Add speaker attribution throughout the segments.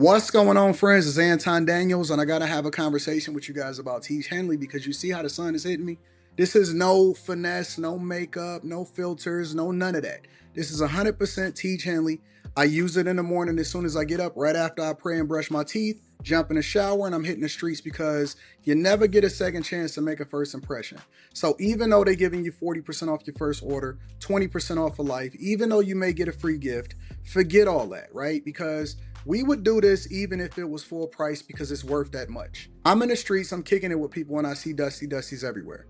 Speaker 1: What's going on, friends? It's Anton Daniels, and I gotta have a conversation with you guys about Teach Henley because you see how the sun is hitting me. This is no finesse, no makeup, no filters, no none of that. This is 100% Teach Henley. I use it in the morning as soon as I get up, right after I pray and brush my teeth, jump in the shower, and I'm hitting the streets because you never get a second chance to make a first impression. So even though they're giving you 40% off your first order, 20% off for life, even though you may get a free gift, forget all that, right? Because we would do this even if it was full price because it's worth that much. I'm in the streets, I'm kicking it with people when I see Dusties everywhere.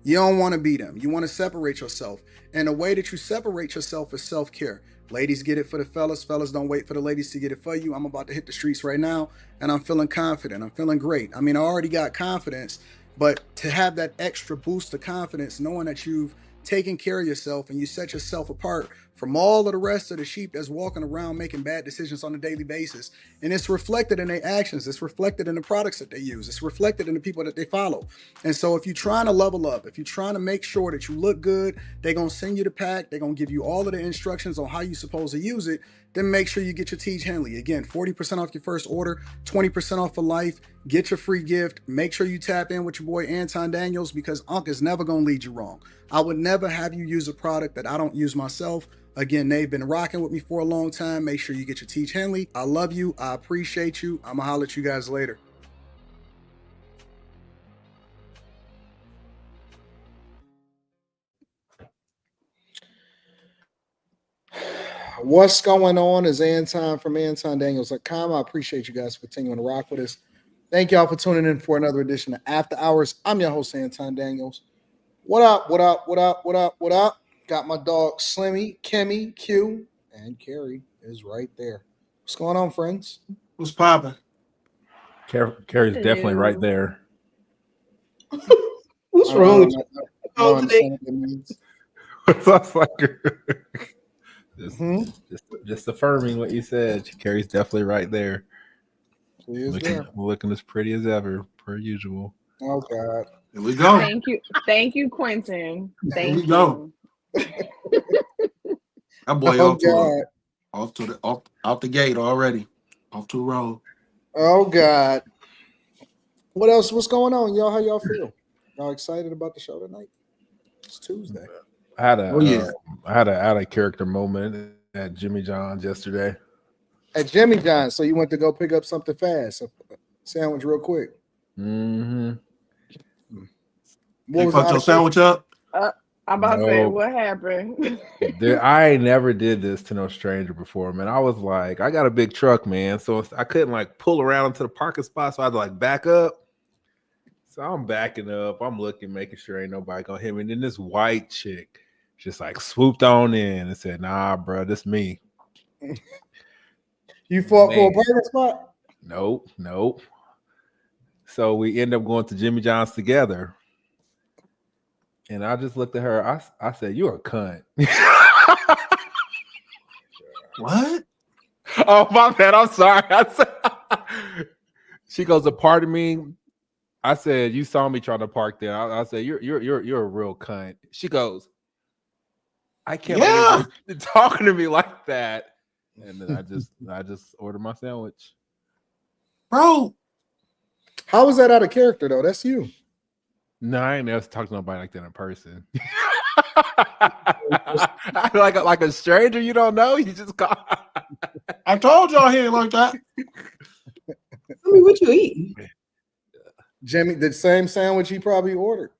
Speaker 1: You don't want to be them. You want to separate yourself. And the way that you separate yourself is self-care. Ladies get it for the fellas. Fellas don't wait for the ladies to get it for you. I'm about to hit the streets right now and I'm feeling confident. I'm feeling great. I mean, I already got confidence, but to have that extra boost of confidence, knowing that you've taken care of yourself and you set yourself apart from all of the rest of the sheep that's walking around making bad decisions on a daily basis. And it's reflected in their actions. It's reflected in the products that they use. It's reflected in the people that they follow. And so if you're trying to level up, if you're trying to make sure that you look good, they're going to send you the pack. They're going to give you all of the instructions on how you're supposed to use it. Then make sure you get your Teach Henley. Again, 40% off your first order, 20% off for life. Get your free gift. Make sure you tap in with your boy Anton Daniels because Unc is never going to lead you wrong. I would never have you use a product that I don't use myself. Again, they've been rocking with me for a long time. Make sure you get your Teach Henley. I love you. I appreciate you. I'm going to holler at you guys later. What's going on is Anton from antondaniels.com. I appreciate you guys for continuing to rock with us. Thank y'all for tuning in for another edition of After Hours. I'm your host, Anton Daniels. What up, what up, what up, what up, what up? Got my dog Slimmy, Kimmy, Q, and Carrie is right there. What's going on, friends?
Speaker 2: What's popping?
Speaker 3: Carrie's definitely right there.
Speaker 2: What's wrong with
Speaker 3: you? Just affirming what you said. Carrie's definitely right there. Looking as pretty as ever, per usual.
Speaker 1: Oh God.
Speaker 2: Here we go.
Speaker 4: Thank you, Quentin. Thank you.
Speaker 2: Go. That boy off the gate already. Off to a roll.
Speaker 1: Oh God. What else? What's going on, y'all? How y'all feel? Y'all excited about the show tonight? It's Tuesday.
Speaker 3: I had a character moment at Jimmy John's yesterday.
Speaker 1: At Jimmy John's, so you went to go pick up something fast, a sandwich real quick.
Speaker 3: Mm-hmm.
Speaker 2: You fucked your sandwich up?
Speaker 4: I'm about to say, what happened?
Speaker 3: I never did this to no stranger before, man. I was like, I got a big truck, man, so I couldn't like pull around to the parking spot, so I had to like back up. So I'm backing up. I'm looking, making sure ain't nobody gonna hit me. And then this white chick just like swooped on in and said, "Nah, bro, this me."
Speaker 1: You fought for a parking spot?
Speaker 3: Nope. So we end up going to Jimmy John's together. And I just looked at her. I said, "You're a cunt."
Speaker 2: What?
Speaker 3: Oh, my bad. I'm sorry. She goes, "A part of me." I said, "You saw me trying to park there." I said, "You're a real cunt." She goes, "I can't believe you're talking to me like that." And then I just ordered my sandwich.
Speaker 2: Bro,
Speaker 1: how was that out of character though? That's you.
Speaker 3: No, I ain't never talked to nobody like that in person. like a stranger you don't know. You just call.
Speaker 2: I told y'all he ain't like that.
Speaker 5: Tell me what you eat.
Speaker 1: Jimmy, the same sandwich he probably ordered.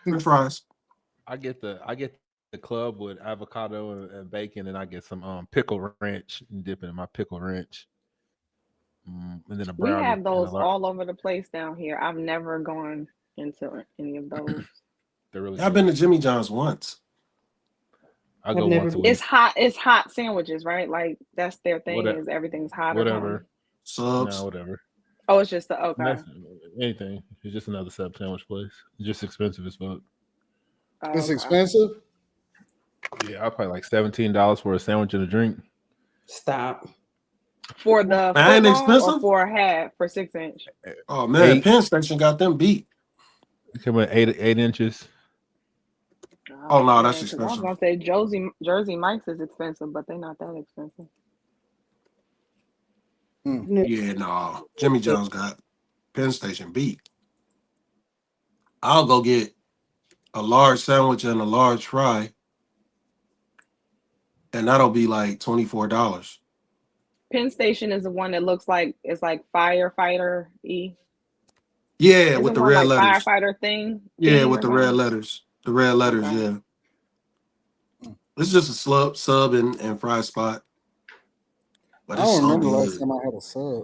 Speaker 2: French fries.
Speaker 3: I get the club with avocado and bacon, and I get some pickle ranch and dip it in my pickle ranch. And then a brownie.
Speaker 4: We have those all over the place down here. I've never gone into any of those.
Speaker 2: I've been to Jimmy John's once.
Speaker 3: I go once a week.
Speaker 4: It's hot sandwiches, right? Like that's their thing. Is everything's hot?
Speaker 3: Whatever.
Speaker 2: Subs.
Speaker 3: No, whatever.
Speaker 4: Oh, it's just okay.
Speaker 3: Anything. It's just another sub sandwich place. It's just expensive as fuck.
Speaker 1: It's expensive?
Speaker 3: Yeah, I pay like $17 for a sandwich and a drink.
Speaker 5: Stop.
Speaker 4: For the
Speaker 2: ain't expensive?
Speaker 4: Or for a half for 6 inch.
Speaker 2: Oh man, Penn Station got them beat.
Speaker 3: Come in 8 inches.
Speaker 2: Oh no, that's expensive.
Speaker 4: I was gonna say Jersey Mike's is expensive, but they're not that expensive.
Speaker 2: Yeah, no. Jimmy John's got Penn Station beat. I'll go get a large sandwich and a large fry, and that'll be like $24.
Speaker 4: Penn Station is the one that looks like it's like firefighter-y.
Speaker 2: Yeah, with
Speaker 4: Isn't
Speaker 2: the
Speaker 4: one
Speaker 2: red
Speaker 4: like
Speaker 2: letters.
Speaker 4: firefighter thing
Speaker 2: Yeah,
Speaker 4: theme
Speaker 2: with
Speaker 4: or
Speaker 2: the red
Speaker 4: something?
Speaker 2: letters. The red letters,
Speaker 4: Okay.
Speaker 2: yeah. It's just a sub and fry spot. But
Speaker 1: I
Speaker 2: it's
Speaker 1: don't
Speaker 2: so
Speaker 1: remember the last
Speaker 2: good.
Speaker 1: time I had a sub.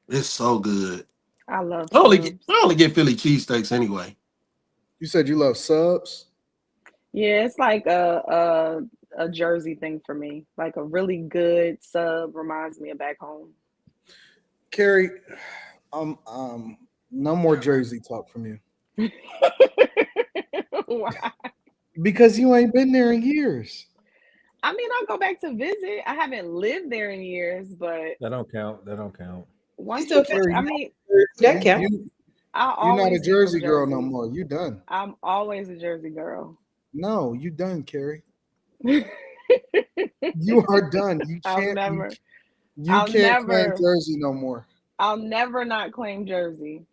Speaker 2: It's so good.
Speaker 4: I love
Speaker 2: I only
Speaker 4: subs.
Speaker 2: get Philly cheesesteaks anyway.
Speaker 1: You said you love subs?
Speaker 4: Yeah, it's like a Jersey thing for me. Like a really good sub reminds me of back home.
Speaker 1: Carrie, no more Jersey talk from you.
Speaker 4: Why?
Speaker 1: Because you ain't been there in years.
Speaker 4: I mean, I'll go back to visit. I haven't lived there in years, but
Speaker 3: That don't count. That don't count.
Speaker 4: once
Speaker 5: still
Speaker 4: you,
Speaker 1: Carrie,
Speaker 4: I mean,
Speaker 5: That counts.
Speaker 4: I'll
Speaker 1: you're not a
Speaker 4: always be from
Speaker 1: Jersey girl no more. You done.
Speaker 4: I'm always a Jersey girl.
Speaker 1: No, you done, Carrie. You are done. You
Speaker 4: I'll
Speaker 1: can't.
Speaker 4: never.
Speaker 1: You
Speaker 4: I'll
Speaker 1: can't claim
Speaker 4: never.
Speaker 1: Jersey no more.
Speaker 4: I'll never not claim Jersey.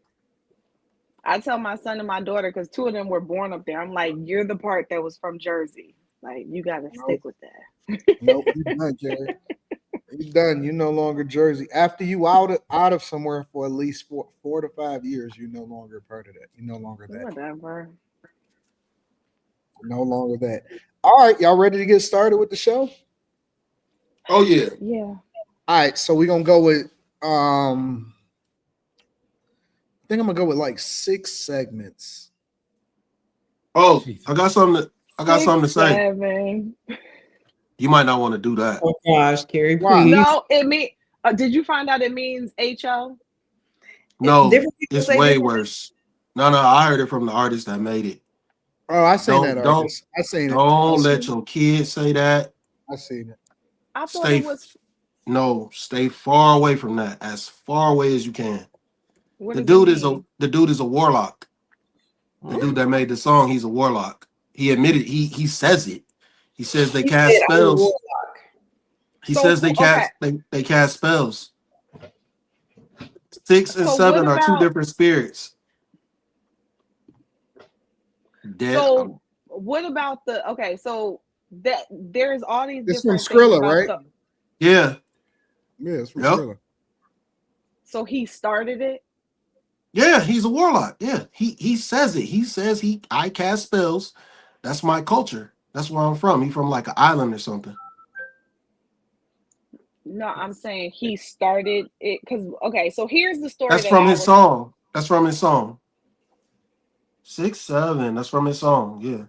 Speaker 4: I tell my son and my daughter, because two of them were born up there. I'm like, you're the part that was from Jersey. Like, you got to stick with that.
Speaker 1: Nope, you done, Carrie. You done. You no longer Jersey. After you out of somewhere for at least 4 to 5 years, you no longer part of that. You no longer that.
Speaker 4: Whatever.
Speaker 1: No longer that. All right, y'all ready to get started with the show?
Speaker 2: Oh yeah.
Speaker 4: Yeah.
Speaker 1: All right, so we're gonna go with I think I'm gonna go with like 6 segments.
Speaker 2: Oh, I got something to say.
Speaker 4: 7.
Speaker 2: You might not want to do that.
Speaker 5: Oh gosh, Carrie,
Speaker 1: Why?
Speaker 5: please.
Speaker 4: No, it mean. Did you find out it means HO?
Speaker 2: No,
Speaker 5: Different people
Speaker 2: it's
Speaker 5: say
Speaker 2: way
Speaker 5: different
Speaker 2: worse. No, I heard it from the artist that made it.
Speaker 1: Oh, I seen that
Speaker 2: Don't
Speaker 1: artist. I seen it.
Speaker 2: don't let your kids say that.
Speaker 1: I seen it.
Speaker 4: I thought it was.
Speaker 2: Stay far away from that, as far away as you can.
Speaker 4: What
Speaker 2: The
Speaker 4: does it
Speaker 2: dude is a
Speaker 4: mean?
Speaker 2: warlock. The dude that made the song, he's a warlock. He admitted he says it. He says they
Speaker 5: He
Speaker 2: cast
Speaker 5: said, "I'm a
Speaker 2: spells.
Speaker 5: warlock."
Speaker 2: He
Speaker 4: So
Speaker 2: says they
Speaker 4: who-
Speaker 2: cast they cast spells. 6 and
Speaker 4: So
Speaker 2: 7
Speaker 4: what
Speaker 2: are 2
Speaker 4: about?
Speaker 2: different spirits. Dead.
Speaker 4: So what about the? Okay, so that there's all these
Speaker 1: It's from
Speaker 4: different things
Speaker 1: Skrilla,
Speaker 4: about
Speaker 1: right?
Speaker 4: the.
Speaker 2: Yeah.
Speaker 1: Yeah, it's from
Speaker 2: Yep.
Speaker 1: Skrilla.
Speaker 4: So he started it.
Speaker 2: Yeah, he's a warlock. Yeah. He says it. He says I cast spells. That's my culture. That's where I'm from. He's from like an island or something.
Speaker 4: No, I'm saying he started it because okay. So here's the story
Speaker 2: That's
Speaker 4: that
Speaker 2: from
Speaker 4: I
Speaker 2: his
Speaker 4: was.
Speaker 2: song. That's from his song. 6, 7. That's from his song. Yeah.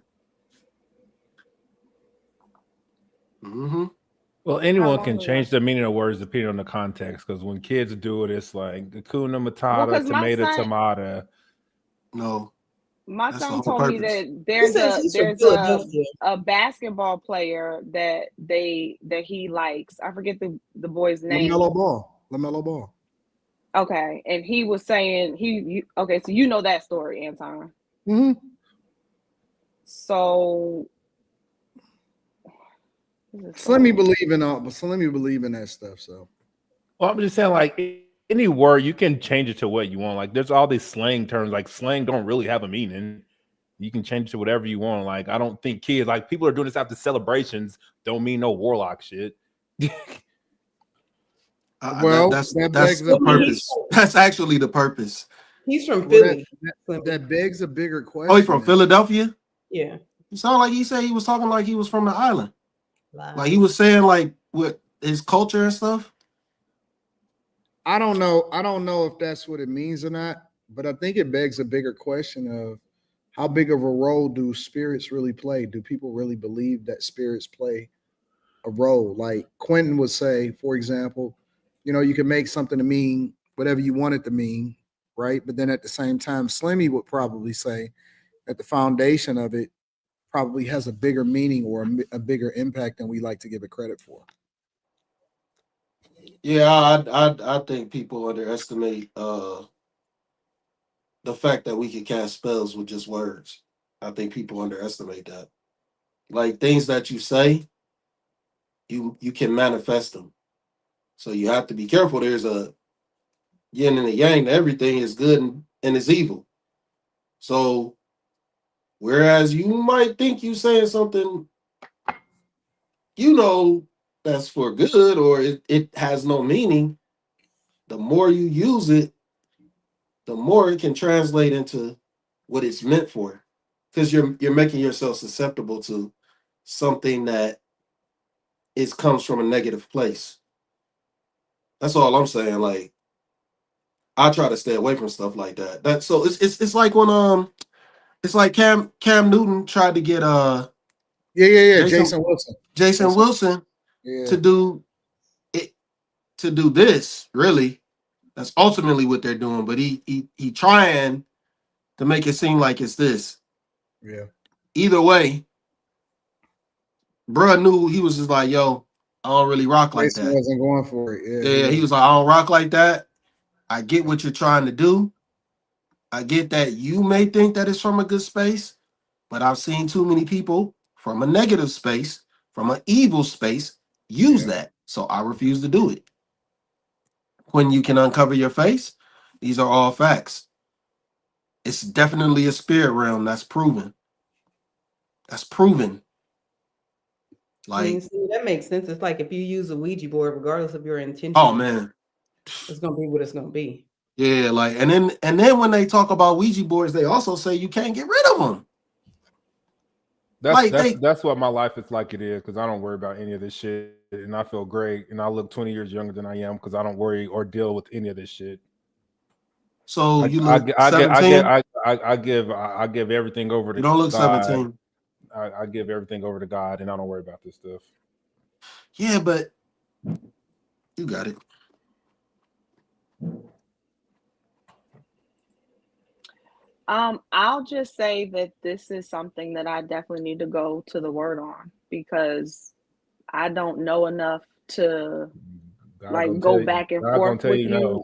Speaker 2: Mm-hmm.
Speaker 3: Well,
Speaker 4: How
Speaker 3: anyone
Speaker 4: long
Speaker 3: can
Speaker 4: ago?
Speaker 3: change the meaning of words depending on the context. Because when kids do it, it's like Hakuna
Speaker 4: Well,
Speaker 3: Matata,
Speaker 4: 'cause my
Speaker 3: tomato,
Speaker 4: son,
Speaker 3: tomato.
Speaker 2: No,
Speaker 4: my
Speaker 2: that's the
Speaker 4: son
Speaker 2: whole
Speaker 4: told me
Speaker 2: purpose.
Speaker 4: that
Speaker 5: He says he's from
Speaker 4: there's
Speaker 5: Philadelphia.
Speaker 4: a basketball player that he likes. I forget the boy's name.
Speaker 1: LaMelo Ball.
Speaker 4: Okay, and he was saying okay, so you know that story, Anton.
Speaker 1: Mm-hmm.
Speaker 4: So
Speaker 1: Slimmy believe in all, but Slimmy believe in that stuff. So,
Speaker 3: Well, I'm just saying, like any word, you can change it to what you want. Like there's all these slang terms. Like slang don't really have a meaning. You can change it to whatever you want. Like I don't think kids, like people are doing this after celebrations, don't mean no warlock shit.
Speaker 1: well,
Speaker 2: that's
Speaker 1: that
Speaker 2: the
Speaker 1: begs a
Speaker 2: purpose. That's actually the purpose.
Speaker 5: He's from
Speaker 1: well,
Speaker 5: Philly.
Speaker 1: that begs a bigger question.
Speaker 2: Oh, he's from Philadelphia?
Speaker 5: Yeah.
Speaker 2: It sounded like he said he was talking like he was from the island.
Speaker 5: Lies.
Speaker 2: Like he was saying like with his culture and stuff.
Speaker 1: I don't know if that's what it means or not, but I think it begs a bigger question of how big of a role do spirits really play? Do people really believe that spirits play a role? Like Quentin would say, for example, you can make something to mean whatever you want it to mean, right? But then at the same time, Slimmy would probably say that the foundation of it probably has a bigger meaning or a bigger impact than we like to give it credit for.
Speaker 2: Yeah, I think people underestimate the fact that we can cast spells with just words. I think people underestimate that. Like things that you say, you can manifest them. So you have to be careful. There's a yin and a yang. Everything is good and is evil. So whereas you might think you saying something, that's for good, or it has no meaning, the more you use it, the more it can translate into what it's meant for. Because you're making yourself susceptible to something that comes from a negative place. That's all I'm saying. Like, I try to stay away from stuff like that. So it's like when it's like Cam Newton tried to get
Speaker 1: Jason Wilson.
Speaker 2: Jason Wilson to do it, to do this, really. That's ultimately what they're doing, but he trying to make it seem like it's this.
Speaker 1: Yeah.
Speaker 2: Either way, bruh knew. He was just like, yo, I don't really rock like
Speaker 1: Jason
Speaker 2: that.
Speaker 1: wasn't going for it.
Speaker 2: Yeah, he was like, I don't rock like that. I get what you're trying to do. I get that you may think that it's from a good space, but I've seen too many people from a negative space, from an evil space, use that. So I refuse to do it. When you can uncover your face, these are all facts. It's definitely a spirit realm. That's proven. That's proven. Like,
Speaker 5: see, that makes sense. It's like if you use a Ouija board, regardless of your intention.
Speaker 2: oh man,
Speaker 5: it's gonna be what it's gonna be.
Speaker 2: Yeah, like and then when they talk about Ouija boards, they also say you can't get rid of them.
Speaker 3: That's what my life is like. It is because I don't worry about any of this shit, and I feel great, and I look 20 years younger than I am because I don't worry or deal with any of this shit.
Speaker 2: So you look 17?
Speaker 3: I give everything over to
Speaker 2: God. You don't look
Speaker 3: God.
Speaker 2: 17.
Speaker 3: I give everything over to God, and I don't worry about this stuff.
Speaker 2: Yeah, but you got it.
Speaker 4: I'll just say that this is something that I definitely need to go to the Word on because I don't know enough to go back and forth with you.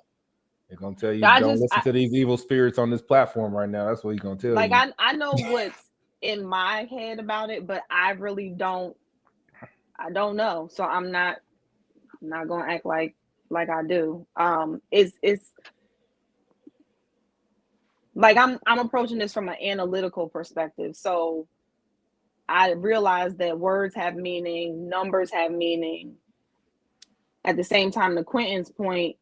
Speaker 3: They're gonna tell you don't listen to these evil spirits on this platform right now. That's what he's gonna tell you.
Speaker 4: I know what's in my head about it, but I really don't. I don't know, so I'm not gonna act like I do. It's like I'm approaching this from an analytical perspective. So I realize that words have meaning, numbers have meaning. At the same time, to Quentin's point,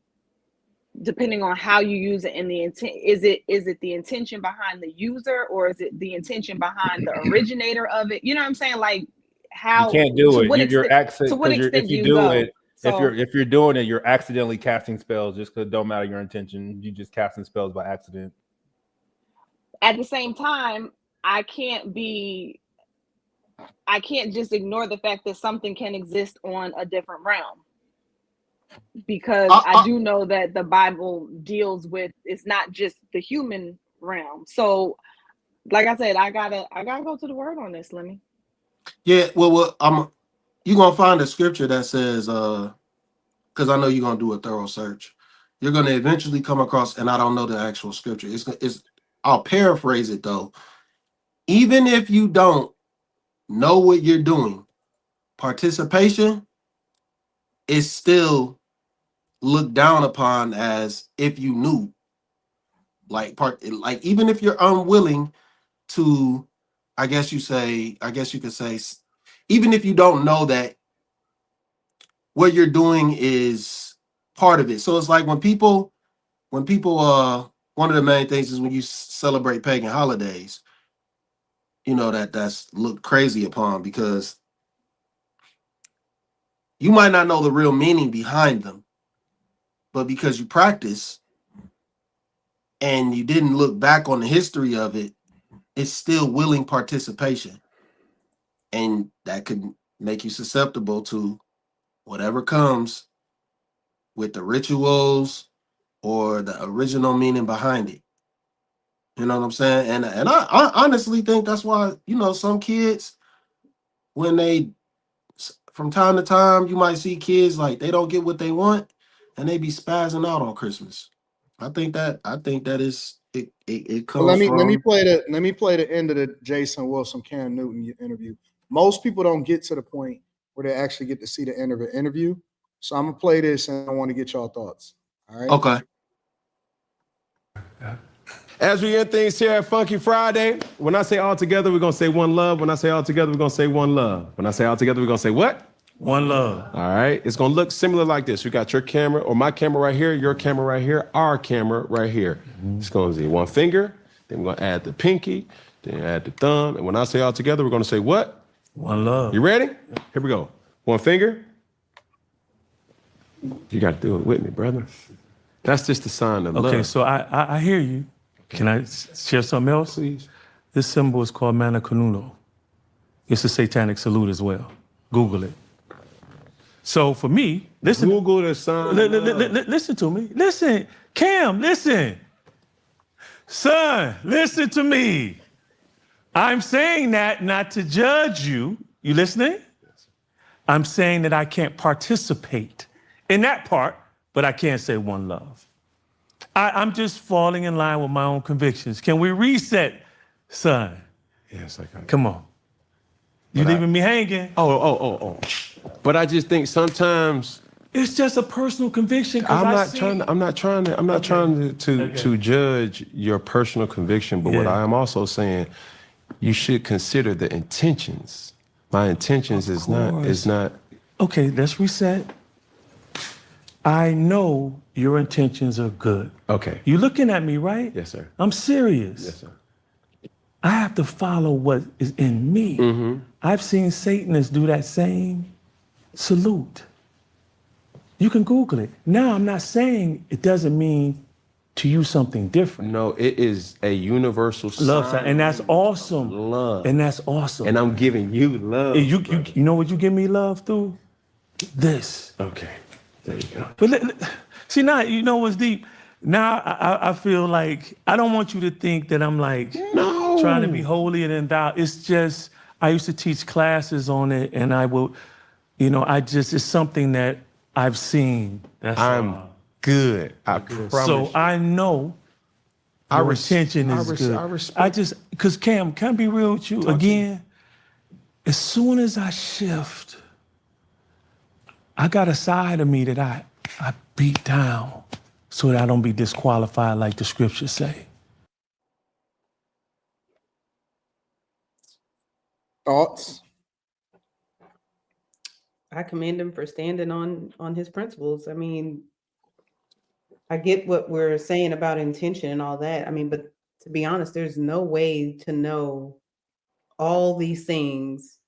Speaker 4: depending on how you use it and the intent, is it the intention behind the user or is it the intention behind the originator of it? You know what I'm saying? Like how
Speaker 3: you can't do it.
Speaker 4: To what extent do you go?
Speaker 3: If you're doing it, you're accidentally casting spells just because it don't matter your intention. You just casting spells by accident.
Speaker 4: At the same time, I can't just ignore the fact that something can exist on a different realm. Because I do know that the Bible deals with, it's not just the human realm. So, like I said, I gotta go to the Word on this, Lemmy.
Speaker 2: Yeah, well, you're gonna find a scripture that says, because I know you're gonna do a thorough search. You're gonna eventually come across, and I don't know the actual scripture. I'll paraphrase it though. Even if you don't know what you're doing, participation is still looked down upon as if you knew. Like even if you're unwilling to, I guess you could say, even if you don't know that what you're doing is part of it. So it's like when people one of the main things is when you celebrate pagan holidays, that's looked crazy upon because you might not know the real meaning behind them, but because you practice and you didn't look back on the history of it, it's still willing participation. And that could make you susceptible to whatever comes with the rituals or the original meaning behind it. You know what I'm saying? And I honestly think that's why, some kids, when they, from time to time, you might see kids like they don't get what they want and they be spazzing out on Christmas. I think that is it comes
Speaker 1: let
Speaker 2: from.
Speaker 1: me play the end of the Jason Wilson Cam Newton interview. Most people don't get to the point where they actually get to see the end of an interview. So I'm gonna play this, and I want to get y'all thoughts. All right.
Speaker 2: Okay.
Speaker 6: As we end things here at Funky Friday, when I say all together, we're going to say one love. When I say all together, we're going to say one love. When I say all together, we're going to say what?
Speaker 7: One love.
Speaker 6: All right. It's going to look similar like this. We got your camera or my camera right here, your camera right here, our camera right here. It's going to be one finger. Then we're going to add the pinky, then add the thumb. And when I say all together, we're going to say what?
Speaker 7: One love.
Speaker 6: You ready? Here we go. One finger. You got to do it with me, brother. That's just the sign of love.
Speaker 7: Okay, so I hear you. Can I share something else?
Speaker 6: Please.
Speaker 7: This symbol is called Mana Canuno. It's a satanic salute as well. Google it. So for me, listen.
Speaker 6: Google the sign.
Speaker 7: Listen to me. Listen, Cam, listen. Son, listen to me. I'm saying that not to judge you. You listening? I'm saying that I can't participate in that part, but I can't say one love. I'm just falling in line with my own convictions. Can we reset, son?
Speaker 6: Yes, I got it.
Speaker 7: Come on. You leaving me hanging?
Speaker 6: Oh. But I just think sometimes
Speaker 7: It's just a personal conviction.
Speaker 6: I'm not trying to judge your personal conviction, but what I am also saying, you should consider the intentions. My intentions is not.
Speaker 7: Okay, let's reset. I know your intentions are good.
Speaker 6: Okay.
Speaker 7: You looking at me, right?
Speaker 6: Yes, sir.
Speaker 7: I'm serious.
Speaker 6: Yes, sir.
Speaker 7: I have to follow what is in me.
Speaker 6: Mm-hmm.
Speaker 7: I've seen Satanists do that same salute. You can Google it. Now, I'm not saying it doesn't mean to you something different.
Speaker 6: No, it is a universal
Speaker 7: Love,
Speaker 6: sign.
Speaker 7: and that's awesome.
Speaker 6: Love.
Speaker 7: And that's awesome.
Speaker 6: And I'm giving you love.
Speaker 7: And you know what you give me love through? This.
Speaker 6: Okay. There you go.
Speaker 7: But see, now, you know what's deep? Now I feel like, I don't want you to think that I'm like trying to be holier than thou. It's just, I used to teach classes on it, and I will, it's something that I've seen. That's
Speaker 6: I'm good. I promise.
Speaker 7: So I know your intention is good.
Speaker 6: I respect.
Speaker 7: Because Cam, can I be real with you again? As soon as I shift, I got a side of me that I beat down so that I don't be disqualified like the scriptures say.
Speaker 1: Thoughts?
Speaker 5: I commend him for standing on his principles. I mean, I get what we're saying about intention and all that. I mean, but to be honest, there's no way to know all these things,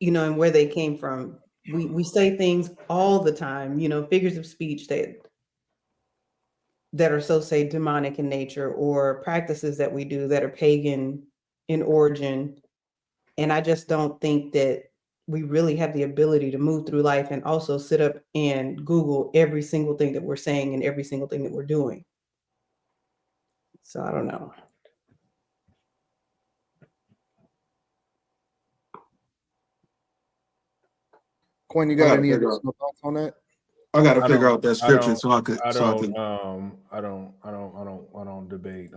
Speaker 5: and where they came from. We say things all the time, figures of speech that are so, say, demonic in nature, or practices that we do that are pagan in origin. And I just don't think that we really have the ability to move through life and also sit up and Google every single thing that we're saying and every single thing that we're doing. So I don't know.
Speaker 1: Quinn, you got any additional thoughts on that?
Speaker 2: I got to figure out that scripture so I could.
Speaker 3: I don't debate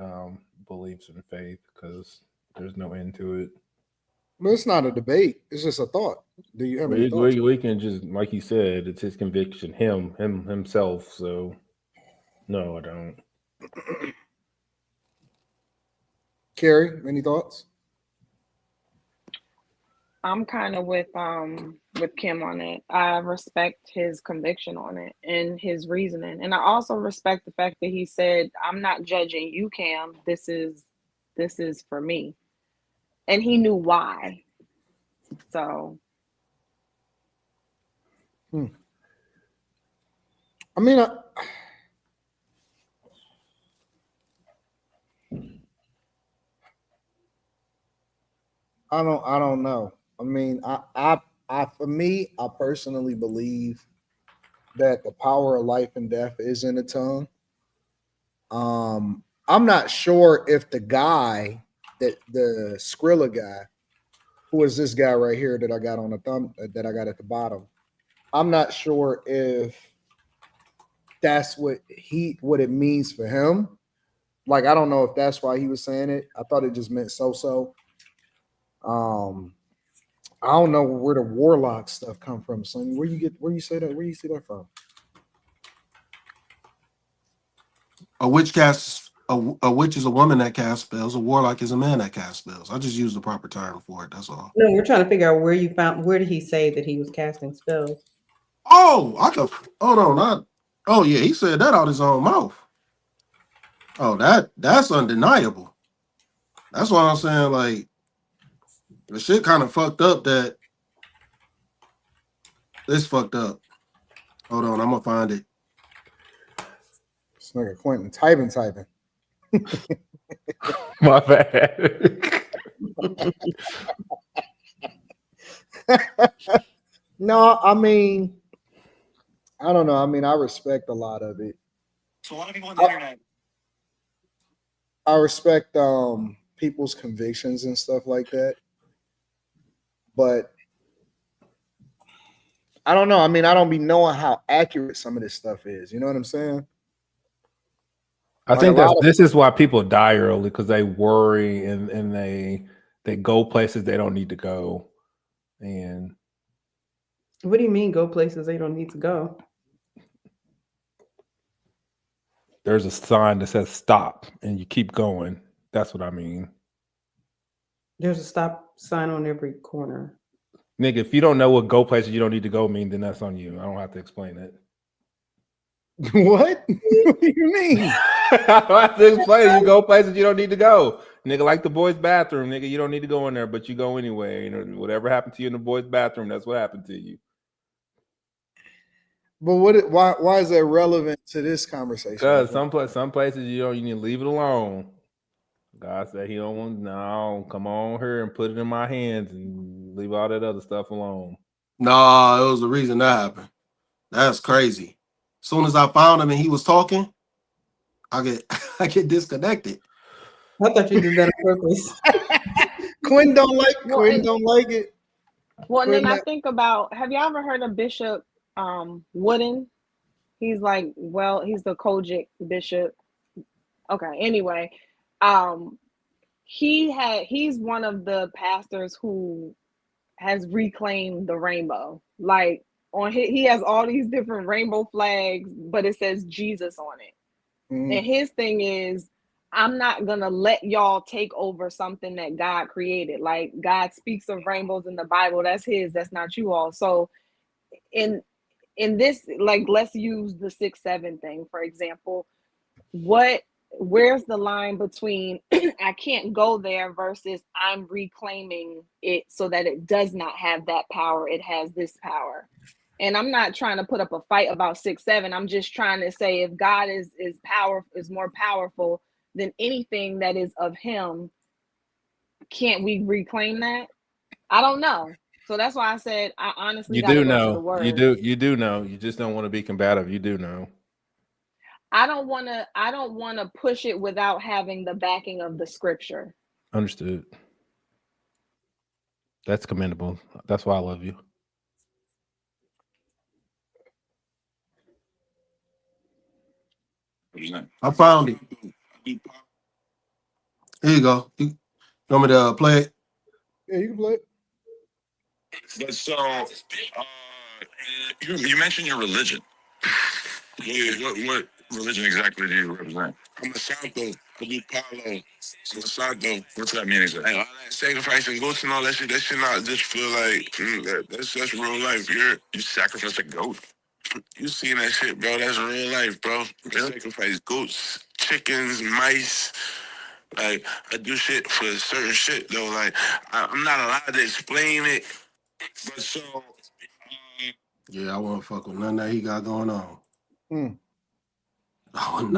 Speaker 3: beliefs and faith because there's no end to it.
Speaker 1: But it's not a debate. It's just a thought. Do you have any thoughts?
Speaker 3: We can just, like you said, it's his conviction, himself. So, no, I don't.
Speaker 1: Carrie, any thoughts?
Speaker 4: I'm kind of with Kim on it. I respect his conviction on it and his reasoning, and I also respect the fact that he said, "I'm not judging you, Cam. This is for me," and he knew why. So,
Speaker 1: I mean, I don't know. I mean, for me, I personally believe that the power of life and death is in the tongue. I'm not sure if the guy the Skrilla guy, who is this guy right here that I got on the thumb that I got at the bottom. I'm not sure if that's what it means for him. Like, I don't know if that's why he was saying it. I thought it just meant so. I don't know where the warlock stuff come from, son. Where you see that from?
Speaker 2: A witch casts a witch is a woman that casts spells. A warlock is a man that casts spells. I just use the proper term for it. That's all.
Speaker 5: No, we're trying to figure out where did he say that he was casting spells?
Speaker 2: Oh, I could hold on. Oh yeah, he said that out his own mouth. Oh, that's undeniable. That's why I'm saying, like, the shit kind of fucked up. That it's fucked up. Hold on, I'm gonna find it.
Speaker 1: It's like a Quentin typing.
Speaker 3: My bad.
Speaker 1: No, I mean, I don't know. I mean, I respect a lot of it.
Speaker 8: So a lot of people on the internet.
Speaker 1: I respect people's convictions and stuff like that. But I don't know. I mean, I don't be knowing how accurate some of this stuff is. You know what I'm saying?
Speaker 3: I think this is why people die early, because they worry and they go places they don't need to go. And
Speaker 5: What do you mean go places they don't need to go?
Speaker 3: there's a sign that says stop and you keep going. That's what I mean.
Speaker 5: There's a stop sign on every corner.
Speaker 3: Nigga, if you don't know what go places you don't need to go mean, then that's on you. I don't have to explain it.
Speaker 1: What? What do you mean?
Speaker 3: I don't have to explain it. You go places you don't need to go. Nigga, like the boys' bathroom, nigga, you don't need to go in there, but you go anyway. You know, whatever happened to you in the boys' bathroom, that's what happened to you.
Speaker 1: But why is that relevant to this conversation?
Speaker 3: Because some places you need to leave it alone. God said he don't want, no, come on here and put it in my hands and leave all that other stuff alone.
Speaker 2: Nah, it was the reason that happened. That's crazy. As soon as I found him and he was talking, I get disconnected.
Speaker 5: I thought you did that on purpose.
Speaker 1: Quinn don't like it.
Speaker 4: Well, and then I think about, have you ever heard of Bishop Wooden? He's like, well, he's the Kojic bishop. Okay, anyway, he's one of the pastors who has reclaimed the rainbow. Like he has all these different rainbow flags, but it says Jesus on it. And his thing is, I'm not gonna let y'all take over something that God created. Like, God speaks of rainbows in the Bible. That's his, that's not you all. So in this, like, let's use the 6-7 thing, for example. Where's the line between I can't go there versus I'm reclaiming it so that it does not have that power, it has this power? And I'm not trying to put up a fight about 6-7. I'm just trying to say, if God is more powerful than anything that is of him, can't we reclaim that? I don't know. So that's why I said I honestly
Speaker 3: You do know. You do know. You just don't want to be combative. You do know.
Speaker 4: I don't want to push it without having the backing of the scripture.
Speaker 3: Understood. That's commendable. That's why I love you.
Speaker 2: I found it. Here you go. You want me to play it?
Speaker 1: Yeah, you can play it.
Speaker 8: But so, you mentioned your religion. What religion exactly do you represent? I'm a Santo. I do Palo. So Santo. What's that mean exactly? Like, all that sacrificing goats and all that shit not just feel like that's real life. You sacrifice a goat. You seen that shit, bro? That's real life, bro. You sacrifice goats, chickens, mice. Like, I do shit for certain shit though. Like, I'm not allowed to explain it. But so,
Speaker 2: yeah, I won't fuck with none that he got going on.
Speaker 1: Do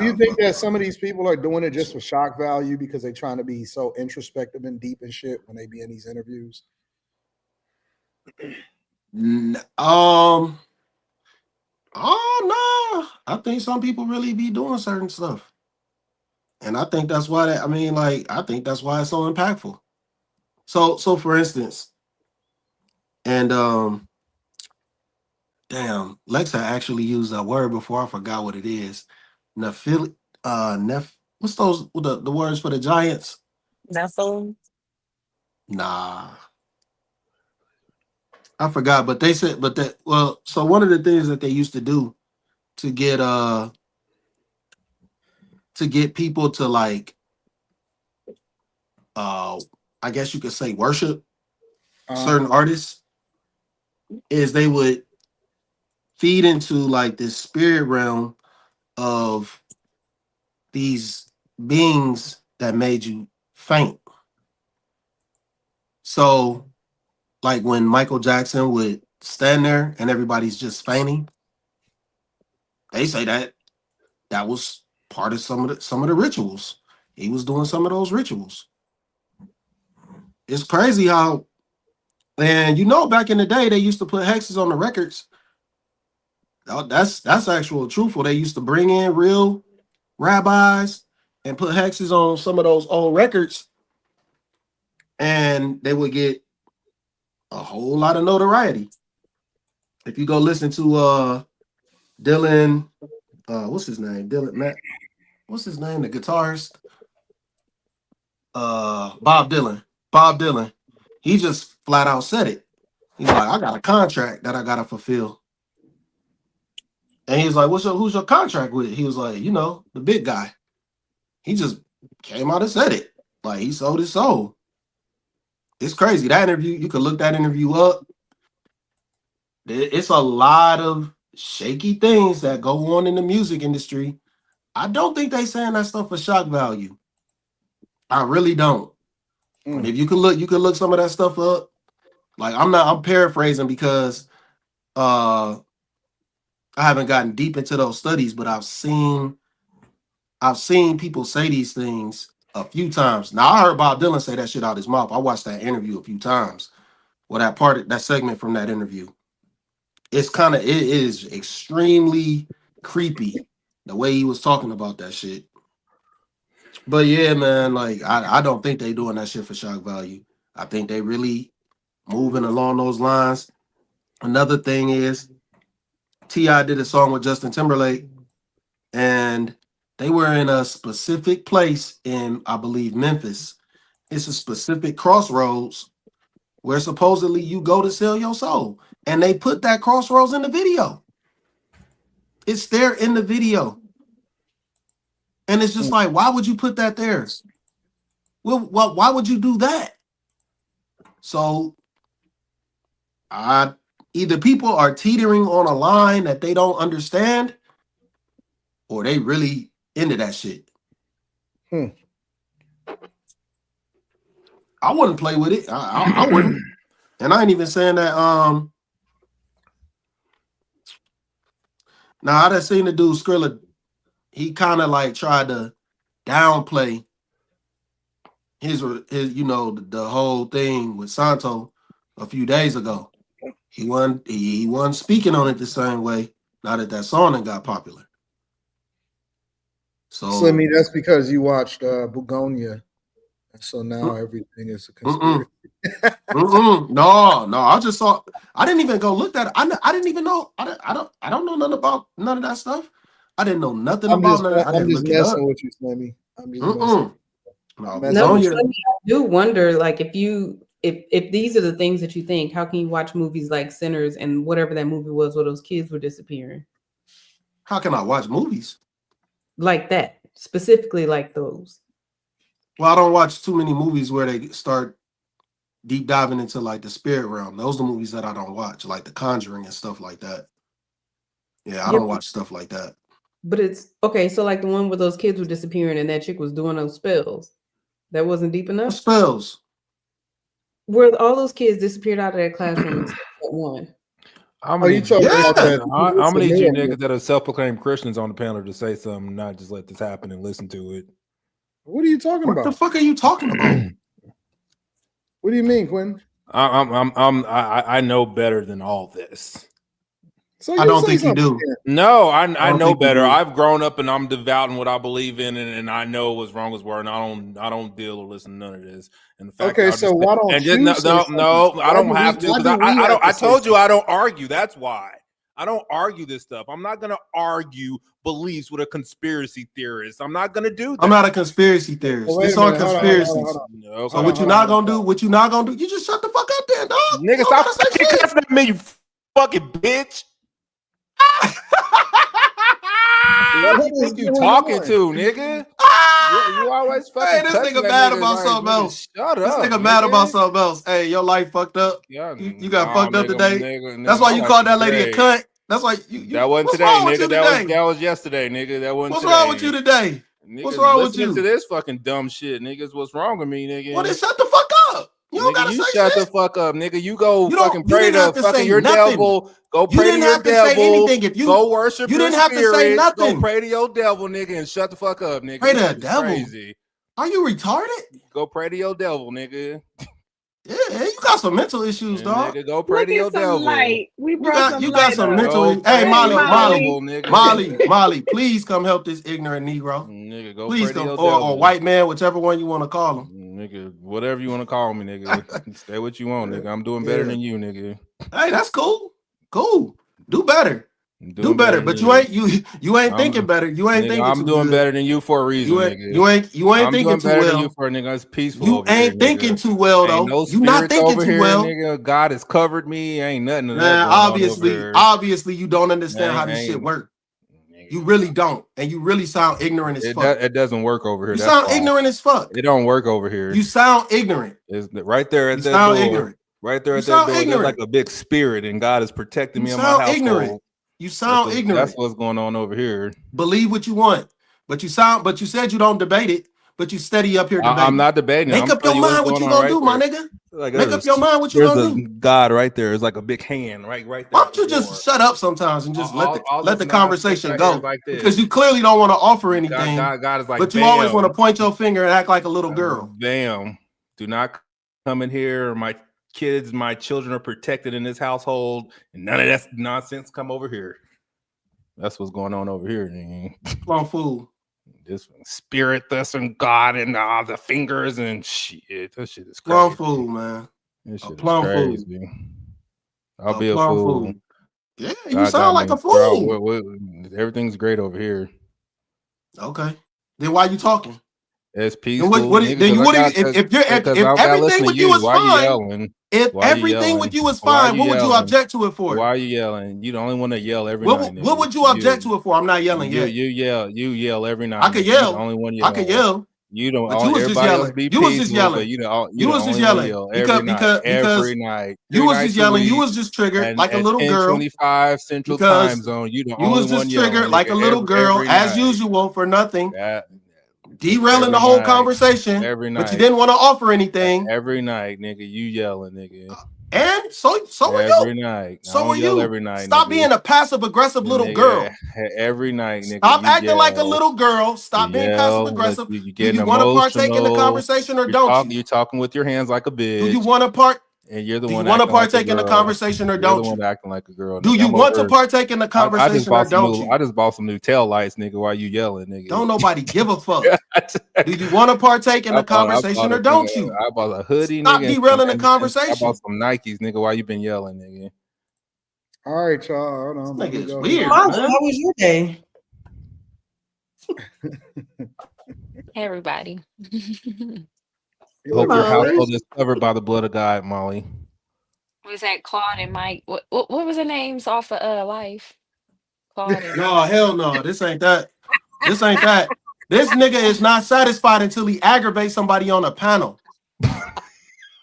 Speaker 1: you think that some of these people are doing it just for shock value because they're trying to be so introspective and deep and shit when they be in these interviews?
Speaker 2: Oh no, I think some people really be doing certain stuff, and I think that's why I think that's why it's so impactful. So for instance, and damn, Lexa actually used that word before. I forgot what it is. What's those the words for the Giants?
Speaker 9: Nephilim.
Speaker 2: Nah. I forgot, but they said, so one of the things that they used to do to get people to like I guess you could say worship certain artists is they would feed into like this spirit realm of these beings that made you faint. So like when Michael Jackson would stand there and everybody's just fainting, they say that was part of some of the rituals. He was doing some of those rituals. It's crazy how, and back in the day they used to put hexes on the records. That's actual truthful. They used to bring in real rabbis and put hexes on some of those old records, and they would get a whole lot of notoriety. If you go listen to Dylan, what's his name? Dylan Matt. What's his name? The guitarist. Bob Dylan. Bob Dylan. He just flat out said it. He's like, I got a contract that I gotta fulfill. And he's like, who's your contract with? He was like, the big guy. He just came out and said it. Like he sold his soul. It's crazy. That interview, you could look that interview up. It's a lot of shaky things that go on in the music industry. I don't think they saying that stuff for shock value. I really don't. And if you could look some of that stuff up. Like I'm paraphrasing because I haven't gotten deep into those studies, but I've seen people say these things a few times. Now I heard Bob Dylan say that shit out his mouth. I watched that interview a few times. Well, that segment from that interview. It is extremely creepy the way he was talking about that shit. But yeah, man, like I don't think they doing that shit for shock value. I think they really moving along those lines. Another thing is T.I. did a song with Justin Timberlake, and they were in a specific place in, I believe, Memphis. It's a specific crossroads where supposedly you go to sell your soul. And they put that crossroads in the video. It's there in the video. And it's just like, why would you put that there? Well, why would you do that? So either people are teetering on a line that they don't understand, or they really into that shit. I wouldn't play with it. I wouldn't. And I ain't even saying that. Now I done seen the dude Skrilla. He kind of like tried to downplay his the whole thing with Santo a few days ago. He wasn't speaking on it the same way now that song and got popular. So
Speaker 1: Slimmy, that's because you watched Bugonia, and so now everything is a conspiracy.
Speaker 2: No, I just saw. I didn't even go look at it. I didn't even know. I don't know nothing about none of that stuff. I didn't know nothing about none of that.
Speaker 1: I'm just messing with you, Slimmy. I'm just messing.
Speaker 5: I do wonder, like, if these are the things that you think, how can you watch movies like Sinners and whatever that movie was where those kids were disappearing?
Speaker 2: How can I watch movies
Speaker 5: like that, specifically like those?
Speaker 2: Well, I don't watch too many movies where they start deep diving into like the spirit realm. Those are the movies that I don't watch, like The Conjuring and stuff like that. Yeah, I don't watch stuff like that.
Speaker 5: But it's okay. So like the one where those kids were disappearing and that chick was doing those spells, that wasn't deep enough.
Speaker 2: What spells?
Speaker 5: Where all those kids disappeared out of that classroom except one.
Speaker 3: I'm gonna need you niggas that are self-proclaimed Christians on the panel to say something, not just let this happen and listen to it.
Speaker 1: What are you talking about?
Speaker 2: What the fuck are you talking about?
Speaker 1: What do you mean, Quinn?
Speaker 3: I know better than all this.
Speaker 1: So
Speaker 2: I don't think you do.
Speaker 3: No, I know better. I've grown up and I'm devout in what I believe in, and I know what's wrong is wrong. And I don't deal or listen to none of this. And the fact
Speaker 1: so why don't you?
Speaker 3: No, I don't have to. I told you I don't argue. That's why I don't argue this stuff. I'm not gonna argue beliefs with a conspiracy theorist. I'm not gonna do that.
Speaker 2: I'm not a conspiracy theorist.
Speaker 1: Well, wait
Speaker 2: This
Speaker 1: a
Speaker 2: on
Speaker 1: minute. Hold on,
Speaker 2: conspiracies.
Speaker 3: No,
Speaker 2: So what you not gonna do? What you not gonna do? You just shut the fuck up then, dog.
Speaker 3: nigga,
Speaker 2: You
Speaker 3: stop
Speaker 2: don't gotta say
Speaker 3: fucking
Speaker 2: shit.
Speaker 3: cussing at me, you fucking bitch. What you think you talking to, nigga? You always fucking
Speaker 2: Hey, this
Speaker 3: cussing
Speaker 2: nigga
Speaker 3: at
Speaker 2: mad
Speaker 3: niggas
Speaker 2: about
Speaker 3: like,
Speaker 2: something
Speaker 3: nigga,
Speaker 2: else.
Speaker 3: Shut
Speaker 2: This
Speaker 3: up,
Speaker 2: nigga mad about something else. Hey, your life fucked up.
Speaker 3: Yeah,
Speaker 2: You got
Speaker 3: nah,
Speaker 2: fucked up
Speaker 3: nigga,
Speaker 2: today.
Speaker 3: nigga,
Speaker 2: That's why
Speaker 3: my
Speaker 2: you
Speaker 3: life
Speaker 2: called
Speaker 3: is
Speaker 2: that lady a
Speaker 3: great.
Speaker 2: cunt. That's why you
Speaker 3: That wasn't
Speaker 2: what's
Speaker 3: today,
Speaker 2: wrong with
Speaker 3: nigga.
Speaker 2: you
Speaker 3: That
Speaker 2: today?
Speaker 3: was yesterday, nigga. That wasn't
Speaker 2: What's
Speaker 3: today.
Speaker 2: wrong with you today?
Speaker 3: Niggas,
Speaker 2: What's wrong with
Speaker 3: listening
Speaker 2: you?
Speaker 3: to this fucking dumb shit, niggas. What's wrong with me, nigga?
Speaker 2: Well, then shut the fuck up. You don't
Speaker 3: Nigga,
Speaker 2: gotta
Speaker 3: you
Speaker 2: say
Speaker 3: shut
Speaker 2: shit.
Speaker 3: the fuck up, nigga. You go
Speaker 2: You
Speaker 3: fucking
Speaker 2: don't. You
Speaker 3: pray
Speaker 2: didn't
Speaker 3: to
Speaker 2: have to
Speaker 3: fucking
Speaker 2: say
Speaker 3: your
Speaker 2: nothing.
Speaker 3: devil. Go
Speaker 2: You
Speaker 3: pray to
Speaker 2: didn't
Speaker 3: your
Speaker 2: have to say
Speaker 3: devil.
Speaker 2: anything. If you
Speaker 3: Go worship
Speaker 2: you
Speaker 3: your
Speaker 2: didn't have to say
Speaker 3: spirits.
Speaker 2: nothing.
Speaker 3: Go pray to your devil, nigga, and shut the fuck up, nigga.
Speaker 2: Pray
Speaker 3: This
Speaker 2: to
Speaker 3: shit
Speaker 2: the
Speaker 3: is
Speaker 2: devil.
Speaker 3: crazy.
Speaker 2: Are you retarded?
Speaker 3: Go pray to your devil, nigga.
Speaker 2: Yeah, you got some mental issues,
Speaker 3: And
Speaker 2: dog.
Speaker 3: nigga, go pray
Speaker 4: Look
Speaker 3: to your
Speaker 4: at some
Speaker 3: devil.
Speaker 4: light. We
Speaker 2: You
Speaker 4: brought
Speaker 2: got
Speaker 4: some
Speaker 2: you got
Speaker 4: light
Speaker 2: some
Speaker 4: up.
Speaker 2: mental.
Speaker 3: Go
Speaker 2: Hey,
Speaker 3: pray to
Speaker 2: Molly,
Speaker 3: your
Speaker 2: Molly,
Speaker 3: devil, nigga.
Speaker 2: Molly, please come help this ignorant Negro.
Speaker 3: Nigga, go
Speaker 2: Please
Speaker 3: pray to
Speaker 2: come,
Speaker 3: your
Speaker 2: or
Speaker 3: devil.
Speaker 2: white man, whichever one you want to call him.
Speaker 3: Nigga, whatever you want to call me, nigga. Stay what you want, nigga. I'm doing better than you, nigga.
Speaker 2: Hey, that's cool. Cool. Do better.
Speaker 3: I'm
Speaker 2: Do
Speaker 3: doing
Speaker 2: better.
Speaker 3: than
Speaker 2: But
Speaker 3: you.
Speaker 2: you ain't
Speaker 3: I'm-
Speaker 2: thinking better. You ain't
Speaker 3: Nigga,
Speaker 2: thinking
Speaker 3: I'm
Speaker 2: too
Speaker 3: doing
Speaker 2: good.
Speaker 3: better than you for a reason, nigga.
Speaker 2: You ain't
Speaker 3: I'm
Speaker 2: thinking
Speaker 3: doing
Speaker 2: too
Speaker 3: better than
Speaker 2: well.
Speaker 3: you for a nigga. It's peaceful
Speaker 2: You
Speaker 3: over here,
Speaker 2: ain't thinking
Speaker 3: nigga.
Speaker 2: too well though.
Speaker 3: Ain't no
Speaker 2: You not
Speaker 3: spirits
Speaker 2: thinking
Speaker 3: over
Speaker 2: too
Speaker 3: here,
Speaker 2: well.
Speaker 3: nigga. God has covered me. Ain't nothing of that
Speaker 2: Man,
Speaker 3: going on over here.
Speaker 2: obviously you don't understand how this shit
Speaker 3: Ain't-
Speaker 2: work.
Speaker 3: nigga.
Speaker 2: You really don't. And you really sound ignorant as fuck.
Speaker 3: It doesn't work over here.
Speaker 2: You
Speaker 3: That's
Speaker 2: sound
Speaker 3: why.
Speaker 2: ignorant as fuck.
Speaker 3: It don't work over here.
Speaker 2: You sound ignorant.
Speaker 3: It's right there at
Speaker 2: You
Speaker 3: that
Speaker 2: sound
Speaker 3: door.
Speaker 2: ignorant.
Speaker 3: Right there
Speaker 2: You
Speaker 3: at that
Speaker 2: sound
Speaker 3: door. There's
Speaker 2: ignorant.
Speaker 3: like a big spirit, and God is protecting
Speaker 2: You
Speaker 3: me in my
Speaker 2: sound
Speaker 3: household.
Speaker 2: ignorant. You sound ignorant.
Speaker 3: That's what's going on over here.
Speaker 2: Believe what you want. But you said you don't debate it, but you steady up here debating.
Speaker 3: I'm not debating.
Speaker 2: Make
Speaker 3: I'm
Speaker 2: up your
Speaker 3: telling you what's
Speaker 2: mind what
Speaker 3: going
Speaker 2: you
Speaker 3: on
Speaker 2: gonna
Speaker 3: right
Speaker 2: do, my
Speaker 3: there.
Speaker 2: nigga.
Speaker 3: Like,
Speaker 2: Make up your mind what you
Speaker 3: there's
Speaker 2: gonna
Speaker 3: a
Speaker 2: do.
Speaker 3: God right there. It's like a big hand right there.
Speaker 2: Why don't you just shut up sometimes and just let the
Speaker 3: this
Speaker 2: conversation
Speaker 3: nonsense right here
Speaker 2: go?
Speaker 3: is like this.
Speaker 2: Because you clearly don't want to offer anything.
Speaker 3: God is like,
Speaker 2: but you
Speaker 3: bam.
Speaker 2: always want to point your finger and act like a little girl.
Speaker 3: Bam. Do not come in here. My kids, my children are protected in this household, and none of that nonsense come over here. That's what's going on over here, nigga.
Speaker 2: Plum fool.
Speaker 3: This spirit, this and God, and the fingers and shit. That shit is crazy.
Speaker 2: Plum fool, man.
Speaker 3: This shit
Speaker 2: plum
Speaker 3: is crazy.
Speaker 2: fool.
Speaker 3: I'll be a fool.
Speaker 2: Yeah, you sound like a fool.
Speaker 3: Bro, everything's great over here.
Speaker 2: Okay. Then why you talking?
Speaker 3: It's peaceful.
Speaker 2: If everything with you is fine, if everything with you is fine, what would you object to it for?
Speaker 3: Why are you yelling? You the only one that yell every night.
Speaker 2: What would you object to it for? I'm not yelling yet.
Speaker 3: You yell every night.
Speaker 2: I could yell.
Speaker 3: You're the only one yelling.
Speaker 2: I could yell.
Speaker 3: You don't.
Speaker 2: But you was just yelling. You was just yelling. You was just yelling because
Speaker 3: every night.
Speaker 2: You was just yelling. You was just triggered like a little girl.
Speaker 3: 10:25 Central Time Zone. You
Speaker 2: was just triggered like a little girl as usual for nothing. Derailing the whole conversation every night, but you didn't want to offer anything.
Speaker 3: Every night, nigga, you yelling, nigga.
Speaker 2: And so are you.
Speaker 3: Every night.
Speaker 2: So are you.
Speaker 3: Every night.
Speaker 2: Stop
Speaker 3: nigga.
Speaker 2: being a passive aggressive little girl.
Speaker 3: Every night, nigga.
Speaker 2: Stop acting like a little girl. Stop being passive aggressive. Do you want to partake in the conversation or don't you?
Speaker 3: You're talking with your hands like a bitch.
Speaker 2: Do you want to part?
Speaker 3: And you're the
Speaker 2: do
Speaker 3: one.
Speaker 2: You want to partake in the conversation or don't you?
Speaker 3: Acting like a girl.
Speaker 2: Do you want to partake in the conversation or don't you?
Speaker 3: I just bought some new tail lights, nigga. While you yelling, nigga?
Speaker 2: Don't nobody give a fuck. Do you want to partake in the conversation or don't you?
Speaker 3: I bought a hoodie.
Speaker 2: Stop derailing the conversation.
Speaker 3: I bought some Nikes, nigga. Why you been yelling, nigga?
Speaker 1: All right, y'all. Hold on.
Speaker 2: This nigga is weird.
Speaker 5: How was your day?
Speaker 9: Hey, everybody.
Speaker 3: Hope your household is covered by the blood of God, Molly.
Speaker 9: Was that Claude and Mike? What was the names off of Life? Claude and
Speaker 2: No, hell no. This ain't that. This ain't that. This nigga is not satisfied until he aggravates somebody on a panel.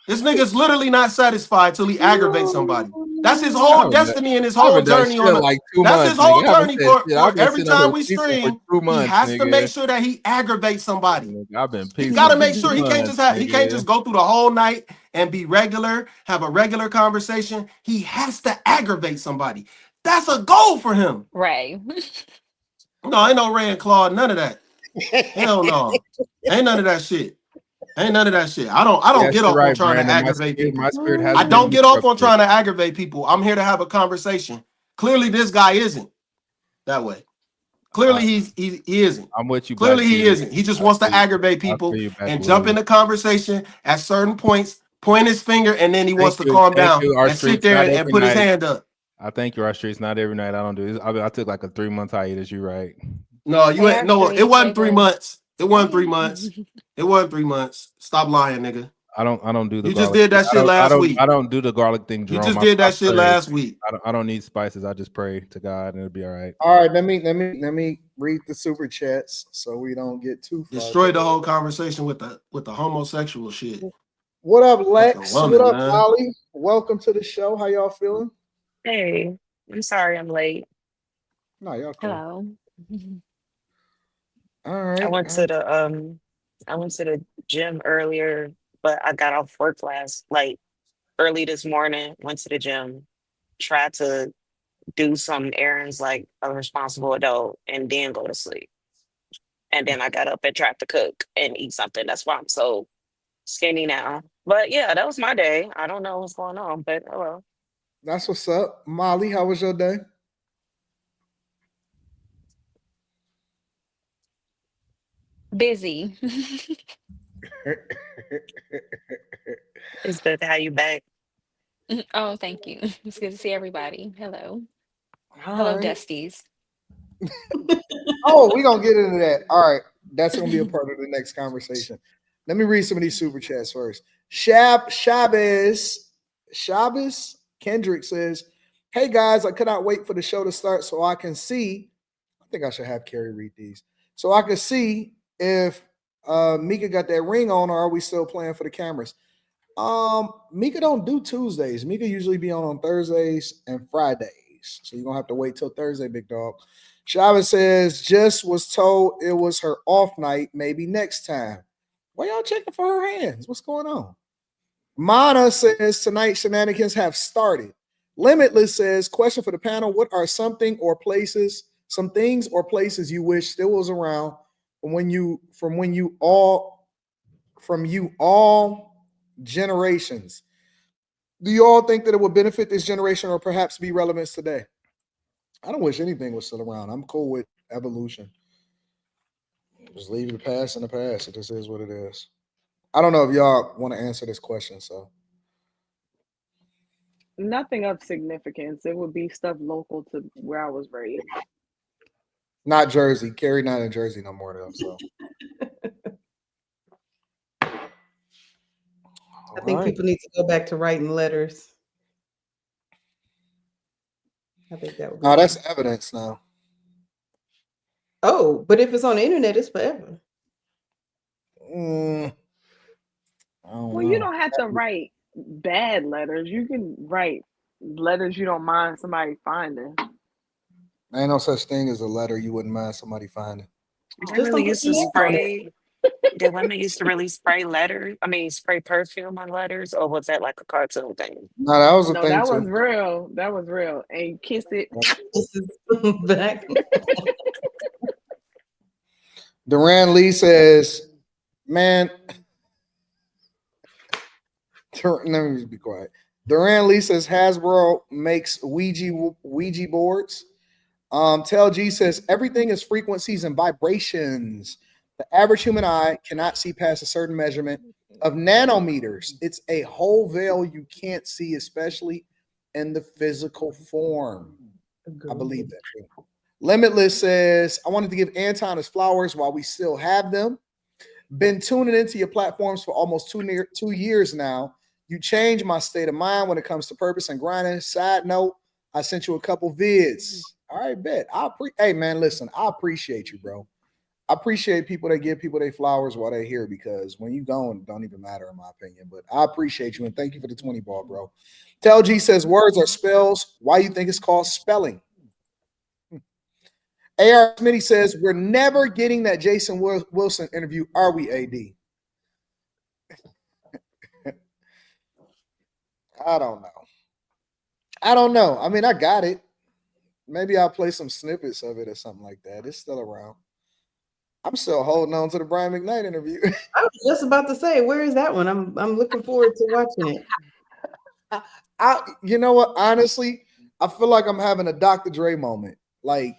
Speaker 2: This nigga's literally not satisfied till he aggravates somebody. That's his whole destiny and his whole journey on
Speaker 3: like
Speaker 2: that's his whole journey for every time we stream.
Speaker 3: Months,
Speaker 2: he has
Speaker 3: nigga.
Speaker 2: to make sure that he aggravates somebody.
Speaker 3: I've been
Speaker 2: he gotta make sure he can't just go through the whole night and be regular, have a regular conversation. He has to aggravate somebody. That's a goal for him.
Speaker 9: Ray.
Speaker 2: No, ain't no Ray and Claude, none of that. Hell no. Ain't none of that shit. Ain't none of that shit. I don't get off on trying to aggravate people. I don't get off on trying to aggravate people. I'm here to have a conversation. Clearly, this guy isn't that way. Clearly, he isn't.
Speaker 3: I'm with you.
Speaker 2: Clearly, he isn't. He just wants to aggravate people and jump in the conversation at certain points, point his finger, and then he wants to calm down and sit there and put his hand up.
Speaker 3: I thank you, our streets. Not every night I don't do this. I took like a 3-month hiatus. You right?
Speaker 2: No, you
Speaker 9: Hey,
Speaker 2: ain't.
Speaker 9: our
Speaker 2: No, it
Speaker 9: streets,
Speaker 2: wasn't
Speaker 9: say
Speaker 2: 3
Speaker 9: less.
Speaker 2: months. It wasn't 3 months. It wasn't 3 months. Stop lying, nigga.
Speaker 3: I don't do the
Speaker 2: You just
Speaker 3: garlic
Speaker 2: did
Speaker 3: thing.
Speaker 2: that shit last week.
Speaker 3: I don't do the garlic thing,
Speaker 2: You
Speaker 3: Jerome.
Speaker 2: just did
Speaker 3: I
Speaker 2: that shit
Speaker 3: pray.
Speaker 2: last week.
Speaker 3: I don't need spices. I just pray to God and it'll be all right.
Speaker 1: All right, let me read the super chats so we don't get too far.
Speaker 2: Destroy the whole conversation with the homosexual shit.
Speaker 1: What up, Lex?
Speaker 2: Fucking woman,
Speaker 1: what up,
Speaker 2: man.
Speaker 1: Molly? Welcome to the show. How y'all feeling?
Speaker 9: Hey, I'm sorry I'm late.
Speaker 1: No, y'all cool.
Speaker 9: Hello.
Speaker 1: All right.
Speaker 9: I went to the gym earlier, but I got off work like early this morning, went to the gym, tried to do some errands like a responsible adult, and then go to sleep. And then I got up and tried to cook and eat something. That's why I'm so skinny now. But yeah, that was my day. I don't know what's going on, but oh well.
Speaker 1: That's what's up. Molly, how was your day?
Speaker 9: Busy. It's good to have you back. Oh, thank you. It's good to see everybody. Hello.
Speaker 1: All
Speaker 9: Hello,
Speaker 1: right.
Speaker 9: Dusties.
Speaker 1: Oh, we're going to get into that. All right. That's going to be a part of the next conversation. Let me read some of these super chats first. Shabbos Kendrick says, hey, guys, I cannot wait for the show to start so I can see. I think I should have Carrie read these. So I can see if Mika got that ring on or are we still playing for the cameras? Mika don't do Tuesdays. Mika usually be on Thursdays and Fridays. So you're going to have to wait till Thursday, big dog. Chavez says, just was told it was her off night, maybe next time. Why y'all checking for her hands? What's going on? Mana says, tonight shenanigans have started. Limitless says, question for the panel, what are some things or places you wish still was around from you all generations? Do you all think that it would benefit this generation or perhaps be relevant today? I don't wish anything was still around. I'm cool with evolution. Just leave the past in the past. It just is what it is. I don't know if y'all want to answer this question. So
Speaker 4: Nothing of significance. It would be stuff local to where I was raised.
Speaker 1: not Jersey. Carrie not in Jersey no more though. So
Speaker 5: I think people need to go back to writing letters. I think that would be
Speaker 1: that's evidence now.
Speaker 5: Oh, but if it's on the internet, it's forever.
Speaker 1: Well,
Speaker 4: You don't have to write bad letters. You can write letters you don't mind somebody finding.
Speaker 1: Ain't no such thing as a letter you wouldn't mind somebody finding.
Speaker 9: They really used to spray. Did women used to really spray spray perfume on letters, or was that like a cartoon thing?
Speaker 1: No, that was a
Speaker 4: No,
Speaker 1: thing
Speaker 4: that
Speaker 1: too.
Speaker 4: was real. That was real. And kiss it.
Speaker 5: Back.
Speaker 1: Duran Lee says, man, let me just be quiet. Duran Lee says Hasbro makes Ouija boards. Tel G says everything is frequencies and vibrations. The average human eye cannot see past a certain measurement of nanometers. It's a whole veil you can't see, especially in the physical form. I believe that too. Limitless says, I wanted to give Anton his flowers while we still have them. Been tuning into your platforms for almost 2 years now. You changed my state of mind when it comes to purpose and grinding. Side note, I sent you a couple vids. All right, bet. Hey, man, listen, I appreciate you, bro. I appreciate people that give people their flowers while they're here because when you gone, it don't even matter in my opinion. But I appreciate you and thank you for the 20 ball, bro. Tel G says words are spells. Why you think it's called spelling? A.R. Smitty says we're never getting that Jason Wilson interview, are we, AD? I don't know. I mean, I got it. Maybe I'll play some snippets of it or something like that. It's still around. I'm still holding on to the Brian McKnight interview.
Speaker 5: I was just about to say, where is that one? I'm looking forward to watching it.
Speaker 1: You know what? Honestly, I feel like I'm having a Dr. Dre moment. Like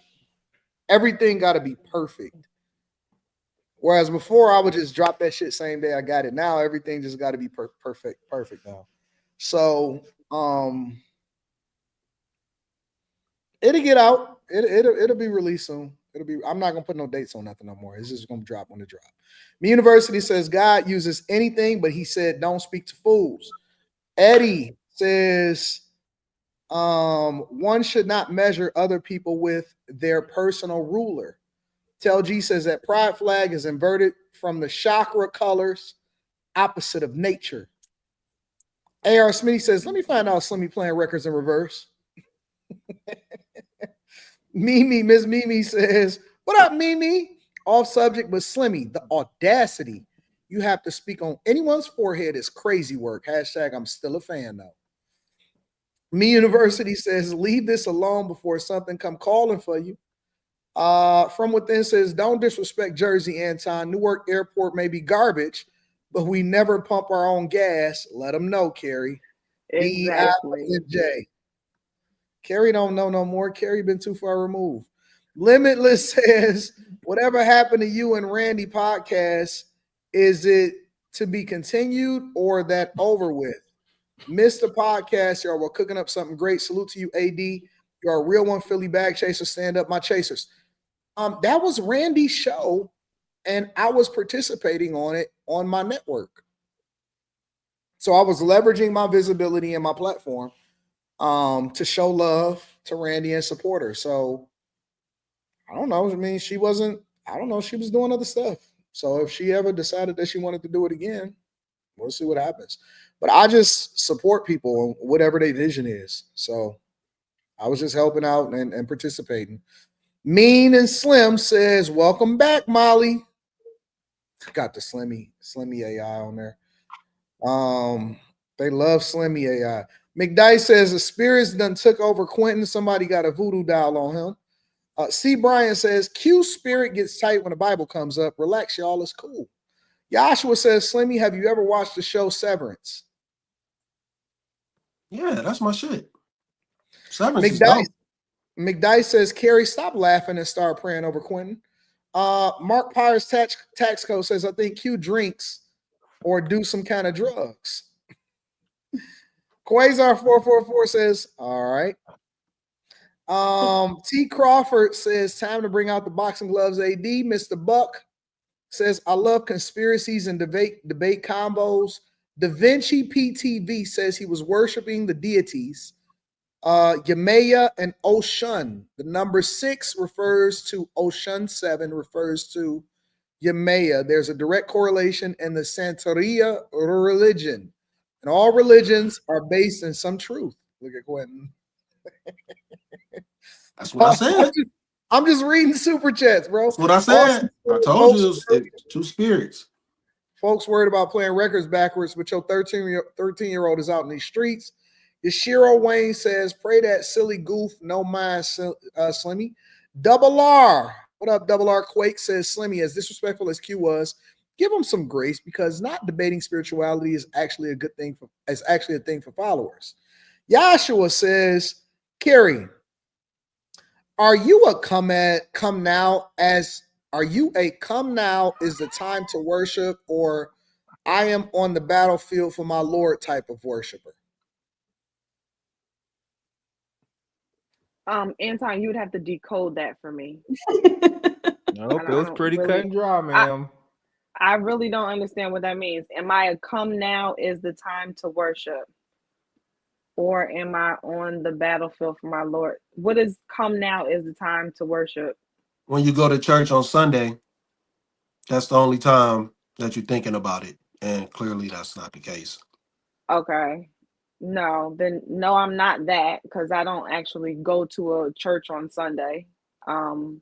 Speaker 1: everything got to be perfect. Whereas before, I would just drop that shit same day I got it. Now everything just got to be perfect now. So, It'll get out. It'll be released soon. It'll be. I'm not gonna put no dates on nothing no more. It's just gonna drop when it drop. Me University says God uses anything, but he said don't speak to fools. Eddie says one should not measure other people with their personal ruler. Tel G says that pride flag is inverted from the chakra colors, opposite of nature. A.R. Smitty says, let me find out Slimmy playing records in reverse. Mimi, Miss Mimi says, what up, Mimi? Off subject, but Slimmy, the audacity you have to speak on anyone's forehead is crazy work. Hashtag I'm still a fan, though. Me University says, leave this alone before something come calling for you. From Within says, don't disrespect Jersey, Anton. Newark Airport may be garbage, but we never pump our own gas. Let them know, Carrie.
Speaker 4: Exactly.
Speaker 1: J. Carrie don't know no more. Carrie been too far removed. Limitless says, whatever happened to you and Randy podcast, is it to be continued or that over with? Mr. Podcast, y'all were cooking up something great. Salute to you, AD. You're a real one, Philly bag chaser. Stand up, my chasers. That was Randy's show, and I was participating on it on my network. So I was leveraging my visibility and my platform to show love to Randy and support her. So I don't know. I mean, she wasn't, I don't know. She was doing other stuff. So if she ever decided that she wanted to do it again, we'll see what happens. But I just support people, whatever their vision is. So I was just helping out and participating. Mean and Slim says, welcome back, Molly. Got the Slimmy AI on there. They love Slimmy AI. McDice says the spirits done took over Quentin. Somebody got a voodoo doll on him. C. Bryan says, Q spirit gets tight when the Bible comes up. Relax, y'all. It's cool. Joshua says, Slimmy, have you ever watched the show Severance?
Speaker 2: Yeah, that's my shit. Severance is dope.
Speaker 1: McDice says, Carrie, stop laughing and start praying over Quentin. Mark Pyers Tax Code says, I think Q drinks or do some kind of drugs. Quasar444 says, all right. T. Crawford says, time to bring out the boxing gloves, AD. Mr. Buck says, I love conspiracies and debate combos. Da Vinci PTV says he was worshiping the deities. Yemaya and Oshun. The number 6 refers to Oshun, 7 refers to Yemaya. There's a direct correlation in the Santeria religion. And all religions are based in some truth. Look at Quentin.
Speaker 2: That's what I said.
Speaker 1: I'm just reading super chats, bro.
Speaker 2: That's what I said. I told you it's two spirits.
Speaker 1: Folks worried about playing records backwards, but your 13-year-old is out in these streets. Yashiro Wayne says, pray that silly goof, no mind, Slimmy. Double R. What up, Double R? Quake says, Slimmy, as disrespectful as Q was, give him some grace because not debating spirituality is actually a good thing a thing for followers. Yashua says, Carrie, are you a come now is the time to worship, or I am on the battlefield for my Lord type of worshiper?
Speaker 4: Anton, you would have to decode that for me.
Speaker 3: Nope, it was pretty cut and dry, ma'am.
Speaker 4: I really don't understand what that means. Am I a come now is the time to worship? Or am I on the battlefield for my Lord? What is come now is the time to worship?
Speaker 2: When you go to church on Sunday, that's the only time that you're thinking about it. And clearly that's not the case.
Speaker 4: Okay. No, then no, I'm not that, because I don't actually go to a church on Sunday. Am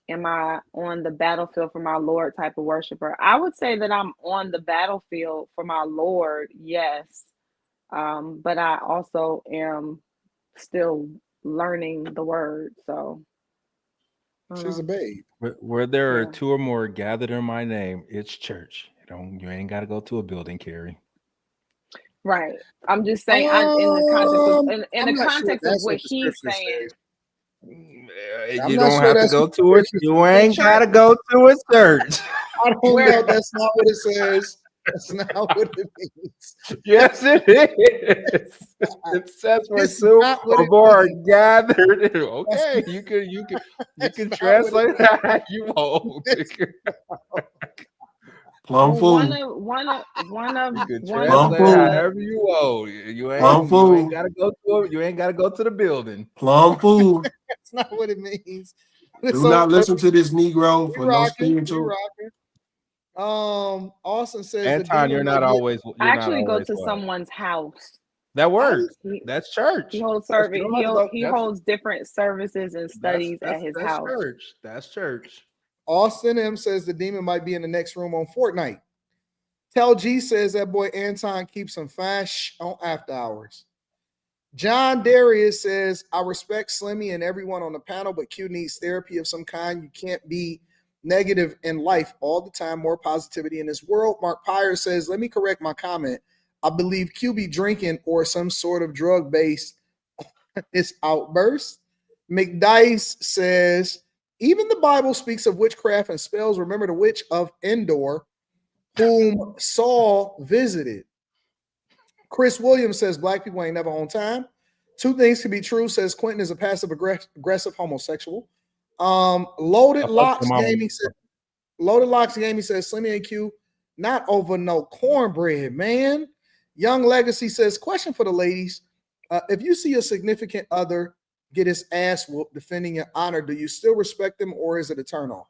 Speaker 4: I on the battlefield for my Lord type of worshiper? I would say that I'm on the battlefield for my Lord, yes. But I also am still learning the word. So
Speaker 1: she's a babe.
Speaker 3: Where there are two or more gathered in my name, it's church. You ain't got to go to a building, Carrie.
Speaker 4: Right. I'm just saying, in the context of what he's saying.
Speaker 3: You don't have to go to it. You ain't got to go to a church.
Speaker 1: I don't know. That's not what it says. That's not what it means.
Speaker 3: Yes, it is. It says where
Speaker 1: It's
Speaker 3: two
Speaker 1: not what
Speaker 3: or
Speaker 1: it
Speaker 3: more are
Speaker 1: means.
Speaker 3: gathered. Okay, you
Speaker 1: That's
Speaker 3: can
Speaker 1: not what it
Speaker 3: translate that how you want.
Speaker 2: Plum
Speaker 4: One
Speaker 2: fool.
Speaker 4: of one of one of
Speaker 3: You can
Speaker 4: one of
Speaker 2: Plum
Speaker 3: translate
Speaker 2: fool.
Speaker 3: however you want. You
Speaker 2: Plum
Speaker 3: ain't
Speaker 2: fool.
Speaker 3: gotta go to it. You ain't gotta go to the building.
Speaker 2: Plum fool.
Speaker 1: That's not what it means.
Speaker 2: Do not listen to this Negro
Speaker 1: We
Speaker 2: for no
Speaker 1: rocking. We
Speaker 2: spiritual.
Speaker 1: rocking. Austin says the
Speaker 3: Anton,
Speaker 1: demon might be.
Speaker 4: I actually go to someone's house.
Speaker 3: That works.
Speaker 4: He,
Speaker 3: That's church.
Speaker 4: he holds
Speaker 3: That's-
Speaker 4: service.
Speaker 3: you don't have to go-
Speaker 4: He
Speaker 3: that's-
Speaker 4: holds different services and studies at his
Speaker 3: that's
Speaker 4: house.
Speaker 3: church. That's church.
Speaker 1: Austin M says the demon might be in the next room on Fortnite. Tell G says that boy Anton keeps some fine on after hours. John Darius says, I respect Slimmy and everyone on the panel, but Q needs therapy of some kind. You can't be negative in life all the time. More positivity in this world. Mark Pyre says, let me correct my comment. I believe Q be drinking or some sort of drug based his outburst. McDice says, even the Bible speaks of witchcraft and spells. Remember the witch of Endor, whom Saul visited. Chris Williams says black people ain't never on time. Two things can be true, says Quentin is a passive aggressive homosexual. Loaded Locks Gaming says Slimmy and Q, not over no cornbread, man. Young Legacy says, question for the ladies. If you see a significant other get his ass whooped defending your honor, do you still respect them or is it a turnoff?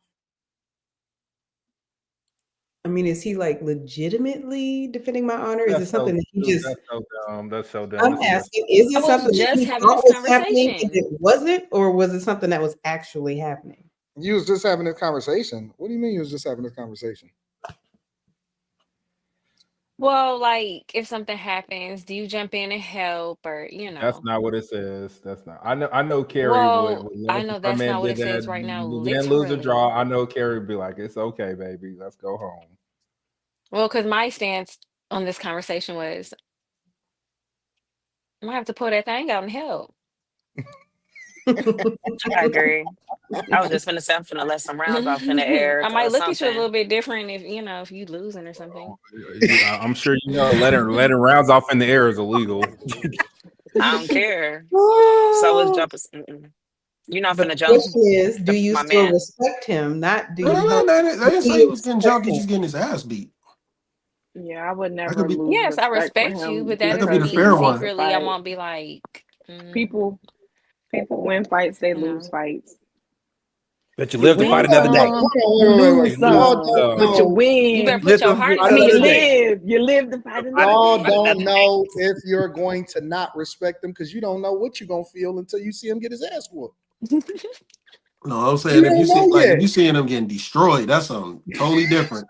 Speaker 5: I mean, is he like legitimately defending my honor? Is it something that he just?
Speaker 3: That's so dumb. That's so dumb.
Speaker 5: I'm asking, is it
Speaker 9: I was
Speaker 5: something that
Speaker 9: just
Speaker 5: he
Speaker 9: having
Speaker 5: thought
Speaker 9: this
Speaker 5: was happening and
Speaker 9: conversation.
Speaker 5: it wasn't, or was it something that was actually happening?
Speaker 1: You was just having this conversation. What do you mean you was just having this conversation?
Speaker 9: Well, like if something happens, do you jump in and help, or
Speaker 3: That's not what it says. That's not. I know Carrie
Speaker 9: Well,
Speaker 3: would
Speaker 9: I
Speaker 3: love
Speaker 9: know
Speaker 3: if my
Speaker 9: that's
Speaker 3: man
Speaker 9: not what
Speaker 3: did
Speaker 9: it says
Speaker 3: that.
Speaker 9: right now,
Speaker 3: We didn't lose a draw.
Speaker 9: literally.
Speaker 3: I know Carrie would be like, it's okay, baby. Let's go home.
Speaker 9: Well, because my stance on this conversation was, I'm gonna have to pull that thing out and help. I agree. I was just gonna say I'm finna let some rounds off in the air I or might look at you a little something. bit different if you losing or something.
Speaker 3: I'm sure you know letting rounds off in the air is illegal.
Speaker 9: I don't care. So is jumping. You're not
Speaker 5: But
Speaker 9: finna
Speaker 5: the
Speaker 9: jump
Speaker 5: question is, do you
Speaker 9: my
Speaker 5: still
Speaker 9: man.
Speaker 5: respect him? Not do
Speaker 2: No,
Speaker 5: you
Speaker 2: no,
Speaker 5: help?
Speaker 2: no, they didn't say he was getting jumped. He's
Speaker 5: him?
Speaker 2: just getting his ass beat.
Speaker 4: Yeah, I would
Speaker 2: That
Speaker 4: never
Speaker 2: could be.
Speaker 4: lose
Speaker 9: Yes, I
Speaker 4: respect for
Speaker 9: respect you,
Speaker 4: him
Speaker 9: but that
Speaker 2: That could
Speaker 4: because
Speaker 2: be
Speaker 9: doesn't
Speaker 2: the
Speaker 4: he
Speaker 9: mean
Speaker 2: fair one.
Speaker 4: wants to
Speaker 9: secretly I
Speaker 4: fight.
Speaker 9: won't be like,
Speaker 4: People win fights, they
Speaker 9: you
Speaker 4: lose
Speaker 9: know,
Speaker 4: fights.
Speaker 3: But you
Speaker 4: You
Speaker 3: live to
Speaker 4: win
Speaker 3: fight another day.
Speaker 4: some,
Speaker 1: Hold
Speaker 4: you
Speaker 1: on, wait.
Speaker 4: lose
Speaker 3: You lose
Speaker 1: Y'all
Speaker 4: some,
Speaker 1: don't
Speaker 3: some.
Speaker 4: but you
Speaker 1: know.
Speaker 9: you better
Speaker 4: win.
Speaker 9: put
Speaker 3: Live
Speaker 9: your
Speaker 3: to
Speaker 9: heart
Speaker 3: fight
Speaker 4: I
Speaker 9: into
Speaker 4: mean,
Speaker 3: another
Speaker 4: you
Speaker 3: day.
Speaker 9: it.
Speaker 4: live to fight another
Speaker 1: Y'all
Speaker 4: day.
Speaker 9: Fight
Speaker 1: don't
Speaker 9: another day.
Speaker 1: know if you're going to not respect them because you don't know what you're gonna feel until you see him get his ass whooped.
Speaker 2: No, I'm
Speaker 1: You
Speaker 2: saying if
Speaker 1: don't
Speaker 2: you see,
Speaker 1: know
Speaker 2: like,
Speaker 1: yet.
Speaker 2: if you seeing him getting destroyed, that's something totally different.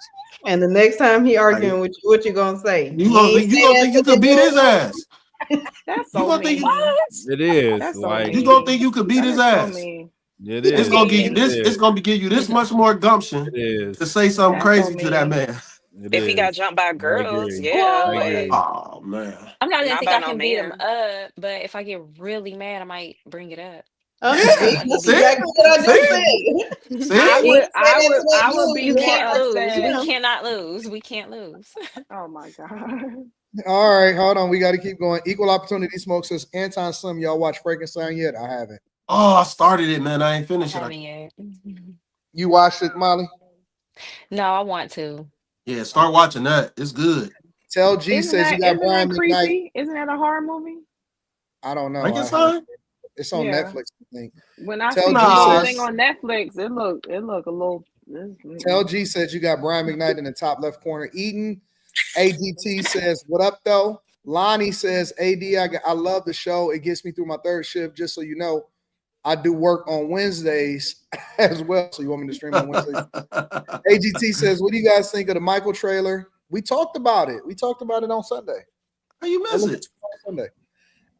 Speaker 5: And the next time he
Speaker 2: Like,
Speaker 5: arguing with you, what you gonna say?
Speaker 2: you
Speaker 5: You ain't say
Speaker 2: gonna
Speaker 5: that
Speaker 2: think you
Speaker 5: to
Speaker 2: could beat his
Speaker 5: the
Speaker 2: ass.
Speaker 4: That's
Speaker 2: You
Speaker 4: so
Speaker 2: gonna think
Speaker 4: mean.
Speaker 3: It is
Speaker 4: That's so
Speaker 3: like
Speaker 2: you gonna
Speaker 4: mean.
Speaker 2: think you could beat
Speaker 4: That
Speaker 2: his
Speaker 4: is so
Speaker 2: ass.
Speaker 4: mean.
Speaker 3: it
Speaker 2: It's
Speaker 3: is.
Speaker 2: gonna give you
Speaker 3: It
Speaker 2: this. It's
Speaker 3: is.
Speaker 2: gonna give you this much more gumption
Speaker 3: It is.
Speaker 2: to say something
Speaker 4: That's so
Speaker 2: crazy to that
Speaker 4: mean.
Speaker 2: man.
Speaker 3: It
Speaker 9: If he got
Speaker 3: is.
Speaker 9: jumped by
Speaker 3: I
Speaker 9: girls,
Speaker 3: agree.
Speaker 9: yeah,
Speaker 3: I
Speaker 9: but
Speaker 4: What?
Speaker 3: agree.
Speaker 2: Oh man.
Speaker 9: I'm not gonna not think by I no can beat him
Speaker 3: Uh,
Speaker 9: up. up. But if I get really mad, I might bring it up.
Speaker 5: See,
Speaker 2: Yeah.
Speaker 9: Like,
Speaker 5: that's
Speaker 9: we'll be
Speaker 2: See?
Speaker 5: exactly what I just
Speaker 2: See?
Speaker 5: said.
Speaker 9: I
Speaker 2: See?
Speaker 5: He
Speaker 9: would
Speaker 5: ain't say that to that
Speaker 4: I would
Speaker 5: dude.
Speaker 4: be
Speaker 5: You
Speaker 9: we
Speaker 4: more
Speaker 5: can't
Speaker 9: can't
Speaker 5: respect
Speaker 9: lose. We
Speaker 4: upset.
Speaker 5: him.
Speaker 9: cannot lose. We can't lose.
Speaker 4: Oh my god.
Speaker 1: All right, hold on. We got to keep going. Equal Opportunity Smoke says Anton Slim. Y'all watch Frankenstein yet? I haven't.
Speaker 2: Oh, I started it, man. I ain't
Speaker 9: I
Speaker 2: finished it.
Speaker 9: haven't yet.
Speaker 1: You watched it, Molly?
Speaker 9: No, I want to.
Speaker 2: Yeah, start watching that. It's good.
Speaker 1: Tell G says you got
Speaker 4: Isn't
Speaker 1: Brian
Speaker 4: that
Speaker 1: McKnight.
Speaker 4: creepy? Isn't that a horror movie?
Speaker 1: I don't know. I haven't.
Speaker 2: Frankenstein?
Speaker 1: It's on
Speaker 4: Yeah.
Speaker 1: Netflix, I think.
Speaker 4: When I
Speaker 1: Tell
Speaker 4: seen
Speaker 1: G
Speaker 4: the little
Speaker 2: Nah.
Speaker 4: thing
Speaker 1: says
Speaker 4: on Netflix, it look a little.
Speaker 1: Tell G says you got Brian McKnight in the top left corner. Eden AGT says, what up, though? Lonnie says, I love the show. It gets me through my third shift. Just so you know, I do work on Wednesdays as well. So you want me to stream on Wednesdays? AGT says, what do you guys think of the Michael trailer? We talked about it. We talked about it on Sunday.
Speaker 2: How you miss it?
Speaker 1: Sunday.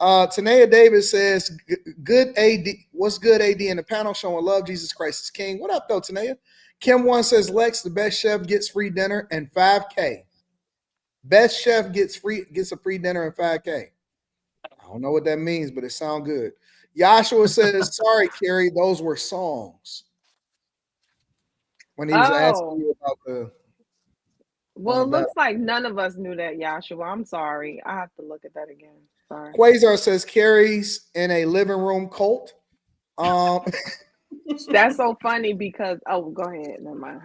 Speaker 1: Tanea Davis says, good AD. What's good, AD? In the panel showing love, Jesus Christ is King. What up, though, Tanea? Kim One says, Lex, the best chef gets free dinner and 5K. Best chef gets a free dinner and 5K. I don't know what that means, but it sounds good. Joshua says, sorry, Carrie, those were songs. When he was asking
Speaker 4: Oh,
Speaker 1: you about the
Speaker 4: Well,
Speaker 1: on
Speaker 4: it
Speaker 1: the
Speaker 4: looks like none of us knew that, Yashua. I'm sorry. I have to look at that again. Sorry.
Speaker 1: Quasar says Carrie's in a living room cult.
Speaker 4: That's so funny because go ahead. Never mind.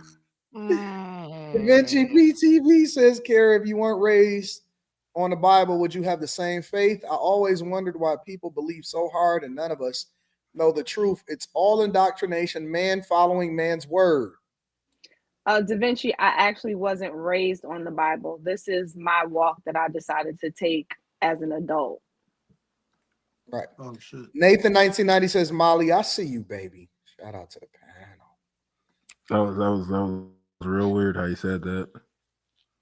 Speaker 1: Da Vinci PTV says, Carrie, if you weren't raised on the Bible, would you have the same faith? I always wondered why people believe so hard and none of us know the truth. It's all indoctrination, man following man's word.
Speaker 4: Da Vinci, I actually wasn't raised on the Bible. This is my walk that I decided to take as an adult.
Speaker 1: Right.
Speaker 2: Oh shit.
Speaker 1: Nathan 1990 says, Molly, I see you, baby. Shout out to the panel.
Speaker 3: That was real weird how you said that.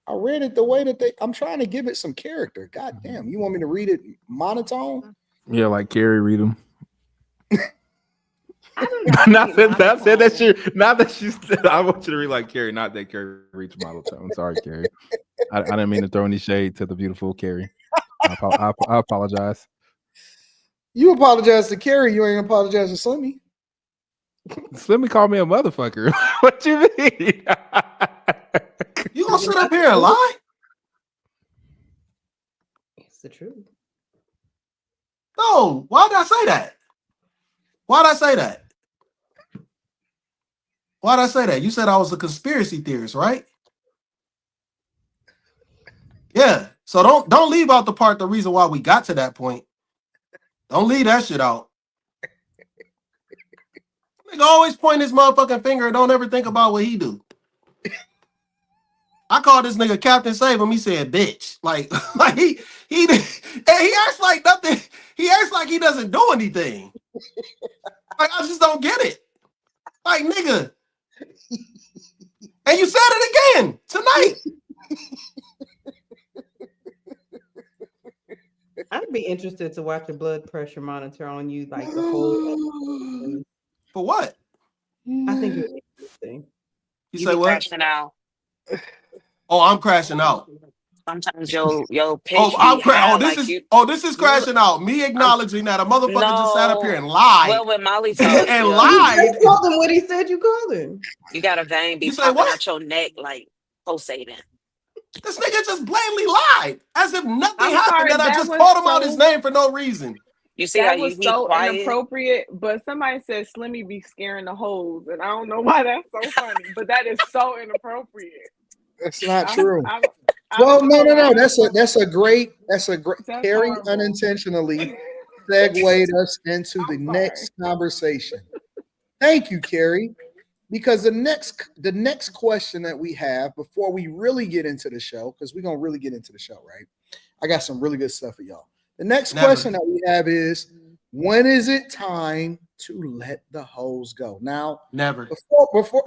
Speaker 1: I read it the way that I'm trying to give it some character. God damn. You want me to read it monotone?
Speaker 3: Yeah, like Carrie read them.
Speaker 4: Not
Speaker 3: that she said I want you to read like Carrie, not that Carrie reads monotone. Sorry, Carrie. I didn't mean to throw any shade to the beautiful Carrie. I apologize.
Speaker 1: You apologize to Carrie. You ain't apologize to Slimmy.
Speaker 3: Slimmy called me a motherfucker. What you mean?
Speaker 2: You gonna sit up here and lie?
Speaker 5: It's the truth.
Speaker 2: No. Why did I say that? Why'd I say that? Why'd I say that? You said I was a conspiracy theorist, right? Yeah. So don't leave out the reason why we got to that point. Don't leave that shit out. Nigga always point his motherfucking finger and don't ever think about what he do. I called this nigga Captain Save him. He said, bitch. Like he acts like nothing. He acts like he doesn't do anything. Like, I just don't get it. Like, nigga. And you said it again tonight.
Speaker 5: I'd be interested to watch a blood pressure monitor on you like the whole.
Speaker 2: For what?
Speaker 5: I think it's interesting.
Speaker 2: You say what?
Speaker 9: Crashing out.
Speaker 2: Oh, I'm crashing out.
Speaker 9: Sometimes your pitch.
Speaker 2: This is crashing out. Me acknowledging that a motherfucker just sat up here and lied.
Speaker 9: Well, when Molly told
Speaker 2: and
Speaker 9: you,
Speaker 2: lied.
Speaker 5: You told him what he said. You called him.
Speaker 9: You got a vein be
Speaker 2: You say
Speaker 9: popping
Speaker 2: what?
Speaker 9: out your neck like pulsating.
Speaker 2: This nigga just blatantly lied, as if nothing
Speaker 4: I'm
Speaker 2: happened.
Speaker 4: sorry,
Speaker 2: That I
Speaker 4: that
Speaker 2: just
Speaker 4: was
Speaker 2: called him out
Speaker 4: so-
Speaker 2: his name for no reason.
Speaker 9: You see how
Speaker 4: That
Speaker 9: you
Speaker 4: was
Speaker 9: be
Speaker 4: so
Speaker 9: quiet?
Speaker 4: inappropriate, but somebody said Slimmy be scaring the hoes, and I don't know why that's so funny, but that is so inappropriate.
Speaker 1: That's not true.
Speaker 4: I
Speaker 1: Well,
Speaker 4: don't
Speaker 1: no.
Speaker 4: know.
Speaker 1: That's a great.
Speaker 4: That's
Speaker 1: Carrie
Speaker 4: horrible.
Speaker 1: unintentionally segued us into the next conversation. Thank you, Carrie. Because the next question that we have before we really get into the show, because we're gonna really get into the show, right? I got some really good stuff for y'all. The next question that we have is, when is it time to let the hoes go? Now,
Speaker 2: Never.
Speaker 1: Before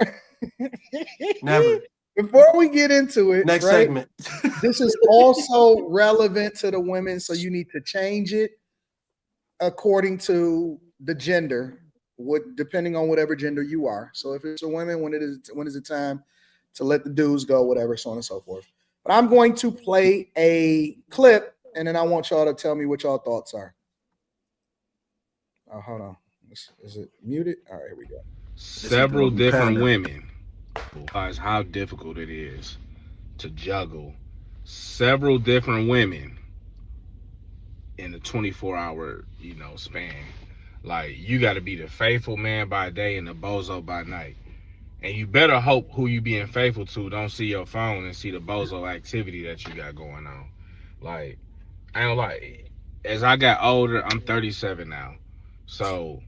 Speaker 2: Never.
Speaker 1: Before we get into it,
Speaker 2: Next
Speaker 1: right,
Speaker 2: segment.
Speaker 1: this is also relevant to the women, so you need to change it according to the gender, depending on whatever gender you are. So if it's a women, when is it time to let the dudes go, whatever, so on and so forth. But I'm going to play a clip, and then I want y'all to tell me what y'all thoughts are. Oh, hold on. Is it muted? All right, here we go.
Speaker 10: Several different women realize how difficult it is to juggle several different women in a 24-hour, span. Like, you got to be the faithful man by day and the bozo by night. And you better hope who you being faithful to don't see your phone and see the bozo activity that you got going on. Like, I don't like, as I got older, I'm 37 now. So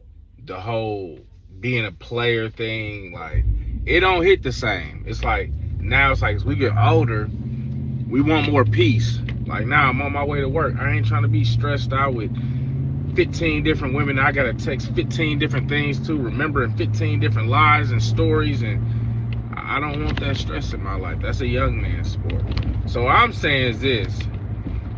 Speaker 10: the whole being a player thing, like, it don't hit the same. It's like, now it's like, as we get older, we want more peace. Like, now I'm on my way to work. I ain't trying to be stressed out with 15 different women I gotta text 15 different things to, remembering 15 different lies and stories, and I don't want that stress in my life. That's a young man's sport. So what I'm saying is this: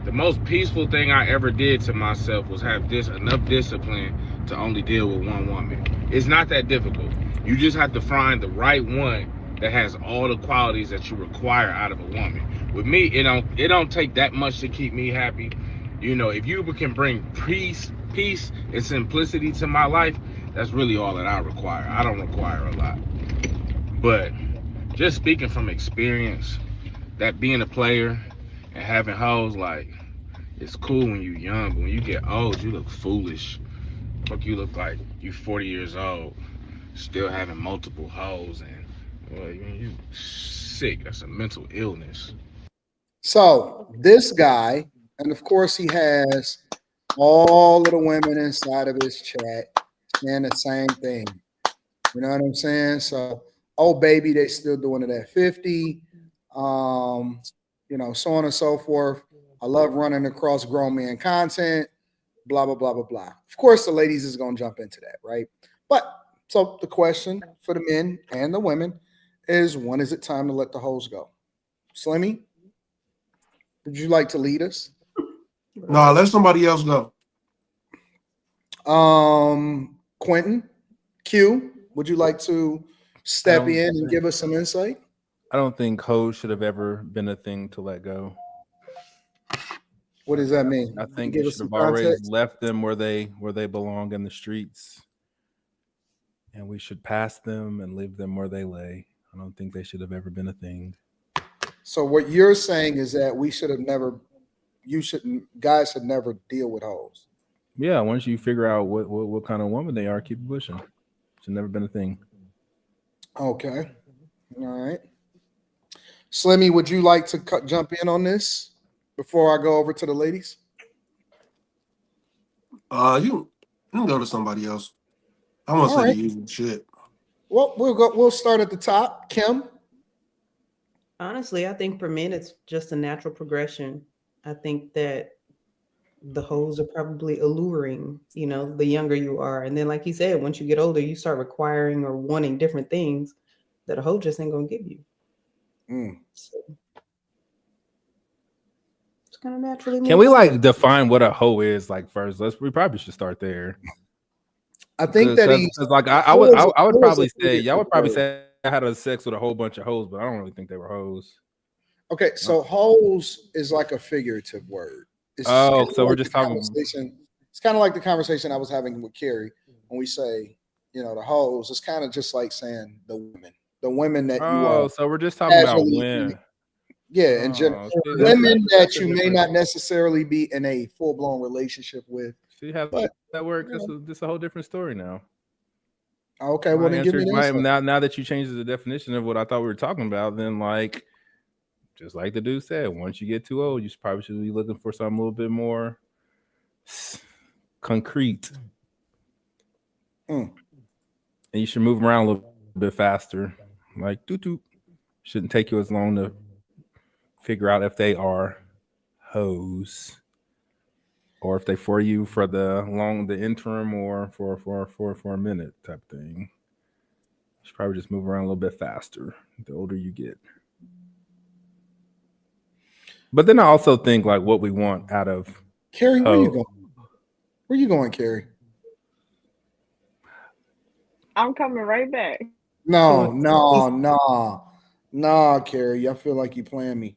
Speaker 10: the most peaceful thing I ever did to myself was have enough discipline to only deal with one woman. It's not that difficult. You just have to find the right one that has all the qualities that you require out of a woman. With me, it don't take that much to keep me happy. If you can bring peace and simplicity to my life, that's really all that I require. I don't require a lot. But just speaking from experience, that being a player and having hoes, like, it's cool when you're young, but when you get old, you look foolish. Fuck, you look like you 40 years old, still having multiple hoes, and well, you sick. That's a mental illness.
Speaker 1: So this guy, and of course he has all of the women inside of his chat saying the same thing. You know what I'm saying? So, oh baby, they still doing it at 50. So on and so forth. I love running across grown man content, blah, blah, blah, blah, blah. Of course, the ladies is gonna jump into that, right? But so the question for the men and the women is, when is it time to let the hoes go? Slimmy, would you like to lead us?
Speaker 2: No, let somebody else go.
Speaker 1: Quentin, Q, would you like to step in and give us some insight?
Speaker 3: I don't think hoes should have ever been a thing to let go.
Speaker 1: What does that mean?
Speaker 3: I think
Speaker 1: Give
Speaker 3: you
Speaker 1: us
Speaker 3: should
Speaker 1: some
Speaker 3: have already
Speaker 1: context.
Speaker 3: left them where they belong in the streets, and we should pass them and leave them where they lay. I don't think they should have ever been a thing.
Speaker 1: So what you're saying is that guys should never deal with hoes.
Speaker 3: Yeah, once you figure out what kind of woman they are, keep it pushing. Should never been a thing.
Speaker 1: Okay. All right. Slimmy, would you like to jump in on this before I go over to the ladies?
Speaker 2: You can go to somebody else. I want to say the usual shit.
Speaker 1: Well, we'll start at the top. Kim?
Speaker 5: Honestly, I think for men, it's just a natural progression. I think that the hoes are probably alluring, the younger you are. And then, like he said, once you get older, you start requiring or wanting different things that a hoe just ain't going to give you. So it's kind of naturally.
Speaker 3: Can we define what a hoe is first? We probably should start there.
Speaker 1: I think that
Speaker 3: I would probably say y'all would probably say I had a sex with a whole bunch of hoes, but I don't really think they were hoes.
Speaker 1: Okay, so hoes is like a figurative word.
Speaker 3: So we're just talking.
Speaker 1: It's kind of like the conversation I was having with Carrie when we say, the hoes. It's kind of just like saying the women that you are.
Speaker 3: So we're just talking about women.
Speaker 1: Yeah, in general, women that you may not necessarily be in a full blown relationship with.
Speaker 3: See how that works? This is a whole different story now.
Speaker 1: Okay, well then give me that.
Speaker 3: Now that you changed the definition of what I thought we were talking about, then just like the dude said, once you get too old, you probably should be looking for something a little bit more concrete. And you should move around a little bit faster. Like doo-doo. Shouldn't take you as long to figure out if they are hoes or if they for you for the interim or for a minute type thing. You should probably just move around a little bit faster the older you get. But then I also think what we want out of
Speaker 1: Carrie, where you going? Where you going, Carrie?
Speaker 4: I'm coming right back.
Speaker 1: No, Carrie. I feel like you playing me.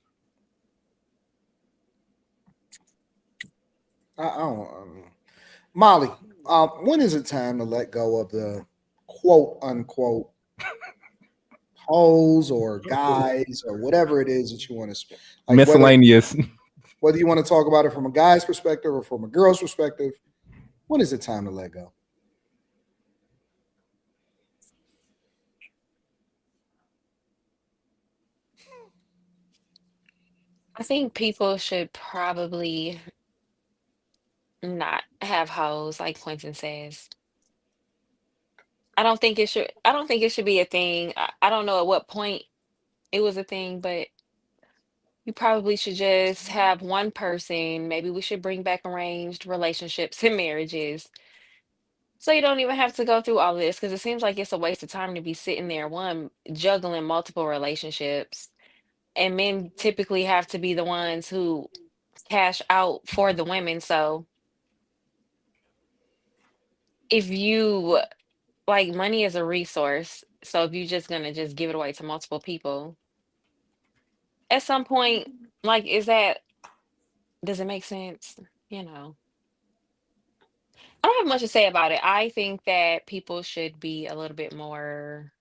Speaker 1: I don't. Molly, when is it time to let go of the quote unquote hoes or guys or whatever it is that you want to
Speaker 3: miscellaneous?
Speaker 1: Whether you want to talk about it from a guy's perspective or from a girl's perspective, when is it time to let go?
Speaker 9: I think people should probably not have hoes, like Quentin says. I don't think it should be a thing. I don't know at what point it was a thing, but you probably should just have one person. Maybe we should bring back arranged relationships and marriages. So you don't even have to go through all of this because it seems like it's a waste of time to be sitting there, one, juggling multiple relationships. And men typically have to be the ones who cash out for the women. So if you money is a resource, so if you're just gonna just give it away to multiple people, at some point, does it make sense? I don't have much to say about it. I think that people should be a little bit more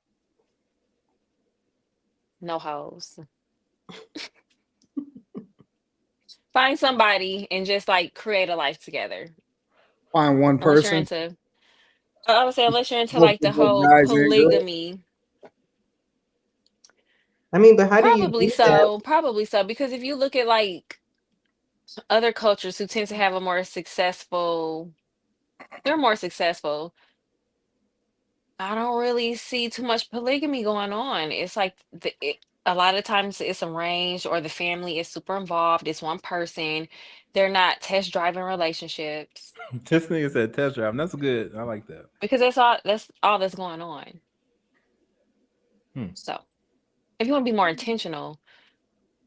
Speaker 9: no hoes.
Speaker 11: Find somebody and just like create a life together.
Speaker 1: Find one
Speaker 11: Unless you're
Speaker 1: person.
Speaker 11: into, I would say, unless you're into
Speaker 1: Both
Speaker 11: like the
Speaker 1: of both
Speaker 11: whole
Speaker 1: guys and girls.
Speaker 11: polygamy.
Speaker 5: I mean, but how do you
Speaker 11: Probably
Speaker 5: do that?
Speaker 11: so. Probably so. Because if you look at like other cultures who tend to have a more successful, they're more successful. I don't really see too much polygamy going on. It's like a lot of times it's arranged or the family is super involved. It's one person. They're not test driving relationships
Speaker 3: This nigga said test drive. That's good. I like that.
Speaker 11: because that's all that's going on.
Speaker 3: Hmm.
Speaker 11: So if you want to be more intentional,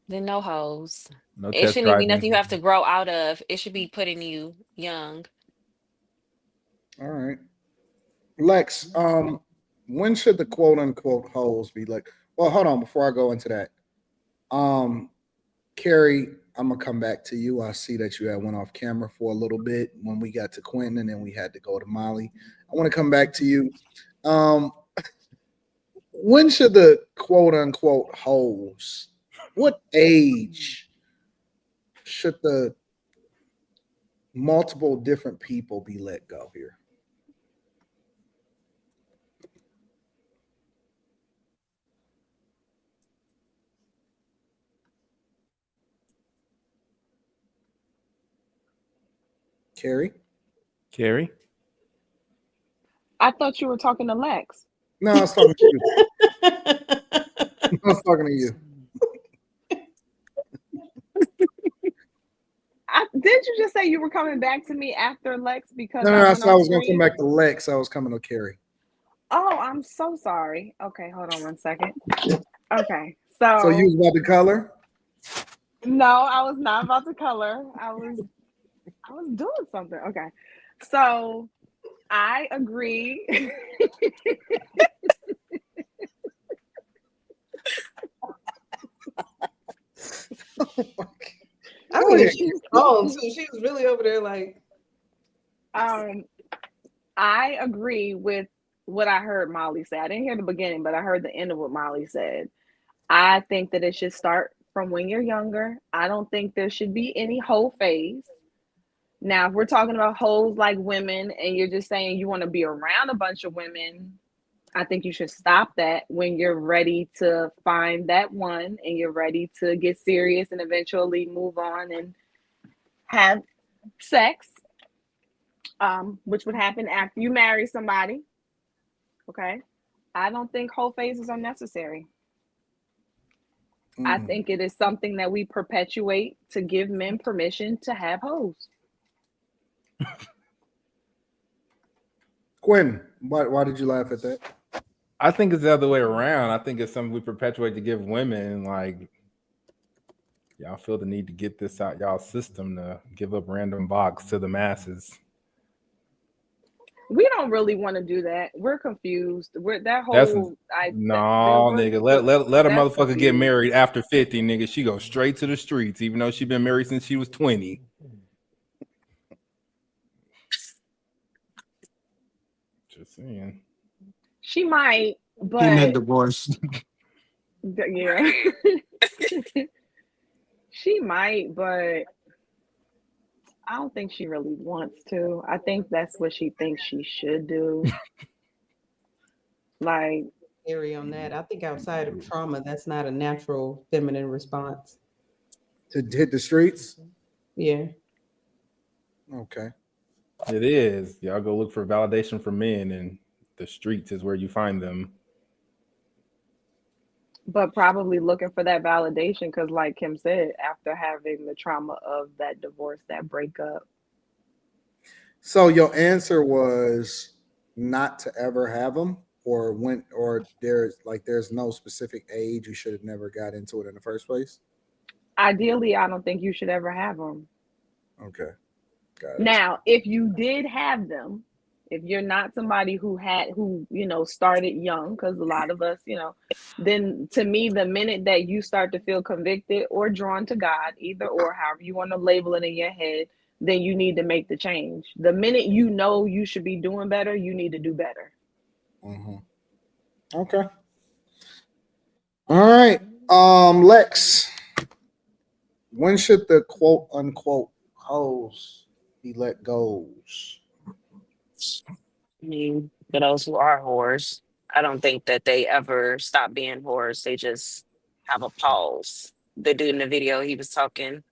Speaker 11: then no hoes.
Speaker 3: No
Speaker 11: It
Speaker 3: test
Speaker 11: shouldn't even be nothing you
Speaker 3: driving.
Speaker 11: have to grow out of. It should be putting you young.
Speaker 1: All right. Lex, when should the quote unquote hoes be like? Well, hold on before I go into that. Carrie, I'm gonna come back to you. I see that you had went off camera for a little bit when we got to Quentin, and then we had to go to Molly. I want to come back to you. When should the quote unquote hoes? What age should the multiple different people be let go here? Carrie?
Speaker 4: I thought you were talking to Lex.
Speaker 1: No, I was talking to you. I was talking to you.
Speaker 4: Did you just say you were coming back to me after Lex because
Speaker 1: No,
Speaker 4: I
Speaker 1: I
Speaker 4: went
Speaker 1: said I
Speaker 4: off
Speaker 1: was going to come
Speaker 4: screen?
Speaker 1: back to Lex. I was coming to Carrie.
Speaker 4: Oh, I'm so sorry. Okay, hold on one second. Okay,
Speaker 1: So you was about to color?
Speaker 4: no, I was not about to color. I was doing something. Okay, so I agree.
Speaker 5: I mean, she was gone too. She was really over there like.
Speaker 4: I agree with what I heard Molly say. I didn't hear the beginning, but I heard the end of what Molly said. I think that it should start from when you're younger. I don't think there should be any whole phase. Now, if we're talking about hoes like women and you're just saying you want to be around a bunch of women, I think you should stop that when you're ready to find that one and you're ready to get serious and eventually move on and have sex, which would happen after you marry somebody. Okay. I don't think whole phases are necessary. I think it is something that we perpetuate to give men permission to have hoes.
Speaker 1: Quinn, why did you laugh at that?
Speaker 3: I think it's the other way around. I think it's something we perpetuate to give women, like, y'all feel the need to get this out y'all system to give up random box to the masses.
Speaker 4: We don't really want to do that. We're confused. We're that whole
Speaker 3: nigga. Let a motherfucker
Speaker 4: confused.
Speaker 3: get married after 50, nigga. She goes straight to the streets, even though she been married since she was 20. Just saying.
Speaker 4: She might, but
Speaker 2: He meant divorce.
Speaker 4: yeah. She might, but I don't think she really wants to. I think that's what she thinks she should do. Like,
Speaker 5: Theory on that. I think outside of trauma, that's not a natural feminine response.
Speaker 1: To hit the streets?
Speaker 5: Yeah.
Speaker 1: Okay.
Speaker 3: It is. Y'all go look for validation from men, and the streets is where you find them.
Speaker 4: but probably looking for that validation because, like Kim said, after having the trauma of that divorce, that breakup.
Speaker 1: So your answer was not to ever have them, or there's no specific age you should have never got into it in the first place.
Speaker 4: Ideally, I don't think you should ever have them.
Speaker 1: Okay. Got it.
Speaker 4: Now, if you did have them, if you're not somebody who started young, because a lot of us, then to me, the minute that you start to feel convicted or drawn to God, either or, however you want to label it in your head, then you need to make the change. The minute you know you should be doing better, you need to do better.
Speaker 1: Mm-hmm. Okay. All right. Lex, When should the quote unquote hoes be let goes?
Speaker 9: I mean, for those who are whores, I don't think that they ever stop being whores. They just have a pause. The dude in the video, he was talking,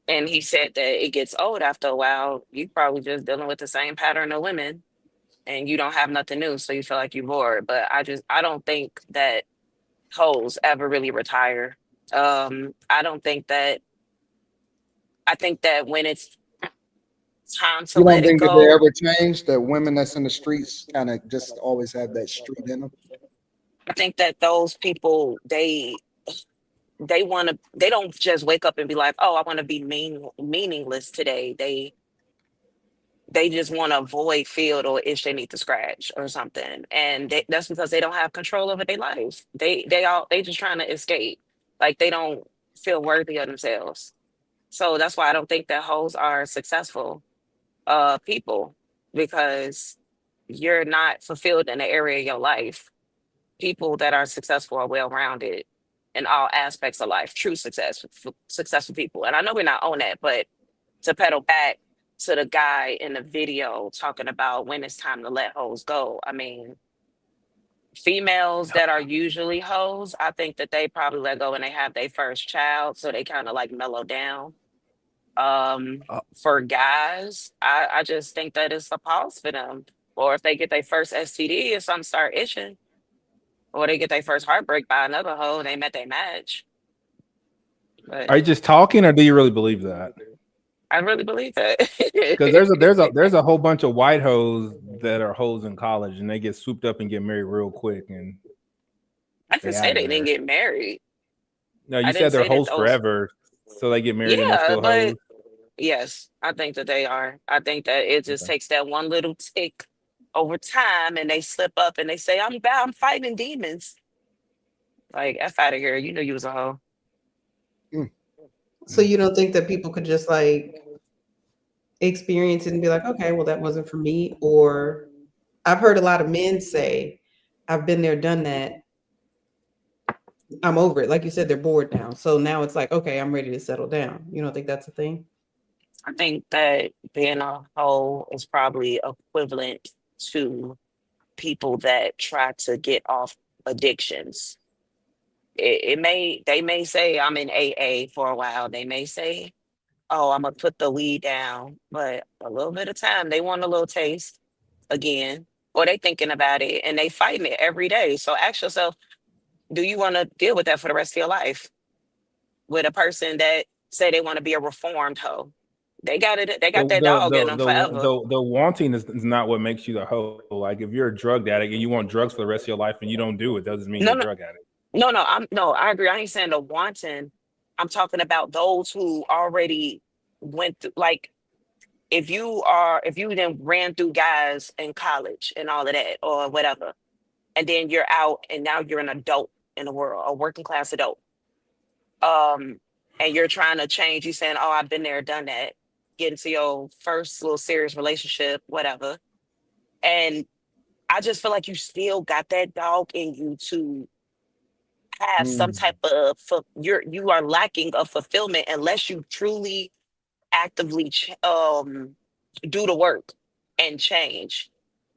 Speaker 9: and he said that it gets old after a while. You probably just dealing with the same pattern of women, and you don't have nothing new, so you feel like you're bored. But I don't think that hoes ever really retire. I don't think that. I think that when it's time to
Speaker 1: You don't
Speaker 9: let it
Speaker 1: think that they
Speaker 9: go,
Speaker 1: ever change? That women that's in the streets kind of just always have that street in them.
Speaker 9: I think that those people they want to they don't just wake up and be like, oh, I want to be meaningless today. They just want to avoid field or itch they need to scratch or something, and that's because they don't have control over their life. They just trying to escape, like they don't feel worthy of themselves. So that's why I don't think that hoes are successful people, because you're not fulfilled in the area of your life. People that are successful are well rounded in all aspects of life, true successful people. And I know we're not on that, but to pedal back to the guy in the video talking about when it's time to let hoes go. I mean, females that are usually hoes, I think that they probably let go when they have their first child, so they kind of like mellow down. For guys, I just think that it's a pause for them. Or if they get their first STD or something start itching, or they get their first heartbreak by another hoe and they met their match. But
Speaker 3: Are you just talking, or do you really believe that?
Speaker 9: I really believe that.
Speaker 3: Because there's a whole bunch of white hoes that are hoes in college, and they get swooped up and get married real quick, and
Speaker 9: I didn't say they didn't get married.
Speaker 3: No, you
Speaker 9: I
Speaker 3: said
Speaker 9: didn't
Speaker 3: they're
Speaker 9: say that
Speaker 3: hoes
Speaker 9: those.
Speaker 3: forever, so they get married and they're
Speaker 9: Yeah,
Speaker 3: still
Speaker 9: but
Speaker 3: hoes.
Speaker 9: yes, I think that they are. I think that it just takes that one little tick over time, and they slip up and they say, I'm fighting demons." Like, F out of here. You know you was a hoe.
Speaker 5: So you don't think that people could just like experience it and be like, okay, well, that wasn't for me? Or I've heard a lot of men say, I've been there, done that. I'm over it. Like you said, they're bored now. So now it's like, okay, I'm ready to settle down. You don't think that's a thing?
Speaker 9: I think that being a hoe is probably equivalent to people that try to get off addictions. They may say I'm in AA for a while. They may say, oh, I'm gonna put the weed down, but a little bit of time, they want a little taste again, or they thinking about it and they fighting it every day. So ask yourself, do you want to deal with that for the rest of your life? With a person that say they want to be a reformed hoe. They got it, they got that dog in them forever.
Speaker 3: The wanting is not what makes you the hoe. Like if you're a drug addict and you want drugs for the rest of your life and you don't do it, doesn't mean
Speaker 9: No,
Speaker 3: you're a
Speaker 9: no,
Speaker 3: drug addict.
Speaker 9: no, I agree. I ain't saying the wanton. I'm talking about those who already went through, like, if you then ran through guys in college and all of that or whatever, and then you're out and now you're an adult in the world, a working class adult. And you're trying to change, you saying, oh, I've been there, done that, get into your first little serious relationship, whatever. And I just feel like you still got that dog in you to have some type of you are lacking of fulfillment unless you truly actively do the work and change.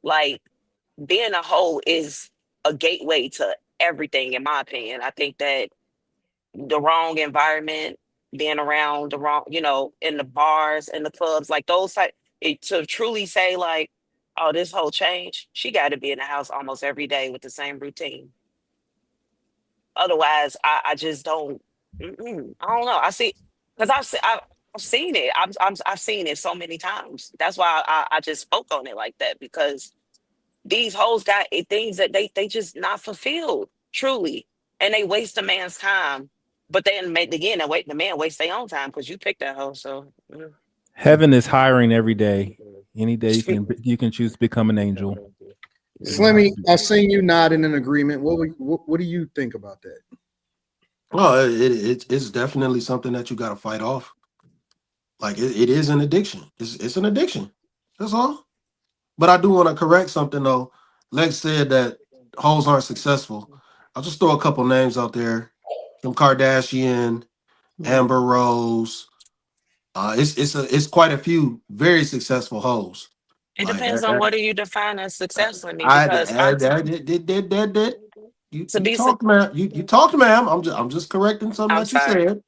Speaker 9: Like, being a hoe is a gateway to everything, in my opinion. I think that the wrong environment, being around the wrong, in the bars and the clubs, like those type, to truly say like, oh, this whole change, she got to be in the house almost every day with the same routine. Otherwise, I just don't. I don't know. I see, because I've seen it. I've seen it so many times. That's why I just spoke on it like that, because these hoes got things that they just not fulfilled truly, and they waste a man's time. But then again, the man waste their own time because you picked that hoe. So
Speaker 3: Heaven is hiring every day. Any day you can choose to become an angel.
Speaker 1: Slimmy, I've seen you nodding in agreement. What do you think about that?
Speaker 2: Well, it's definitely something that you got to fight off. Like it is an addiction. It's an addiction. That's all. But I do want to correct something though. Lex said that hoes aren't successful. I'll just throw a couple names out there. Kim Kardashian, Amber Rose. It's quite a few very successful hoes.
Speaker 9: It
Speaker 2: Like
Speaker 9: depends on what do you define as success with me,
Speaker 2: I
Speaker 9: because to
Speaker 2: you
Speaker 9: be
Speaker 2: talked, ma'am. You talked, ma'am. I'm just correcting something
Speaker 9: I'm
Speaker 2: that you
Speaker 9: sorry.
Speaker 2: said.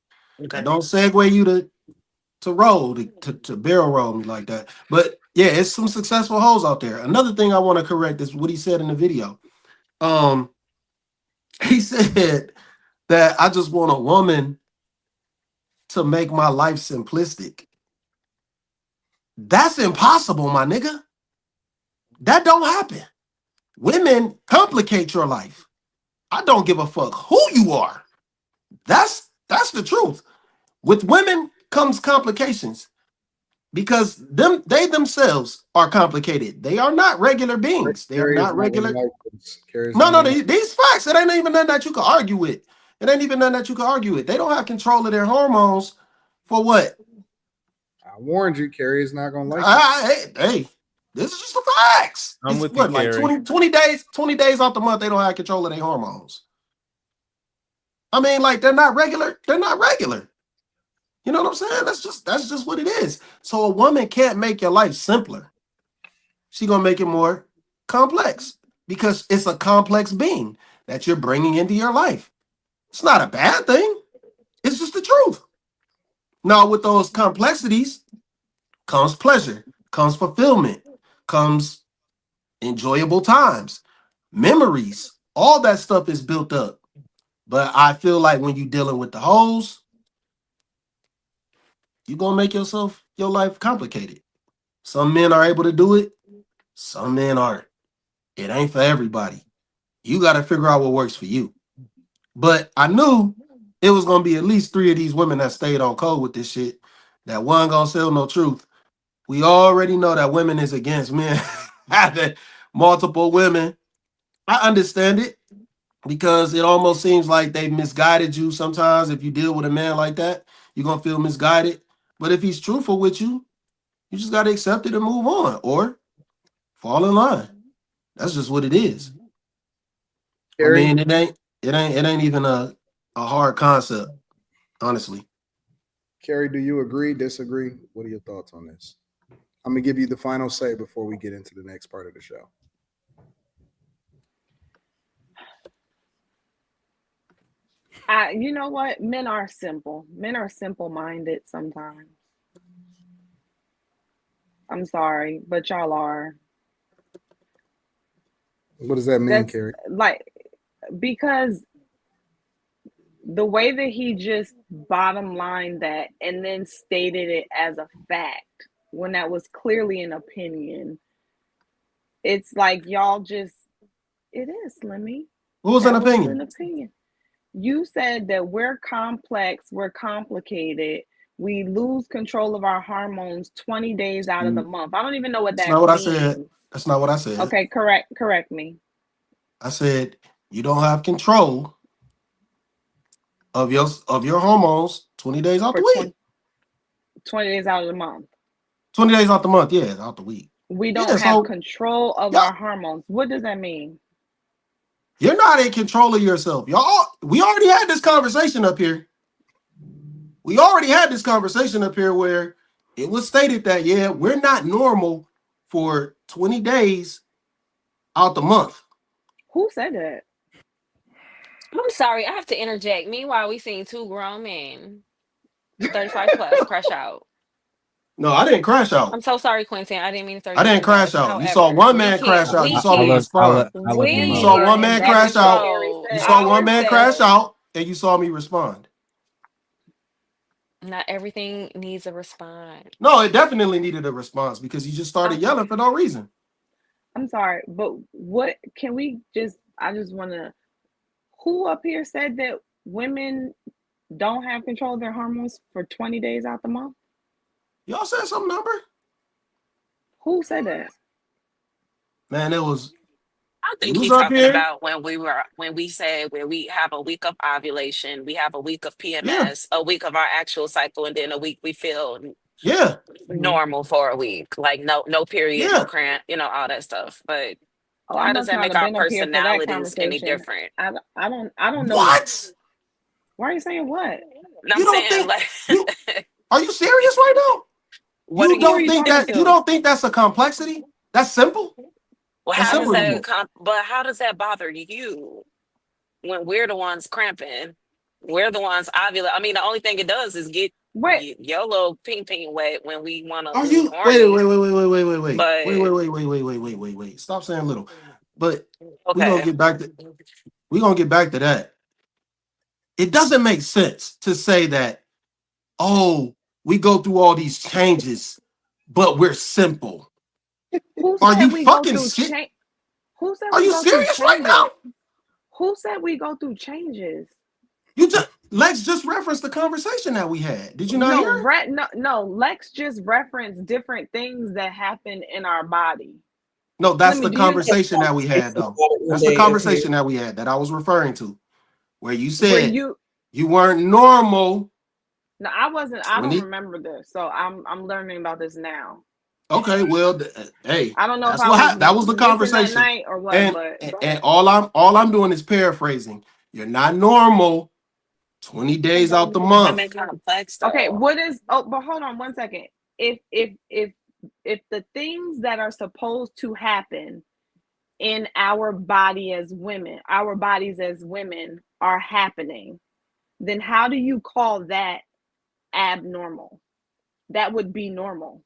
Speaker 9: Okay.
Speaker 2: And don't segue you to roll to barrel roll me like that. But yeah, it's some successful hoes out there. Another thing I want to correct is what he said in the video. He said that I just want a woman to make my life simplistic. That's impossible, my nigga. That don't happen. Women complicate your life. I don't give a fuck who you are. That's the truth. With women comes complications because they themselves are complicated. They are not regular beings. They are
Speaker 1: Carrie is
Speaker 2: not
Speaker 1: not gonna
Speaker 2: regular.
Speaker 1: like this. Carrie's
Speaker 2: No,
Speaker 1: not
Speaker 2: no,
Speaker 1: gonna like
Speaker 2: these facts. It ain't even nothing that you can argue with. It ain't even nothing that you can argue with. They don't have control of their hormones for what?
Speaker 1: I warned you, Carrie is not gonna like it.
Speaker 2: Hey, this is just the facts.
Speaker 3: I'm
Speaker 2: It's
Speaker 3: with
Speaker 2: what,
Speaker 3: you,
Speaker 2: like
Speaker 3: Carrie.
Speaker 2: 20 days out the month, they don't have control of their hormones. I mean, like they're not regular. They're not regular. You know what I'm saying? That's just what it is. So a woman can't make your life simpler. She's gonna make it more complex because it's a complex being that you're bringing into your life. It's not a bad thing. It's just the truth. Now, with those complexities comes pleasure, comes fulfillment, comes enjoyable times, memories. All that stuff is built up. But I feel like when you're dealing with the hoes, you're gonna make your life complicated. Some men are able to do it, some men aren't. It ain't for everybody. You got to figure out what works for you. But I knew it was gonna be at least 3 of these women that stayed on code with this shit. That one gonna sell no truth. We already know that women is against men having multiple women. I understand it because it almost seems like they misguided you sometimes. If you deal with a man like that, you're gonna feel misguided. But if he's truthful with you, you just gotta accept it and move on or fall in line. That's just what it is. I
Speaker 1: Carrie,
Speaker 2: mean, it ain't even a hard concept, honestly.
Speaker 1: Carrie, do you agree, disagree? What are your thoughts on this? I'm gonna give you the final say before we get into the next part of the show.
Speaker 4: You know what? Men are simple. Men are simple-minded sometimes. I'm sorry, but y'all are.
Speaker 1: What does that mean,
Speaker 4: That's
Speaker 1: Carrie?
Speaker 4: like, because the way that he just bottom lined that and then stated it as a fact when that was clearly an opinion, it's like y'all just, it is, Slimmy.
Speaker 2: What was an
Speaker 4: That was
Speaker 2: opinion?
Speaker 4: an opinion. You said that we're complex, we're complicated, we lose control of our hormones 20 days out of the month. I don't even know what
Speaker 2: That's
Speaker 4: that
Speaker 2: not what I
Speaker 4: means.
Speaker 2: said. That's not what I said.
Speaker 4: Okay, correct me.
Speaker 2: I said you don't have control of your hormones 20 days out
Speaker 4: For
Speaker 2: the week.
Speaker 4: 20 days out of the month.
Speaker 2: 20 days out the month, yeah, out the week.
Speaker 4: We
Speaker 2: Yeah,
Speaker 4: don't have
Speaker 2: so
Speaker 4: control of
Speaker 2: y'all,
Speaker 4: our hormones. What does that mean?
Speaker 2: you're not in control of yourself. We already had this conversation up here. We already had this conversation up here where it was stated that, yeah, we're not normal for 20 days out the month.
Speaker 4: Who said that?
Speaker 11: I'm sorry, I have to interject. Meanwhile, we seen 2 grown men, 35 plus, crash out.
Speaker 2: No, I didn't crash out.
Speaker 11: I'm so sorry, Quentin. I didn't mean to throw
Speaker 2: I
Speaker 11: you under
Speaker 2: didn't
Speaker 11: the
Speaker 2: crash
Speaker 11: bus.
Speaker 2: out. You saw
Speaker 11: However,
Speaker 2: one
Speaker 11: we
Speaker 2: man
Speaker 11: can't,
Speaker 2: crash out.
Speaker 11: we
Speaker 2: You saw me
Speaker 11: can't,
Speaker 2: respond.
Speaker 3: I let him
Speaker 2: You
Speaker 3: know.
Speaker 2: saw
Speaker 4: Weird,
Speaker 2: one
Speaker 4: and
Speaker 2: man
Speaker 4: that
Speaker 2: crash
Speaker 4: is what
Speaker 2: out.
Speaker 4: Carrie
Speaker 11: control
Speaker 2: You
Speaker 4: said.
Speaker 2: saw one man crash
Speaker 11: ourselves.
Speaker 2: out, and you saw me respond.
Speaker 11: Not everything needs a response.
Speaker 2: No, it definitely needed a response because you just started yelling for no reason.
Speaker 4: I'm sorry, but what can we just, I just want to, who up here said that women don't have control of their hormones for 20 days out the month?
Speaker 2: Y'all said some number?
Speaker 4: Who said that?
Speaker 2: Man,
Speaker 9: I
Speaker 2: it
Speaker 9: think
Speaker 2: was
Speaker 9: he's
Speaker 2: up
Speaker 9: talking
Speaker 2: here.
Speaker 9: about when we said where we have a week of ovulation, we have a week of
Speaker 2: Yeah,
Speaker 9: PMS, a week of our actual cycle, and then a week we feel
Speaker 2: yeah,
Speaker 9: normal for a week, like no period, no
Speaker 2: yeah.
Speaker 9: cramp, all that stuff. But
Speaker 4: Oh, I
Speaker 9: how does
Speaker 4: must
Speaker 9: that
Speaker 4: not
Speaker 9: make
Speaker 4: have
Speaker 9: our
Speaker 4: been up here for that
Speaker 9: personalities any
Speaker 4: conversation.
Speaker 9: different?
Speaker 4: I don't know.
Speaker 2: What?
Speaker 4: Why are you saying what?
Speaker 9: I'm
Speaker 2: You don't
Speaker 9: saying
Speaker 2: think
Speaker 9: like,
Speaker 2: you are you serious right now?
Speaker 9: what are
Speaker 2: You
Speaker 4: Who are
Speaker 2: don't
Speaker 4: you
Speaker 2: think
Speaker 4: talking
Speaker 2: that you
Speaker 4: to?
Speaker 2: don't think that's a complexity? That's simple.
Speaker 9: well,
Speaker 2: That's
Speaker 9: how does
Speaker 2: simple to
Speaker 9: that
Speaker 2: me.
Speaker 9: but how does that bother you when we're the ones cramping? We're the ones ovulating. I mean, the only thing it does is get
Speaker 4: Wait,
Speaker 9: your little ping ping wet when we want to
Speaker 2: Are
Speaker 9: be
Speaker 2: you wait,
Speaker 9: horny.
Speaker 2: wait, wait, wait, wait, wait, wait, wait, wait,
Speaker 9: But
Speaker 2: wait, wait, wait, wait, wait, wait, wait, wait. Stop saying little. But we're gonna
Speaker 9: okay,
Speaker 2: get back to we're gonna get back to that. It doesn't make sense to say that, oh, we go through all these changes, but we're simple.
Speaker 4: who
Speaker 2: Are
Speaker 4: said
Speaker 2: you
Speaker 4: we go
Speaker 2: fucking
Speaker 4: through
Speaker 2: shit?
Speaker 4: change? Who said
Speaker 2: Are
Speaker 4: we
Speaker 2: you
Speaker 4: go through
Speaker 2: serious right
Speaker 4: changes?
Speaker 2: now?
Speaker 4: Who said we go through changes?
Speaker 2: You just Lex just referenced the conversation that we had. Did you not hear
Speaker 4: No,
Speaker 2: it?
Speaker 4: no. Lex just referenced different things that happen in our body.
Speaker 2: No, that's
Speaker 4: Slimmy,
Speaker 2: the
Speaker 4: do you
Speaker 2: conversation that we had, though. That's the conversation that we had that I was referring to, where you
Speaker 4: where
Speaker 2: said you weren't normal.
Speaker 4: No, I wasn't. I don't
Speaker 2: 20.
Speaker 4: remember this, so I'm learning about this now.
Speaker 2: Okay, well, hey,
Speaker 4: I don't know if
Speaker 2: that's
Speaker 4: I
Speaker 2: what
Speaker 4: was
Speaker 2: that was the
Speaker 4: missing that
Speaker 2: conversation,
Speaker 4: night or what,
Speaker 2: and
Speaker 4: but
Speaker 2: and all I'm doing is paraphrasing. You're not normal. 20 days out the
Speaker 9: women
Speaker 2: month.
Speaker 9: complex
Speaker 4: okay.
Speaker 9: though.
Speaker 4: What is? Oh, but hold on 1 second. If the things that are supposed to happen in our bodies as women are happening, then how do you call that abnormal? That would be normal.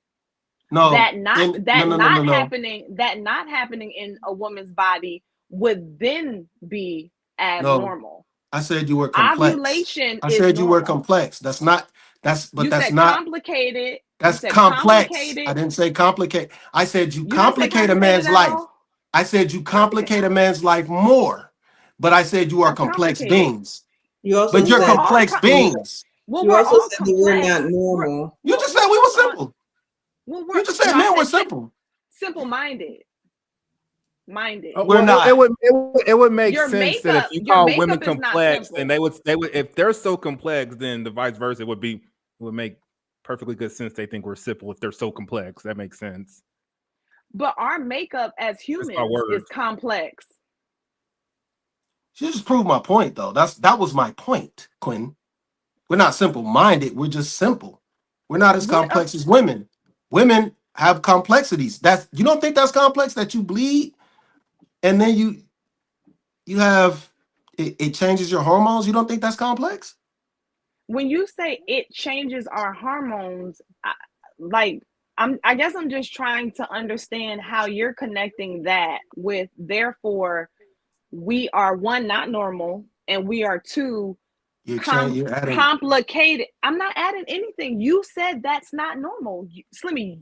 Speaker 2: No,
Speaker 4: That not
Speaker 2: and
Speaker 4: that not
Speaker 2: no.
Speaker 4: happening in a woman's body would then be
Speaker 2: No,
Speaker 4: abnormal.
Speaker 2: I said you were complex.
Speaker 4: Ovulation
Speaker 2: I
Speaker 4: is
Speaker 2: said you were
Speaker 4: normal.
Speaker 2: complex. That's not.
Speaker 4: You
Speaker 2: That's
Speaker 4: said
Speaker 2: not.
Speaker 4: complicated. You
Speaker 2: That's
Speaker 4: said
Speaker 2: complex. I
Speaker 4: complicated.
Speaker 2: didn't say complicate. I said you
Speaker 4: You didn't say
Speaker 2: complicate a
Speaker 4: complicated
Speaker 2: man's
Speaker 4: at
Speaker 2: life.
Speaker 4: all.
Speaker 2: I said you
Speaker 4: Complicate.
Speaker 2: complicate a man's life more. But I said you are
Speaker 4: We're
Speaker 2: complex
Speaker 4: complicated.
Speaker 2: beings.
Speaker 5: You also
Speaker 2: But you're
Speaker 4: We're
Speaker 5: said
Speaker 4: all
Speaker 2: complex beings.
Speaker 5: you
Speaker 4: we're
Speaker 5: also
Speaker 4: all
Speaker 5: said that we're
Speaker 4: complex.
Speaker 5: not normal.
Speaker 2: You just said we were
Speaker 4: Hold on.
Speaker 2: simple.
Speaker 4: Well,
Speaker 2: You just said
Speaker 4: I
Speaker 2: men were
Speaker 4: said
Speaker 2: simple.
Speaker 4: simple-minded.
Speaker 3: Well, it would make
Speaker 4: Your
Speaker 3: sense that if
Speaker 4: makeup,
Speaker 3: you
Speaker 4: your
Speaker 3: call women
Speaker 4: makeup is not
Speaker 3: complex,
Speaker 4: simple.
Speaker 3: then they would if they're so complex, then the vice versa it would make perfectly good sense. They think we're simple if they're so complex. That makes sense.
Speaker 4: But our makeup as humans is complex.
Speaker 2: You just proved my point, though. That was my point, Quinn. We're not simple-minded. We're just simple. We're not as
Speaker 4: What?
Speaker 2: complex as women. Women have complexities. You don't think that's complex that you bleed and then you have it changes your hormones. You don't think that's complex?
Speaker 4: When you say it changes our hormones, I guess I'm just trying to understand how you're connecting that with, therefore, we are one, not normal, and we are two,
Speaker 2: You're adding.
Speaker 4: complicated. I'm not adding anything. You said that's not normal. Slimmy,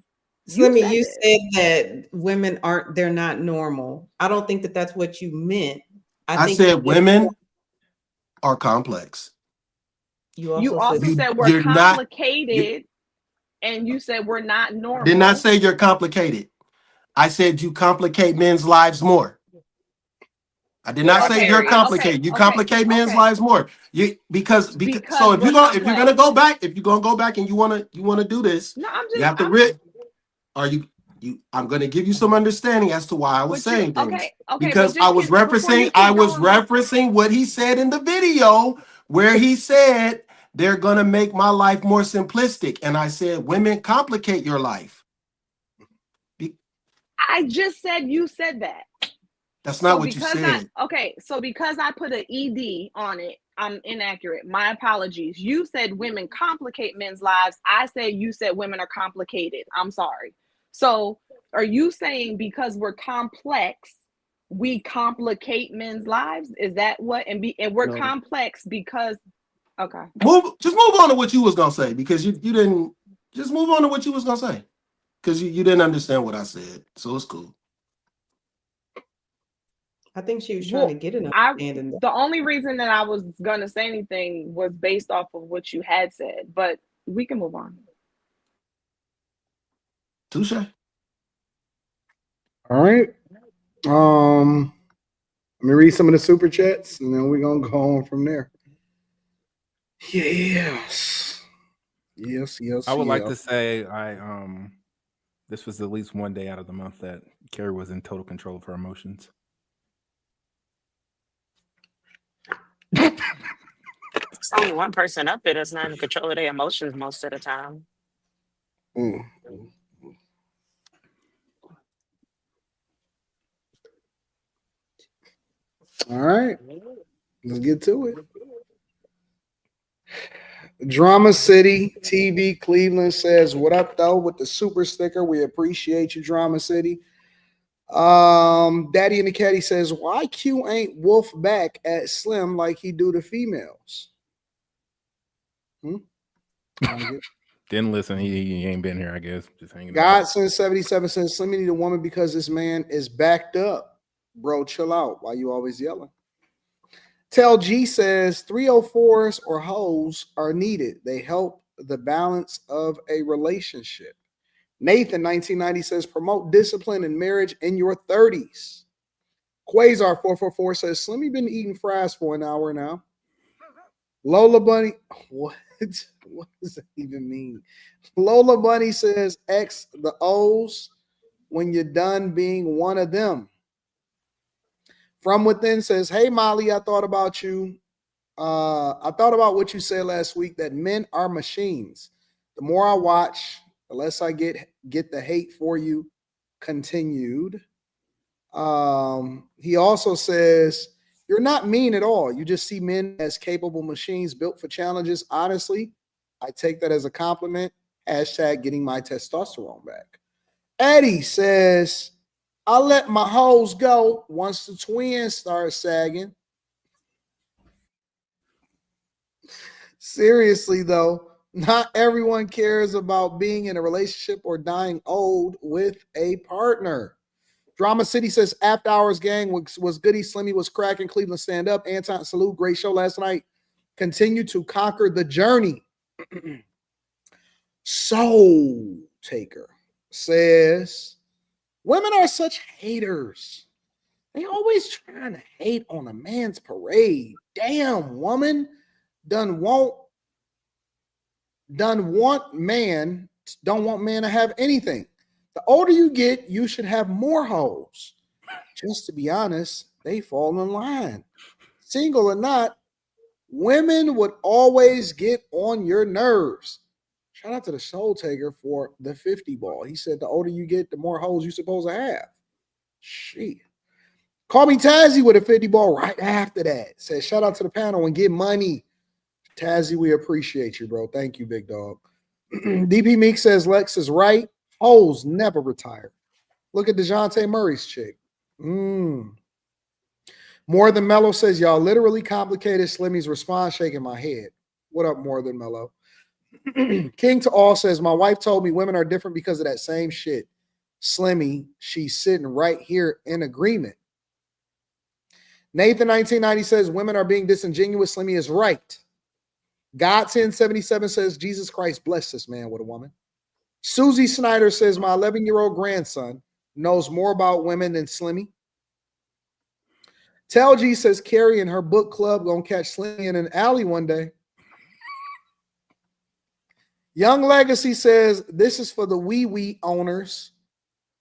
Speaker 5: Slimmy, you
Speaker 4: this.
Speaker 5: said that women they're not normal. I don't think that that's what you meant.
Speaker 2: I
Speaker 5: think
Speaker 2: said women are complex.
Speaker 4: You also said we're complicated, and you said we're not normal.
Speaker 2: I did not say you're complicated. I said you complicate men's lives more. I did not say you're complicated. You complicate men's lives more. Because so if you're gonna go back and you wanna do this,
Speaker 4: no, I'm just,
Speaker 2: you have to I'm gonna give you some understanding as to why I was saying things. Because I was referencing what he said in the video where he said they're gonna make my life more simplistic. And I said women complicate your life.
Speaker 4: I just said you said that.
Speaker 2: That's not what you said.
Speaker 4: So because I put an ED on it, I'm inaccurate. My apologies. You said women complicate men's lives. I said you said women are complicated. I'm sorry. So are you saying because we're complex, we complicate men's lives? Is that what? And we're complex because
Speaker 2: Just move on to what you was gonna say, because you didn't. Just move on to what you was gonna say, because you didn't understand what I said. So it's cool.
Speaker 5: I think she was trying to get an understanding.
Speaker 4: The only reason that I was gonna say anything was based off of what you had said, but we can move on.
Speaker 2: Touche.
Speaker 12: All right. Let me read some of the super chats, and then we're gonna go on from there. Yes.
Speaker 3: I would like to say this was at least one day out of the month that Carrie was in total control of her emotions.
Speaker 9: It's only one person up there that's not in control of their emotions most of the time.
Speaker 12: Mm. All right, let's get to it. Drama City TV Cleveland says, "What up though with the super sticker? We appreciate you, Drama City." Daddy and the Caddy says, "Why Q ain't wolf back at Slim like he do to females?"
Speaker 3: Didn't listen. He ain't been here, I guess. Just hanging out.
Speaker 12: Godson 77 says, "Slim, you need a woman because this man is backed up. Bro, chill out. Why you always yelling?" Tell G says 304s or hoes are needed. They help the balance of a relationship. Nathan 1990 says, "Promote discipline in marriage in your 30s. Quasar 444 says, "Slimmy been eating fries for an hour now." Lola Bunny, what does that even mean? Lola Bunny says, "X the O's when you're done being one of them." From Within says, "Hey Molly, I thought about you. I thought about what you said last week that men are machines. The more I watch, the less I get the hate for you." Continued. He also says, "You're not mean at all. You just see men as capable machines built for challenges. Honestly, I take that as a compliment. Hashtag getting my testosterone back." Eddie says, "I let my hoes go once the twins start sagging." Seriously, though, not everyone cares about being in a relationship or dying old with a partner. Drama City says, "After Hours Gang was goody. Slimmy was cracking. Cleveland stand up. Anton, salute. Great show last night. Continue to conquer the journey." Soul Taker says, "Women are such haters. They always trying to hate on a man's parade. Damn, woman. Don't want man to have anything. The older you get, you should have more hoes. Just to be honest, they fall in line. Single or not, women would always get on your nerves." Shout out to the Soul Taker for the 50 ball. He said the older you get, the more hoes you're supposed to have. Shit. Call me Tazzy with a 50 ball right after that. Says, "Shout out to the panel and get money." Tazzy, we appreciate you, bro. Thank you, big dog. DP Meek says, "Lex is right. Hoes never retire. Look at DeJounte Murray's chick." More Than Mellow says, "Y'all literally complicated Slimmy's response, shaking my head." What up, More Than Mellow? King to All says, "My wife told me women are different because of that same shit. Slimmy, she's sitting right here in agreement." Nathan 1990 says, "Women are being disingenuous. Slimmy is right." God 1077 says, "Jesus Christ bless this man with a woman." Susie Snyder says, "My 11-year-old grandson knows more about women than Slimmy." Tell G says, "Carrie and her book club gonna catch Slimmy in an alley one day." Young Legacy says, "This is for the wee owners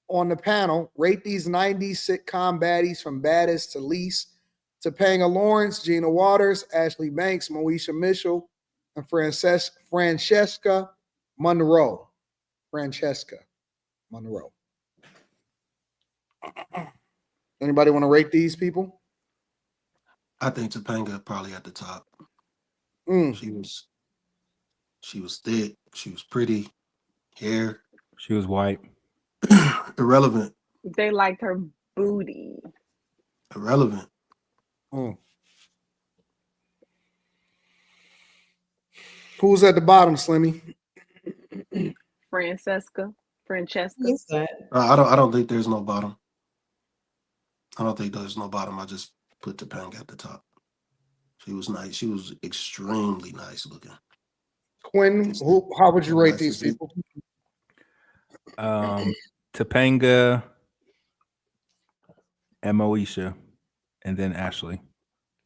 Speaker 12: on the panel. Rate these 90s sitcom baddies from baddest to least. Topanga Lawrence, Gina Waters, Ashley Banks, Moesha Mitchell, and Francesca Monroe. Anybody want to rate these people?
Speaker 2: I think Topanga probably at the top. She was thick. She was pretty. Hair.
Speaker 3: She was white.
Speaker 2: Irrelevant.
Speaker 4: They liked her booty.
Speaker 2: Irrelevant.
Speaker 12: Who's at the bottom, Slimmy?
Speaker 4: Francesca.
Speaker 2: I don't think there's no bottom. I don't think there's no bottom. I just put Topanga at the top. She was nice. She was extremely nice looking.
Speaker 12: Quinn, how would you rate these people?
Speaker 3: Topanga and Moesha, and then Ashley.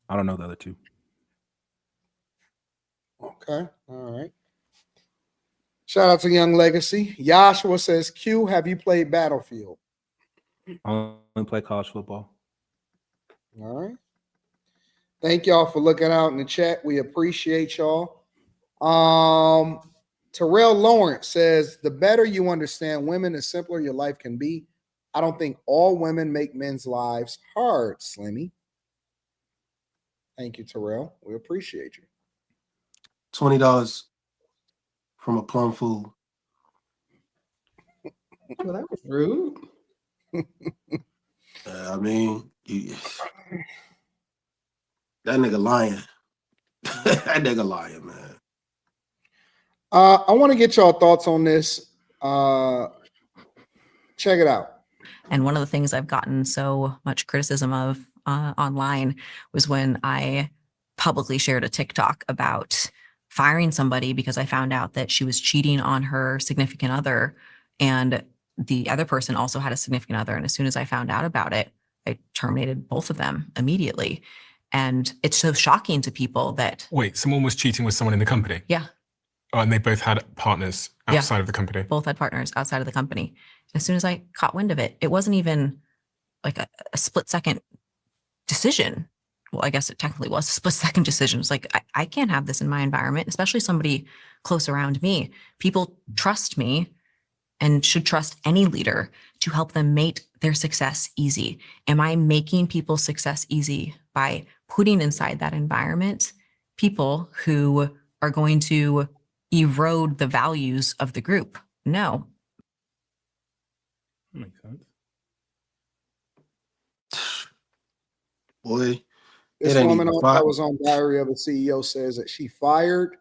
Speaker 3: I don't know the other two.
Speaker 12: Okay, all right. Shout out to Young Legacy. Joshua says, "Q, have you played Battlefield?"
Speaker 3: I only play college football.
Speaker 12: All right. Thank y'all for looking out in the chat. We appreciate y'all. Terrell Lawrence says, the better you understand women, the simpler your life can be. I don't think all women make men's lives hard, Slimmy. Thank you, Terrell. We appreciate you.
Speaker 2: $20 from a plum fool.
Speaker 5: Well, that was rude.
Speaker 2: I mean, that nigga lying. That nigga lying, man.
Speaker 12: I want to get y'all thoughts on this. Check it out.
Speaker 13: And one of the things I've gotten so much criticism of online was when I publicly shared a TikTok about firing somebody because I found out that she was cheating on her significant other, and the other person also had a significant other. And as soon as I found out about it, I terminated both of them immediately. And it's so shocking to people that—
Speaker 14: Wait, someone was cheating with someone in the company?
Speaker 13: Yeah.
Speaker 14: Oh, and they both had partners outside of the company?
Speaker 13: Both had partners outside of the company. As soon as I caught wind of it, it wasn't even like a split-second decision. Well, I guess it technically was a split-second decision. It's like, I can't have this in my environment, especially somebody close around me. People trust me and should trust any leader to help them make their success easy. Am I making people's success easy by putting inside that environment people who are going to erode the values of the group? No.
Speaker 3: Makes sense.
Speaker 2: Boy,
Speaker 12: This
Speaker 2: it ain't
Speaker 12: woman
Speaker 2: even
Speaker 12: that was on Diary of a CEO says that she fired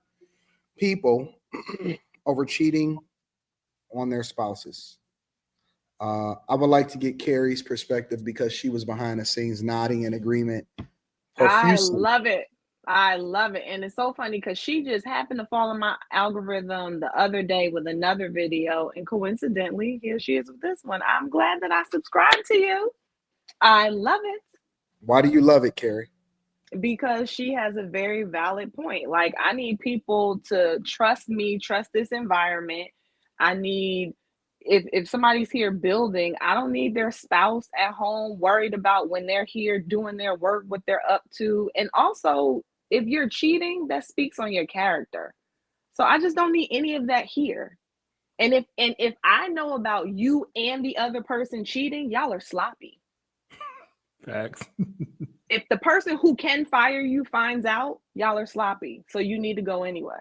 Speaker 12: people over cheating on their spouses. I would like to get Carrie's perspective because she was behind the scenes nodding in agreement.
Speaker 4: I love it. I love it. And it's so funny because she just happened to fall in my algorithm the other day with another video. And coincidentally, here she is with this one. I'm glad that I subscribed to you. I love it.
Speaker 12: Why do you love it, Carrie?
Speaker 4: Because she has a very valid point. Like, I need people to trust me, trust this environment. I need, if somebody's here building, I don't need their spouse at home worried about when they're here doing their work, what they're up to. And also, if you're cheating, that speaks on your character. So I just don't need any of that here. And if I know about you and the other person cheating, y'all are sloppy.
Speaker 3: Facts.
Speaker 4: If the person who can fire you finds out, y'all are sloppy. So you need to go anyway.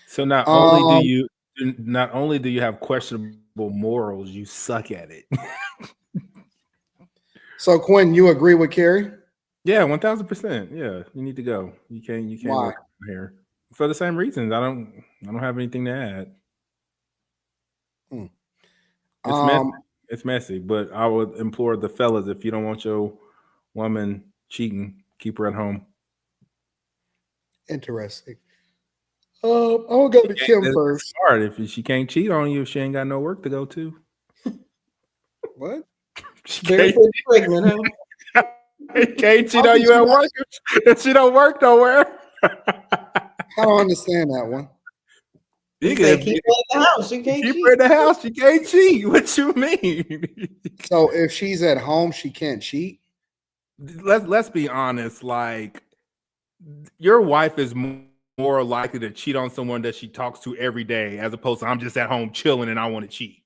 Speaker 3: So not only do you have questionable morals, you suck at it.
Speaker 12: So Quinn, you agree with Carrie?
Speaker 3: Yeah, 1000%. Yeah, you need to go. You can't
Speaker 12: Why?
Speaker 3: work here for the same reasons. I don't have anything to add. It's messy, but I would implore the fellas, if you don't want your woman cheating, keep her at home.
Speaker 12: Interesting. I'm gonna go to Kim first.
Speaker 3: It's hard if she can't cheat on you if she ain't got no work to go to.
Speaker 12: What?
Speaker 5: They're pregnant, huh?
Speaker 3: Can't cheat on you at work if she don't work nowhere.
Speaker 12: I don't understand that one.
Speaker 3: You can
Speaker 5: keep her in the house. You can't
Speaker 3: keep
Speaker 5: cheat.
Speaker 3: her in the house. You can't cheat. What you mean?
Speaker 12: So if she's at home, she can't cheat.
Speaker 3: Let's be honest. Like, your wife is more likely to cheat on someone that she talks to every day, as opposed to I'm just at home chilling and I want to cheat.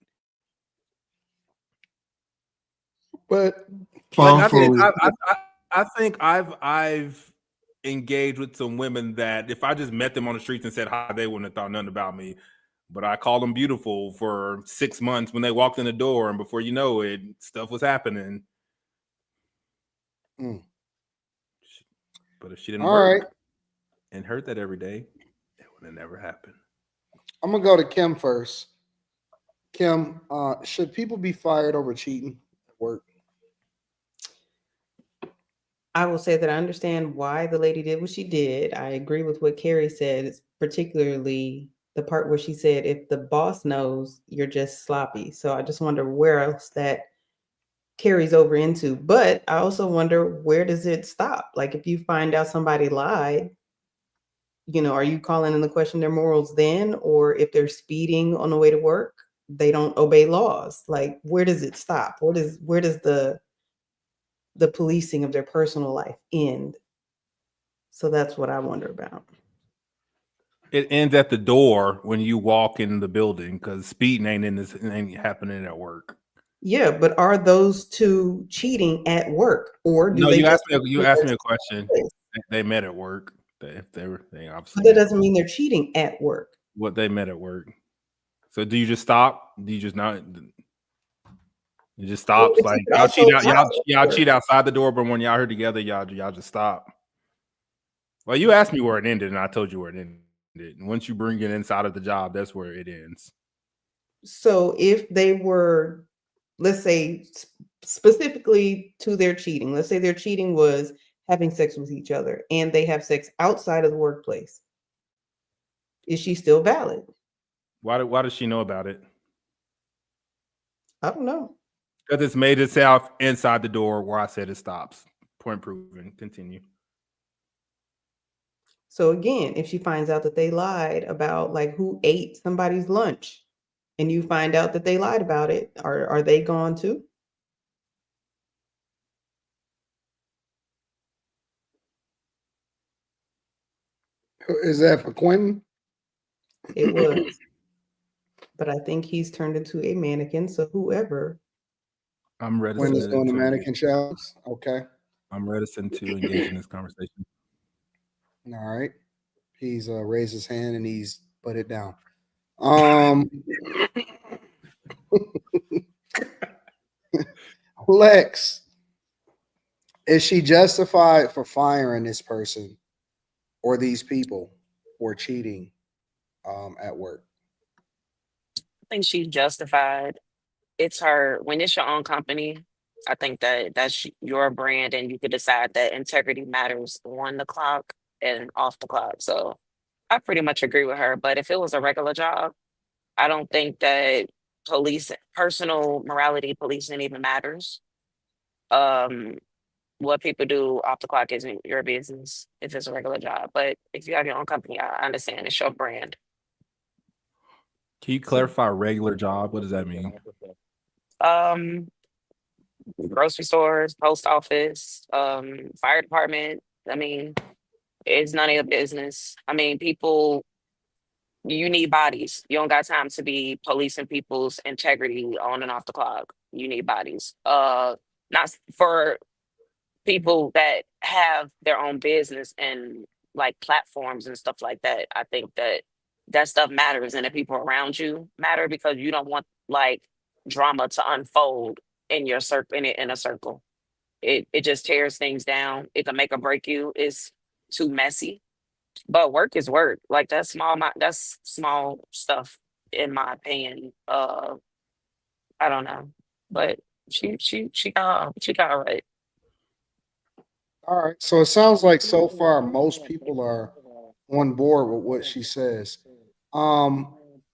Speaker 12: But
Speaker 3: like, I think I've engaged with some women that if I just met them on the streets and said hi, they wouldn't have thought nothing about me. But I called them beautiful for 6 months when they walked in the door, and before you know it, stuff was happening. But if she didn't work and heard that every day, it would have never happened.
Speaker 12: I'm gonna go to Kim first. Kim, should people be fired over cheating at work?
Speaker 5: I will say that I understand why the lady did what she did. I agree with what Carrie said, particularly the part where she said, if the boss knows, you're just sloppy. So I just wonder where else that carries over into. But I also wonder, where does it stop? Like, if you find out somebody lied, are you calling into question their morals then? Or if they're speeding on the way to work, they don't obey laws. Like, where does it stop? Where does the policing of their personal life end? So that's what I wonder about.
Speaker 3: It ends at the door when you walk in the building because speeding ain't happening at work.
Speaker 5: Yeah, but are those two cheating at work, or do
Speaker 3: No,
Speaker 5: they
Speaker 3: you
Speaker 5: just
Speaker 3: asked me a question. They met at work. They obviously
Speaker 5: But that doesn't mean they're cheating at work.
Speaker 3: what they met at work. So do you just stop? Do you just not? You just stop.
Speaker 5: But
Speaker 3: Like
Speaker 5: you could
Speaker 3: y'all cheat
Speaker 5: also
Speaker 3: out. Y'all
Speaker 5: work.
Speaker 3: cheat outside the door, but when y'all are together, y'all just stop. Well, you asked me where it ended, and I told you where it ended. And once you bring it inside of the job, that's where it ends.
Speaker 5: So if they were, let's say, specifically to their cheating, let's say their cheating was having sex with each other and they have sex outside of the workplace, is she still valid?
Speaker 3: Why does she know about it?
Speaker 5: I don't know.
Speaker 3: Because it's made itself inside the door where I said it stops. Point proven. Continue.
Speaker 5: So again, if she finds out that they lied about like who ate somebody's lunch, and you find out that they lied about it, are they gone too?
Speaker 12: Is that for Quentin?
Speaker 5: It was. But I think he's turned into a mannequin. So whoever.
Speaker 3: I'm reticent.
Speaker 12: Quentin's doing the mannequin challenge. Okay.
Speaker 3: I'm reticent to engage in this conversation.
Speaker 12: All right. He's raised his hand and he's put it down. Lex, is she justified for firing this person or these people for cheating at work?
Speaker 9: I think she's justified. It's her, when it's your own company, I think that's your brand, and you could decide that integrity matters on the clock and off the clock. So I pretty much agree with her. But if it was a regular job, I don't think that personal morality policing even matters. What people do off the clock isn't your business if it's a regular job. But if you have your own company, I understand it's your brand.
Speaker 3: Can you clarify regular job? What does that mean?
Speaker 9: Grocery stores, post office, fire department. I mean, it's none of your business. I mean, people, you need bodies. You don't got time to be policing people's integrity on and off the clock. You need bodies. Not for people that have their own business and like platforms and stuff like that. I think that stuff matters, and the people around you matter because you don't want like drama to unfold in your circle in a circle. It just tears things down. It can make or break you. It's too messy. But work is work. Like that's small stuff in my opinion. I don't know. But she got it right.
Speaker 12: All right. So it sounds like so far most people are on board with what she says. I'm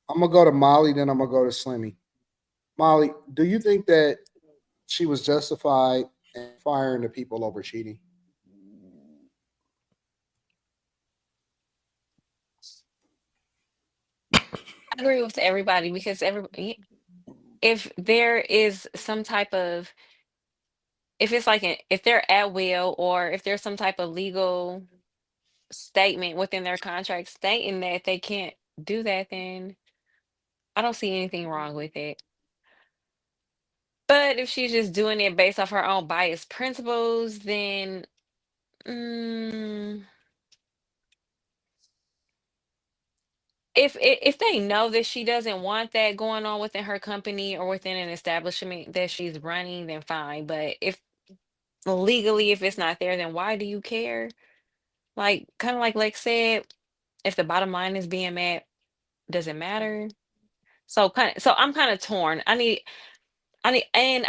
Speaker 12: gonna go to Molly, then I'm gonna go to Slimmy. Molly, do you think that she was justified in firing the people over cheating?
Speaker 11: I agree with everybody because if there is some type of if it's like if they're at will or if there's some type of legal statement within their contract stating that they can't do that, then I don't see anything wrong with it. But if she's just doing it based off her own biased principles, then mm, if they know that she doesn't want that going on within her company or within an establishment that she's running, then fine. But if legally, if it's not there, then why do you care? Like kind of like Lex said, if the bottom line is being met, does it matter? So I'm kind of torn. And I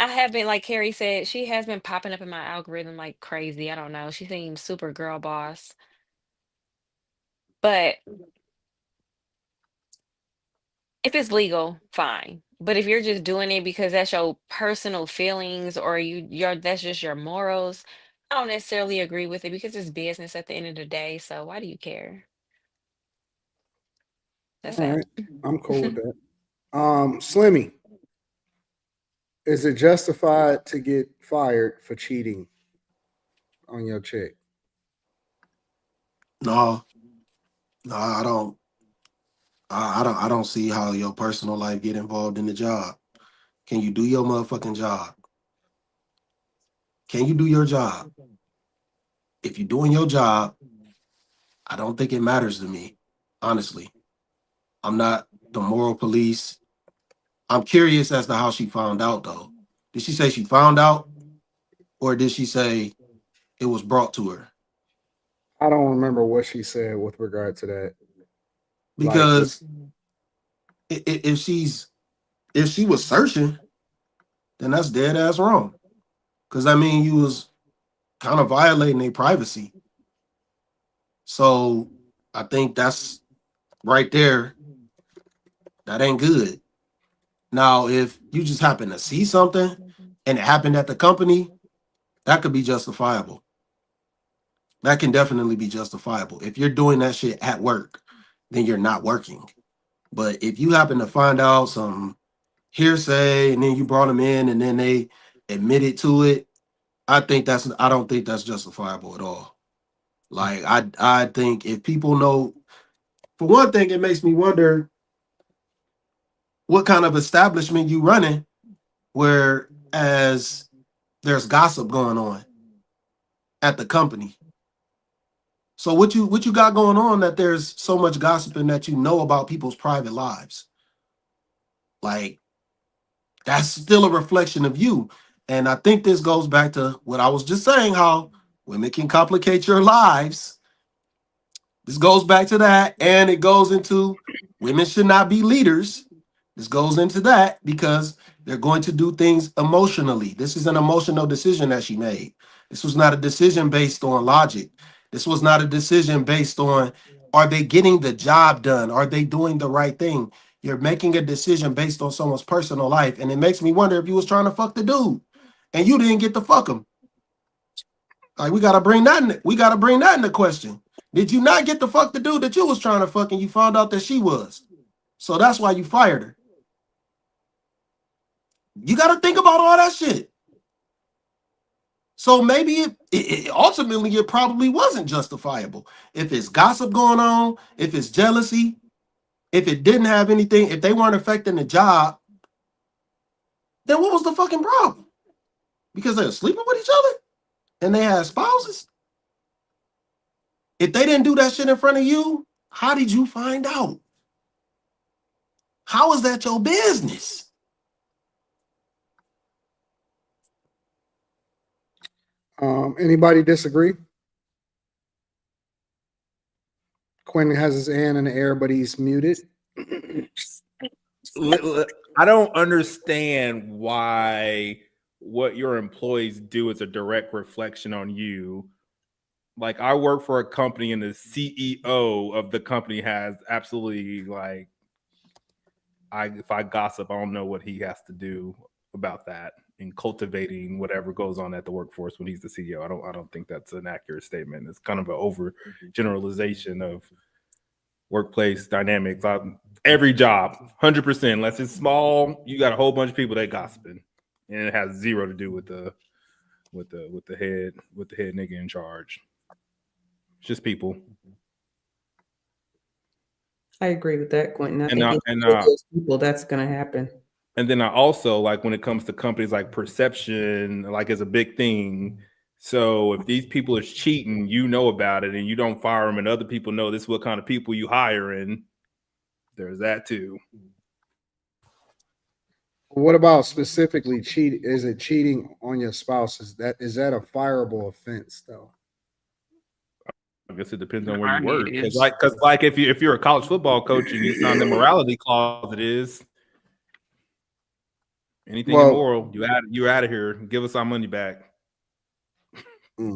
Speaker 11: have been, like Carrie said, she has been popping up in my algorithm like crazy. I don't know. She seems super girl boss. But if it's legal, fine. But if you're just doing it because that's your personal feelings or you're that's just your morals, I don't necessarily agree with it because it's business at the end of the day. So why do you care? That's
Speaker 12: All
Speaker 11: that.
Speaker 12: right. I'm cool with that. Slimmy, is it justified to get fired for cheating on your chick?
Speaker 2: No, I don't. I don't see how your personal life get involved in the job. Can you do your motherfucking job? Can you do your job? If you're doing your job, I don't think it matters to me. Honestly, I'm not the moral police. I'm curious as to how she found out, though. Did she say she found out, or did she say it was brought to her?
Speaker 12: I don't remember what she said with regard to that.
Speaker 2: Because if she was searching, then that's dead ass wrong. Because I mean, you was kind of violating their privacy. So I think that's right there. That ain't good. Now, if you just happen to see something and it happened at the company, that could be justifiable. That can definitely be justifiable. If you're doing that shit at work, then you're not working. But if you happen to find out some hearsay and then you brought them in and then they admitted to it, I don't think that's justifiable at all. Like I think if people know, for one thing, it makes me wonder what kind of establishment you running where as there's gossip going on at the company. So what you got going on that there's so much gossiping that you know about people's private lives? Like that's still a reflection of you. And I think this goes back to what I was just saying, how women can complicate your lives. This goes back to that, and it goes into women should not be leaders. This goes into that because they're going to do things emotionally. This is an emotional decision that she made. This was not a decision based on logic. This was not a decision based on are they getting the job done? Are they doing the right thing? You're making a decision based on someone's personal life. And it makes me wonder if you was trying to fuck the dude and you didn't get to fuck him. Like we gotta bring that into question. Did you not get to fuck the dude that you was trying to fuck and you found out that she was? So that's why you fired her. You got to think about all that shit. So maybe it ultimately it probably wasn't justifiable. If it's gossip going on, if it's jealousy, if it didn't have anything, if they weren't affecting the job, then what was the fucking problem? Because they were sleeping with each other and they had spouses. If they didn't do that shit in front of you, how did you find out? How is that your business?
Speaker 12: Anybody disagree? Quentin has his hand in the air, but he's muted.
Speaker 3: I don't understand why what your employees do is a direct reflection on you. Like I work for a company and the CEO of the company has absolutely like if I gossip, I don't know what he has to do about that in cultivating whatever goes on at the workforce when he's the CEO. I don't think that's an accurate statement. It's kind of an over generalization of workplace dynamics. Every job, 100%, unless it's small, you got a whole bunch of people that gossiping, and it has zero to do with the head nigga in charge. It's just people.
Speaker 5: I agree with that, Quentin. I think it's those people that's going to happen.
Speaker 3: And then I also like when it comes to companies, like perception, like is a big thing. So if these people is cheating, you know about it, and you don't fire them, and other people know this is what kind of people you hiring. There's that too.
Speaker 12: What about specifically cheat? Is it cheating on your spouse? Is that a fireable offense though?
Speaker 3: I guess it depends on where you work. Because if you're a college football coach and you sign the morality clause, it is anything immoral. You're out of here. Give us our money back.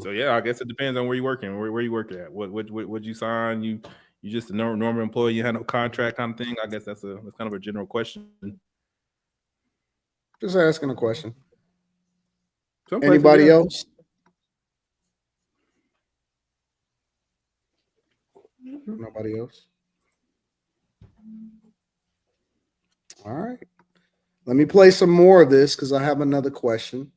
Speaker 3: So yeah, I guess it depends on where you're working. Where you work at? What you sign? You just a normal employee? You had no contract kind of thing? I guess that's kind of a general question.
Speaker 12: Just asking a question.
Speaker 3: Anybody
Speaker 12: else? Nobody else. All right. Let me play some more of this because I have another question.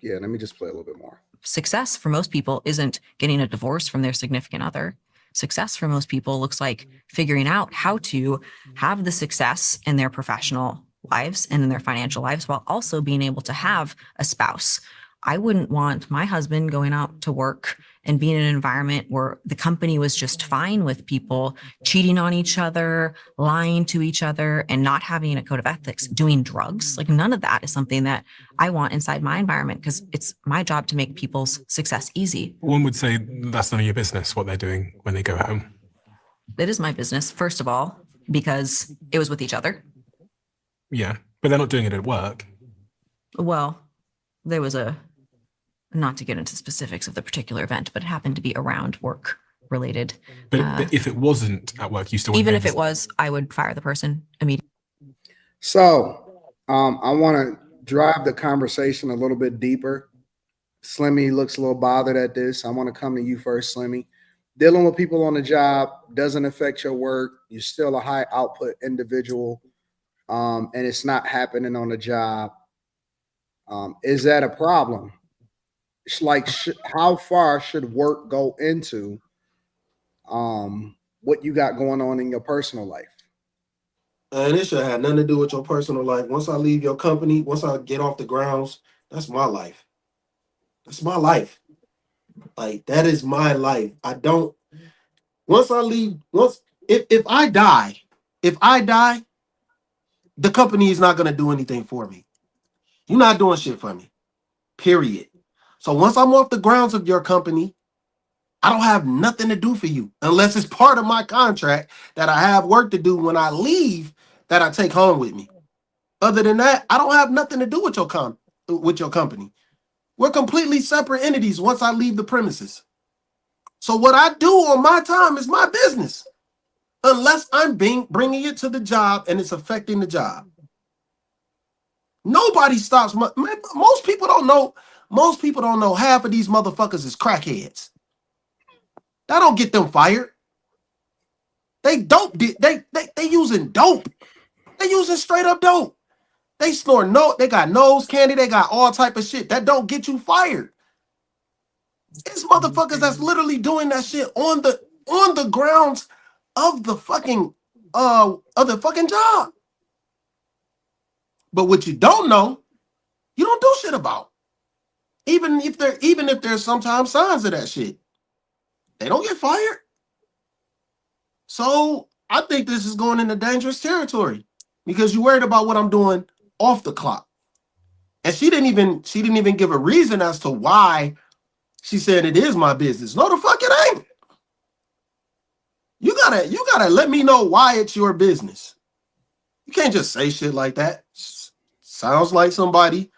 Speaker 12: Yeah, let me just play a little bit more.
Speaker 13: Success for most people isn't getting a divorce from their significant other. Success for most people looks like figuring out how to have the success in their professional lives and in their financial lives while also being able to have a spouse. I wouldn't want my husband going out to work and being in an environment where the company was just fine with people cheating on each other, lying to each other, and not having a code of ethics, doing drugs. Like none of that is something that I want inside my environment because it's my job to make people's success easy.
Speaker 14: One would say that's none of your business what they're doing when they go home.
Speaker 13: It is my business, first of all, because it was with each other.
Speaker 14: Yeah, but they're not doing it at work.
Speaker 13: Well, there was not to get into specifics of the particular event, but it happened to be around work related.
Speaker 14: But if it wasn't at work, you still wouldn't
Speaker 13: even
Speaker 14: be
Speaker 13: if it was, I would fire the person immediately.
Speaker 12: So I want to drive the conversation a little bit deeper. Slimmy looks a little bothered at this. I want to come to you first, Slimmy. Dealing with people on the job doesn't affect your work. You're still a high output individual, and it's not happening on the job. Is that a problem? It's like, how far should work go into what you got going on in your personal life?
Speaker 2: And it should have nothing to do with your personal life. Once I leave your company, once I get off the grounds, that's my life. That's my life. Like, that is my life. I don't, once I leave, if I die, the company is not going to do anything for me. You're not doing shit for me. Period. So once I'm off the grounds of your company, I don't have nothing to do for you unless it's part of my contract that I have work to do when I leave that I take home with me. Other than that, I don't have nothing to do with your company. We're completely separate entities once I leave the premises. So what I do on my time is my business, unless I'm bringing it to the job and it's affecting the job. Nobody stops. Most people don't know. Most people don't know half of these motherfuckers is crackheads. That don't get them fired. They dope. They using dope. They using straight up dope. They snort they got nose candy. They got all type of shit. That don't get you fired. It's motherfuckers that's literally doing that shit on the grounds of the fucking job. But what you don't know, you don't do shit about. Even if there's sometimes signs of that shit, they don't get fired. So I think this is going into dangerous territory because you're worried about what I'm doing off the clock. And she didn't even give a reason as to why she said it is my business. No, the fuck it ain't. You gotta let me know why it's your business. You can't just say shit like that. Sounds like somebody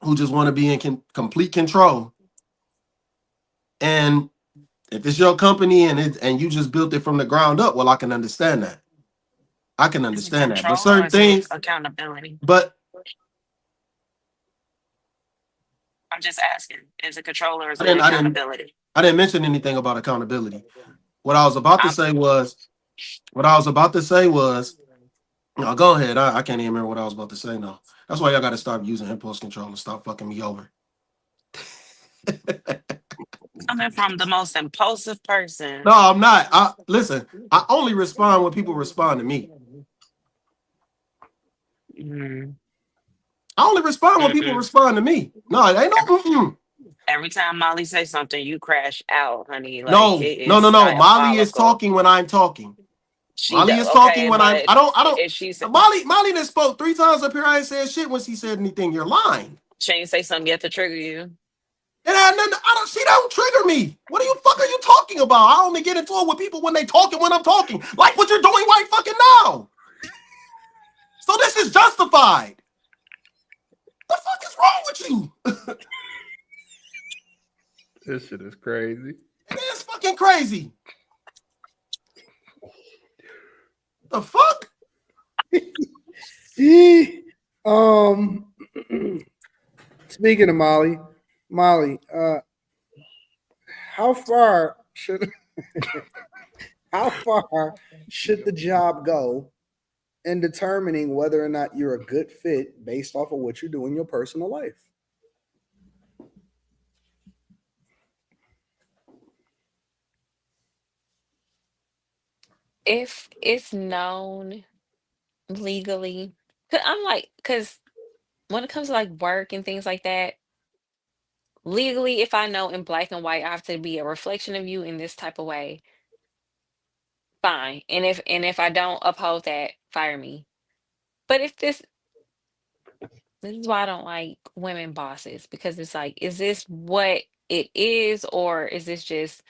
Speaker 2: who just want to be in complete control. And if it's your company and you just built it from the ground up, well, I can understand that. I can understand that. But certain things,
Speaker 9: accountability.
Speaker 2: But
Speaker 9: I'm just asking, is it control or is it accountability?
Speaker 2: I didn't mention anything about accountability. What I was about to say was, no, go ahead. I can't even remember what I was about to say now. That's why y'all got to stop using impulse control and stop fucking me over.
Speaker 9: Coming from the most impulsive person.
Speaker 2: No, I'm not. Listen, I only respond when people respond to me.
Speaker 9: Mm-hmm.
Speaker 2: I only respond when people respond to me. No, it ain't no.
Speaker 9: Every time Molly says something, you crash out, honey. Like,
Speaker 2: no. Molly is talking when I'm talking. Molly is talking when I don't. Molly that spoke 3 times up here. I ain't said shit when she said anything. You're lying.
Speaker 9: She ain't say something yet to trigger you.
Speaker 2: It had nothing. She don't trigger me. What the fuck are you talking about? I only get into it with people when they talking when I'm talking, like what you're doing right fucking now. So this is justified. The fuck is wrong with you?
Speaker 3: This shit is crazy.
Speaker 2: It is fucking crazy. The fuck?
Speaker 12: Speaking of Molly, how far should the job go in determining whether or not you're a good fit based off of what you do in your personal life?
Speaker 11: If it's known legally, cause when it comes to like work and things like that, legally, if I know in black and white I have to be a reflection of you in this type of way, fine. And if I don't uphold that, fire me. But if this is why I don't like women bosses, because it's like, is this what it is, or is this just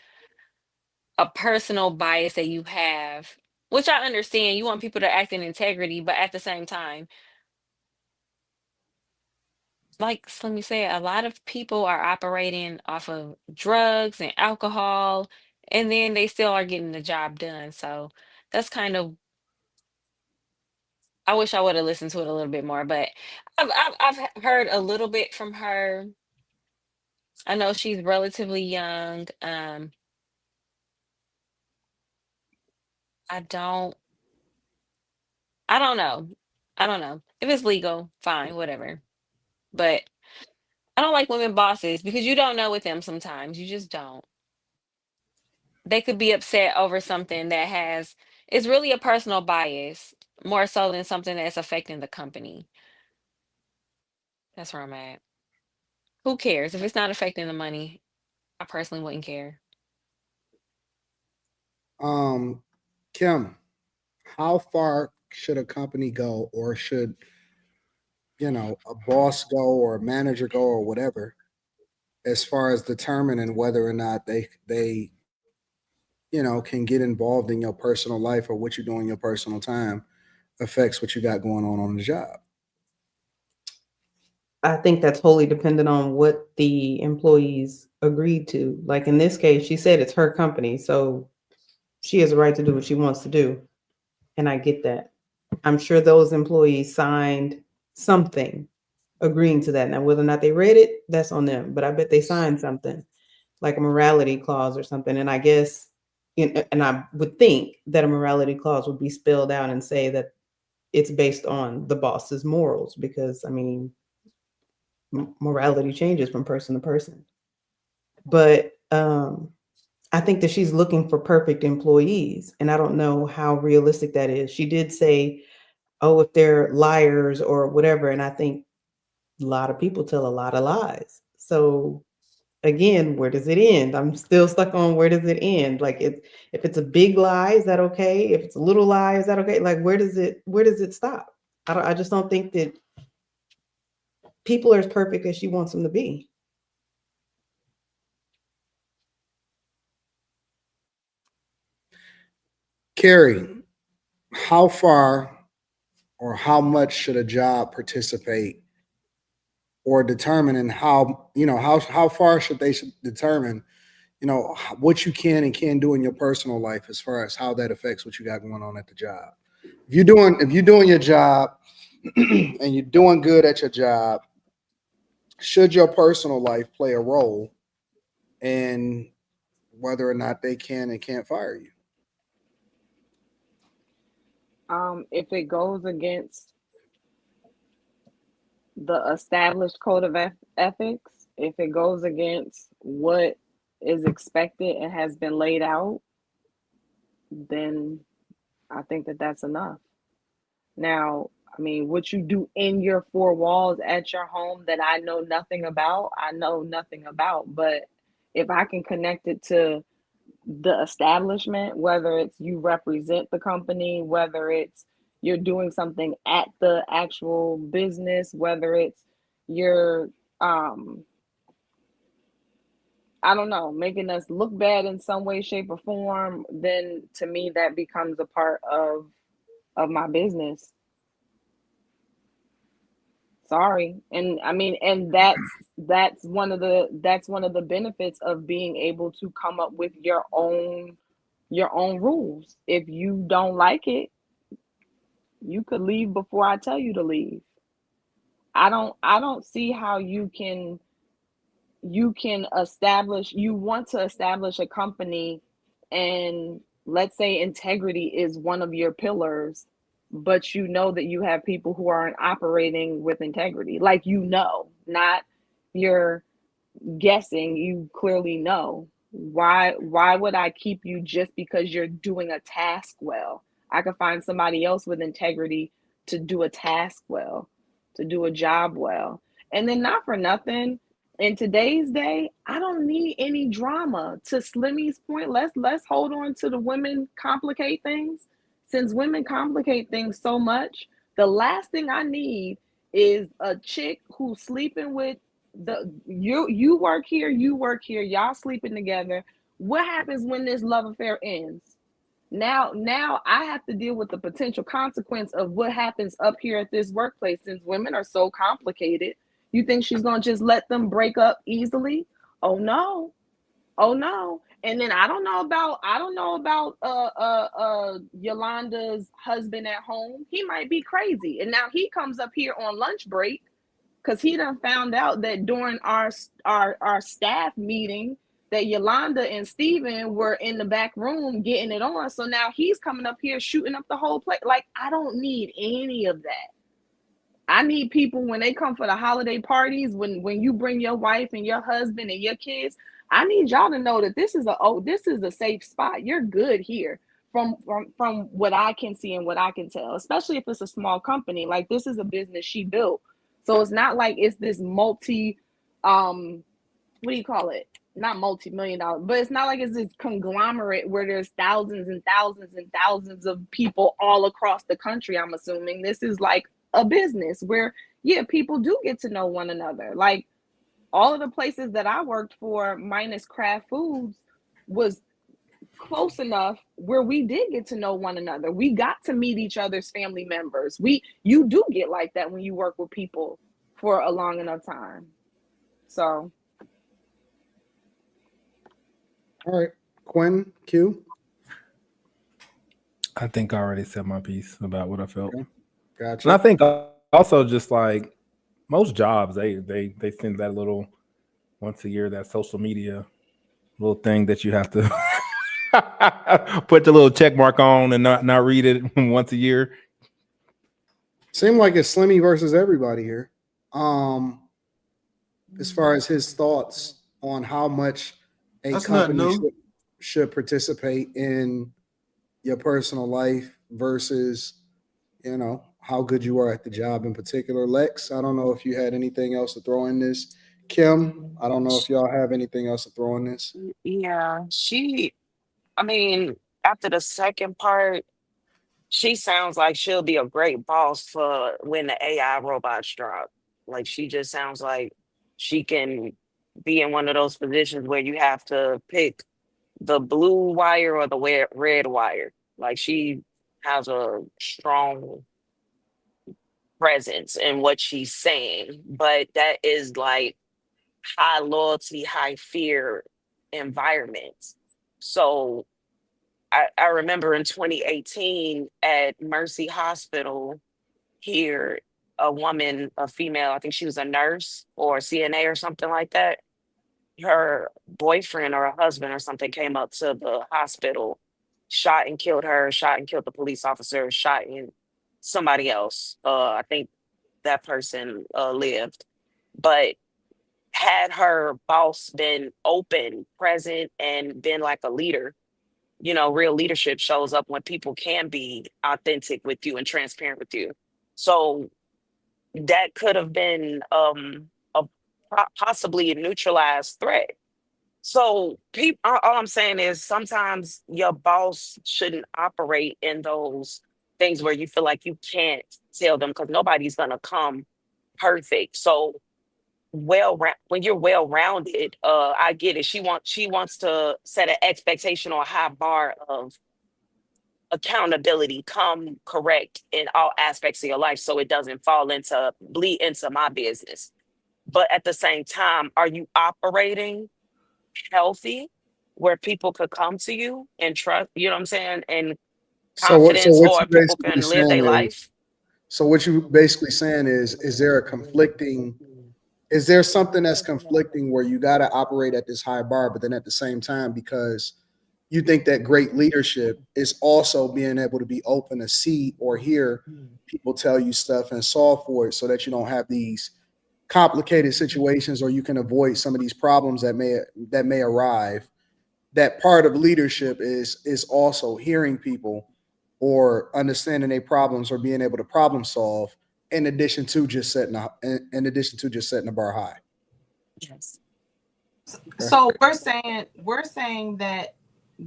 Speaker 11: a personal bias that you have? Which I understand, you want people to act in integrity, but at the same time, like Slimmy said, a lot of people are operating off of drugs and alcohol, and then they still are getting the job done. So that's kind of, I wish I would have listened to it a little bit more, but I've heard a little bit from her. I know she's relatively young. I don't I don't know. I don't know. If it's legal, fine, whatever. But I don't like women bosses because you don't know with them sometimes. You just don't. They could be upset over something that it's really a personal bias, more so than something that's affecting the company. That's where I'm at. Who cares? If it's not affecting the money, I personally wouldn't care.
Speaker 12: Um, Kim, how far should a company go, or should a boss go, or a manager go, or whatever, as far as determining whether or not they can get involved in your personal life, or what you do in your personal time affects what you got going on the job?
Speaker 5: I think that's wholly dependent on what the employees agreed to. Like in this case, she said it's her company, so she has a right to do what she wants to do. And I get that. I'm sure those employees signed something agreeing to that. Now, whether or not they read it, that's on them. But I bet they signed something like a morality clause or something. And I guess, and I would think that a morality clause would be spelled out and say that it's based on the boss's morals, because I mean, morality changes from person to person. But I think that she's looking for perfect employees, and I don't know how realistic that is. She did say, oh, if they're liars or whatever, and I think a lot of people tell a lot of lies. So again, where does it end? I'm still stuck on, where does it end? Like, if it's a big lie, is that okay? If it's a little lie, is that okay? Like, where does it stop? I just don't think that people are as perfect as she wants them to be.
Speaker 12: Carrie, how far or how much should a job participate, or determining how far should they determine what you can and can't do in your personal life, as far as how that affects what you got going on at the job? If you're doing your job and you're doing good at your job, should your personal life play a role in whether or not they can and can't fire you?
Speaker 4: If it goes against the established code of ethics, if it goes against what is expected and has been laid out, then I think that that's enough. Now, I mean, what you do in your four walls at your home that I know nothing about, I know nothing about. But if I can connect it to the establishment, whether it's you represent the company, whether it's you're doing something at the actual business, whether it's you're I don't know, making us look bad in some way, shape, or form, then to me that becomes a part of my business. Sorry. And I mean, and that's one of the benefits of being able to come up with your own rules. If you don't like it, you could leave before I tell you to leave. I don't see how you want to establish a company, and let's say integrity is one of your pillars, but you know that you have people who aren't operating with integrity. Like, not you're guessing, you clearly know. Why would I keep you just because you're doing a task well? I could find somebody else with integrity to do a task well, to do a job well. And then, not for nothing, in today's day, I don't need any drama. To Slimmy's point, let's hold on to the women complicate things. Since women complicate things so much, the last thing I need is a chick who's sleeping with you work here, y'all sleeping together. What happens when this love affair ends? Now I have to deal with the potential consequence of what happens up here at this workplace. Since women are so complicated, you think she's gonna just let them break up easily? Oh no. And then I don't know about Yolanda's husband at home. He might be crazy, and now he comes up here on lunch break because he done found out that during our staff meeting that Yolanda and Steven were in the back room getting it on. So now he's coming up here shooting up the whole place. Like, I don't need any of that. I need people when they come for the holiday parties, when you bring your wife and your husband and your kids, I need y'all to know that this is a safe spot. You're good here from what I can see and what I can tell, especially if it's a small company. Like, this is a business she built. So it's not like it's this what do you call it? Not multi-million dollar, but it's not like it's this conglomerate where there's thousands and thousands and thousands of people all across the country. I'm assuming this is like a business where, yeah, people do get to know one another. Like, all of the places that I worked for, minus Kraft Foods, was close enough where we did get to know one another. We got to meet each other's family members. You do get like that when you work with people for a long enough time. So,
Speaker 12: all right, Quinn, Q.
Speaker 3: I think I already said my piece about what I felt.
Speaker 12: Okay. Gotcha.
Speaker 3: And I think also just like most jobs, they send that little once a year, that social media little thing that you have to put the little check mark on and not read it once a year.
Speaker 12: Seemed like it's Slimmy versus everybody here. As far as his thoughts on how much a company should participate in your personal life versus, how good you are at the job in particular. Lex, I don't know if you had anything else to throw in this. Kim, I don't know if y'all have anything else to throw in this.
Speaker 9: Yeah, after the second part, she sounds like she'll be a great boss for when the AI robots drop. Like, she just sounds like she can be in one of those positions where you have to pick the blue wire or the red wire. Like, she has a strong presence in what she's saying, but that is like high loyalty, high fear environment. So I remember in 2018 at Mercy Hospital here, a female, I think she was a nurse or a CNA or something like that. Her boyfriend or her husband or something came up to the hospital, shot and killed her, shot and killed the police officer, shot and somebody else. I think that person lived. But had her boss been open, present, and been like a leader, real leadership shows up when people can be authentic with you and transparent with you. So that could have been possibly a neutralized threat. So all I'm saying is sometimes your boss shouldn't operate in those things where you feel like you can't tell them, because nobody's going to come perfect. So when you're well-rounded, I get it. She wants to set an expectation or a high bar of accountability, come correct in all aspects of your life so it doesn't bleed into my business. But at the same time, are you operating healthy where people could come to you and trust, you know what I'm saying, and confidence, or people can live their life?
Speaker 12: So what you basically saying is there something that's conflicting where you got to operate at this high bar, but then at the same time, because you think that great leadership is also being able to be open to see or hear people tell you stuff and solve for it so that you don't have these complicated situations, or you can avoid some of these problems that may arrive. That part of leadership is also hearing people or understanding their problems or being able to problem solve in addition to just setting the bar high.
Speaker 9: Yes.
Speaker 4: So we're saying that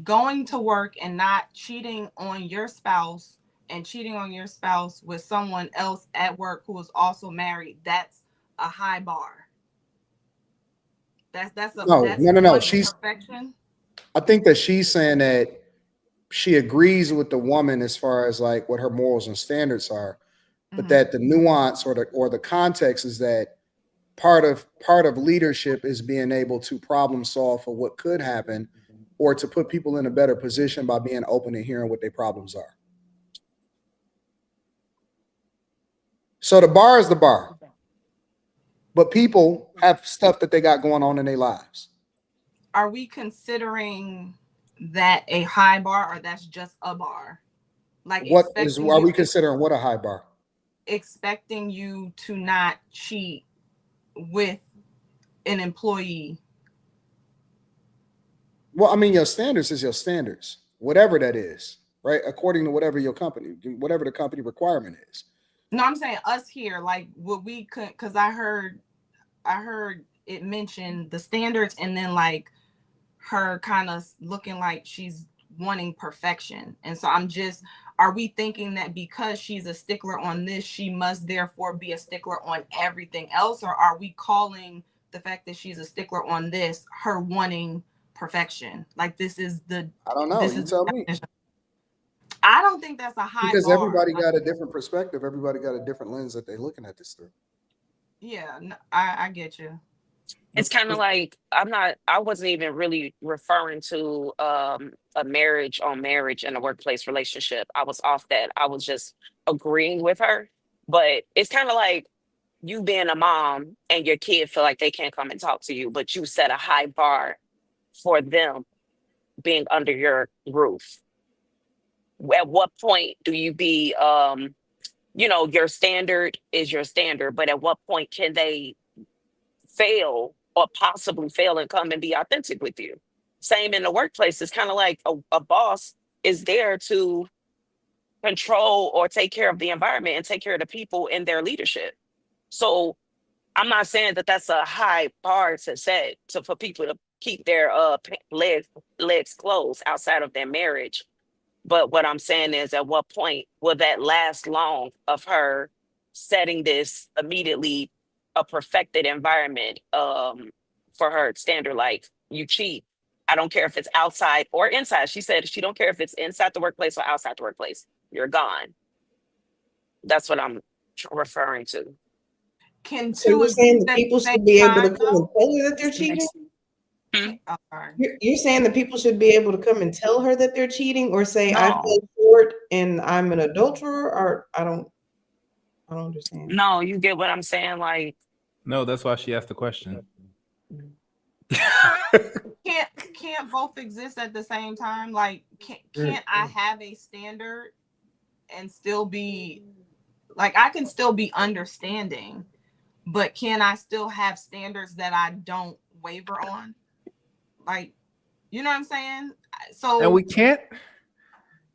Speaker 4: going to work and not cheating on your spouse and cheating on your spouse with someone else at work who is also married, that's a high bar. That's
Speaker 12: No.
Speaker 4: perfection.
Speaker 12: I think that she's saying that she agrees with the woman as far as like what her morals and standards are, but that the nuance or the context is that part of leadership is being able to problem solve for what could happen, or to put people in a better position by being open and hearing what their problems are. So the bar is the bar, but people have stuff that they got going on in their lives.
Speaker 4: Are we considering that a high bar, or that's just a bar? Like,
Speaker 12: Are we considering what a high bar?
Speaker 4: Expecting you to not cheat with an employee.
Speaker 12: Well, I mean, your standards is your standards, whatever that is, right? According to whatever the company requirement is.
Speaker 4: No, I'm saying us here, like what we could, because I heard it mentioned the standards, and then like her kind of looking like she's wanting perfection. And so are we thinking that because she's a stickler on this, she must therefore be a stickler on everything else? Or are we calling the fact that she's a stickler on this her wanting perfection? Like, this is the,
Speaker 12: I don't know. You tell me.
Speaker 4: I don't think that's a high
Speaker 12: because
Speaker 4: bar.
Speaker 12: Everybody got a different perspective. Everybody got a different lens that they're looking at this through.
Speaker 4: Yeah, no, I get you.
Speaker 9: It's kind of like I wasn't even really referring to a marriage on marriage in a workplace relationship. I was off that. I was just agreeing with her. But it's kind of like you being a mom and your kid feel like they can't come and talk to you, but you set a high bar for them being under your roof. At what point do you be your standard is your standard, but at what point can they fail or possibly fail and come and be authentic with you? Same in the workplace. It's kind of like a boss is there to control or take care of the environment and take care of the people in their leadership. So I'm not saying that that's a high bar to set for people to keep their legs closed outside of their marriage. But what I'm saying is, at what point will that last long of her setting this immediately a perfected environment for her standard? Like, you cheat, I don't care if it's outside or inside. She said she don't care if it's inside the workplace or outside the workplace. You're gone. That's what I'm referring to.
Speaker 5: So you're saying that people should be able to come and tell her that they're cheating? You're saying that people should be able to come and tell her that they're cheating, or say, I fell short and I'm an adulterer? Or I don't understand.
Speaker 9: No, you get what I'm saying? Like,
Speaker 3: no, that's why she asked the question.
Speaker 4: Can't both exist at the same time? Like, can't I have a standard and still be like, I can still be understanding, but can I still have standards that I don't waver on? Like, you know what I'm saying?
Speaker 3: And we can't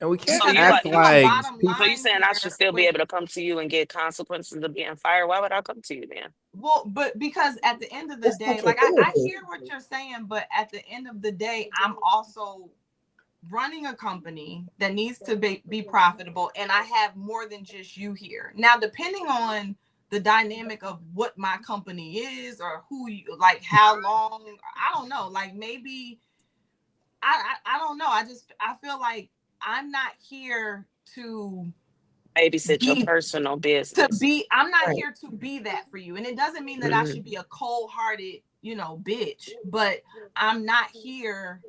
Speaker 3: act like.
Speaker 9: So you saying I should still be able to come to you and get consequences of being fired? Why would I come to you then?
Speaker 4: Well, but because at the end of the day, like, I hear what you're saying, but at the end of the day, I'm also running a company that needs to be profitable, and I have more than just you here. Now, depending on the dynamic of what my company is, or who you like, how long, I don't know. Like, maybe I don't know. I feel like I'm not here to
Speaker 9: babysit your personal business.
Speaker 4: I'm not here to be that for you. And it doesn't mean that I should be a cold-hearted, bitch, but I'm not here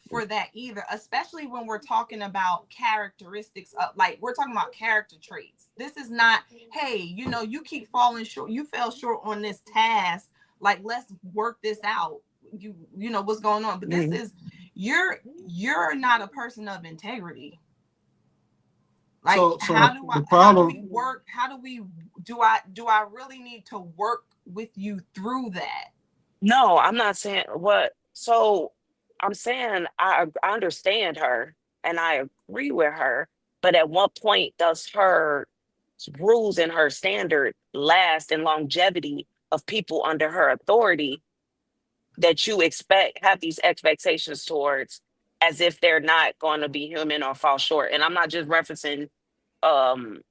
Speaker 4: for that either, especially when we're talking about characteristics of, like, we're talking about character traits. This is not, hey, you keep falling short, you fell short on this task, like, let's work this out, you know what's going on. But this is,
Speaker 15: you're not a person of integrity. Like,
Speaker 2: So
Speaker 15: how do
Speaker 2: the
Speaker 15: I how do
Speaker 2: problem,
Speaker 15: we work? Do I really need to work with you through that?
Speaker 9: No, I'm not saying what. So I'm saying I understand her and I agree with her, but at what point does her rules and her standard last and longevity of people under her authority that you have these expectations towards as if they're not going to be human or fall short? And I'm not just referencing um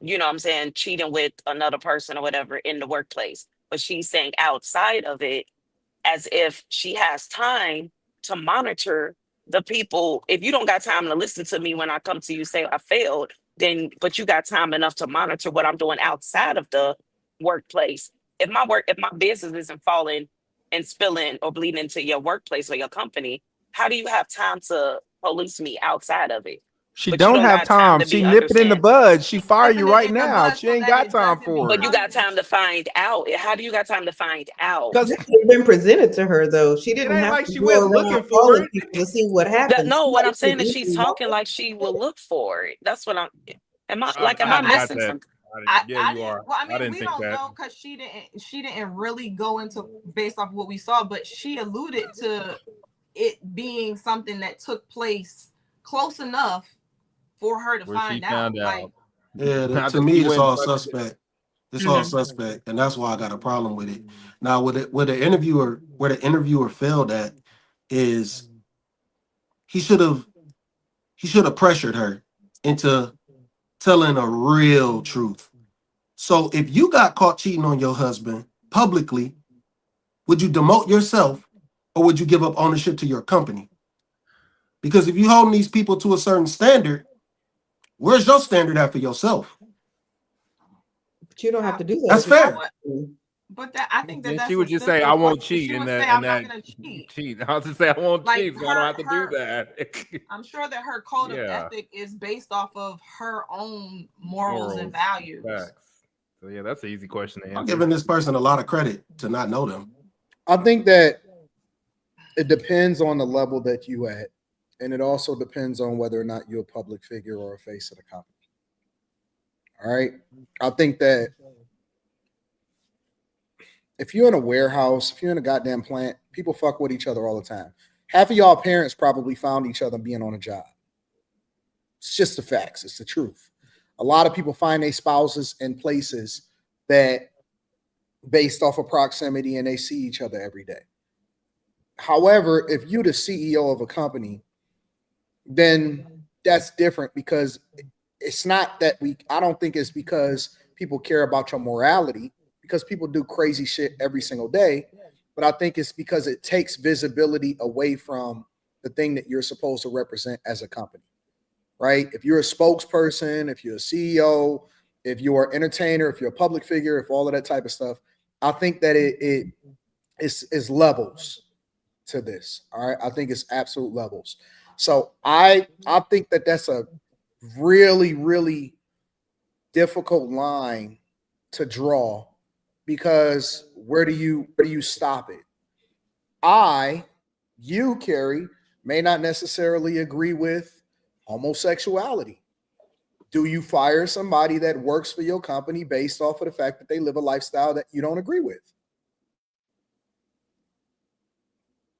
Speaker 9: you know what I'm saying, cheating with another person or whatever in the workplace, but she's saying outside of it, as if she has time to monitor the people. If you don't got time to listen to me when I come to you say I failed, then but you got time enough to monitor what I'm doing outside of the workplace. If my business isn't falling and spilling or bleeding into your workplace or your company, how do you have time to police me outside of it?
Speaker 3: She
Speaker 9: But you
Speaker 3: don't
Speaker 9: don't
Speaker 3: have
Speaker 9: got time
Speaker 3: time.
Speaker 9: to
Speaker 3: She
Speaker 9: be
Speaker 3: nip it in the
Speaker 9: understand.
Speaker 3: bud. She fire you
Speaker 15: Nipping it
Speaker 3: right
Speaker 15: in the
Speaker 3: now.
Speaker 15: bud
Speaker 3: She
Speaker 15: so
Speaker 3: ain't
Speaker 15: that
Speaker 3: got
Speaker 15: it
Speaker 3: time
Speaker 15: doesn't
Speaker 3: for
Speaker 9: But
Speaker 3: it.
Speaker 9: you
Speaker 15: become
Speaker 9: got time to find out. How do you got time to find out?
Speaker 3: Because
Speaker 5: This could have been presented to her though. She
Speaker 3: it
Speaker 5: didn't
Speaker 3: ain't
Speaker 5: have
Speaker 3: like
Speaker 5: to
Speaker 3: she
Speaker 5: go
Speaker 3: went
Speaker 5: around
Speaker 3: looking for
Speaker 5: calling
Speaker 3: it.
Speaker 5: people to see what happens.
Speaker 9: No, what
Speaker 5: Somebody
Speaker 9: I'm
Speaker 5: could
Speaker 9: saying is she's
Speaker 5: easily walk
Speaker 9: talking
Speaker 5: up.
Speaker 9: like she will look for it. That's what I'm.
Speaker 3: I
Speaker 9: Am I
Speaker 3: hadn't
Speaker 15: I,
Speaker 3: got
Speaker 9: missing
Speaker 3: that.
Speaker 9: something?
Speaker 3: Yeah,
Speaker 15: I
Speaker 3: you
Speaker 15: didn't.
Speaker 3: are.
Speaker 15: Well, I
Speaker 3: I
Speaker 15: mean,
Speaker 3: didn't
Speaker 15: we
Speaker 3: think
Speaker 15: don't
Speaker 3: that.
Speaker 15: know because she didn't really go into based off of what we saw, but she alluded to it being something that took place close enough for her to
Speaker 3: Where she
Speaker 15: find out.
Speaker 3: found
Speaker 15: Like,
Speaker 3: out.
Speaker 2: yeah,
Speaker 3: Not
Speaker 2: to
Speaker 3: that she
Speaker 2: me, it's
Speaker 3: went and
Speaker 2: all
Speaker 3: touched it.
Speaker 2: suspect. It's all
Speaker 9: Mhm.
Speaker 2: suspect, and that's why I got a problem with it. Now, where the interviewer failed at is he should have pressured her into telling a real truth. So if you got caught cheating on your husband publicly, would you demote yourself or would you give up ownership to your company? Because if you holding these people to a certain standard, where's your standard at for yourself?
Speaker 5: But you don't have to do that
Speaker 2: That's
Speaker 5: if it's
Speaker 15: I
Speaker 2: fair.
Speaker 15: would, but that I think that
Speaker 3: Then she
Speaker 15: that's a
Speaker 3: would just say,
Speaker 15: simple
Speaker 3: "I won't
Speaker 15: question.
Speaker 3: cheat,"
Speaker 15: She
Speaker 3: and
Speaker 15: would say,
Speaker 3: that
Speaker 15: "I'm not gonna cheat."
Speaker 3: cheat. I was just say, "I won't
Speaker 15: Like
Speaker 3: cheat, so I don't have to do that."
Speaker 15: I'm sure that her code of
Speaker 3: Yeah,
Speaker 15: ethic is based off of her own morals and
Speaker 3: morals,
Speaker 15: values.
Speaker 3: facts. So yeah, that's an easy question to
Speaker 2: I'm
Speaker 3: answer.
Speaker 2: giving this person a lot of credit to not know them.
Speaker 12: I think that it depends on the level that you at, and it also depends on whether or not you're a public figure or a face of the company. All right. I think that if you're in a warehouse, if you're in a goddamn plant, people fuck with each other all the time. Half of y'all parents probably found each other being on a job. It's just the facts. It's the truth. A lot of people find their spouses in places that based off of proximity and they see each other every day. However, if you're the CEO of a company, then that's different because it's not that I don't think it's because people care about your morality, because people do crazy shit every single day. But I think it's because it takes visibility away from the thing that you're supposed to represent as a company, right? If you're a spokesperson, if you're a CEO, if you're an entertainer, if you're a public figure, if all of that type of stuff, I think that it is levels to this. All right. I think it's absolute levels. So I think that that's a really, really difficult line to draw because where do you stop it? You, Carrie, may not necessarily agree with homosexuality. Do you fire somebody that works for your company based off of the fact that they live a lifestyle that you don't agree with?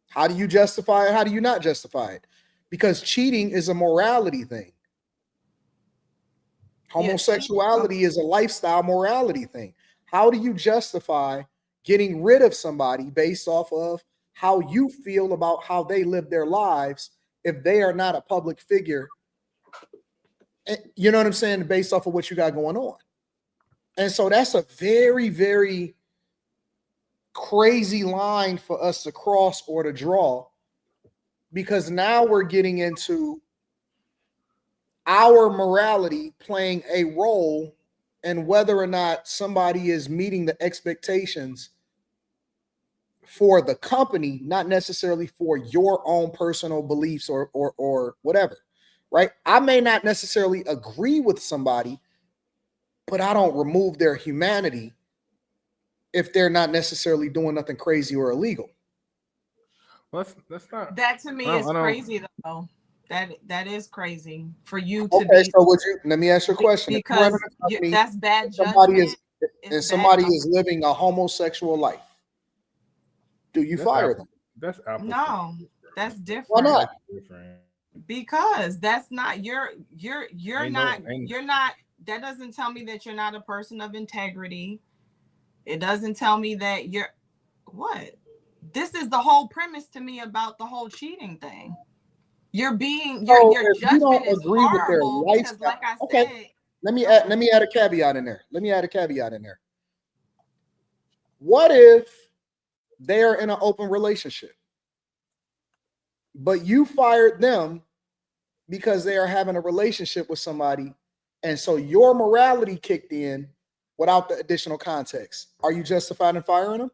Speaker 12: How do you justify it? How do you not justify it? Because cheating is a morality thing. Homosexuality is a lifestyle morality thing. How do you justify getting rid of somebody based off of how you feel about how they live their lives if they are not a public figure? You know what I'm saying? Based off of what you got going on. And so that's a very, very crazy line for us to cross or to draw, because now we're getting into our morality playing a role in whether or not somebody is meeting the expectations for the company, not necessarily for your own personal beliefs or whatever, right? I may not necessarily agree with somebody, but I don't remove their humanity if they're not necessarily doing nothing crazy or illegal.
Speaker 3: That's not.
Speaker 15: That to me
Speaker 3: I
Speaker 15: is
Speaker 3: don't.
Speaker 15: crazy though. That is crazy for you to
Speaker 12: Okay,
Speaker 15: be
Speaker 12: so would you? Let me ask you a question. If you run
Speaker 15: because
Speaker 12: a company,
Speaker 15: that's bad
Speaker 12: and somebody
Speaker 15: judgment.
Speaker 12: and
Speaker 15: It's
Speaker 12: somebody
Speaker 15: bad.
Speaker 12: is living a homosexual life, do you fire them?
Speaker 3: That's apples.
Speaker 15: No, that's
Speaker 12: Why
Speaker 15: different.
Speaker 12: not?
Speaker 15: Because that's not you're
Speaker 3: Ain't
Speaker 15: not
Speaker 3: no- ain't-
Speaker 15: you're not. That doesn't tell me that you're not a person of integrity. It doesn't tell me that you're what. This is the whole premise to me about the whole cheating thing. You're being
Speaker 12: So
Speaker 15: your
Speaker 12: if you don't
Speaker 15: judgment is
Speaker 12: agree with their
Speaker 15: horrible because,
Speaker 12: lifestyle,
Speaker 15: like I
Speaker 12: okay.
Speaker 15: said,
Speaker 12: Let me add a caveat in there. What if they are in an open relationship, but you fired them because they are having a relationship with somebody, and so your morality kicked in without the additional context? Are you justified in firing them?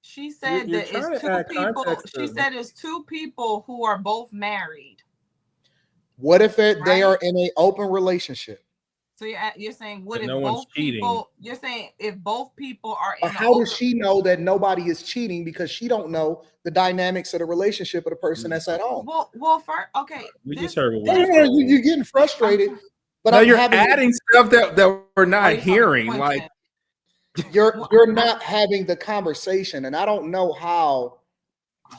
Speaker 15: she said
Speaker 3: You're
Speaker 15: that
Speaker 3: trying
Speaker 15: it's
Speaker 3: to
Speaker 15: two
Speaker 3: add
Speaker 15: people.
Speaker 3: context
Speaker 15: She
Speaker 3: to-
Speaker 15: said it's two people who are both married.
Speaker 12: What if they
Speaker 15: Right?
Speaker 12: are in an open relationship?
Speaker 15: So you're saying what
Speaker 3: But
Speaker 15: if
Speaker 3: no one's
Speaker 15: both
Speaker 3: cheating.
Speaker 15: people? You're saying if both people are
Speaker 12: Or
Speaker 15: in
Speaker 12: how
Speaker 15: an
Speaker 12: does she know that nobody is cheating because she don't know the dynamics of the relationship of the person that's at home?
Speaker 15: well, first, okay.
Speaker 3: We
Speaker 15: this,
Speaker 3: just heard what
Speaker 12: No,
Speaker 3: we
Speaker 12: no, no, you're getting frustrated, but
Speaker 3: no,
Speaker 12: I'm
Speaker 3: you're
Speaker 12: having
Speaker 3: adding stuff that we're not
Speaker 15: you talking
Speaker 3: hearing.
Speaker 15: Quentin?
Speaker 3: Like
Speaker 12: you're not having the conversation, and I don't know how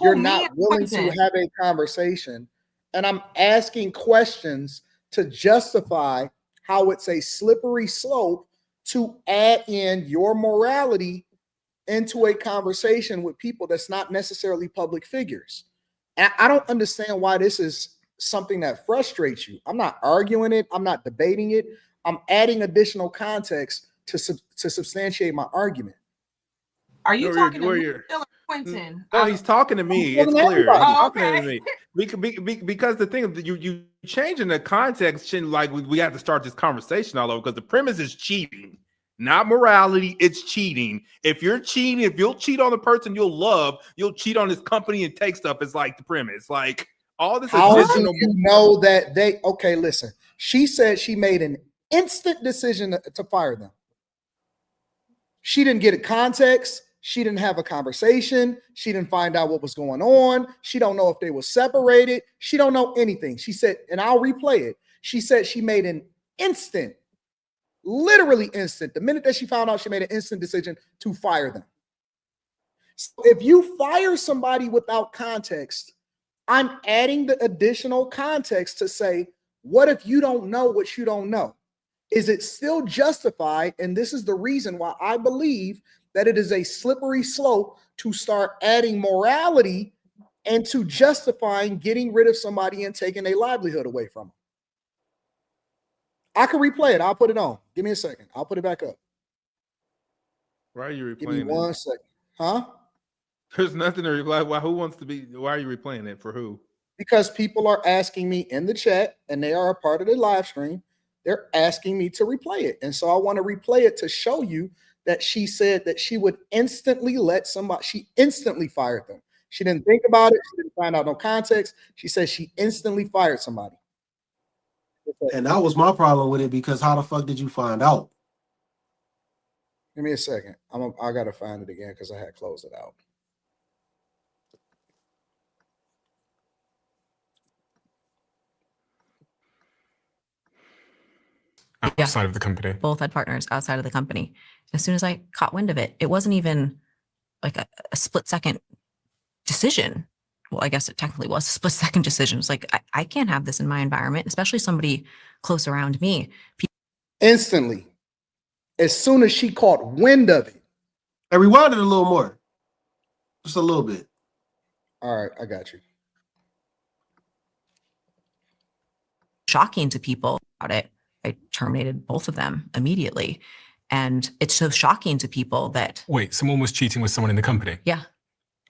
Speaker 12: you're
Speaker 15: me
Speaker 12: not
Speaker 15: and
Speaker 12: willing to
Speaker 15: Quentin?
Speaker 12: have a conversation, and I'm asking questions to justify how it's a slippery slope to add in your morality into a conversation with people that's not necessarily public figures. And I don't understand why this is something that frustrates you. I'm not arguing it. I'm not debating it. I'm adding additional context to substantiate my argument.
Speaker 15: Are you
Speaker 3: No,
Speaker 15: talking to
Speaker 3: where
Speaker 15: me
Speaker 3: you're-
Speaker 15: or Quentin?
Speaker 3: No, he's talking to me.
Speaker 12: I'm
Speaker 3: It's
Speaker 12: talking to
Speaker 3: clear. He's
Speaker 12: everybody.
Speaker 15: Oh,
Speaker 3: talking
Speaker 15: okay.
Speaker 3: to me. Because the thing is, you changing the context, shouldn't like we have to start this conversation all over because the premise is cheating, not morality. It's cheating. If you're cheating, if you'll cheat on the person you'll love, you'll cheat on this company and take stuff. It's like the premise. Like all this
Speaker 12: How do
Speaker 3: additional.
Speaker 12: you know that they? Okay, listen. She said she made an instant decision to fire them. She didn't get a context. She didn't have a conversation. She didn't find out what was going on. She don't know if they were separated. She don't know anything. She said, and I'll replay it. She said she made an instant, literally instant. The minute that she found out, she made an instant decision to fire them. So if you fire somebody without context, I'm adding the additional context to say, what if you don't know what you don't know? Is it still justified? And this is the reason why I believe that it is a slippery slope to start adding morality and to justifying getting rid of somebody and taking their livelihood away from them. I can replay it. I'll put it on. Give me a second. I'll put it back up.
Speaker 3: Why are you replaying
Speaker 12: Give me
Speaker 3: it?
Speaker 12: 1 second. Huh?
Speaker 3: There's nothing to reply. Why? Who wants to be? Why are you replaying it for who?
Speaker 12: Because people are asking me in the chat, and they are a part of the live stream. They're asking me to replay it. And so I want to replay it to show you that she said that she would instantly let somebody, she instantly fired them. She didn't think about it. She didn't find out no context. She said she instantly fired somebody.
Speaker 2: And that was my problem with it because how the fuck did you find out?
Speaker 12: Give me a second. I got to find it again because I had closed it out.
Speaker 14: Outside of the company.
Speaker 13: Both had partners outside of the company. As soon as I caught wind of it, it wasn't even like a split second decision. Well, I guess it technically was a split second decision. It's like, I can't have this in my environment, especially somebody close around me.
Speaker 12: Instantly. As soon as she caught wind of it.
Speaker 2: And rewind it a little more. Just a little bit.
Speaker 12: All right, I got you.
Speaker 13: Shocking to people about it. I terminated both of them immediately. And it's so shocking to people that.
Speaker 14: Wait, someone was cheating with someone in the company?
Speaker 13: Yeah.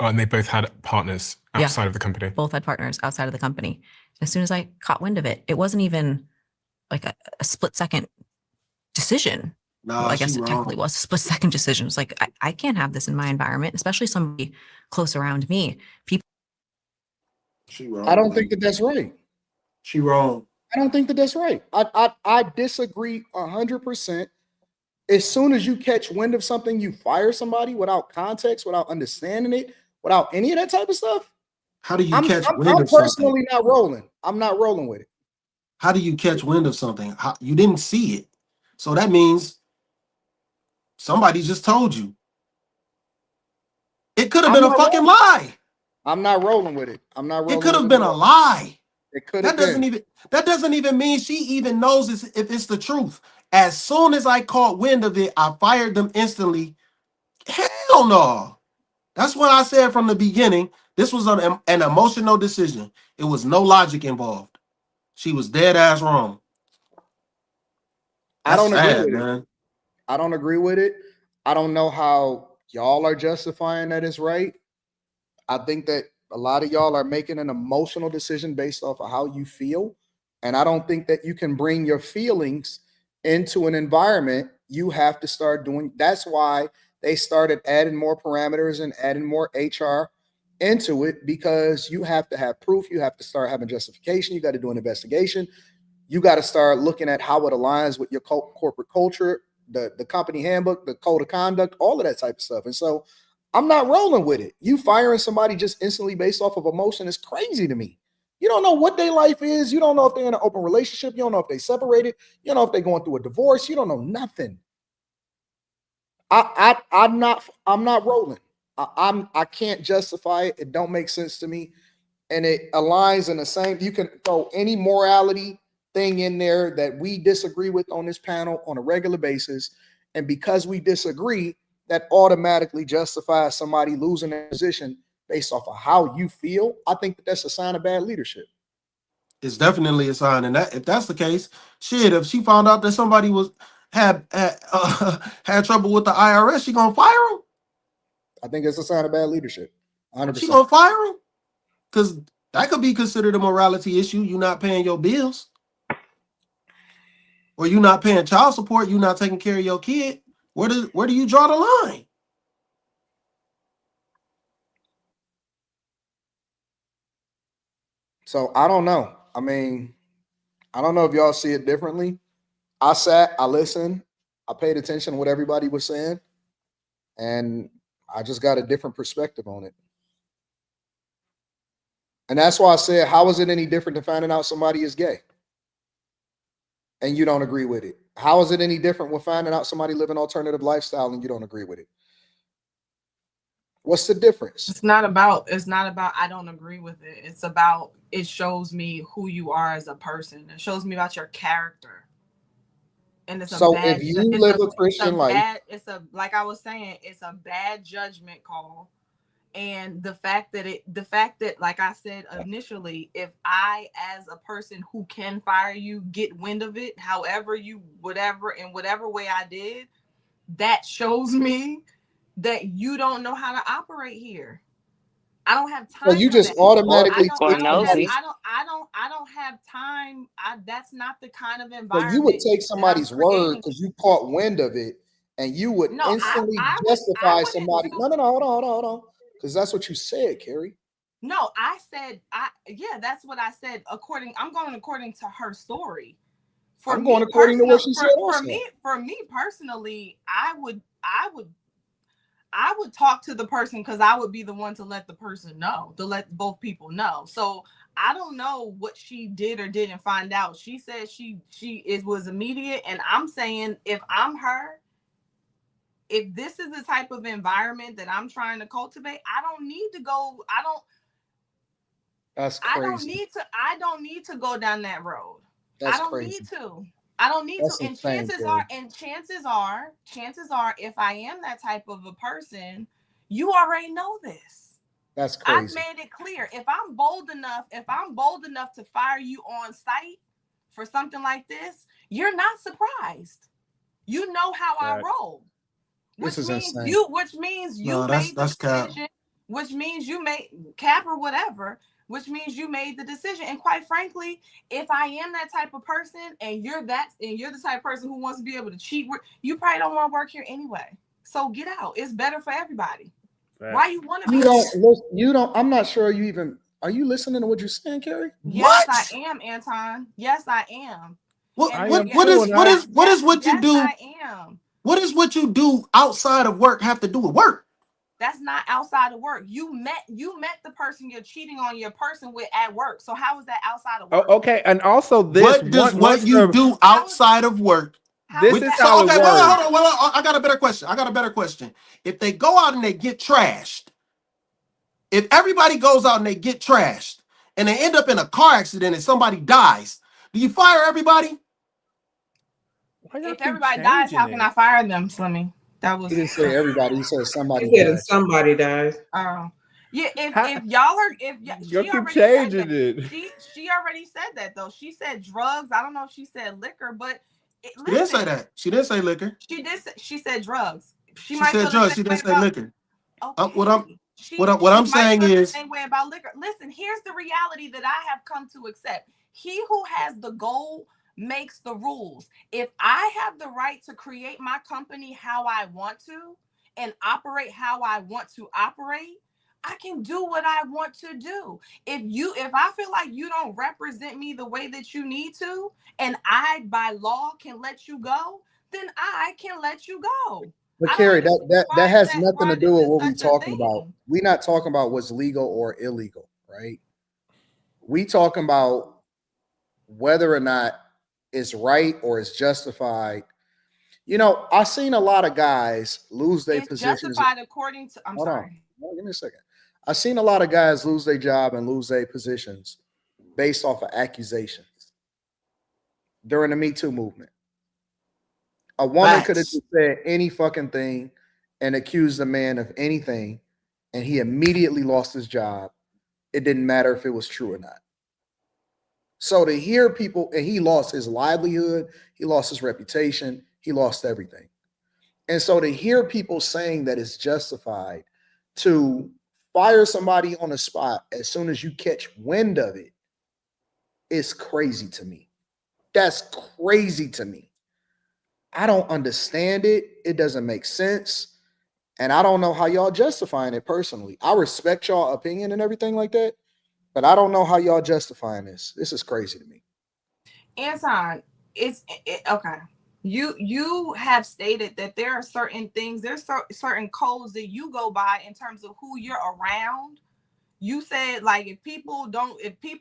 Speaker 14: Oh, and they both had partners outside of the company?
Speaker 13: Both had partners outside of the company. As soon as I caught wind of it, it wasn't even like a split second decision.
Speaker 2: Nah,
Speaker 13: well, I guess it
Speaker 2: wrong.
Speaker 13: technically was a split second decision. It's like, I can't have this in my environment, especially somebody close around me. People.
Speaker 2: She wrong.
Speaker 12: I don't think that that's right.
Speaker 2: She wrong.
Speaker 12: I don't think that that's right. I disagree 100%. As soon as you catch wind of something, you fire somebody without context, without understanding it, without any of that type of stuff.
Speaker 2: How do you
Speaker 12: I'm
Speaker 2: catch
Speaker 12: I'm,
Speaker 2: wind
Speaker 12: I'm
Speaker 2: of something?
Speaker 12: personally not rolling. I'm not rolling with it.
Speaker 2: How do you catch wind of something? You didn't see it. So that means somebody just told you. It could have
Speaker 12: I'm
Speaker 2: been a
Speaker 12: not
Speaker 2: fucking
Speaker 12: rolling.
Speaker 2: lie.
Speaker 12: I'm not rolling with it. I'm not rolling.
Speaker 2: It could have
Speaker 12: with it
Speaker 2: been
Speaker 12: at
Speaker 2: a
Speaker 12: all.
Speaker 2: lie.
Speaker 12: It could
Speaker 2: That
Speaker 12: have been.
Speaker 2: doesn't even mean she even knows if it's the truth. As soon as I caught wind of it, I fired them instantly. Hell no. That's what I said from the beginning. This was an emotional decision. It was no logic involved. She was dead ass wrong.
Speaker 12: I
Speaker 2: That's
Speaker 12: don't agree
Speaker 2: sad,
Speaker 12: with it.
Speaker 2: man.
Speaker 12: I don't agree with it. I don't know how y'all are justifying that it's right. I think that a lot of y'all are making an emotional decision based off of how you feel. And I don't think that you can bring your feelings into an environment. You have to start doing. That's why they started adding more parameters and adding more HR into it, because you have to have proof. You have to start having justification. You got to do an investigation. You got to start looking at how it aligns with your corporate culture, the company handbook, the code of conduct, all of that type of stuff. And so I'm not rolling with it. You firing somebody just instantly based off of emotion is crazy to me. You don't know what their life is. You don't know if they're in an open relationship. You don't know if they separated. You don't know if they're going through a divorce. You don't know nothing. I'm not rolling. I can't justify it. It don't make sense to me. And it aligns in the same. You can throw any morality thing in there that we disagree with on this panel on a regular basis. And because we disagree, that automatically justifies somebody losing their position based off of how you feel. I think that that's a sign of bad leadership.
Speaker 2: It's definitely a sign. And that if that's the case, shit, if she found out that somebody had trouble with the IRS, she gonna fire him?
Speaker 12: I think it's a sign of bad leadership. 100%.
Speaker 2: She gonna fire him? Because that could be considered a morality issue. You not paying your bills, or you not paying child support. You not taking care of your kid. Where do you draw the line?
Speaker 12: So I don't know. I mean, I don't know if y'all see it differently. I sat, I listened, I paid attention to what everybody was saying, and I just got a different perspective on it. And that's why I said, how is it any different than finding out somebody is gay and you don't agree with it? How is it any different with finding out somebody live an alternative lifestyle and you don't agree with it? What's the difference?
Speaker 15: It's not about I don't agree with it. It's about it shows me who you are as a person. It shows me about your character. And it's
Speaker 12: so if you live a Christian life,
Speaker 15: like I was saying, it's a bad judgment call. And the fact that, like I said initially, if I, as a person who can fire you, get wind of it, in whatever way I did, that shows me that you don't know how to operate here. I don't have time.
Speaker 12: So you just automatically
Speaker 9: or nosy.
Speaker 15: I don't have time. That's not the kind of environment.
Speaker 12: So you would take somebody's word because you caught wind of it, and you would instantly justify somebody. No, hold on. Because that's what you said, Carrie.
Speaker 15: No, I said, that's what I said. I'm going according to her story.
Speaker 12: I'm going according to what she said.
Speaker 15: For me personally, I would talk to the person because I would be the one to let the person know, to let both people know. So I don't know what she did or didn't find out. She said it was immediate, and I'm saying if I'm her, if this is the type of environment that I'm trying to cultivate, I don't need to go.
Speaker 12: That's crazy.
Speaker 15: I don't need to go down that road.
Speaker 12: That's
Speaker 15: I don't
Speaker 12: crazy.
Speaker 15: need to. I don't need to. And chances are, if I am that type of a person, you already know this.
Speaker 12: That's crazy.
Speaker 15: I've made it clear. If I'm bold enough to fire you on site for something like this, you're not surprised. You know how I roll. Which means you made the decision, which means you made cap or whatever, which means you made the decision. And quite frankly, if I am that type of person and you're the type of person who wants to be able to cheat, you probably don't want to work here anyway. So get out. It's better for everybody. Right. Why you want to be
Speaker 12: you don't I'm not sure you even are you listening to what you're saying, Carrie?
Speaker 15: Yes, I am, Anton. Yes, I am.
Speaker 2: What is what you do?
Speaker 15: I am.
Speaker 2: What does what you do outside of work have to do with work?
Speaker 15: That's not outside of work. You met the person you're cheating on your person with at work. So how is that outside of work?
Speaker 3: Oh, okay, and also this.
Speaker 2: What does what you do outside of work?
Speaker 3: This is how it
Speaker 2: okay,
Speaker 3: works.
Speaker 2: hold on. Well, I got a better question. If they go out and they get trashed, if everybody goes out and they get trashed, and they end up in a car accident and somebody dies, do you fire everybody?
Speaker 15: If everybody dies, how can I fire them, Slimmy? That was.
Speaker 12: He didn't say everybody. He said somebody.
Speaker 5: He said
Speaker 12: died.
Speaker 5: Somebody dies.
Speaker 15: Yeah. If y'all are,
Speaker 3: You'll keep changing it.
Speaker 15: She already said that though. She said drugs. I don't know if she said liquor, but
Speaker 2: She didn't say that. She didn't say liquor.
Speaker 15: She did. She said drugs.
Speaker 2: She said drugs. She didn't say liquor.
Speaker 15: Okay.
Speaker 2: What I'm saying is
Speaker 15: the same way about liquor. Listen, here's the reality that I have come to accept. He who has the goal makes the rules. If I have the right to create my company how I want to and operate how I want to operate, I can do what I want to do. If I feel like you don't represent me the way that you need to, and I by law can let you go, then I can let you go.
Speaker 12: But Carrie, that has nothing to do with what we're talking about. We're not talking about what's legal or illegal, right? We talking about whether or not it's right or it's justified. You know, I've seen a lot of guys lose their positions.
Speaker 15: Justified according to. I'm sorry.
Speaker 12: Hold on, give me a second. I've seen a lot of guys lose their job and lose their positions based off of accusations during the Me Too movement. A woman could have just said any fucking thing and accused a man of anything, and he immediately lost his job. It didn't matter if it was true or not. So to hear people, and he lost his livelihood, he lost his reputation, he lost everything. And so to hear people saying that it's justified to fire somebody on the spot as soon as you catch wind of it is crazy to me. That's crazy to me. I don't understand it. It doesn't make sense. And I don't know how y'all justifying it personally. I respect y'all opinion and everything like that, but I don't know how y'all justifying this. This is crazy to me.
Speaker 15: Anton, okay. You have stated that there are certain things, there's certain codes that you go by in terms of who you're around. You said like if people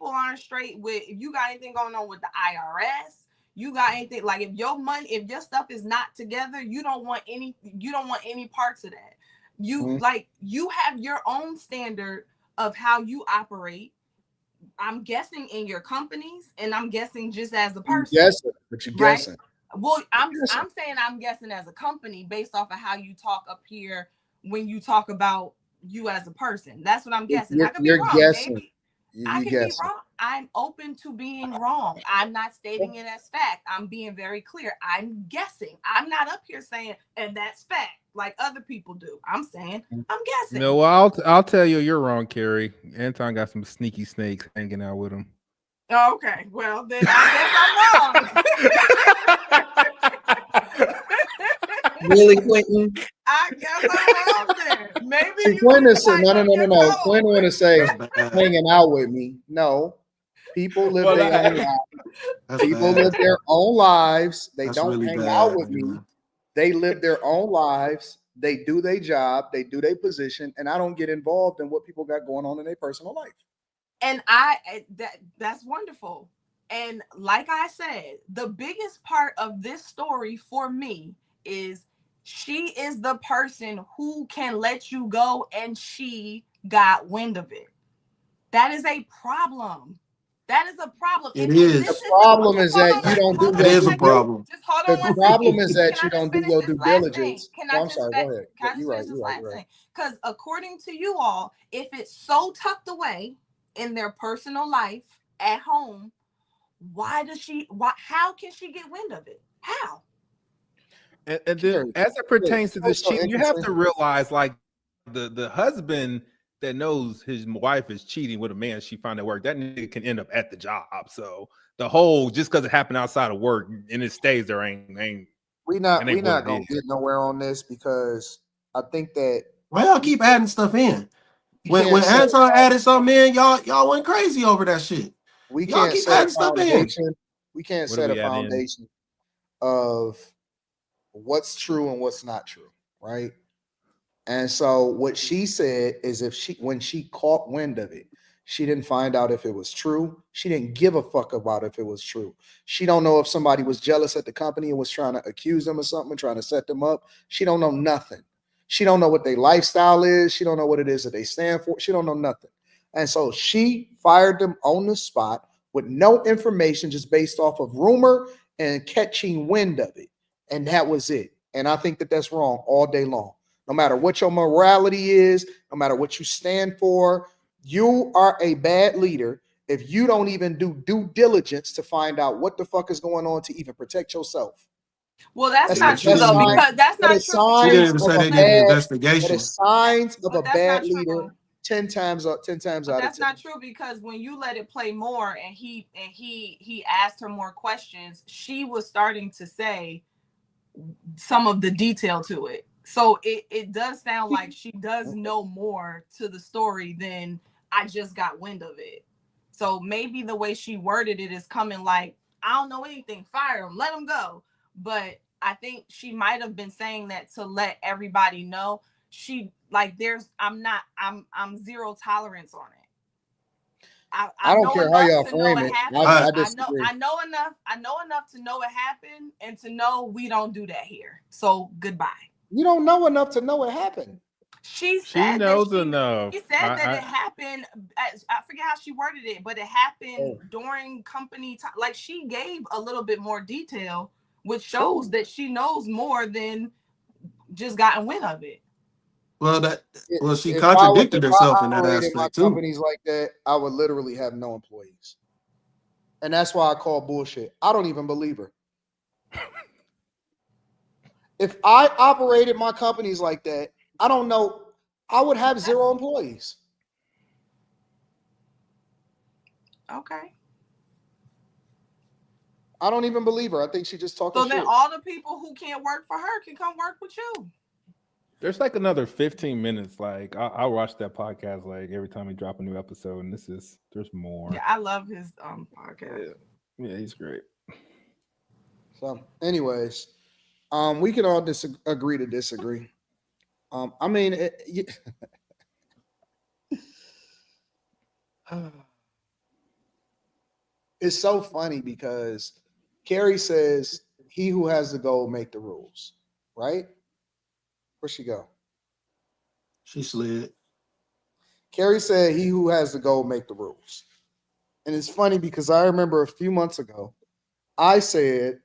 Speaker 15: aren't straight with, if you got anything going on with the IRS, you got anything like if your stuff is not together, you don't want any parts of that. You have your own standard of how you operate. I'm guessing in your companies, and I'm guessing just as a person.
Speaker 12: Yes, but you're guessing.
Speaker 15: Well, I'm saying I'm guessing as a company based off of how you talk up here when you talk about you as a person. That's what I'm guessing. I could be wrong, baby. I can be wrong. I'm open to being wrong. I'm not stating it as fact. I'm being very clear. I'm guessing. I'm not up here saying, and that's fact, like other people do. I'm saying, I'm guessing.
Speaker 3: No, well, I'll tell you, you're wrong, Carrie. Anton got some sneaky snakes hanging out with him.
Speaker 15: Okay, well then I guess I'm wrong.
Speaker 5: Really, Quentin?
Speaker 15: I guess I'm wrong there. Maybe
Speaker 12: Quentin said, no. Quentin want to say hanging out with me. No, people live their own lives. People live their own lives. They don't really hang out with me. They live their own lives. They do their job. They do their position, and I don't get involved in what people got going on in their personal life.
Speaker 15: And that's wonderful. And like I said, the biggest part of this story for me is she is the person who can let you go, and she got wind of it. That is a problem. That is a problem.
Speaker 2: It is.
Speaker 12: The problem is that you don't do.
Speaker 2: It is a problem.
Speaker 15: Just hold on.
Speaker 12: The problem is that you don't do your due diligence.
Speaker 15: I'm sorry. Go ahead. You're right. Because according to you all, if it's so tucked away in their personal life at home, how can she get wind of it? How?
Speaker 3: And then as it pertains to this cheating, you have to realize like the husband that knows his wife is cheating with a man she found at work, that nigga can end up at the job. So the whole, just because it happened outside of work and it stays there ain't
Speaker 12: we not gonna get nowhere on this, because I think that
Speaker 2: why y'all keep adding stuff in? When Anton added something in, y'all went crazy over that shit.
Speaker 12: We can't set a foundation. We can't set a foundation of what's true and what's not true, right? And so what she said is when she caught wind of it, she didn't find out if it was true. She didn't give a fuck about if it was true. She don't know if somebody was jealous at the company and was trying to accuse them of something, trying to set them up. She don't know nothing. She don't know what their lifestyle is. She don't know what it is that they stand for. She don't know nothing. And so she fired them on the spot with no information, just based off of rumor and catching wind of it. And that was it. And I think that that's wrong all day long. No matter what your morality is, no matter what you stand for, you are a bad leader if you don't even do due diligence to find out what the fuck is going on to even protect yourself.
Speaker 15: Well, that's
Speaker 2: Yeah,
Speaker 15: not
Speaker 2: she
Speaker 15: true though,
Speaker 2: didn't even.
Speaker 15: because that's
Speaker 12: That
Speaker 15: not
Speaker 12: is
Speaker 15: true.
Speaker 2: She
Speaker 15: Because
Speaker 2: didn't
Speaker 12: signs
Speaker 2: even
Speaker 12: of
Speaker 2: say
Speaker 12: a
Speaker 2: they did an
Speaker 12: bad. That
Speaker 2: investigation.
Speaker 12: is signs of a
Speaker 15: but that's
Speaker 12: bad
Speaker 15: not true.
Speaker 12: leader. 10 times out
Speaker 15: But
Speaker 12: of
Speaker 15: that's
Speaker 12: 10.
Speaker 15: not true, because when you let it play more and he asked her more questions, she was starting to say some of the detail to it. So it does sound like she does know more to the story than I just got wind of it. So maybe the way she worded it is coming like, I don't know anything, fire him, let him go. But I think she might have been saying that to let everybody know she like I'm zero tolerance on it. I
Speaker 12: don't
Speaker 15: know
Speaker 12: care how
Speaker 15: enough
Speaker 12: y'all
Speaker 15: to know
Speaker 12: frame
Speaker 15: it
Speaker 12: it.
Speaker 15: happened.
Speaker 12: I
Speaker 15: I
Speaker 12: disagree.
Speaker 15: know enough to know it happened and to know we don't do that here. So goodbye.
Speaker 12: You don't know enough to know it happened.
Speaker 15: She
Speaker 3: She
Speaker 15: said
Speaker 3: knows
Speaker 15: that
Speaker 3: enough.
Speaker 15: she said that it happened. I forget how she worded it, but it happened during company time. Like, she gave a little bit more detail, which shows that she knows more than just gotten wind of it.
Speaker 2: Well, she
Speaker 12: If
Speaker 2: contradicted
Speaker 12: I
Speaker 2: herself in that
Speaker 12: operated my
Speaker 2: aspect too.
Speaker 12: companies like that, I would literally have no employees. And that's why I call bullshit. I don't even believe her. If I operated my companies like that, I don't know, I would have 0 employees.
Speaker 15: Okay.
Speaker 12: I don't even believe her. I think she just talking
Speaker 15: So then
Speaker 12: shit.
Speaker 15: all the people who can't work for her can come work with you.
Speaker 3: There's like another 15 minutes. Like I'll watch that podcast like every time we drop a new episode, and there's more.
Speaker 15: Yeah, I love his podcast.
Speaker 3: Yeah, he's great.
Speaker 12: So, anyways, we can all agree to disagree. I mean, it's so funny because Carrie says, "He who has the goal make the rules." Right? Where'd she go?
Speaker 2: She slid.
Speaker 12: Carrie said, "He who has the goal make the rules." And it's funny because I remember a few months ago, I said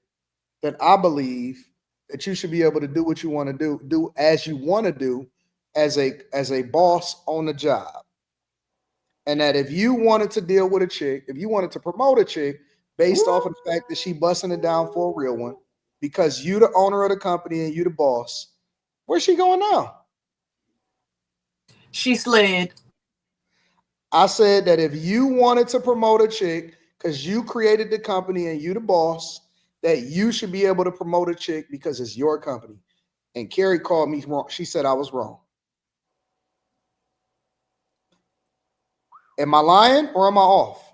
Speaker 12: that I believe that you should be able to do what you want to do as you want to do as a boss on the job. And that if you wanted to deal with a chick, if you wanted to promote a chick based off of the fact that she busting it down for a real one, because you the owner of the company and you the boss, where's she going now?
Speaker 15: She slid.
Speaker 12: I said that if you wanted to promote a chick because you created the company and you the boss, that you should be able to promote a chick because it's your company. And Carrie called me wrong. She said I was wrong. Am I lying or am I off?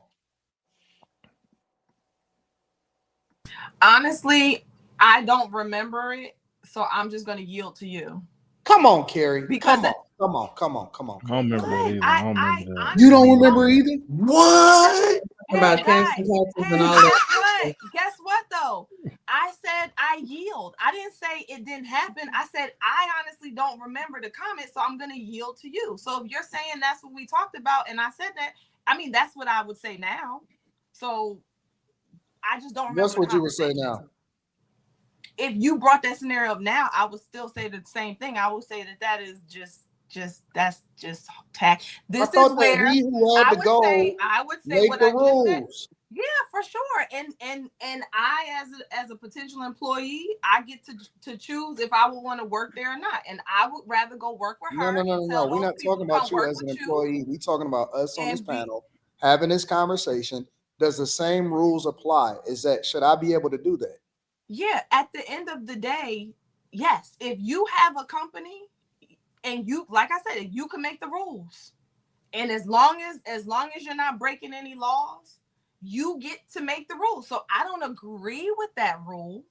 Speaker 15: Honestly, I don't remember it, so I'm just going to yield to you.
Speaker 12: Come on, Carrie.
Speaker 15: Because
Speaker 12: come on.
Speaker 3: I don't remember that either. I don't remember that.
Speaker 12: You don't remember either?
Speaker 2: What?
Speaker 15: Hey,
Speaker 5: About
Speaker 15: guys,
Speaker 5: taxes and
Speaker 15: hey,
Speaker 5: all that.
Speaker 15: guess what though? I said I yield. I didn't say it didn't happen. I said I honestly don't remember the comment, so I'm gonna yield to you. So if you're saying that's what we talked about and I said that, I mean that's what I would say now. So I just don't remember.
Speaker 12: That's what you would say now.
Speaker 15: If you brought that scenario up now, I would still say the same thing. I would say that is just that's just tack. This is where
Speaker 12: he who had
Speaker 15: I
Speaker 12: the
Speaker 15: would
Speaker 12: goal
Speaker 15: say what
Speaker 12: the
Speaker 15: I just said.
Speaker 12: rules.
Speaker 15: Yeah, for sure. And I as a potential employee, I get to choose if I would want to work there or not. And I would rather go work with her.
Speaker 12: No. We're not talking about you as an employee. We're talking about us on this panel having this conversation. Does the same rules apply? Should I be able to do that?
Speaker 15: Yeah, at the end of the day, yes. If you have a company and you, like I said, you can make the rules. And as long as you're not breaking any laws, you get to make the rules. So I don't agree with that rule,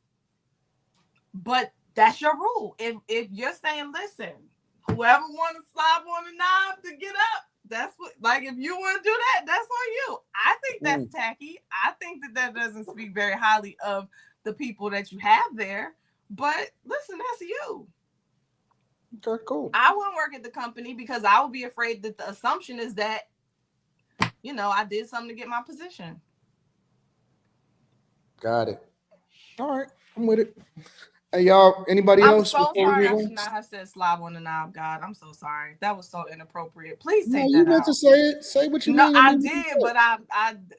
Speaker 15: but that's your rule. If you're saying, listen, whoever want to slob on the knob to get up, that's what, like, if you want to do that, that's on you. I think that's tacky. I think that doesn't speak very highly of the people that you have there. But listen, that's you.
Speaker 12: Okay, cool.
Speaker 15: I wouldn't work at the company because I would be afraid that the assumption is that, you know, I did something to get my position.
Speaker 12: Got it. All right, I'm with it. Hey, y'all, anybody else?
Speaker 15: I'm so sorry I should not have said slob on the knob, God. I'm so sorry. That was so inappropriate. Please take
Speaker 12: you
Speaker 15: that
Speaker 12: meant
Speaker 15: out.
Speaker 12: to say it. Say what you mean.
Speaker 15: No, I did, but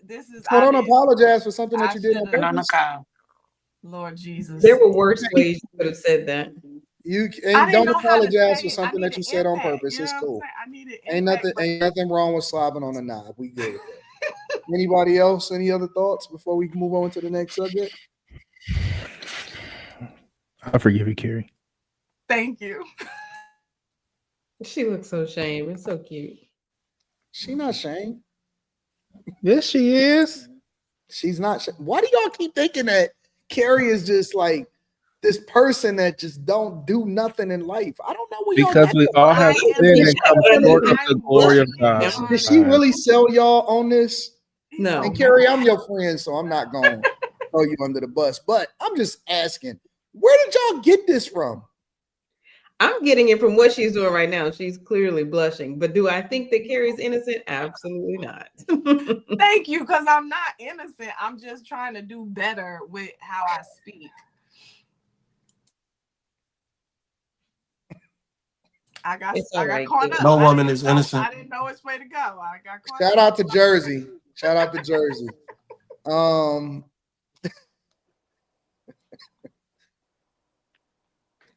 Speaker 15: this is.
Speaker 12: So don't apologize for something that you did on purpose.
Speaker 15: Lord Jesus.
Speaker 5: There were worse ways you could have said that.
Speaker 12: You and don't apologize for something that you said on purpose. It's cool. Ain't nothing wrong with slobbing on a knob. We good with that. Anybody else? Any other thoughts before we move on to the next subject?
Speaker 3: I forgive you, Carrie.
Speaker 15: Thank you.
Speaker 5: She looks so ashamed. It's so cute.
Speaker 12: She not ashamed.
Speaker 3: Yes, she is.
Speaker 12: She's not. Why do y'all keep thinking that Carrie is just like this person that just don't do nothing in life? I don't know what
Speaker 3: because we all have sin and come short of the glory of God.
Speaker 12: Did she really sell y'all on this?
Speaker 5: No.
Speaker 12: And Carrie, I'm your friend, so I'm not going to throw you under the bus. But I'm just asking, where did y'all get this from?
Speaker 5: I'm getting it from what she's doing right now. She's clearly blushing. But do I think that Carrie's innocent? Absolutely not.
Speaker 15: Thank you, because I'm not innocent. I'm just trying to do better with how I speak. I got caught up.
Speaker 2: No woman is innocent.
Speaker 15: I didn't know which way to go. I got caught
Speaker 12: Shout out to Jersey. Shout out to Jersey.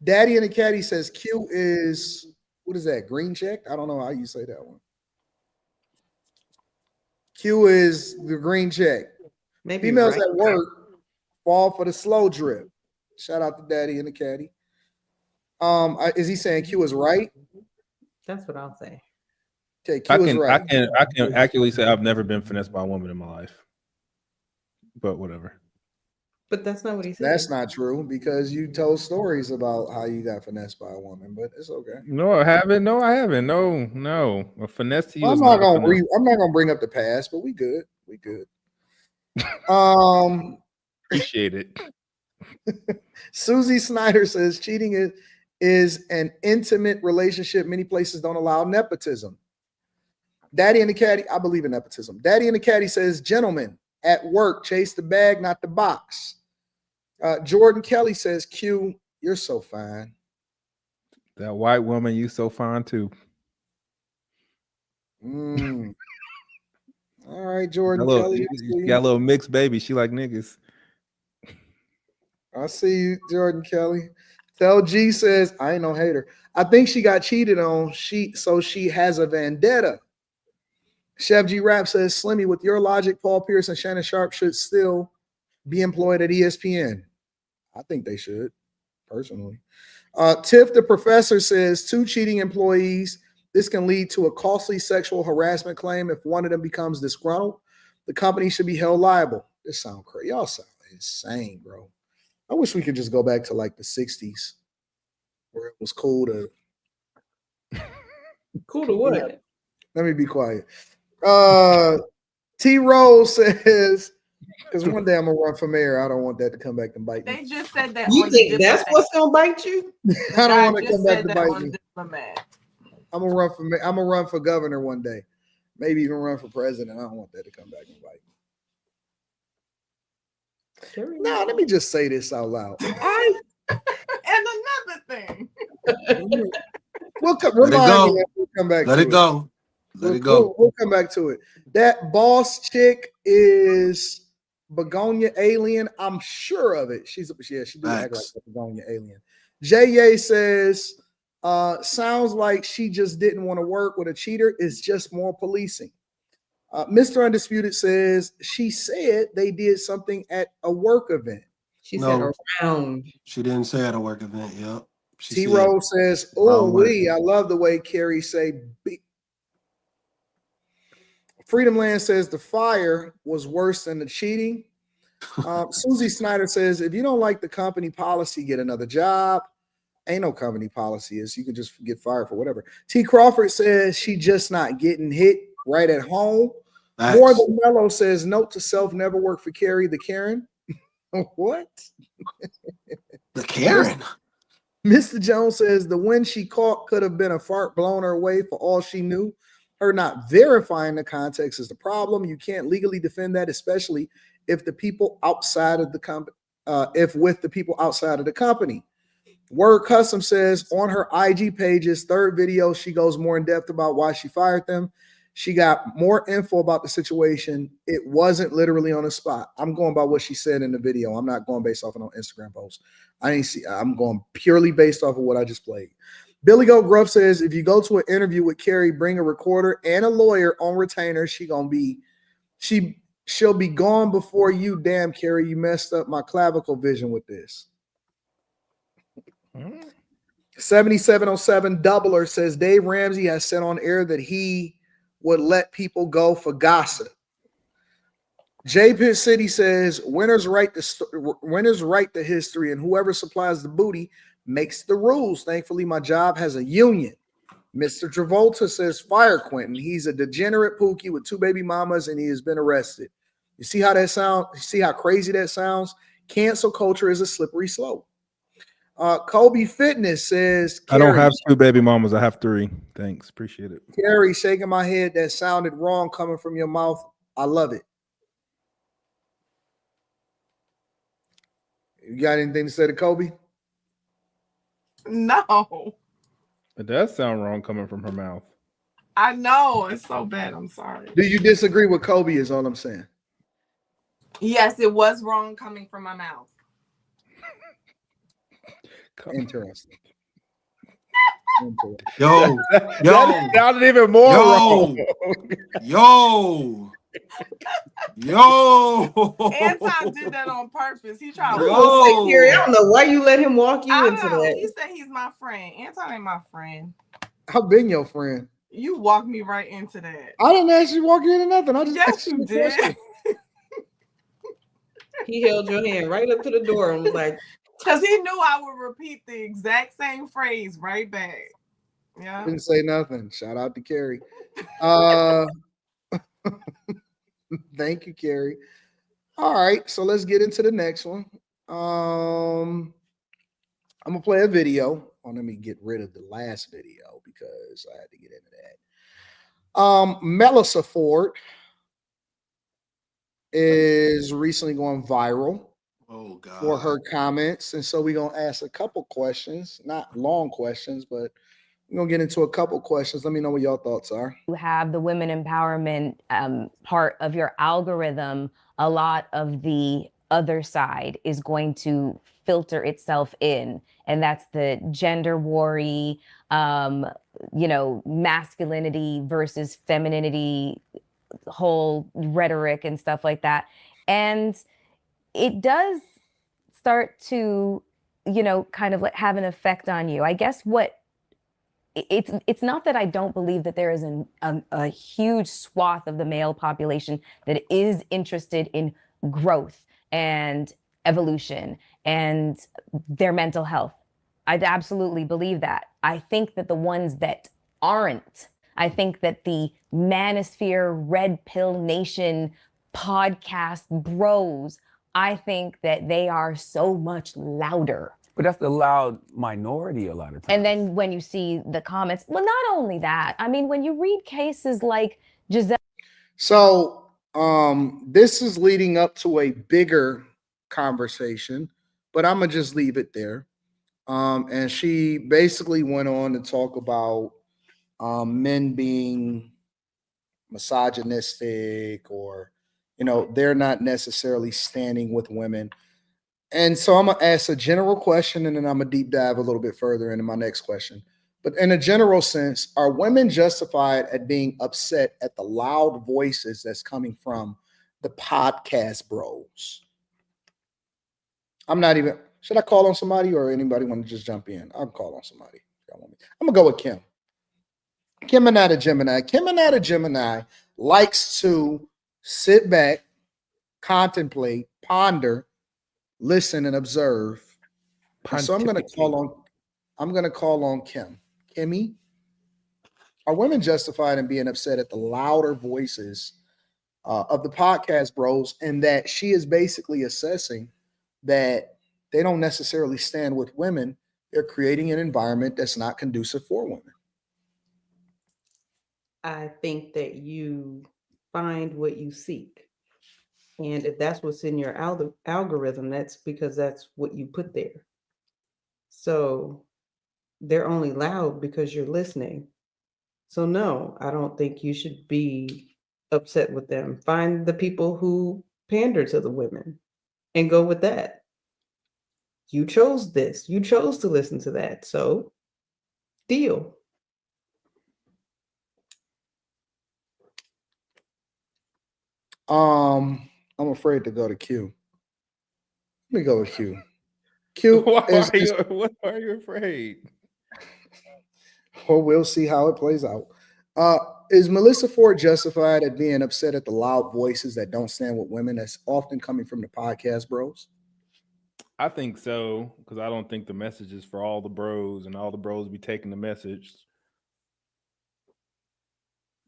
Speaker 12: Daddy and the Caddy says Q is, what is that? Green check? I don't know how you say that one. Q is the green check.
Speaker 5: Maybe
Speaker 12: females
Speaker 5: right.
Speaker 12: At work fall for the slow drip. Shout out to Daddy and the Caddy. Is he saying Q is right?
Speaker 5: That's what I'll say.
Speaker 12: Okay, Q is right.
Speaker 3: I can accurately say I've never been finessed by a woman in my life. But whatever.
Speaker 5: But that's not what he said.
Speaker 12: That's not true because you told stories about how you got finessed by a woman, but it's okay.
Speaker 3: No, I haven't. No, I haven't. No. A finesse to you.
Speaker 12: I'm not gonna bring up the past, but we good. We good.
Speaker 3: Appreciate it.
Speaker 12: Susie Snyder says cheating is an intimate relationship. Many places don't allow nepotism. Daddy and the Caddy, I believe in nepotism. Daddy and the Caddy says, gentlemen, at work, chase the bag, not the box. Jordan Kelly says, Q, you're so fine.
Speaker 3: That white woman, you so fine too.
Speaker 12: All right, Jordan Kelly.
Speaker 3: You got a little mixed baby. She like niggas.
Speaker 12: I see you, Jordan Kelly. Tell G says, I ain't no hater. I think she got cheated on. So she has a vendetta. Chef G Rap says, Slimmy, with your logic, Paul Pierce and Shannon Sharp should still be employed at ESPN. I think they should, personally. Tiff the Professor says, 2 cheating employees. This can lead to a costly sexual harassment claim. If one of them becomes disgruntled, the company should be held liable. This sound crazy. Y'all sound insane, bro. I wish we could just go back to like the 60s where it was cool to.
Speaker 5: Cool to what?
Speaker 12: Let me be quiet. T Rose says, because one day I'm gonna run for mayor. I don't want that to come back and bite me.
Speaker 15: They just said that.
Speaker 5: You think that's what's gonna bite you?
Speaker 12: I don't want to come back to bite me. I'm gonna run for governor one day. Maybe even run for president. I don't want that to come back and bite me. Now, let me just say this out loud.
Speaker 15: And another thing.
Speaker 12: We'll come back.
Speaker 2: Let it go. Let it go.
Speaker 12: We'll come back to it. That boss chick is Begonia Alien. I'm sure of it. She do act like a Begonia Alien. J.A. says, sounds like she just didn't want to work with a cheater. It's just more policing. Mr. Undisputed says she said they did something at a work event.
Speaker 5: She said around.
Speaker 2: She didn't say at a work event. Yep.
Speaker 12: T Rose says, "Oh, we. I love the way Carrie say." Freedom Land says the fire was worse than the cheating. Susie Snyder says, if you don't like the company policy, get another job. Ain't no company policy is you can just get fired for whatever. T. Crawford says she just not getting hit right at home.
Speaker 2: Facts.
Speaker 12: More than Mellow says, note to self, never work for Carrie the Karen. What?
Speaker 2: The Karen.
Speaker 12: Mr. Jones says the one she caught could have been a fart blown her way for all she knew. Her not verifying the context is the problem. You can't legally defend that, especially if the people outside of the company, if with the people outside of the company. Word Custom says on her IG page's third video, she goes more in depth about why she fired them. She got more info about the situation. It wasn't literally on the spot. I'm going by what she said in the video. I'm not going based off of an Instagram post. I'm going purely based off of what I just played. Billy Goat Gruff says, if you go to an interview with Carrie, bring a recorder and a lawyer on retainer. She'll be gone before you. Damn, Carrie, you messed up my clavicle vision with this. 7707 Doubler says Dave Ramsey has said on air that he would let people go for gossip. J Pitt City says winners write the history, and whoever supplies the booty makes the rules. Thankfully, my job has a union. Mr. Travolta says fire Quentin. He's a degenerate pookie with 2 baby mamas, and he has been arrested. You see how that sounds? You see how crazy that sounds? Cancel culture is a slippery slope. Kobe Fitness says,
Speaker 16: I don't have 2 baby mamas. I have 3. Thanks. Appreciate it.
Speaker 12: Carrie, shaking my head. That sounded wrong coming from your mouth. I love it. You got anything to say to Kobe?
Speaker 15: No.
Speaker 3: It does sound wrong coming from her mouth.
Speaker 15: I know. It's so bad. I'm sorry.
Speaker 12: Do you disagree with Kobe is all I'm saying?
Speaker 15: Yes, it was wrong coming from my mouth.
Speaker 12: Interesting.
Speaker 2: Yo,
Speaker 3: That sounded even more wrong.
Speaker 2: Yo.
Speaker 15: Anton did that on purpose. He tried to
Speaker 5: I don't know why you let him walk you into
Speaker 15: know.
Speaker 5: that.
Speaker 15: He said he's my friend. Anton ain't my friend.
Speaker 12: I've been your friend.
Speaker 15: You walked me right into that.
Speaker 12: I didn't actually walk you into nothing. I just
Speaker 15: Yes, you did.
Speaker 5: He held your hand right up to the door and was like,
Speaker 15: because he knew I would repeat the exact same phrase right back. Yeah.
Speaker 12: Didn't say nothing. Shout out to Carrie. Thank you, Carrie. All right, so let's get into the next one. I'm gonna play a video. Let me get rid of the last video because I had to get into that. Melyssa Ford is recently going viral for her comments, and so we're gonna ask a couple questions, not long questions, but we're gonna get into a couple questions. Let me know what y'all thoughts are.
Speaker 17: You have the women empowerment part of your algorithm. A lot of the other side is going to filter itself in, and that's the gender war-y, masculinity versus femininity whole rhetoric and stuff like that. And it does start to, kind of like have an effect on you. I guess it's not that I don't believe that there is a huge swath of the male population that is interested in growth and evolution and their mental health. I absolutely believe that. I think that the ones that aren't, I think that the Manosphere Red Pill Nation podcast bros, I think that they are so much louder.
Speaker 18: But that's the loud minority a lot of times.
Speaker 17: And then when you see the comments, well, not only that, I mean, when you read cases like Giselle.
Speaker 12: So this is leading up to a bigger conversation, but I'm gonna just leave it there. And she basically went on to talk about men being misogynistic, or they're not necessarily standing with women. And so I'm gonna ask a general question, and then I'm gonna deep dive a little bit further into my next question. But in a general sense, are women justified at being upset at the loud voices that's coming from the podcast bros? I'm not even. Should I call on somebody, or anybody want to just jump in? I'll call on somebody. I'm gonna go with Kim. Kim and Natalie Gemini. Kim and Natalie Gemini likes to sit back, contemplate, ponder, listen, and observe. And so I'm going to call on. I'm going to call on Kim. Kimmy, are women justified in being upset at the louder voices of the podcast bros, and that she is basically assessing that they don't necessarily stand with women? They're creating an environment that's not conducive for women.
Speaker 5: I think that you find what you seek. And if that's what's in your algorithm, that's because that's what you put there. So they're only loud because you're listening. So no, I don't think you should be upset with them. Find the people who pander to the women and go with that. You chose this. You chose to listen to that. So deal.
Speaker 12: I'm afraid to go to Q. Let me go with Q. Q
Speaker 3: Why
Speaker 12: is,
Speaker 3: what are you afraid?
Speaker 12: well, we'll see how it plays out. Is Melyssa Ford justified at being upset at the loud voices that don't stand with women that's often coming from the podcast bros?
Speaker 3: I think so, because I don't think the message is for all the bros, and all the bros be taking the message.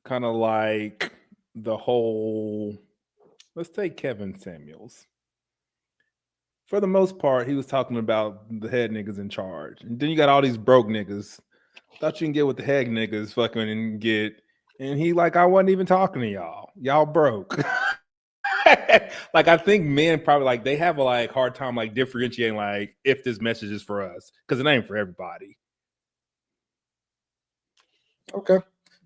Speaker 3: Kind of like the whole, let's take Kevin Samuels. For the most part, he was talking about the head niggas in charge. And then you got all these broke niggas. Thought you can get with the head niggas fucking and get. And he like, I wasn't even talking to y'all. Y'all broke. Like, I think men probably like, they have a like hard time like differentiating like if this message is for us. Because it ain't for everybody.
Speaker 12: Okay.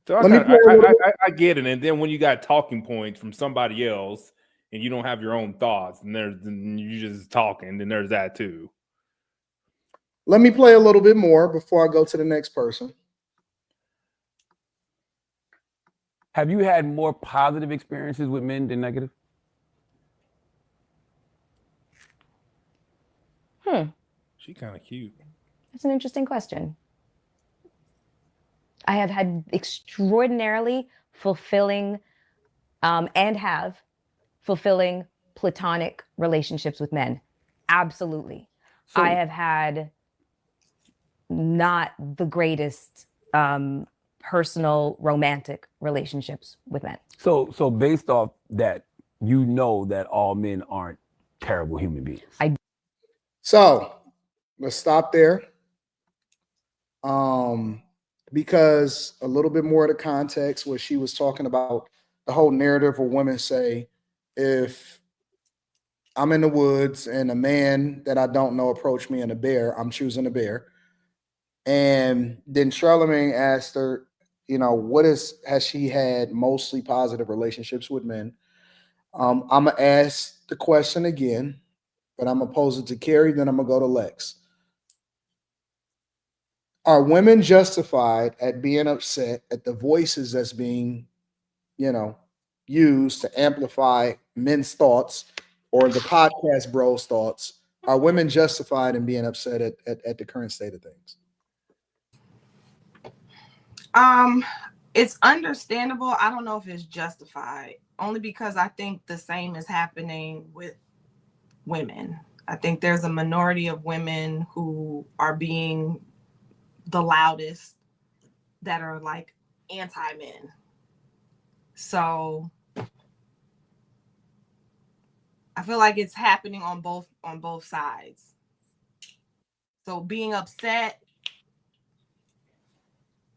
Speaker 3: So I get it. And then when you got talking points from somebody else and you don't have your own thoughts and you just talking, then there's that too.
Speaker 12: Let me play a little bit more before I go to the next person.
Speaker 18: Have you had more positive experiences with men than negative?
Speaker 3: She kind of cute.
Speaker 17: That's an interesting question. I have had extraordinarily fulfilling and have fulfilling platonic relationships with men. Absolutely.
Speaker 18: So,
Speaker 17: I have had not the greatest personal romantic relationships with men.
Speaker 18: So based off that, you know that all men aren't terrible human beings.
Speaker 12: So let's stop there. Because a little bit more of the context where she was talking about the whole narrative where women say, if I'm in the woods and a man that I don't know approached me in a bear, I'm choosing a bear. And then Charlemagne asked her, has she had mostly positive relationships with men? I'm gonna ask the question again, but I'm gonna pose it to Carrie, then I'm gonna go to Lex. Are women justified at being upset at the voices that's being, used to amplify men's thoughts or the podcast bros' thoughts? Are women justified in being upset at the current state of things?
Speaker 15: It's understandable. I don't know if it's justified, only because I think the same is happening with women. I think there's a minority of women who are being the loudest that are like anti-men. So I feel like it's happening on both sides. So being upset,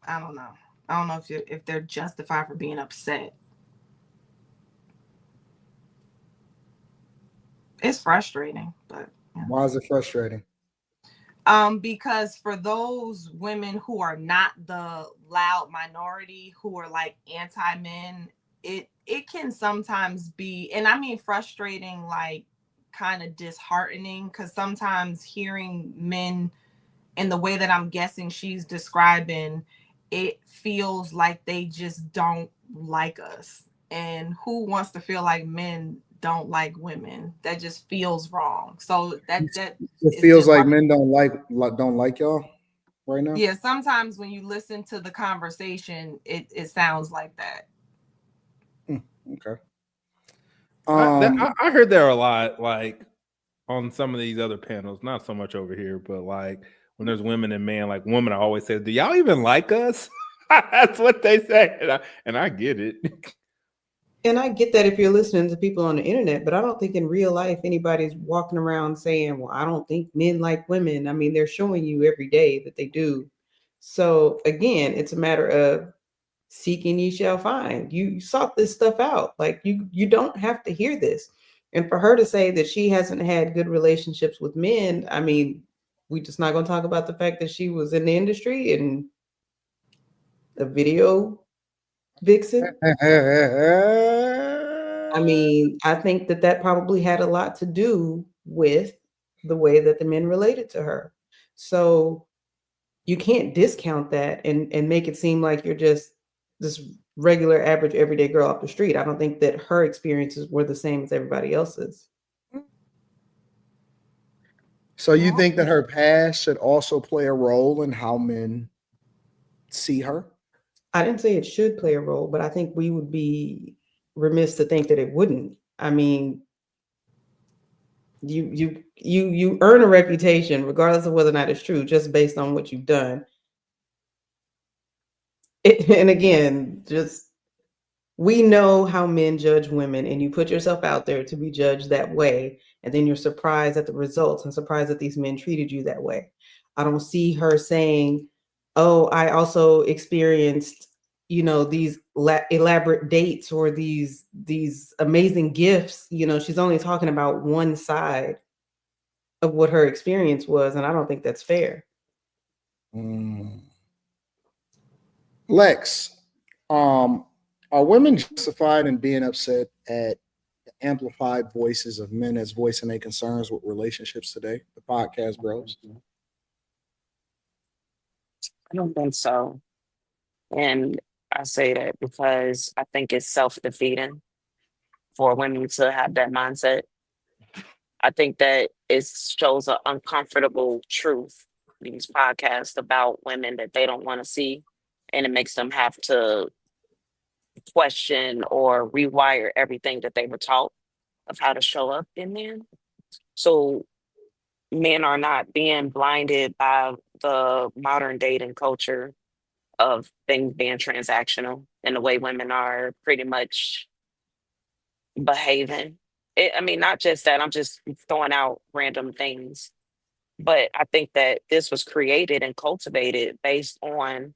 Speaker 15: I don't know. I don't know if they're justified for being upset. It's frustrating, but yeah.
Speaker 12: Why is it frustrating?
Speaker 15: Because for those women who are not the loud minority, who are like anti-men, it can sometimes be, and I mean frustrating, like kind of disheartening, because sometimes hearing men in the way that I'm guessing she's describing, it feels like they just don't like us. And who wants to feel like men don't like women? That just feels wrong. So
Speaker 12: it feels like men don't like y'all right now.
Speaker 15: Yeah, sometimes when you listen to the conversation, it sounds like that.
Speaker 12: Okay.
Speaker 3: I heard there a lot, like on some of these other panels, not so much over here, but like when there's women and men, like women always say, do y'all even like us? That's what they say. And I get it.
Speaker 5: And I get that if you're listening to people on the internet, but I don't think in real life anybody's walking around saying, well, I don't think men like women. I mean, they're showing you every day that they do. So again, it's a matter of seeking ye shall find. You sought this stuff out. Like you don't have to hear this. And for her to say that she hasn't had good relationships with men, I mean, we just not going to talk about the fact that she was in the industry and a video vixen. I mean, I think that probably had a lot to do with the way that the men related to her. So you can't discount that and make it seem like you're just this regular, average, everyday girl off the street. I don't think that her experiences were the same as everybody else's.
Speaker 12: So you think that her past should also play a role in how men see her?
Speaker 5: I didn't say it should play a role, but I think we would be remiss to think that it wouldn't. I mean, you earn a reputation regardless of whether or not it's true, just based on what you've done. And again, just we know how men judge women, and you put yourself out there to be judged that way, and then you're surprised at the results and surprised that these men treated you that way. I don't see her saying, oh, I also experienced, these elaborate dates or these amazing gifts. She's only talking about one side of what her experience was, and I don't think that's fair.
Speaker 12: Lex, are women justified in being upset at the amplified voices of men as voicing their concerns with relationships today? The podcast bros.
Speaker 9: I don't think so. And I say that because I think it's self-defeating for women to have that mindset. I think that it shows an uncomfortable truth, these podcasts about women that they don't want to see. And it makes them have to question or rewire everything that they were taught of how to show up in men. So men are not being blinded by the modern dating culture of things being transactional and the way women are pretty much behaving. I mean, not just that, I'm just throwing out random things. But I think that this was created and cultivated based on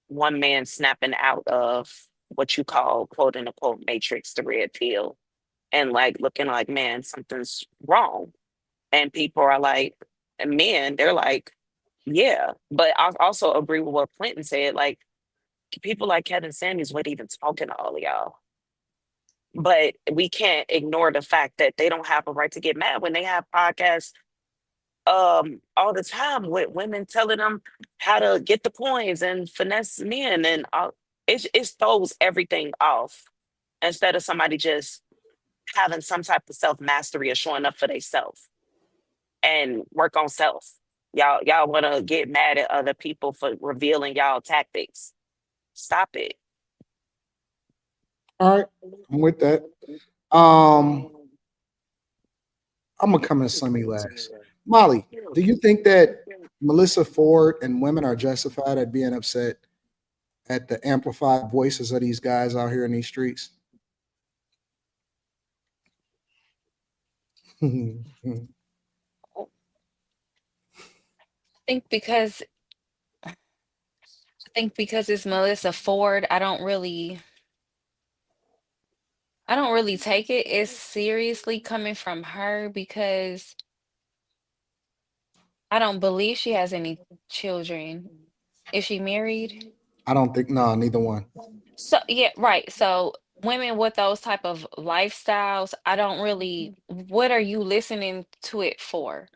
Speaker 9: one man snapping out of what you call quote unquote matrix, the red pill, and like looking like, man, something's wrong. And people are like, and men, they're like, yeah. But I also agree with what Clinton said. Like, people like Kevin Samuels weren't even talking to all of y'all. But we can't ignore the fact that they don't have a right to get mad when they have podcasts all the time with women telling them how to get the coins and finesse men, and it throws everything off instead of somebody just having some type of self-mastery or showing up for themselves and work on self. Y'all want to get mad at other people for revealing y'all tactics. Stop it.
Speaker 12: All right, I'm with that. I'm gonna come in semi last. Molly, do you think that Melyssa Ford and women are justified at being upset at the amplified voices of these guys out here in these streets?
Speaker 11: I think because it's Melyssa Ford, I don't really take it as seriously coming from her because I don't believe she has any children. Is she married?
Speaker 12: I don't think neither one.
Speaker 11: So yeah, right. So women with those type of lifestyles, I don't really, what are you listening to it for?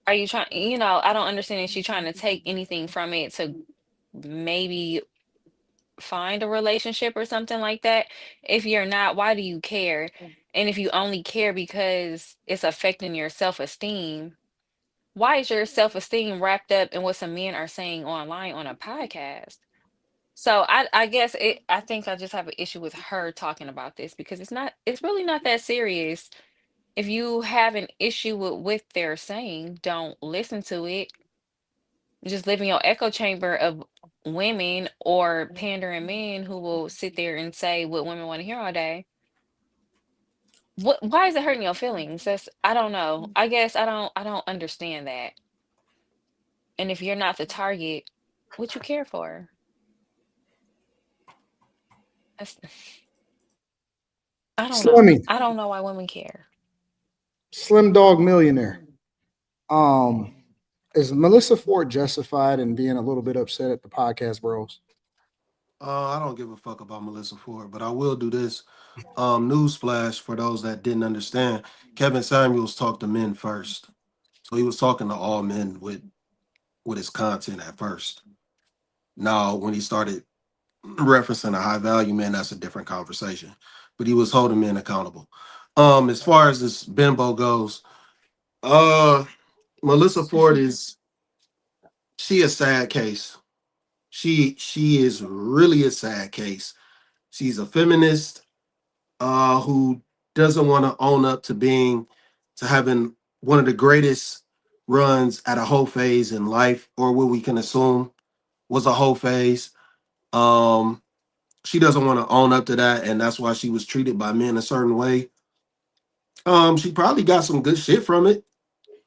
Speaker 11: Are you trying, I don't understand if she's trying to take anything from it to maybe find a relationship or something like that. If you're not, why do you care? And if you only care because it's affecting your self-esteem, why is your self-esteem wrapped up in what some men are saying online on a podcast? So I guess I think I just have an issue with her talking about this because it's really not that serious. If you have an issue with what they're saying, don't listen to it. Just live in your echo chamber of women or pandering men who will sit there and say what women want to hear all day. Why is it hurting your feelings? I don't know. I guess I don't understand that. And if you're not the target, what you care for? That's, I don't know.
Speaker 12: Slimmy,
Speaker 11: I don't know why women care.
Speaker 12: Slim Dog Millionaire. Is Melyssa Ford justified in being a little bit upset at the podcast bros?
Speaker 2: I don't give a fuck about Melyssa Ford, but I will do this. News flash for those that didn't understand. Kevin Samuels talked to men first. So he was talking to all men with his content at first. Now, when he started referencing a high value man, that's a different conversation. But he was holding men accountable. As far as this bimbo goes, Melyssa Ford she a sad case. She is really a sad case. She's a feminist who doesn't want to own up to having one of the greatest runs at a whole phase in life, or what we can assume was a whole phase. Um, she doesn't want to own up to that, and that's why she was treated by men a certain way. She probably got some good shit from it.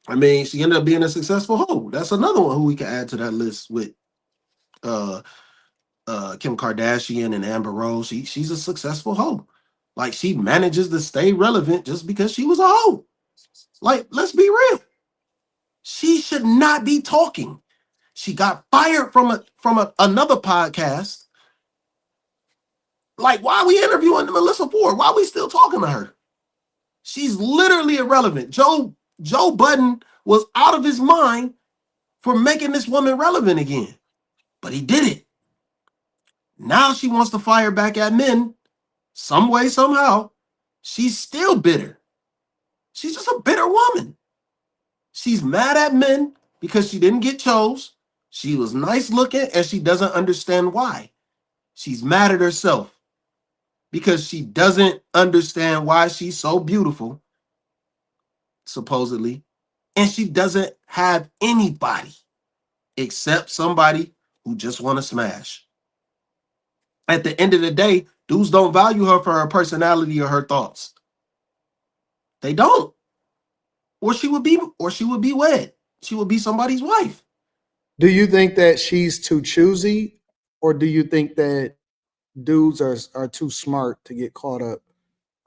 Speaker 2: I mean, she ended up being a successful hoe. That's another one who we can add to that list with uh Kim Kardashian and Amber Rose. She's a successful hoe. Like, she manages to stay relevant just because she was a hoe. Like, let's be real. She should not be talking. She got fired from another podcast. Like, why are we interviewing Melyssa Ford? Why are we still talking to her? She's literally irrelevant. Joe Budden was out of his mind for making this woman relevant again. But he did it. Now she wants to fire back at men some way, somehow. She's still bitter. She's just a bitter woman. She's mad at men because she didn't get chose. She was nice looking and she doesn't understand why. She's mad at herself because she doesn't understand why she's so beautiful, supposedly, and she doesn't have anybody except somebody who just want to smash. At the end of the day, dudes don't value her for her personality or her thoughts. They don't. Or she would be wed. She would be somebody's wife.
Speaker 12: Do you think that she's too choosy, or do you think that dudes are too smart to get caught up?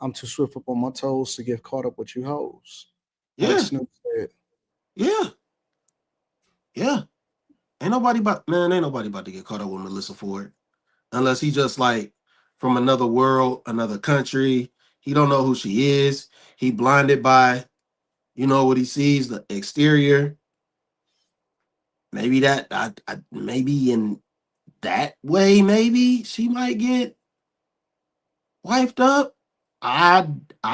Speaker 12: I'm too swift up on my toes to get caught up with you hoes.
Speaker 2: Yeah.
Speaker 12: Like Snoop said.
Speaker 2: Yeah. Yeah. Ain't nobody about to get caught up with Melyssa Ford. Unless he just like from another world, another country. He don't know who she is. He blinded by, what he sees, the exterior. Maybe maybe in that way, maybe she might get wifed up. I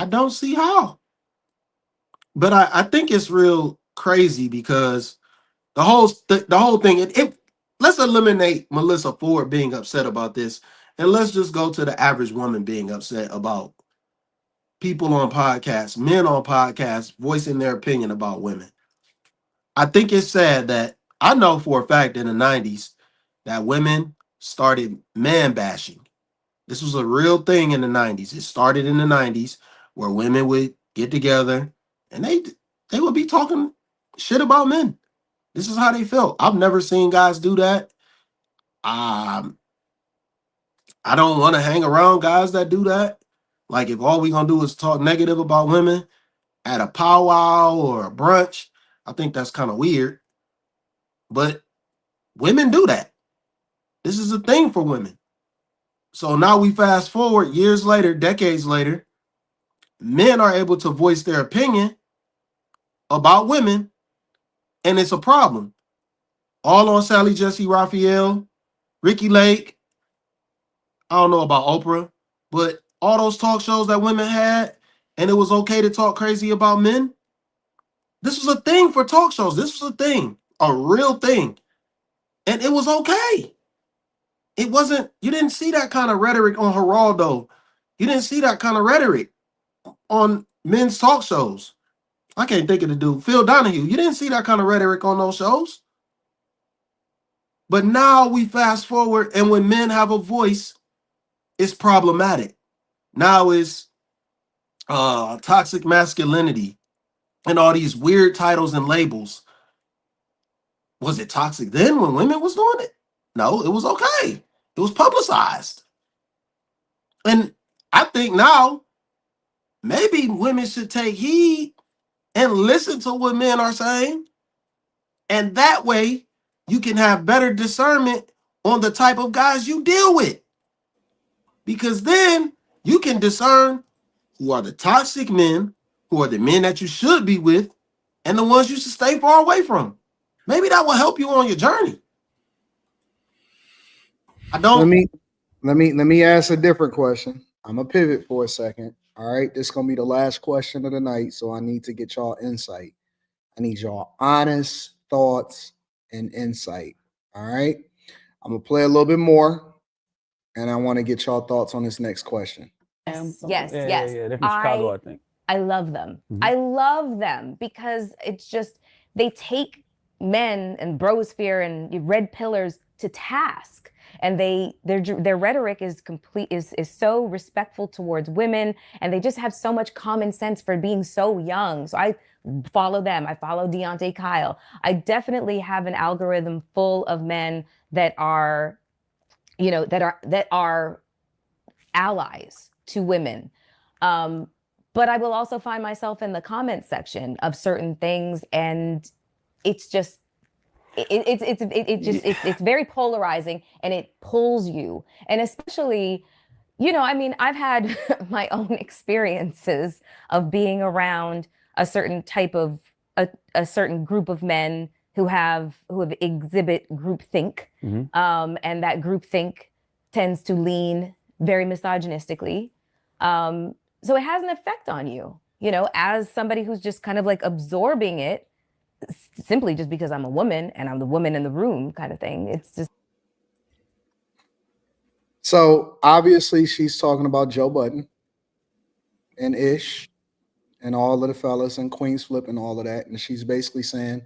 Speaker 2: don't see how. But I think it's real crazy because the whole thing, let's eliminate Melyssa Ford being upset about this, and let's just go to the average woman being upset about people on podcasts, men on podcasts voicing their opinion about women. I think it's sad that I know for a fact in the 90s that women started man bashing. This was a real thing in the 90s. It started in the 90s where women would get together and they would be talking shit about men. This is how they felt. I've never seen guys do that. I don't want to hang around guys that do that. Like, if all we gonna do is talk negative about women at a powwow or a brunch, I think that's kind of weird. But women do that. This is a thing for women. So now we fast forward years later, decades later, men are able to voice their opinion about women, and it's a problem. All on Sally Jesse Raphael, Ricky Lake. I don't know about Oprah, but all those talk shows that women had, and it was okay to talk crazy about men. This was a thing for talk shows. This was a thing, a real thing. And it was okay. It wasn't, you didn't see that kind of rhetoric on Geraldo. You didn't see that kind of rhetoric on men's talk shows. I can't think of the dude, Phil Donahue. You didn't see that kind of rhetoric on those shows. But now we fast forward, and when men have a voice, it's problematic. Now it's toxic masculinity and all these weird titles and labels. Was it toxic then when women was doing it? No, it was okay. It was publicized. And I think now maybe women should take heed and listen to what men are saying. And that way you can have better discernment on the type of guys you deal with. Because then you can discern who are the toxic men, who are the men that you should be with, and the ones you should stay far away from. Maybe that will help you on your journey.
Speaker 12: Let me ask a different question. I'm gonna pivot for a second. All right, this is gonna be the last question of the night, so I need to get y'all insight. I need y'all honest thoughts and insight. All right, I'm gonna play a little bit more, and I want to get y'all thoughts on this next question.
Speaker 17: Yes.
Speaker 18: They're from Chicago, I think.
Speaker 17: I love them. I love them because it's just they take men and brosphere and red pillars to task. And their rhetoric is so respectful towards women, and they just have so much common sense for being so young. So I follow them. I follow Deontay Kyle. I definitely have an algorithm full of men that are, that are allies to women. But I will also find myself in the comment section of certain things, and it's just it's very polarizing, and it pulls you. And especially, I've had my own experiences of being around a certain type of a certain group of men who exhibit groupthink, and that groupthink tends to lean very misogynistically. So it has an effect on you, as somebody who's just kind of like absorbing it simply just because I'm a woman and I'm the woman in the room kind of thing. It's just.
Speaker 12: So obviously she's talking about Joe Budden and Ish and all of the fellas and Queens Flip and all of that. And she's basically saying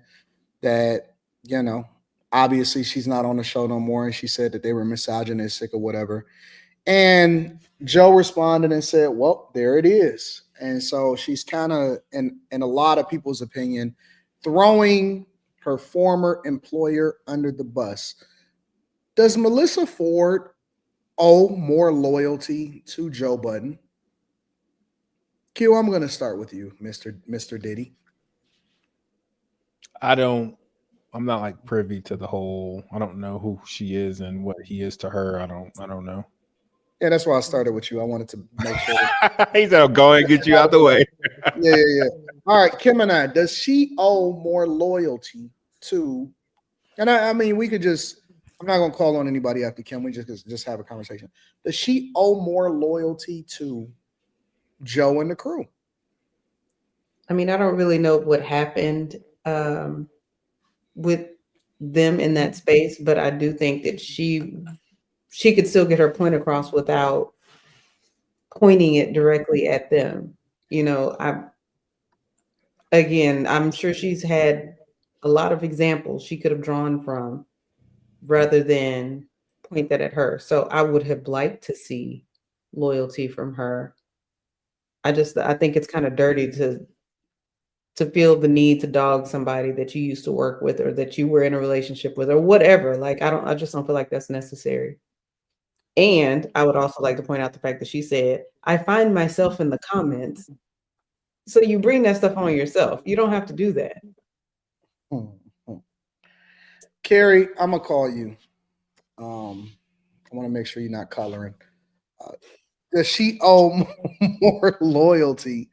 Speaker 12: that, obviously she's not on the show no more. And she said that they were misogynistic or whatever. And Joe responded and said, well, there it is. And so she's kind of, in a lot of people's opinion, throwing her former employer under the bus. Does Melyssa Ford owe more loyalty to Joe Budden? Q, I'm going to start with you, Mr. Diddy.
Speaker 3: I'm not like privy to the whole, I don't know who she is and what he is to her. I don't know.
Speaker 12: Yeah, that's why I started with you. I wanted to make sure.
Speaker 3: He said, go and get you out the way.
Speaker 12: Yeah. All right, Kim and I, does she owe more loyalty to, and I mean, we could just, I'm not going to call on anybody after Kim. We just have a conversation. Does she owe more loyalty to Joe and the crew?
Speaker 5: I mean, I don't really know what happened with them in that space, but I do think that she could still get her point across without pointing it directly at them. I'm sure she's had a lot of examples she could have drawn from rather than point that at her. So I would have liked to see loyalty from her. I think it's kind of dirty to feel the need to dog somebody that you used to work with or that you were in a relationship with or whatever. Like, I just don't feel like that's necessary. And I would also like to point out the fact that she said, I find myself in the comments. So you bring that stuff on yourself. You don't have to do that.
Speaker 12: Carrie, I'm going to call you. I want to make sure you're not coloring. Does she owe more loyalty,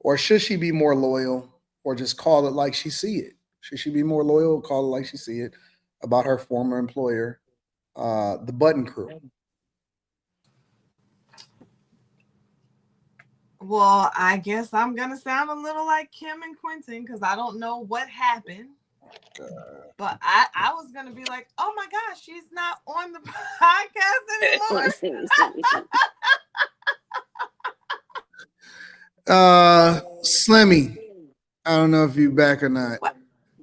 Speaker 12: or should she be more loyal, or just call it like she see it? Should she be more loyal, call it like she see it about her former employer, the Budden crew?
Speaker 15: Well, I guess I'm gonna sound a little like Kim and Quentin because I don't know what happened. But I was gonna be like, oh my gosh, she's not on the podcast anymore.
Speaker 12: Slimmy. I don't know if you back or not.
Speaker 15: What?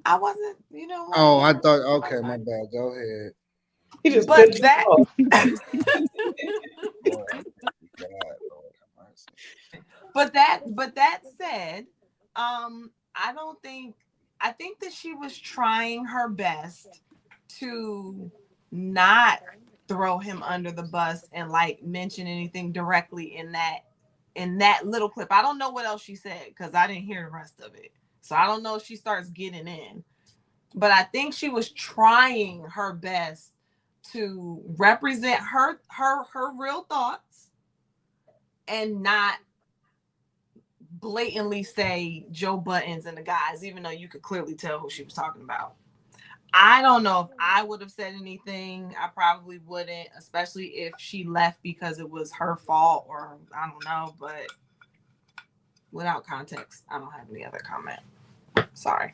Speaker 15: I wasn't, you know what?
Speaker 12: Oh, I thought. Okay, my bad. Go ahead.
Speaker 5: He just
Speaker 15: But
Speaker 5: cut you
Speaker 15: that
Speaker 5: off.
Speaker 15: but that said, I think that she was trying her best to not throw him under the bus and like mention anything directly in that little clip. I don't know what else she said because I didn't hear the rest of it. So I don't know if she starts getting in. But I think she was trying her best to represent her real thoughts and not blatantly say Joe Budden's and the guys, even though you could clearly tell who she was talking about. I don't know if I would have said anything. I probably wouldn't, especially if she left because it was her fault or I don't know. But without context, I don't have any other comment. Sorry.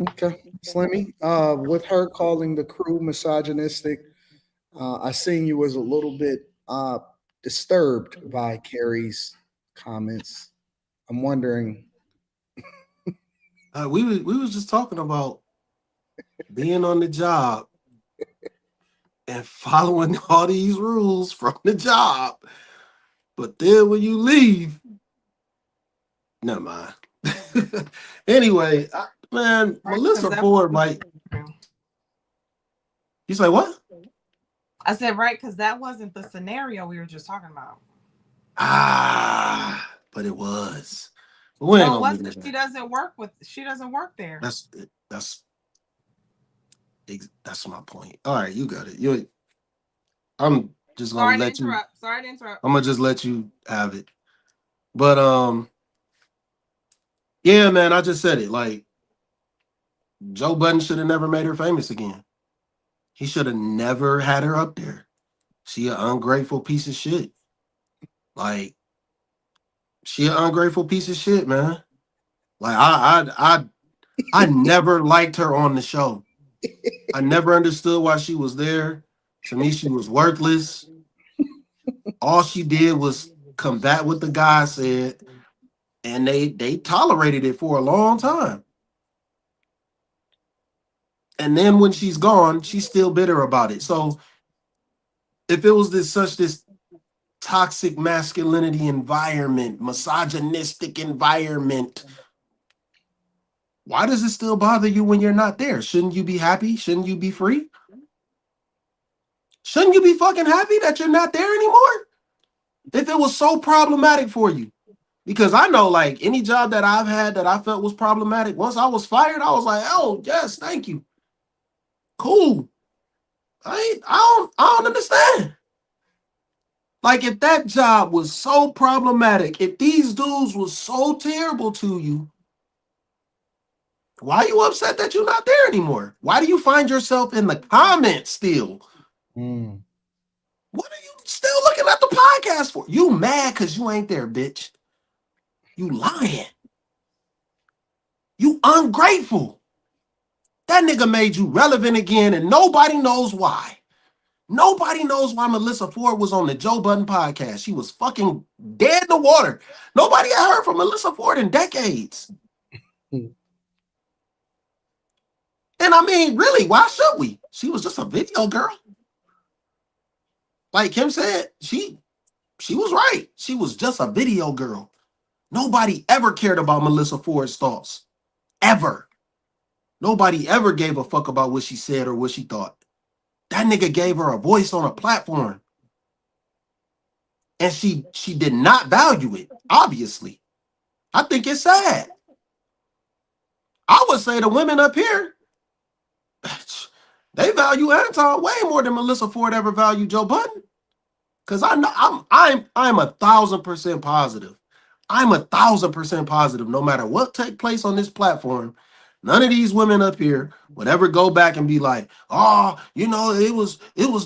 Speaker 12: Okay, Slimmy. With her calling the crew misogynistic, I seen you was a little bit disturbed by Carrie's comments. I'm wondering.
Speaker 2: We was just talking about being on the job and following all these rules from the job, but then when you leave, never mind. Anyway, man, Melyssa Ford, like, you say what?
Speaker 15: I said right because that wasn't the scenario we were just talking about.
Speaker 2: But it was.
Speaker 15: No, it wasn't. She doesn't work there.
Speaker 2: That's my point. All right, you got it. I'm just gonna let you.
Speaker 15: Sorry to interrupt.
Speaker 2: I'm gonna just let you have it. But yeah, man, I just said it. Like, Joe Budden should have never made her famous again. He should have never had her up there. She an ungrateful piece of shit. Like, she an ungrateful piece of shit, man. Like, I never liked her on the show. I never understood why she was there. To me, she was worthless. All she did was combat what the guy said, and they tolerated it for a long time. And then when she's gone, she's still bitter about it. So if it was this toxic masculinity environment, misogynistic environment, why does it still bother you when you're not there? Shouldn't you be happy? Shouldn't you be free? Shouldn't you be fucking happy that you're not there anymore? If it was so problematic for you. Because I know, like, any job that I've had that I felt was problematic, once I was fired, I was like, oh, yes, thank you. Cool. I don't understand. Like, if that job was so problematic, if these dudes were so terrible to you, why are you upset that you're not there anymore? Why do you find yourself in the comments still? What are you still looking at the podcast for? You mad because you ain't there, bitch. You lying. You ungrateful. That nigga made you relevant again, and nobody knows why. Nobody knows why Melyssa Ford was on the Joe Budden podcast. She was fucking dead in the water. Nobody had heard from Melyssa Ford in decades. And I mean, really, why should we? She was just a video girl. Like Kim said, she was right. She was just a video girl. Nobody ever cared about Melyssa Ford's thoughts. Ever. Nobody ever gave a fuck about what she said or what she thought. That nigga gave her a voice on a platform. And she did not value it, obviously. I think it's sad. I would say the women up here, they value Anton way more than Melyssa Ford ever valued Joe Budden. Because I'm 1,000% positive. I'm 1,000% positive. No matter what take place on this platform, none of these women up here would ever go back and be like, oh, you know, it was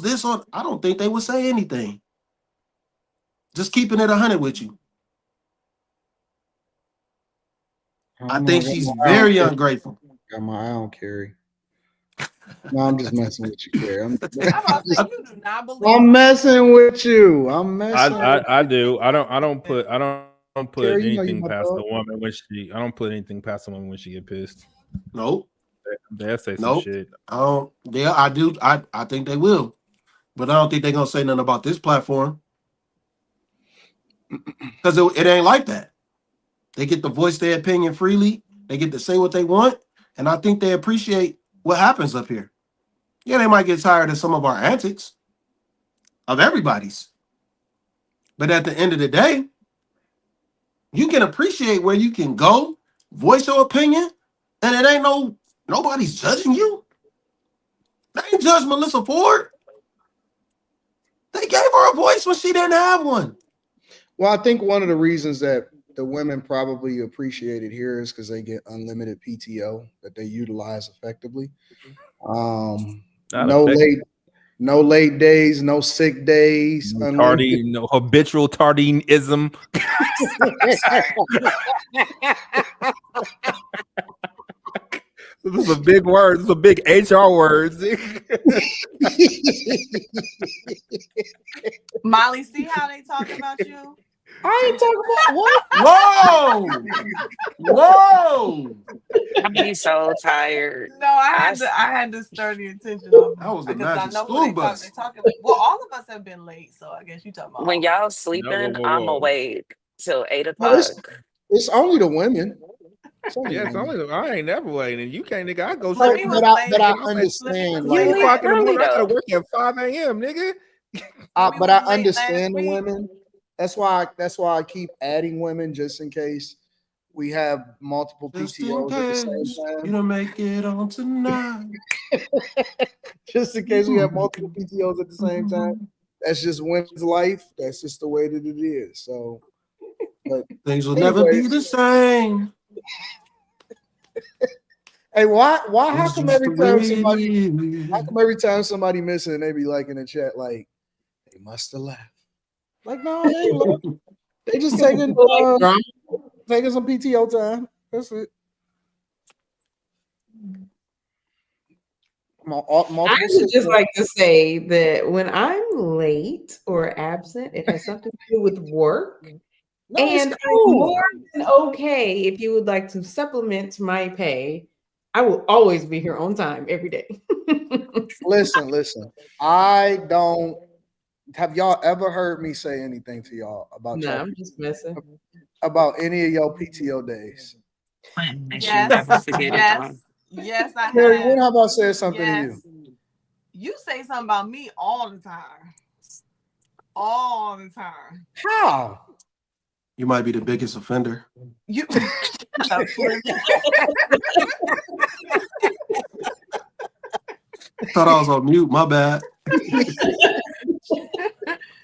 Speaker 2: this on. I don't think they would say anything. Just keeping it 100 with you. I think she's very ungrateful.
Speaker 12: Got my eye on Carrie. No, I'm just messing with you, Carrie. I'm messing with you.
Speaker 3: I do. I don't don't put
Speaker 12: Carrie, you know you
Speaker 3: anything
Speaker 12: my
Speaker 3: past
Speaker 12: dog.
Speaker 3: a woman when she. I don't put anything past a woman when she get pissed.
Speaker 2: Nope.
Speaker 3: They'll say some
Speaker 2: Nope.
Speaker 3: shit.
Speaker 2: Yeah, I do. I think they will, but I don't think they're gonna say nothing about this platform because it ain't like that. They get to voice their opinion freely. They get to say what they want, and I think they appreciate what happens up here. Yeah, they might get tired of some of our antics, of everybody's, but at the end of the day, you can appreciate where you can go, voice your opinion, and it ain't nobody's judging you. They ain't judge Melyssa Ford. They gave her a voice when she didn't have one.
Speaker 12: Well, I think one of the reasons that the women probably appreciate it here is because they get unlimited PTO that they utilize effectively. No late days, no sick days, unlimited.
Speaker 3: No habitual tardinism. This is a big word. This is a big HR word.
Speaker 15: Molly, see how they talk about you?
Speaker 5: I ain't talking about what?
Speaker 2: Whoa!
Speaker 9: I'd be so tired.
Speaker 15: No, I had to stir the attention of
Speaker 2: That was the
Speaker 15: because I
Speaker 2: magic
Speaker 15: know
Speaker 2: school
Speaker 15: who
Speaker 2: bus.
Speaker 15: they talking. Well, all of us have been late, so I guess you talking about
Speaker 9: When y'all sleeping, I'm awake till 8 o'clock.
Speaker 12: It's only the women.
Speaker 3: I ain't never waiting. You can't, nigga. I go
Speaker 12: But
Speaker 3: straight.
Speaker 12: I understand.
Speaker 3: You
Speaker 12: Like,
Speaker 3: o'clock in the morning. I gotta work at 5 a.m., nigga.
Speaker 12: but I understand the women. That's why I keep adding women just in case we have multiple PTOs at the same time.
Speaker 2: You don't make it on tonight.
Speaker 12: Just in case we have multiple PTOs at the same time. That's just women's life. That's just the way that it is. So, but
Speaker 2: things will never be the same.
Speaker 12: Hey, why? How come every time somebody missing, they be like in the chat like they must have left? Like, no, they ain't left. They just taking some PTO time. That's it.
Speaker 5: I would just like to say that when I'm late or absent, it has something to do with work.
Speaker 12: No,
Speaker 5: and I'm more than okay if you would like to supplement my pay. I will always be here on time every day.
Speaker 12: Listen. I don't. Have y'all ever heard me say anything to y'all about
Speaker 5: No,
Speaker 12: y'all
Speaker 5: I'm just messing.
Speaker 12: about any of your PTO days?
Speaker 15: Yes, I
Speaker 12: Carrie,
Speaker 15: have.
Speaker 12: when have I said something to you?
Speaker 15: You say something about me all the time. All the time.
Speaker 12: How?
Speaker 2: You might be the biggest offender.
Speaker 15: You
Speaker 2: Thought I was on mute. My bad.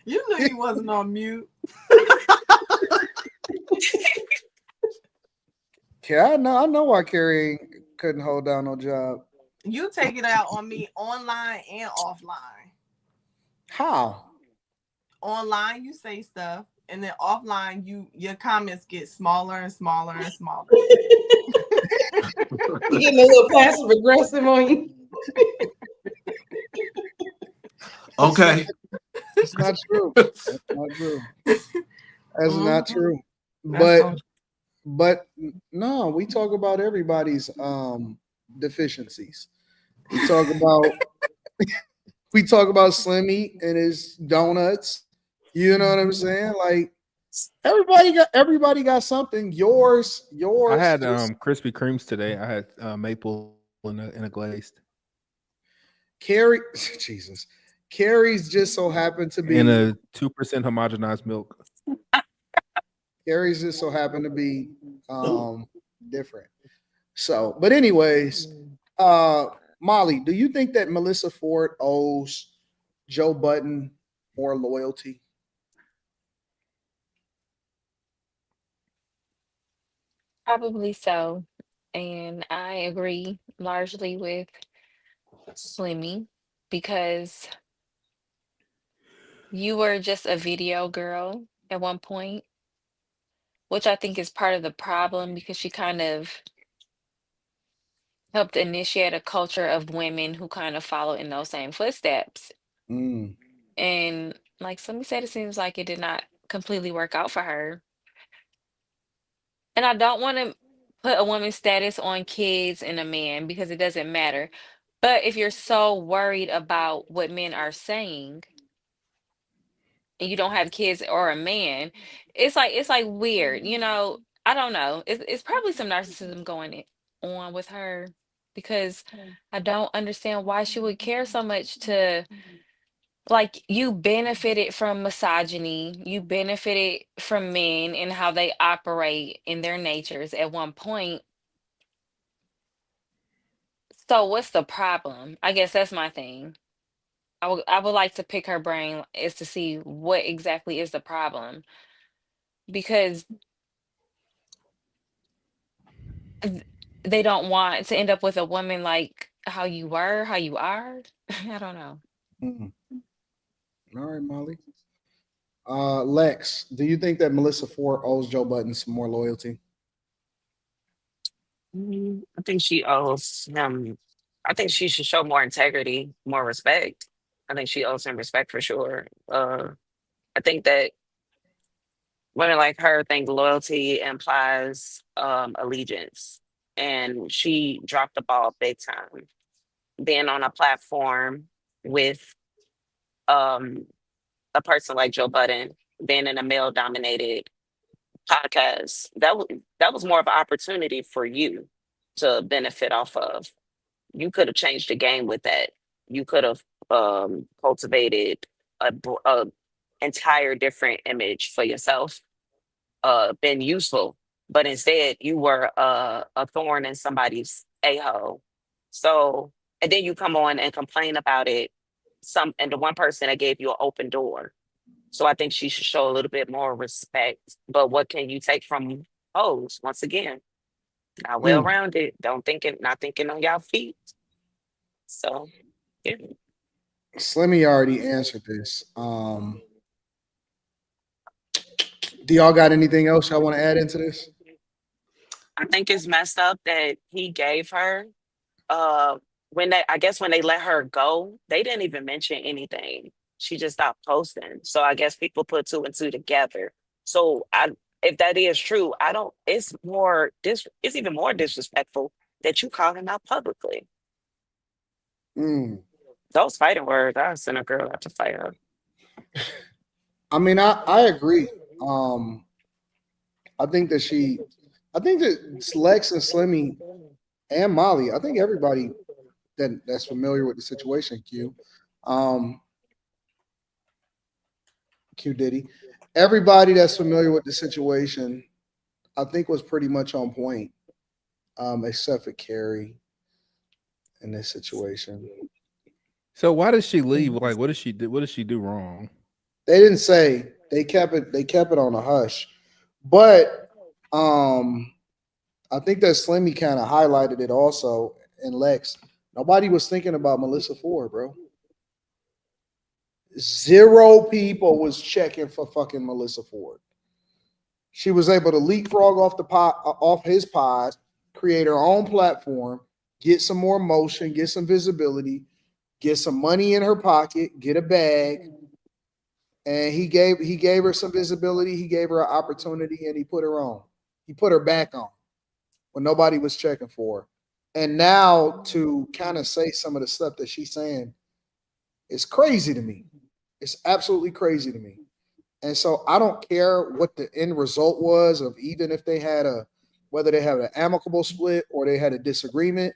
Speaker 15: You knew you wasn't on mute.
Speaker 12: Yeah, I know why Carrie couldn't hold down no job.
Speaker 15: You take it out on me online and offline.
Speaker 12: How?
Speaker 15: Online, you say stuff, and then offline, your comments get smaller and smaller and smaller.
Speaker 5: You getting a little passive aggressive on you.
Speaker 2: Okay.
Speaker 12: It's not true. That's not true. That's not true. But no, we talk about everybody's deficiencies. We talk about Slimmy and his donuts. You know what I'm saying? Like everybody got something. Yours.
Speaker 3: I had Krispy Kremes today. I had maple in a glazed.
Speaker 12: Carrie, Jesus. Carrie's just so happened to be
Speaker 3: in a 2% homogenized milk.
Speaker 12: Carrie's just so happened to be different. So, but anyways, Molly, do you think that Melyssa Ford owes Joe Budden more loyalty?
Speaker 11: Probably so. And I agree largely with Slimmy because you were just a video girl at one point, which I think is part of the problem because she kind of helped initiate a culture of women who kind of follow in those same footsteps. And like Slimmy said, it seems like it did not completely work out for her. And I don't want to put a woman's status on kids and a man because it doesn't matter. But if you're so worried about what men are saying and you don't have kids or a man, it's like weird, you know. I don't know. It's probably some narcissism on with her because I don't understand why she would care so much to like you benefited from misogyny, you benefited from men and how they operate in their natures at one point. So what's the problem? I guess that's my thing. I would like to pick her brain is to see what exactly is the problem because th- they don't want to end up with a woman like how you were, how you are. I don't know.
Speaker 12: Mm. All right, Molly. Lex, do you think that Melyssa Ford owes Joe Budden some more loyalty?
Speaker 9: I think she owes him. I think she should show more integrity, more respect. I think she owes him respect for sure. I think that women like her think loyalty implies allegiance, and she dropped the ball big time. Being on a platform with um, a person like Joe Budden, being in a male-dominated podcast, that was more of an opportunity for you to benefit off of. You could have changed the game with that. You could have cultivated a entire different image for yourself, been useful, but instead you were a thorn in somebody's a-hole. So, and then you come on and complain about it, and the one person that gave you an open door. So I think she should show a little bit more respect. But what can you take from hoes? Once again, not well
Speaker 12: Mm.
Speaker 9: rounded. Not thinking on y'all feet. So yeah.
Speaker 12: Slimmy already answered this. Do y'all got anything else y'all want to add into this?
Speaker 9: I think it's messed up that he gave her uh when they let her go, they didn't even mention anything. She just stopped posting. So I guess people put two and two together. So I if that is true, I don't it's even more disrespectful that you call him out publicly.
Speaker 12: Mm.
Speaker 9: Those fighting words, I send a girl out to fight her.
Speaker 12: I mean, I agree. I think that Lex and Slimmy and Molly, I think everybody that's familiar with the situation, um, Q Diddy, everybody that's familiar with the situation, I think was pretty much on point, except for Carrie in this situation.
Speaker 3: So why does she leave? Like, what does she do? What does she do wrong?
Speaker 12: They didn't say. They kept it on a hush. But I think that Slimmy kind of highlighted it also in Lex. Nobody was thinking about Melyssa Ford, bro. 0 people was checking for fucking Melyssa Ford. She was able to leapfrog off his pod, create her own platform, get some more motion, get some visibility, get some money in her pocket, get a bag. And he gave her some visibility, he gave her an opportunity, and he put her on. He put her back on when nobody was checking for her. And now to kind of say some of the stuff that she's saying is crazy to me. It's absolutely crazy to me. And so I don't care what the end result was of even if they had whether they had an amicable split or they had a disagreement.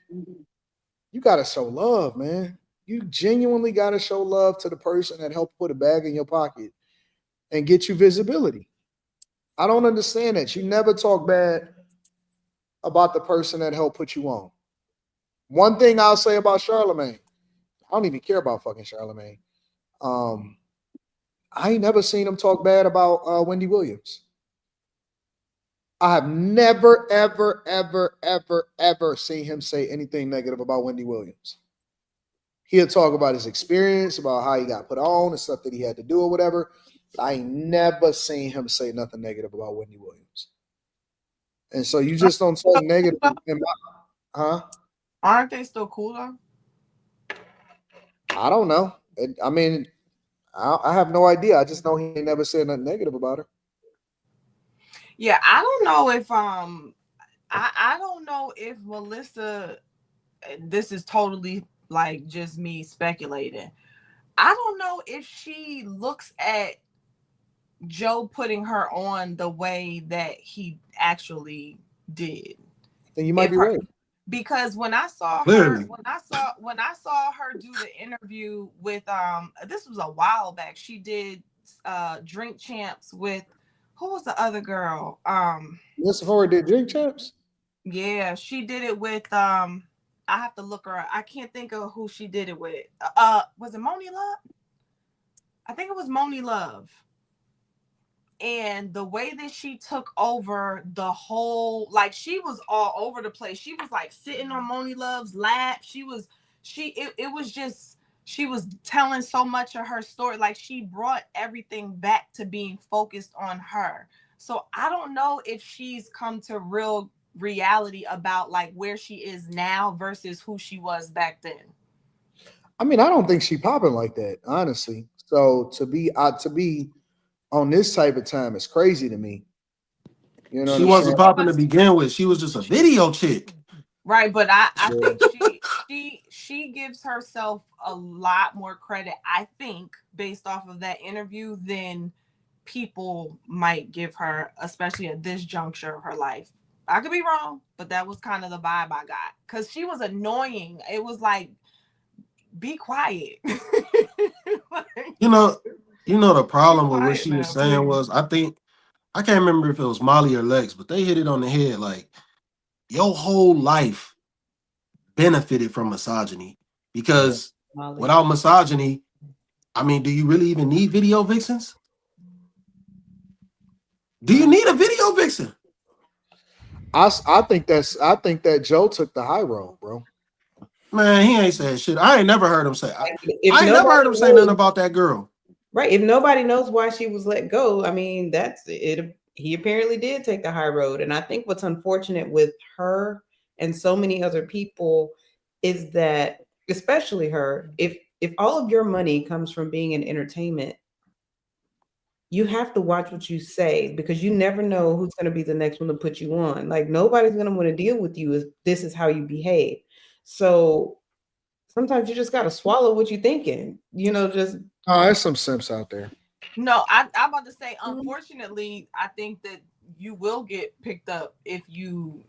Speaker 12: You got to show love, man. You genuinely got to show love to the person that helped put a bag in your pocket and get you visibility. I don't understand that. You never talk bad about the person that helped put you on. One thing I'll say about Charlemagne, I don't even care about fucking Charlemagne. I ain't never seen him talk bad about Wendy Williams. I have never, ever, ever, ever, ever seen him say anything negative about Wendy Williams. He'll talk about his experience, about how he got put on, the stuff that he had to do or whatever. But I ain't never seen him say nothing negative about Wendy Williams. And so you just don't talk negative. Huh?
Speaker 15: Aren't they still cool though?
Speaker 12: I don't know. I mean, I have no idea. I just know he ain't never said nothing negative about her.
Speaker 15: Yeah, I don't know if I don't know if Melyssa, this is totally like just me speculating. I don't know if she looks at Joe putting her on the way that he actually did.
Speaker 12: Then you might
Speaker 15: If
Speaker 12: be
Speaker 15: her,
Speaker 12: right.
Speaker 15: because when I saw her,
Speaker 2: Clearly.
Speaker 15: when I saw her do the interview with this was a while back. She did Drink Champs with, who was the other girl?
Speaker 12: Melyssa Ford did Drink Champs?
Speaker 15: Yeah, she did it with I have to look her up. I can't think of who she did it with. Was it Moni Love? I think it was Moni Love. And the way that she took over the whole, like, she was all over the place. She was like sitting on Moni Love's lap. It was just, she was telling so much of her story. Like, she brought everything back to being focused on her. So I don't know if she's come to real reality about like where she is now versus who she was back then.
Speaker 12: I mean, I don't think she popping like that, honestly. So to be on this type of time is crazy to me. You know
Speaker 2: She
Speaker 12: what I'm
Speaker 2: wasn't
Speaker 12: saying?
Speaker 2: popping to begin with. She was just a video chick.
Speaker 15: Right, but I think she gives herself a lot more credit, I think, based off of that interview than people might give her, especially at this juncture of her life. I could be wrong, but that was kind of the vibe I got. Because she was annoying. It was like, be quiet.
Speaker 2: You know the problem with what
Speaker 15: quiet
Speaker 2: she
Speaker 15: now,
Speaker 2: was saying
Speaker 15: please.
Speaker 2: was, I can't remember if it was Molly or Lex, but they hit it on the head. Like, your whole life benefited from misogyny, because without misogyny, I mean, do you really even need video vixens? Do you need a video vixen?
Speaker 12: I think that Joe took the high road, bro.
Speaker 2: Man, he ain't saying shit. I ain't never heard him say. I
Speaker 5: If
Speaker 2: ain't never heard
Speaker 5: nobody
Speaker 2: him say
Speaker 5: knows-
Speaker 2: nothing about that girl.
Speaker 5: Right. If nobody knows why she was let go, I mean, that's it. He apparently did take the high road. And I think what's unfortunate with her and so many other people is that, especially her, if all of your money comes from being in entertainment, you have to watch what you say, because you never know who's going to be the next one to put you on. Like, nobody's going to want to deal with you if this is how you behave. So sometimes you just got to swallow what you're thinking, just.
Speaker 12: Oh, there's some simps out there.
Speaker 15: No, I'm about to say, unfortunately, I think that you will get picked up if you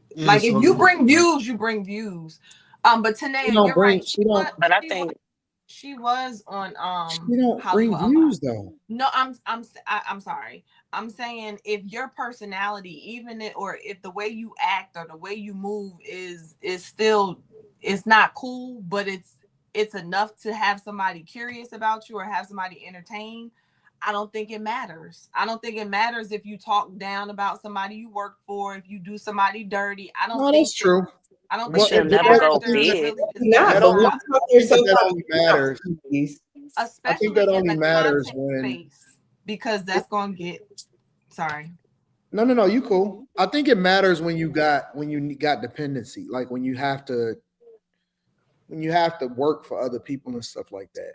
Speaker 15: if you bring views, you bring views. But Tanea, you're right. She was on
Speaker 12: She don't bring views though.
Speaker 15: No, I'm sorry. I'm saying, if your personality, even if the way you act or the way you move is still, it's not cool, but it's enough to have somebody curious about you or have somebody entertained, I don't think it matters. I don't think it matters if you talk down about somebody you work for, if you do somebody dirty. I don't think
Speaker 12: that's true.
Speaker 15: I don't
Speaker 12: Well,
Speaker 15: think
Speaker 12: that only matters.
Speaker 15: Especially
Speaker 12: I think that
Speaker 15: in
Speaker 12: only
Speaker 15: the
Speaker 12: matters
Speaker 15: content
Speaker 12: when.
Speaker 15: space, because that's gonna get. Sorry.
Speaker 12: No, you cool. I think it matters when you got dependency, like when you have to work for other people and stuff like that.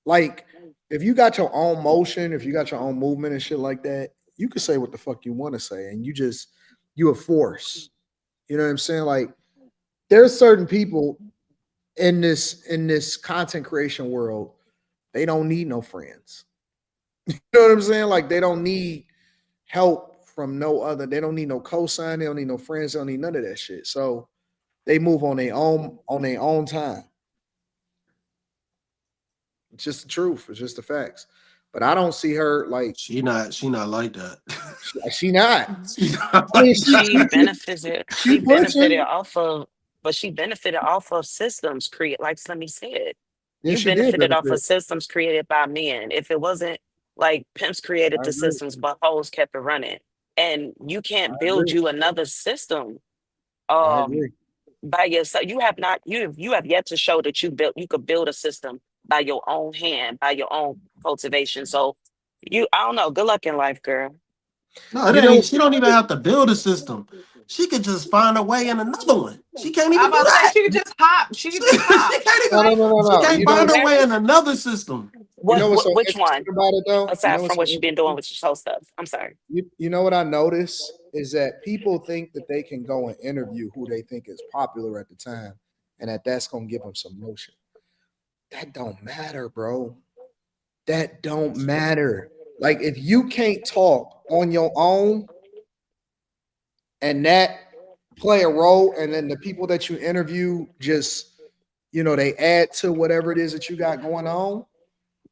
Speaker 12: Like, if you got your own motion, if you got your own movement and shit like that, you can say what the fuck you want to say, and you a force. You know what I'm saying? Like, there's certain people in this content creation world, they don't need no friends. You know what I'm saying? Like, they don't need help from no other. They don't need no cosign. They don't need no friends. They don't need none of that shit. So they move on their own time. It's just the truth. It's just the facts. But I don't see her like
Speaker 2: she not like that.
Speaker 12: She not.
Speaker 9: I mean, she benefited off of systems created, like Slimmy said.
Speaker 12: Yeah,
Speaker 9: You
Speaker 12: she did
Speaker 9: benefited off
Speaker 12: benefit.
Speaker 9: of systems created by men. If it wasn't like pimps created the systems, but hoes kept it running, and you can't build you another system by yourself. You have yet to show that you could build a system by your own hand, by your own cultivation. So I don't know. Good luck in life, girl.
Speaker 2: No, she don't even have to build a system. she could just find a way in another one. She can't even
Speaker 15: I'm
Speaker 2: do
Speaker 15: about to say
Speaker 2: that.
Speaker 15: she could just hop. She could just hop.
Speaker 2: She can't
Speaker 12: No,
Speaker 2: even.
Speaker 12: no, no, no,
Speaker 2: She
Speaker 12: no.
Speaker 2: can't
Speaker 12: You know,
Speaker 2: find her
Speaker 9: There-
Speaker 2: way in another system.
Speaker 12: you know what's so
Speaker 9: which
Speaker 12: interesting
Speaker 9: one?
Speaker 12: about it though? You
Speaker 9: Aside
Speaker 12: know what's
Speaker 9: from
Speaker 12: so
Speaker 9: what you've been doing
Speaker 12: interesting?
Speaker 9: with your show stuff. I'm sorry.
Speaker 12: You know what I notice is that people think that they can go and interview who they think is popular at the time, and that's gonna give them some motion. That don't matter, bro. That don't matter. Like if you can't talk on your own and that play a role, and then the people that you interview just they add to whatever it is that you got going on.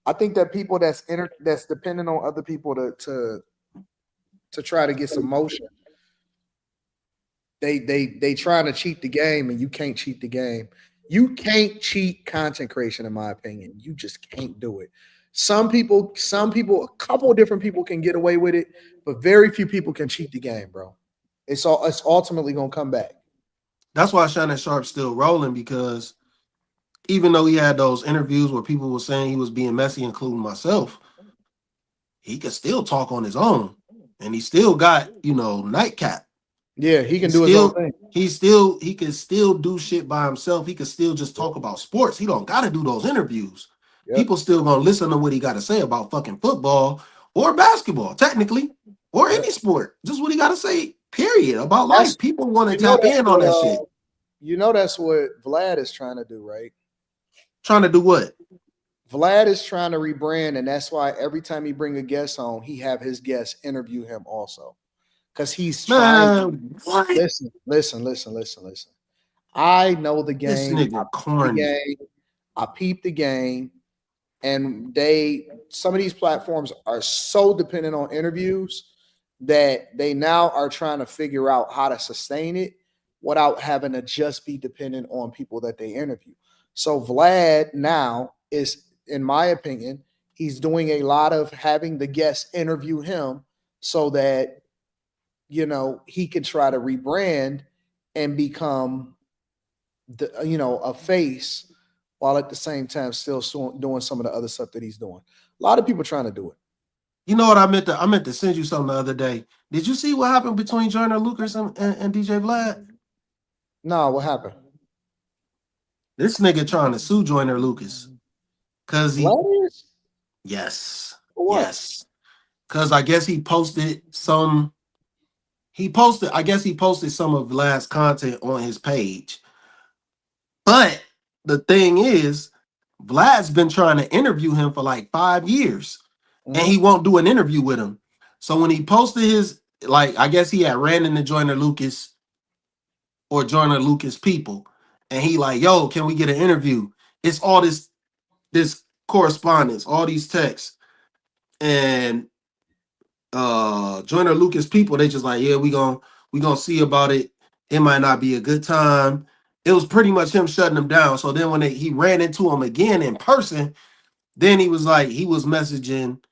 Speaker 12: I think that people that's dependent on other people to try to get some motion. They trying to cheat the game, and you can't cheat the game. You can't cheat content creation, in my opinion. You just can't do it. Some people, a couple of different people can get away with it, but very few people can cheat the game, bro. It's ultimately gonna come back.
Speaker 2: That's why Shannon Sharp's still rolling, because even though he had those interviews where people were saying he was being messy, including myself, he could still talk on his own, and he still got Nightcap.
Speaker 12: Yeah, he can do his own thing.
Speaker 2: He can still do shit by himself. He can still just talk about sports. He don't got to do those interviews.
Speaker 12: Yep.
Speaker 2: People still gonna listen to what he got to say about fucking football or basketball, technically, or any sport. Just what he got to say, period, about life. People want to tap in on that shit.
Speaker 12: You know that's what Vlad is trying to do, right?
Speaker 2: Trying to do what?
Speaker 12: Vlad is trying to rebrand, and that's why every time he bring a guest on, he have his guests interview him also. Because he's trying.
Speaker 2: What?
Speaker 12: Listen. I know the game.
Speaker 2: This nigga corny.
Speaker 12: I peep the game, and some of these platforms are so dependent on interviews that they now are trying to figure out how to sustain it without having to just be dependent on people that they interview. So Vlad now is, in my opinion, he's doing a lot of having the guests interview him so that he can try to rebrand and become a face, while at the same time still doing some of the other stuff that he's doing. A lot of people trying to do it.
Speaker 2: You know what I meant to send you something the other day. Did you see what happened between Joyner Lucas and DJ Vlad?
Speaker 12: No, what happened?
Speaker 2: This nigga trying to sue Joyner Lucas. Cause yes. Cause I guess he posted some of Vlad's content on his page. But the thing is, Vlad's been trying to interview him for like 5 years, and he won't do an interview with him. So when he posted his, I guess he had ran into Joyner Lucas or Joyner Lucas people, and he like, yo, can we get an interview? It's all this correspondence, all these texts, and Joyner Lucas people, they just like, yeah, we gonna see about it. It might not be a good time. It was pretty much him shutting them down. So then when he ran into him again in person, then he was like, he was messaging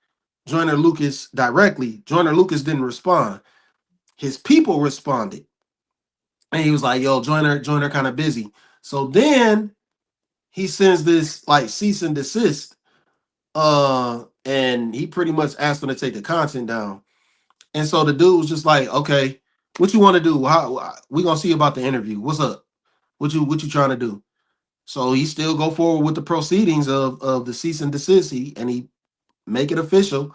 Speaker 2: Joyner Lucas directly. Joyner Lucas didn't respond. His people responded. And he was like, yo, Joyner kind of busy. So then he sends this like cease and desist. And he pretty much asked him to take the content down. And so the dude was just like, okay, what you want to do? How we gonna see about the interview? What's up? What you trying to do? So he still go forward with the proceedings of the cease and desist, and he make it official,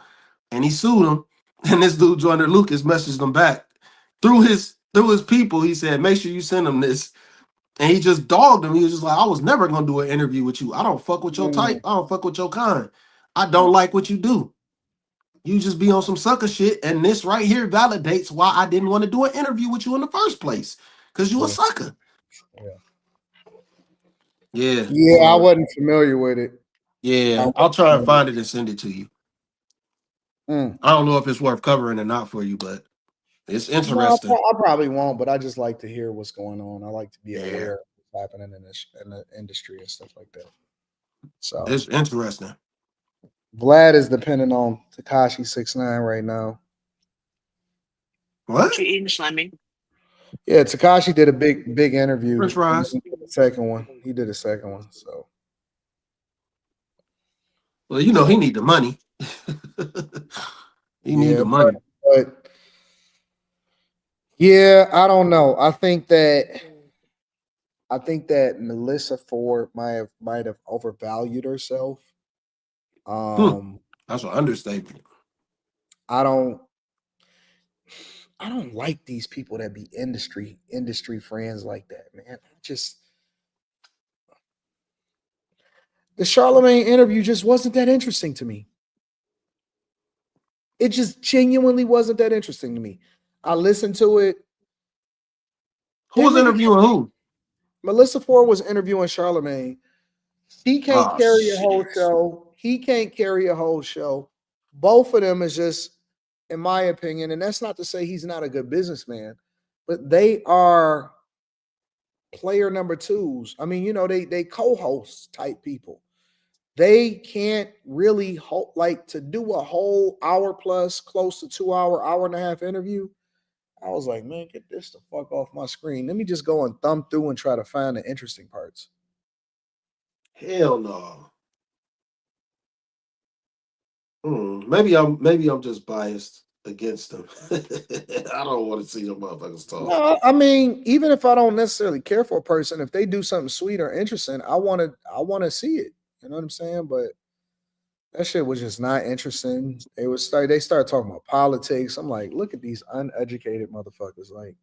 Speaker 2: and he sued him. And this dude, Joyner Lucas, messaged him back through his people. He said, make sure you send him this. And he just dogged him. He was just like, I was never gonna do an interview with you. I don't fuck with your type. I don't fuck with your kind. I don't like what you do. You just be on some sucker shit, and this right here validates why I didn't want to do an interview with you in the first place, because you a sucker. Yeah.
Speaker 12: I wasn't familiar with it.
Speaker 2: Yeah, I'll try and find it and send it to you. I don't know if it's worth covering or not for you, but it's interesting.
Speaker 12: No, I probably won't, but I just like to hear what's going on. I like to be aware of what's happening in the industry and stuff like that. So
Speaker 2: it's interesting.
Speaker 12: Vlad is depending on Tekashi 6ix9ine right now.
Speaker 2: What
Speaker 9: you eating, Slimmy?
Speaker 12: Yeah, Tekashi did a big interview.
Speaker 2: French fries.
Speaker 12: He did the second one. So,
Speaker 2: well, he need the money. He need the money.
Speaker 12: But Yeah, I don't know. I think that Melyssa Ford might have overvalued herself.
Speaker 2: That's an understatement.
Speaker 12: I don't like these people that be industry friends like that, man. The Charlemagne interview just wasn't that interesting to me. It just genuinely wasn't that interesting to me. I listened to it.
Speaker 2: Who was interviewing who?
Speaker 12: Melyssa Ford was interviewing Charlemagne. She can't
Speaker 2: Oh
Speaker 12: carry a whole
Speaker 2: shit.
Speaker 12: show. He can't carry a whole show. Both of them is just, in my opinion, and that's not to say he's not a good businessman, but they are player number twos. I mean, they co-host type people. They can't really like to do a whole hour plus, close to 2 hour and a half interview. I was like, man, get this the fuck off my screen. Let me just go and thumb through and try to find the interesting parts.
Speaker 2: Hell no. Maybe I'm just biased against them. I don't want to see them motherfuckers talk.
Speaker 12: No, I mean, even if I don't necessarily care for a person, if they do something sweet or interesting, I want to see it. You know what I'm saying? But that shit was just not interesting. They started talking about politics. I'm like, look at these uneducated motherfuckers. Like,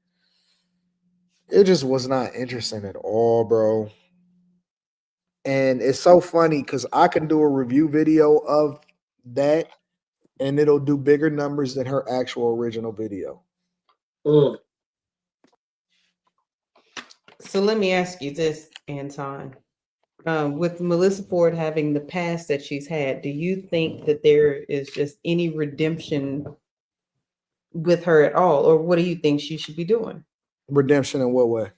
Speaker 12: it just was not interesting at all, bro. And it's so funny because I can do a review video of that and it'll do bigger numbers than her actual original video.
Speaker 5: So let me ask you this, Anton. With Melyssa Ford having the past that she's had, do you think that there is just any redemption with her at all? Or what do you think she should be doing?
Speaker 12: Redemption in what way?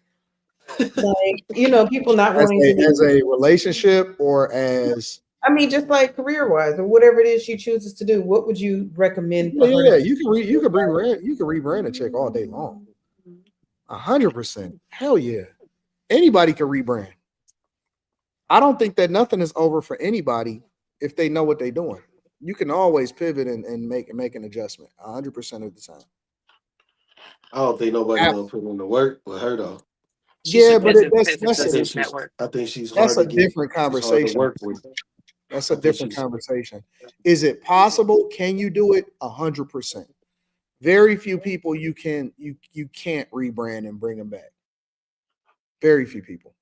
Speaker 5: Like, people not wanting
Speaker 12: as a relationship or as
Speaker 5: I mean, just like career-wise or whatever it is she chooses to do, what would you recommend for her?
Speaker 12: Yeah, you can rebrand a chick all day long. 100%. Hell yeah. Anybody can rebrand. I don't think that nothing is over for anybody if they know what they're doing. You can always pivot and make an adjustment 100% of the time.
Speaker 2: I don't think nobody's gonna put in the work with her though.
Speaker 12: Yeah, but
Speaker 2: I think she's hard
Speaker 12: that's
Speaker 2: to
Speaker 12: a
Speaker 2: get.
Speaker 12: different
Speaker 2: Hard to
Speaker 12: conversation.
Speaker 2: work with.
Speaker 12: That's a different conversation. Is it possible? Can you do it? 100%. Very few people you can't rebrand and bring them back. Very few people.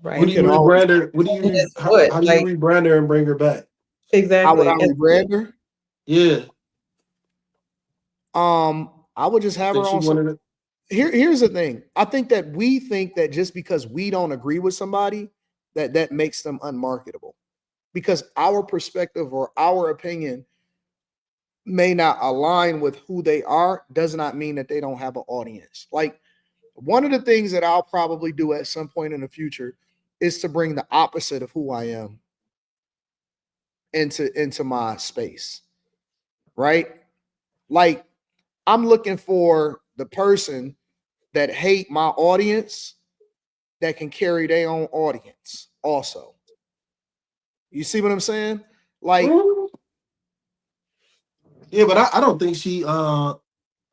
Speaker 5: Right.
Speaker 2: What do you rebrand her? How do you rebrand her and bring her back?
Speaker 5: Exactly.
Speaker 12: How would I rebrand her?
Speaker 2: Yeah.
Speaker 12: I would just have her on some. Here's the thing. I think that we think that just because we don't agree with somebody, that makes them unmarketable. Because our perspective or our opinion may not align with who they are, does not mean that they don't have an audience. Like, one of the things that I'll probably do at some point in the future is to bring the opposite of who I am into my space. Right? Like, I'm looking for the person that hate my audience that can carry their own audience also. You see what I'm saying? Like,
Speaker 2: yeah, but I don't think she I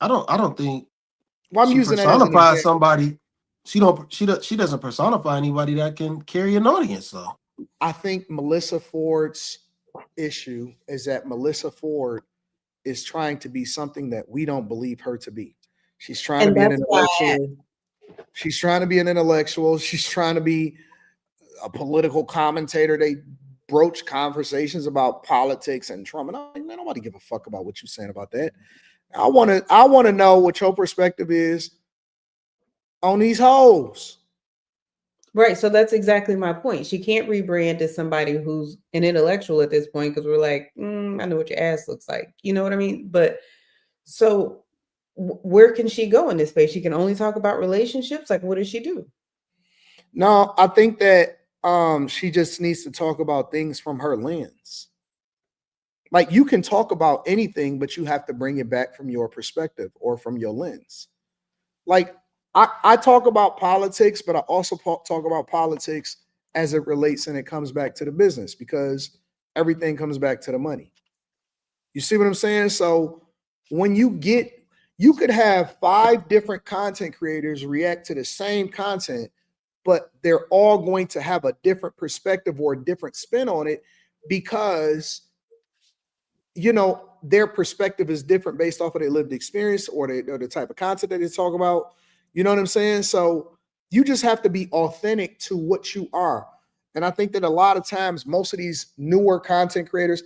Speaker 2: don't think
Speaker 12: I'm using that as an
Speaker 2: personifies
Speaker 12: example.
Speaker 2: somebody. She doesn't personify anybody that can carry an audience though.
Speaker 12: I think Melyssa Ford's issue is that Melyssa Ford is trying to be something that we don't believe her to be. She's trying to be an intellectual. She's trying to be an intellectual. She's trying to be a political commentator. They broach conversations about politics and Trump. And I'm like, man, nobody give a fuck about what you're saying about that. I want to know what your perspective is on these hoes.
Speaker 5: Right. So that's exactly my point. She can't rebrand as somebody who's an intellectual at this point because we're like, I know what your ass looks like. You know what I mean? But so where can she go in this space? She can only talk about relationships. Like, what does she do?
Speaker 12: No, I think that she just needs to talk about things from her lens. Like, you can talk about anything, but you have to bring it back from your perspective or from your lens. Like, I talk about politics, but I also talk about politics as it relates and it comes back to the business because everything comes back to the money. You see what I'm saying? So when you get You could have 5 different content creators react to the same content, but they're all going to have a different perspective or a different spin on it because, you know, their perspective is different based off of their lived experience or the type of content that they talk about. You know what I'm saying? So you just have to be authentic to what you are. And I think that a lot of times, most of these newer content creators,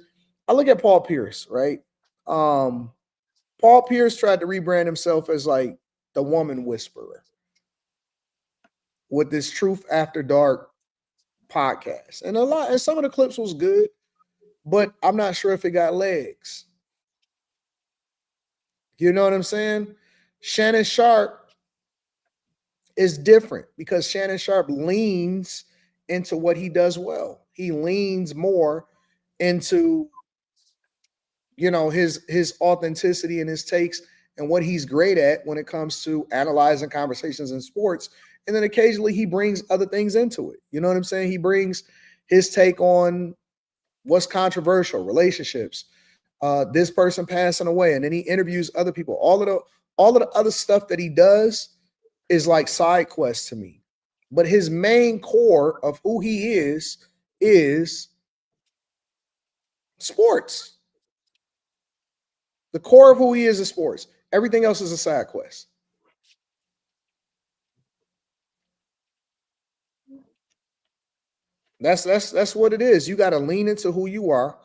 Speaker 12: I look at Paul Pierce, right? Paul Pierce tried to rebrand himself as like the woman whisperer with this Truth After Dark podcast. And some of the clips was good, but I'm not sure if it got legs. You know what I'm saying? Shannon Sharp is different because Shannon Sharp leans into what he does well. He leans more into, you know, his authenticity and his takes and what he's great at when it comes to analyzing conversations in sports. And then occasionally he brings other things into it. You know what I'm saying? He brings his take on what's controversial, relationships, this person passing away, and then he interviews other people. All of the other stuff that he does is like side quests to me. But his main core of who he is sports. The core of who he is sports. Everything else is a side quest. That's what it is. You got to lean into who you are,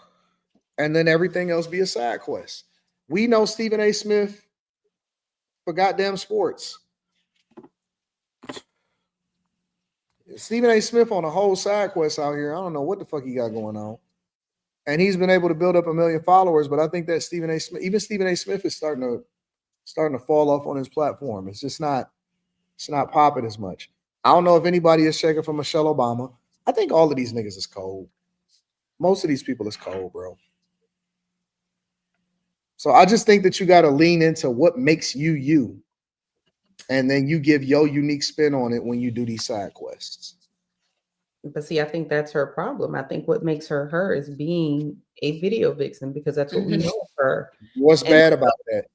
Speaker 12: and then everything else be a side quest. We know Stephen A. Smith for goddamn sports. Stephen A. Smith on a whole side quest out here. I don't know what the fuck he got going on. And he's been able to build up 1 million followers, but I think that Stephen A. Smith is starting to fall off on his platform. It's not popping as much. I don't know if anybody is checking for Michelle Obama. I think all of these niggas is cold. Most of these people is cold, bro. So I just think that you got to lean into what makes you you. And then you give your unique spin on it when you do these side quests.
Speaker 5: But see, I think that's her problem. I think what makes her her is being a video vixen because that's what we know of her.
Speaker 12: What's bad about that?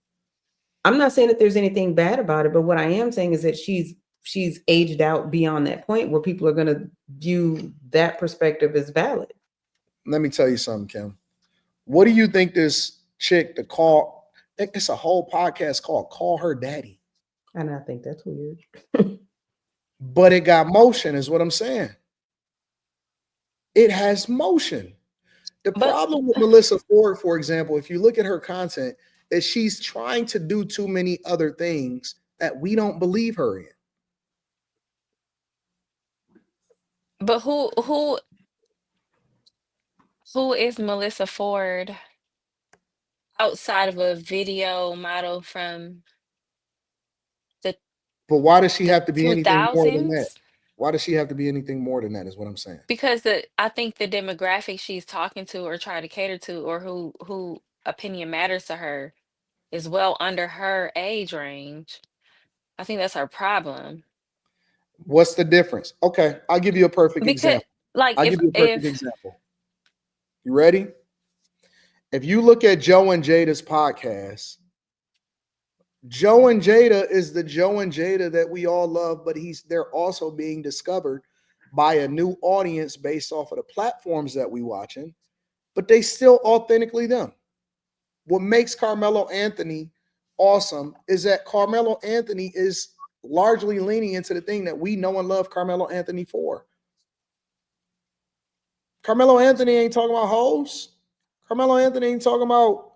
Speaker 5: I'm not saying that there's anything bad about it, but what I am saying is that she's aged out beyond that point where people are going to view that perspective as valid.
Speaker 12: Let me tell you something, Kim. What do you think this chick to call? It's a whole podcast called "Call Her Daddy,"
Speaker 5: and I think that's weird.
Speaker 12: But it got motion, is what I'm saying. It has motion. The problem with Melyssa Ford, for example, if you look at her content, is she's trying to do too many other things that we don't believe her in.
Speaker 11: But who is Melyssa Ford outside of a video model from the
Speaker 12: But why does she have to be anything more than that?
Speaker 11: 2000s?
Speaker 12: Why does she have to be anything more than that is what I'm saying.
Speaker 11: Because I think the demographic she's talking to or trying to cater to or who opinion matters to her is well under her age range. I think that's her problem.
Speaker 12: What's the difference? Okay, I'll give you a perfect
Speaker 11: Because
Speaker 12: example.
Speaker 11: like
Speaker 12: I'll give you a perfect example. You ready? If you look at Joe and Jada's podcast, Joe and Jada is the Joe and Jada that we all love, but they're also being discovered by a new audience based off of the platforms that we watching, but they still authentically them. What makes Carmelo Anthony awesome is that Carmelo Anthony is largely leaning into the thing that we know and love Carmelo Anthony for. Carmelo Anthony ain't talking about hoes. Carmelo Anthony ain't talking about,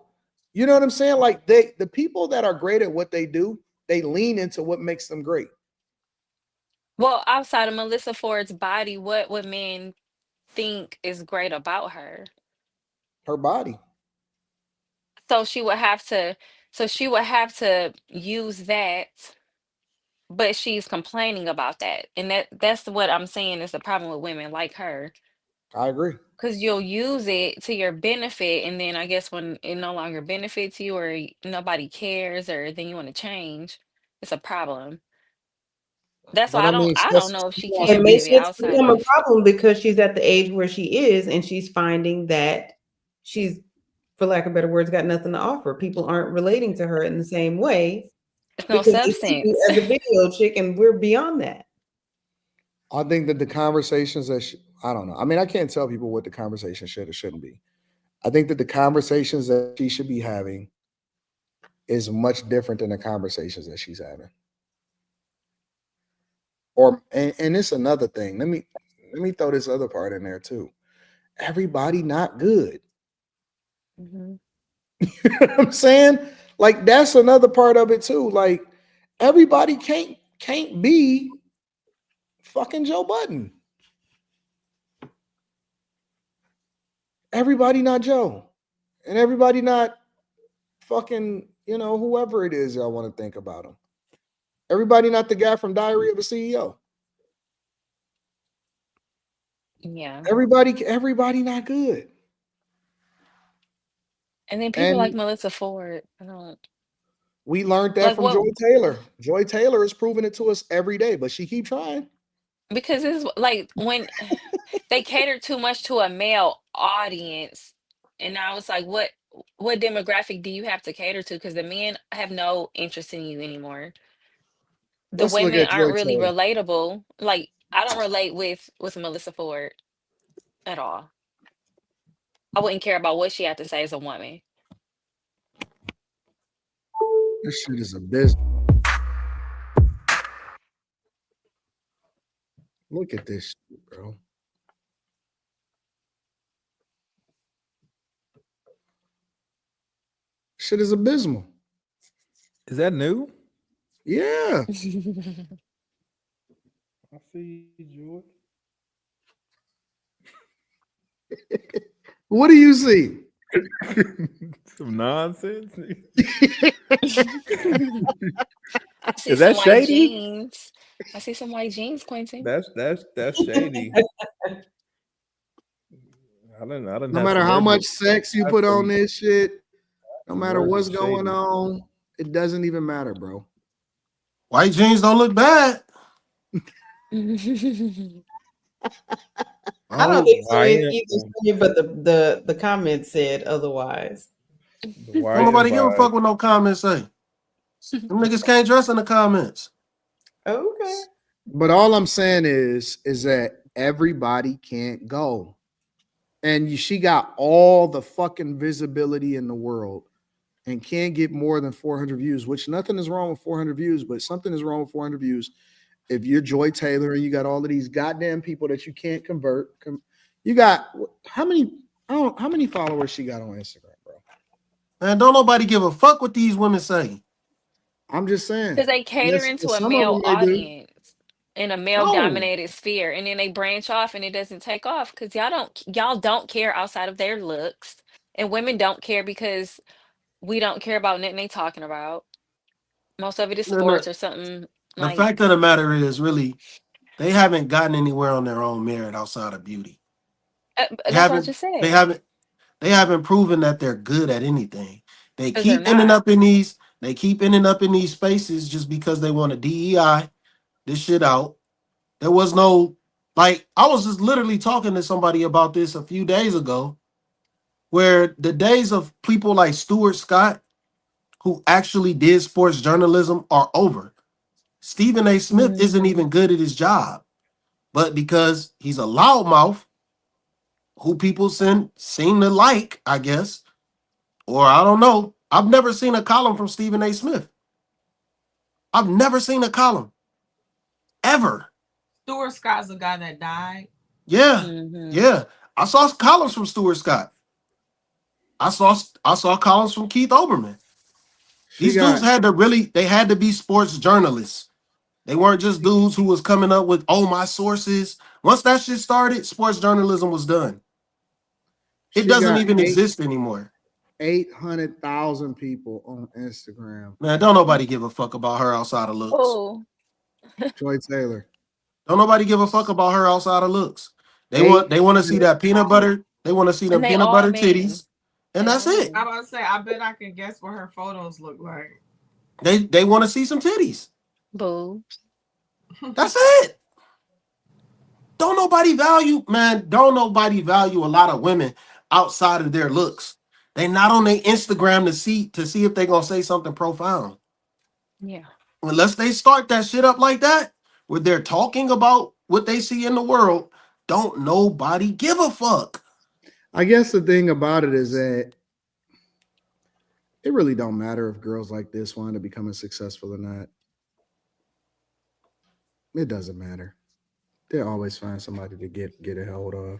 Speaker 12: you know what I'm saying? Like the people that are great at what they do, they lean into what makes them great.
Speaker 11: Well, outside of Melyssa Ford's body, what would men think is great about her?
Speaker 12: Her body.
Speaker 11: So she would have to use that, but she's complaining about that. And that's what I'm saying is the problem with women like her.
Speaker 12: I agree.
Speaker 11: Because you'll use it to your benefit, and then I guess when it no longer benefits you or nobody cares or then you want to change, it's a problem. That's
Speaker 12: But
Speaker 11: why
Speaker 12: I mean,
Speaker 11: I don't know if she
Speaker 5: It
Speaker 11: can
Speaker 5: makes
Speaker 11: pivot
Speaker 5: it
Speaker 11: outside
Speaker 5: become a
Speaker 11: of
Speaker 5: problem because she's at the age where she is and she's finding that she's for lack of better words, got nothing to offer. People aren't relating to her in the same way
Speaker 11: It's no
Speaker 5: because they see you
Speaker 11: substance.
Speaker 5: as a video chick, and we're beyond that.
Speaker 12: I think that the conversations that I don't know. I mean, I can't tell people what the conversation should or shouldn't be. I think that the conversations that she should be having is much different than the conversations that she's having. And it's another thing. Let me throw this other part in there too. Everybody not good.
Speaker 11: Mm-hmm.
Speaker 12: You know what I'm saying? Like that's another part of it too. Like everybody can't be fucking Joe Budden. Everybody not Joe. And everybody not fucking, whoever it is y'all want to think about him. Everybody not the guy from Diary of a CEO.
Speaker 11: Yeah.
Speaker 12: Everybody not good.
Speaker 11: And then people like
Speaker 12: And
Speaker 11: Melyssa Ford. I don't
Speaker 12: we learned that
Speaker 11: like
Speaker 12: from
Speaker 11: what
Speaker 12: Joy Taylor. Joy Taylor is proving it to us every day, but she keep trying.
Speaker 11: because it's like when they cater too much to a male audience, and I was like, what demographic do you have to cater to? Because the men have no interest in you anymore. The
Speaker 12: Let's look
Speaker 11: women
Speaker 12: at Joy
Speaker 11: aren't really
Speaker 12: Taylor.
Speaker 11: relatable. Like I don't relate with Melyssa Ford at all. I wouldn't care about what she had to say as a woman.
Speaker 12: This shit is a business. Look at this shit, bro. Shit is abysmal.
Speaker 16: Is that new?
Speaker 12: Yeah.
Speaker 16: I see George.
Speaker 12: What do you see?
Speaker 16: Some nonsense.
Speaker 11: I see
Speaker 16: Is
Speaker 11: some
Speaker 16: that
Speaker 11: white
Speaker 16: shady?
Speaker 11: jeans. I see some white jeans, Quentin.
Speaker 16: That's shady. I didn't
Speaker 12: No
Speaker 16: have
Speaker 12: matter
Speaker 16: some
Speaker 12: how much
Speaker 16: words.
Speaker 12: sex you put on this shit, no
Speaker 16: Some
Speaker 12: matter
Speaker 16: words
Speaker 12: what's
Speaker 16: is
Speaker 12: going
Speaker 16: shady.
Speaker 12: on, it doesn't even matter, bro.
Speaker 2: White jeans don't look bad.
Speaker 5: I don't think so
Speaker 16: Why
Speaker 5: either, but the comments said otherwise.
Speaker 2: Don't nobody give a fuck what no comments say. Them niggas can't dress in the comments.
Speaker 5: Okay.
Speaker 12: But all I'm saying is that everybody can't go. And she got all the fucking visibility in the world and can't get more than 400 views, which nothing is wrong with 400 views, but something is wrong with 400 views. If you're Joy Taylor and you got all of these goddamn people that you can't convert, you got how many followers she got on Instagram, bro?
Speaker 2: Man, don't nobody give a fuck what these women say.
Speaker 12: I'm just saying.
Speaker 11: Because they cater into a
Speaker 12: some of
Speaker 11: male
Speaker 12: them they do.
Speaker 11: audience in a male dominated sphere, and then they branch off and it doesn't take off because y'all don't care outside of their looks, and women don't care because we don't care about nothing they talking about. Most of it is sports or something
Speaker 2: The
Speaker 11: like.
Speaker 2: fact of the matter is, really, they haven't gotten anywhere on their own merit outside of beauty.
Speaker 11: That's what I just
Speaker 2: They
Speaker 11: said.
Speaker 2: haven't proven that they're good at anything. They
Speaker 11: Because they're
Speaker 2: keep ending
Speaker 11: not.
Speaker 2: up in these. They keep ending up in these spaces just because they want to DEI this shit out. There was no, like, I was just literally talking to somebody about this a few days ago, where the days of people like Stuart Scott, who actually did sports journalism, are over. Stephen A. Smith isn't even good at his job, but because he's a loudmouth who people seem to like, I guess, or I don't know. I've never seen a column from Stephen A. Smith. I've never seen a column ever.
Speaker 15: Stuart Scott's the guy that died.
Speaker 2: Yeah, yeah. I saw columns from Stuart Scott. I saw columns from Keith Olbermann. These dudes had to be sports journalists. They weren't just dudes who was coming up with, oh, my sources. Once that shit started, sports journalism was done. It doesn't even exist anymore.
Speaker 12: 800,000 people on Instagram.
Speaker 2: Man, don't nobody give a fuck about her outside of looks.
Speaker 11: Oh,
Speaker 12: Joy Taylor.
Speaker 2: Don't nobody give a fuck about her outside of looks. They want to see that peanut butter. They want to see them peanut butter titties, and that's it.
Speaker 15: I'm about to say, I bet I can guess what her photos look like.
Speaker 2: They want to see some titties.
Speaker 11: Boobs.
Speaker 2: That's it. Don't nobody value a lot of women outside of their looks. They not on their Instagram to see if they gonna say something profound.
Speaker 11: Yeah.
Speaker 2: Unless they start that shit up like that, where they're talking about what they see in the world, don't nobody give a fuck.
Speaker 12: I guess the thing about it is that it really don't matter if girls like this wind up becoming successful or not. It doesn't matter. They always find somebody to get a hold of.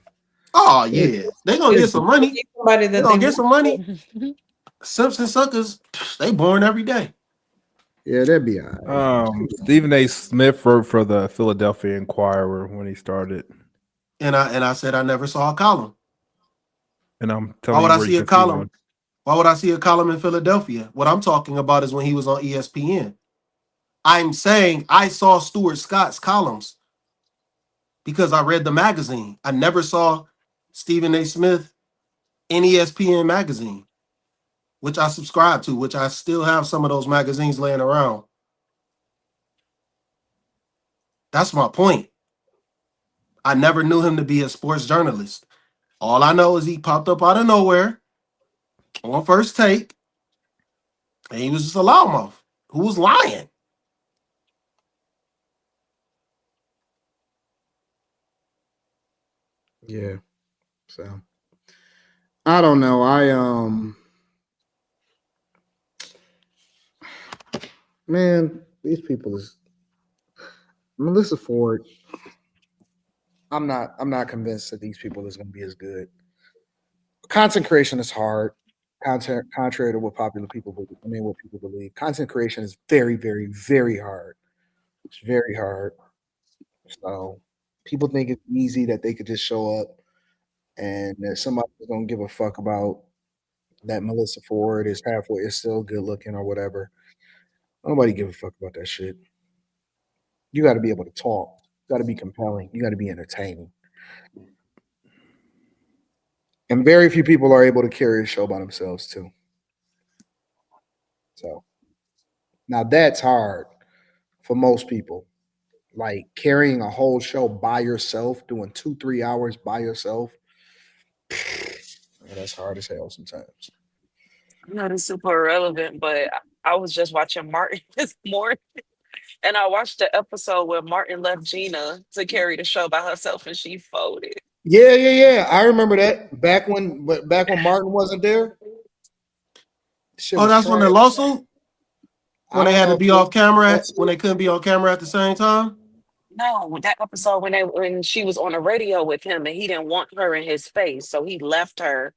Speaker 2: Oh yeah, they gonna get some money.
Speaker 5: Somebody
Speaker 2: They
Speaker 5: that
Speaker 2: gonna
Speaker 5: they
Speaker 2: get some money. Simps and suckers, they born every day.
Speaker 12: Yeah, that'd be all right.
Speaker 16: Stephen A. Smith wrote for the Philadelphia Inquirer when he started.
Speaker 2: And I said I never saw a column.
Speaker 16: And I'm
Speaker 2: Why
Speaker 16: telling
Speaker 2: would
Speaker 16: you
Speaker 2: I
Speaker 16: where
Speaker 2: see
Speaker 16: you
Speaker 2: a
Speaker 16: can see
Speaker 2: column?
Speaker 16: one.
Speaker 2: Why would I see a column in Philadelphia? What I'm talking about is when he was on ESPN. I'm saying I saw Stuart Scott's columns because I read the magazine. I never saw Stephen A. Smith in ESPN magazine, which I subscribe to, which I still have some of those magazines laying around. That's my point. I never knew him to be a sports journalist. All I know is he popped up out of nowhere on First Take, and he was just a loudmouth who was lying.
Speaker 12: Yeah. So I don't know. Man, these people is Melyssa Ford. I'm not convinced that these people is gonna be as good. Content creation is hard. Contrary to what popular people believe. I mean, what people believe. Content creation is very, very, very hard. It's very hard. So people think it's easy that they could just show up and that somebody's gonna give a fuck about that Melyssa Ford is still good looking or whatever. Nobody give a fuck about that shit. You got to be able to talk. You got to be compelling. You got to be entertaining. And very few people are able to carry a show by themselves too. So now that's hard for most people. Like carrying a whole show by yourself, doing 2-3 hours by yourself. That's hard as hell sometimes.
Speaker 9: I know this is super irrelevant, but I was just watching Martin this morning, and I watched the episode where Martin left Gina to carry the show by herself, and she folded.
Speaker 12: Yeah. I remember that back when Martin wasn't there. Shit
Speaker 2: Oh,
Speaker 12: was
Speaker 2: that's when the
Speaker 12: trash.
Speaker 2: lawsuit?
Speaker 12: I
Speaker 2: When they
Speaker 12: don't
Speaker 2: had
Speaker 12: know
Speaker 2: to
Speaker 12: if
Speaker 2: be
Speaker 12: it
Speaker 2: off camera,
Speaker 12: was
Speaker 2: when they couldn't be on camera at the same time?
Speaker 9: No, that episode when she was on the radio with him, and he didn't want her in his face, so he left her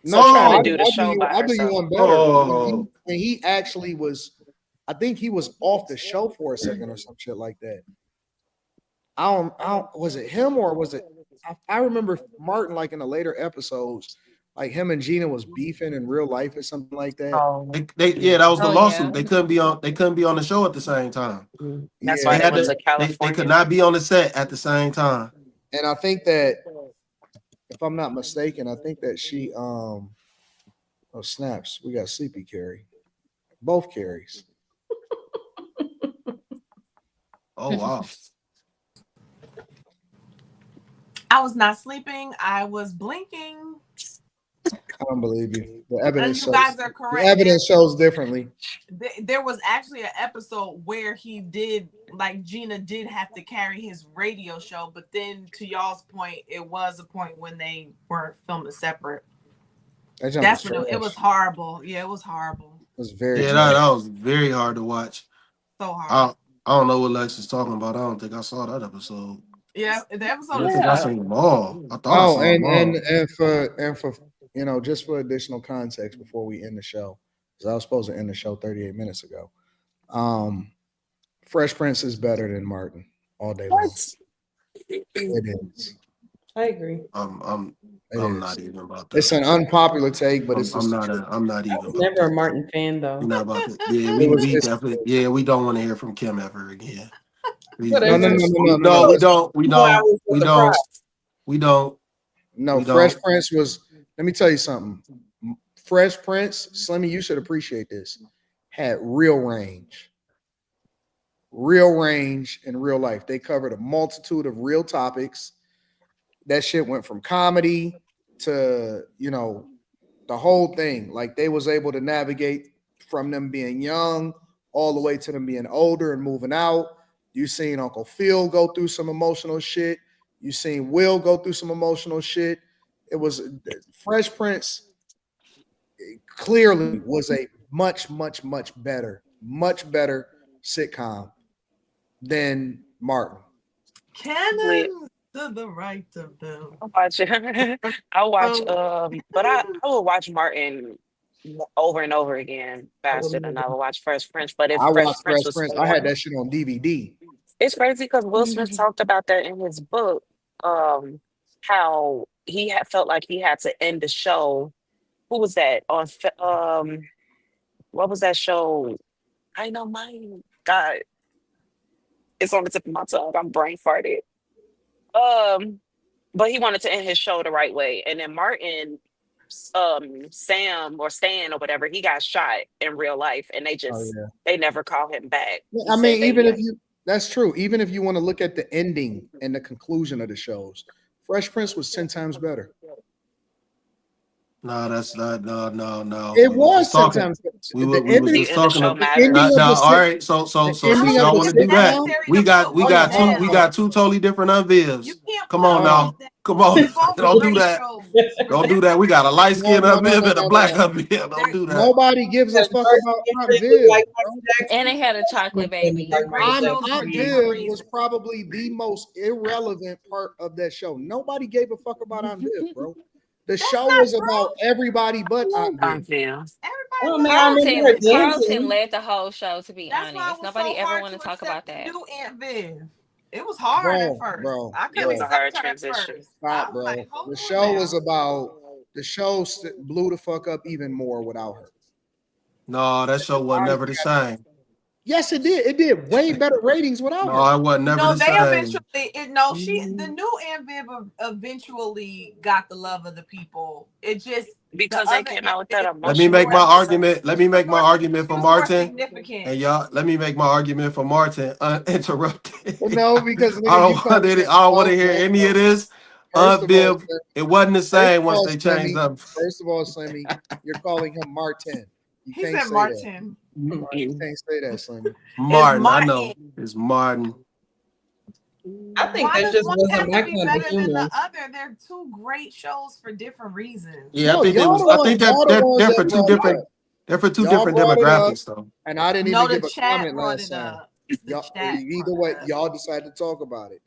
Speaker 9: to try to
Speaker 12: I'll
Speaker 9: do the show by
Speaker 12: do you
Speaker 9: herself.
Speaker 12: one better. When he actually was, I think he was off the show for a second or some shit like that. I don't was it him or was it? I remember Martin like in the later episodes, like him and Gina was beefing in real life or something like that.
Speaker 2: That was the lawsuit. They couldn't be on the show at the same time.
Speaker 9: That's why they went to California.
Speaker 2: They could not be on the set at the same time.
Speaker 12: And I think that, if I'm not mistaken, I think that she oh snaps, we got Sleepy Carrie. Both Carries.
Speaker 2: Oh wow.
Speaker 15: I was not sleeping. I was blinking.
Speaker 12: I don't believe you. The evidence
Speaker 15: You guys are correct.
Speaker 12: The evidence shows differently.
Speaker 15: There was actually an episode where he did, like Gina did have to carry his radio show, but then to y'all's point, it was a point when they were filming separate. That's when it was horrible. Yeah, it was horrible.
Speaker 12: It was very
Speaker 2: that was very hard to watch.
Speaker 15: So hard.
Speaker 2: I don't know what Lex is talking about. I don't think I saw that episode.
Speaker 15: Yeah, the episode.
Speaker 2: I think I seen them all. I thought I saw them all.
Speaker 12: And for just for additional context before we end the show, because I was supposed to end the show 38 minutes ago. Fresh Prince is better than Martin all day long. It is.
Speaker 5: I agree.
Speaker 2: I'm not even about that.
Speaker 12: It's an unpopular take, but
Speaker 2: I'm not even.
Speaker 5: I was never a Martin fan though.
Speaker 2: You're not about that. Yeah, we definitely. Yeah, we don't want to hear from Kim ever again.
Speaker 12: No. Fresh Prince was. Let me tell you something. Fresh Prince, Slimmy, you should appreciate this. Had real range in real life. They covered a multitude of real topics. That shit went from comedy to The whole thing. Like they was able to navigate from them being young all the way to them being older and moving out. You seen Uncle Phil go through some emotional shit. You seen Will go through some emotional shit. It was Fresh Prince clearly was a much better sitcom than Martin.
Speaker 15: Cannon to the right of them.
Speaker 9: I watch it. I watch but I will watch Martin over and over again faster than I would watch Fresh Prince. But if
Speaker 12: I
Speaker 9: Fresh
Speaker 12: watched
Speaker 9: Prince
Speaker 12: Fresh
Speaker 9: was
Speaker 12: Prince. I had
Speaker 9: on,
Speaker 12: that shit on DVD.
Speaker 9: it's crazy because Will Smith talked about that in his book. How he had felt like he had to end the show. Who was that on? What was that show? I know my God, it's on the tip of my tongue. I'm brain farted. But he wanted to end his show the right way, and then Martin, Sam or Stan or whatever, he got shot in real life, and they never call him back.
Speaker 12: I mean, even if you that's true. Even if you want to look at the ending and the conclusion of the shows, Fresh Prince was 10 times better.
Speaker 2: No, that's not. No.
Speaker 12: It was 10 times better.
Speaker 2: We was just talking about now. All right, so y'all want to do that? We got two totally different unvivs. Come on now. Come on. Don't do that. Don't do that. We got a light skinned unviv and a black unviv. Don't do that.
Speaker 12: Nobody gives a fuck about unviv.
Speaker 11: And they had a chocolate baby.
Speaker 12: Unviv was probably the most irrelevant part of that show. Nobody gave a fuck about unviv, bro. The show was about everybody but unviv.
Speaker 11: Carlton led the whole show, to be honest. Nobody ever want to talk about that.
Speaker 15: New Aunt Viv. It was hard at first.
Speaker 12: Bro,
Speaker 15: I couldn't accept her at
Speaker 9: transition.
Speaker 15: first.
Speaker 12: Stop, bro. The show was about the show blew the fuck up even more without her.
Speaker 2: No, that show was never the same.
Speaker 12: Yes, it did. It did way better ratings without her.
Speaker 2: No, it was never the same.
Speaker 15: The new Aunt Viv eventually got the love of the people. It just
Speaker 9: because they came out with that emotional.
Speaker 2: Let me make my argument. Let me make my argument for Martin.
Speaker 15: Significant.
Speaker 2: And y'all, let me make my argument for Martin uninterrupted.
Speaker 12: No, because
Speaker 2: I don't want to hear any of this. Viv, it wasn't the same once they changed up.
Speaker 12: First of all, Slimmy, you're calling him Martin.
Speaker 15: He said Martin.
Speaker 12: You can't say that, Slimmy.
Speaker 2: Martin, I know. It's Martin.
Speaker 5: I think
Speaker 15: Why
Speaker 5: that
Speaker 15: does
Speaker 5: just
Speaker 15: one
Speaker 5: wasn't
Speaker 15: have
Speaker 5: my
Speaker 15: to be
Speaker 5: kind of
Speaker 15: better than
Speaker 5: humor.
Speaker 15: the other? They're two great shows for different reasons.
Speaker 2: Yeah, I think they're for two different. They're for two different demographics, though.
Speaker 12: And I didn't even give a comment
Speaker 15: brought
Speaker 12: last
Speaker 15: it
Speaker 12: time.
Speaker 15: up.
Speaker 12: Either way, y'all decided to talk about it.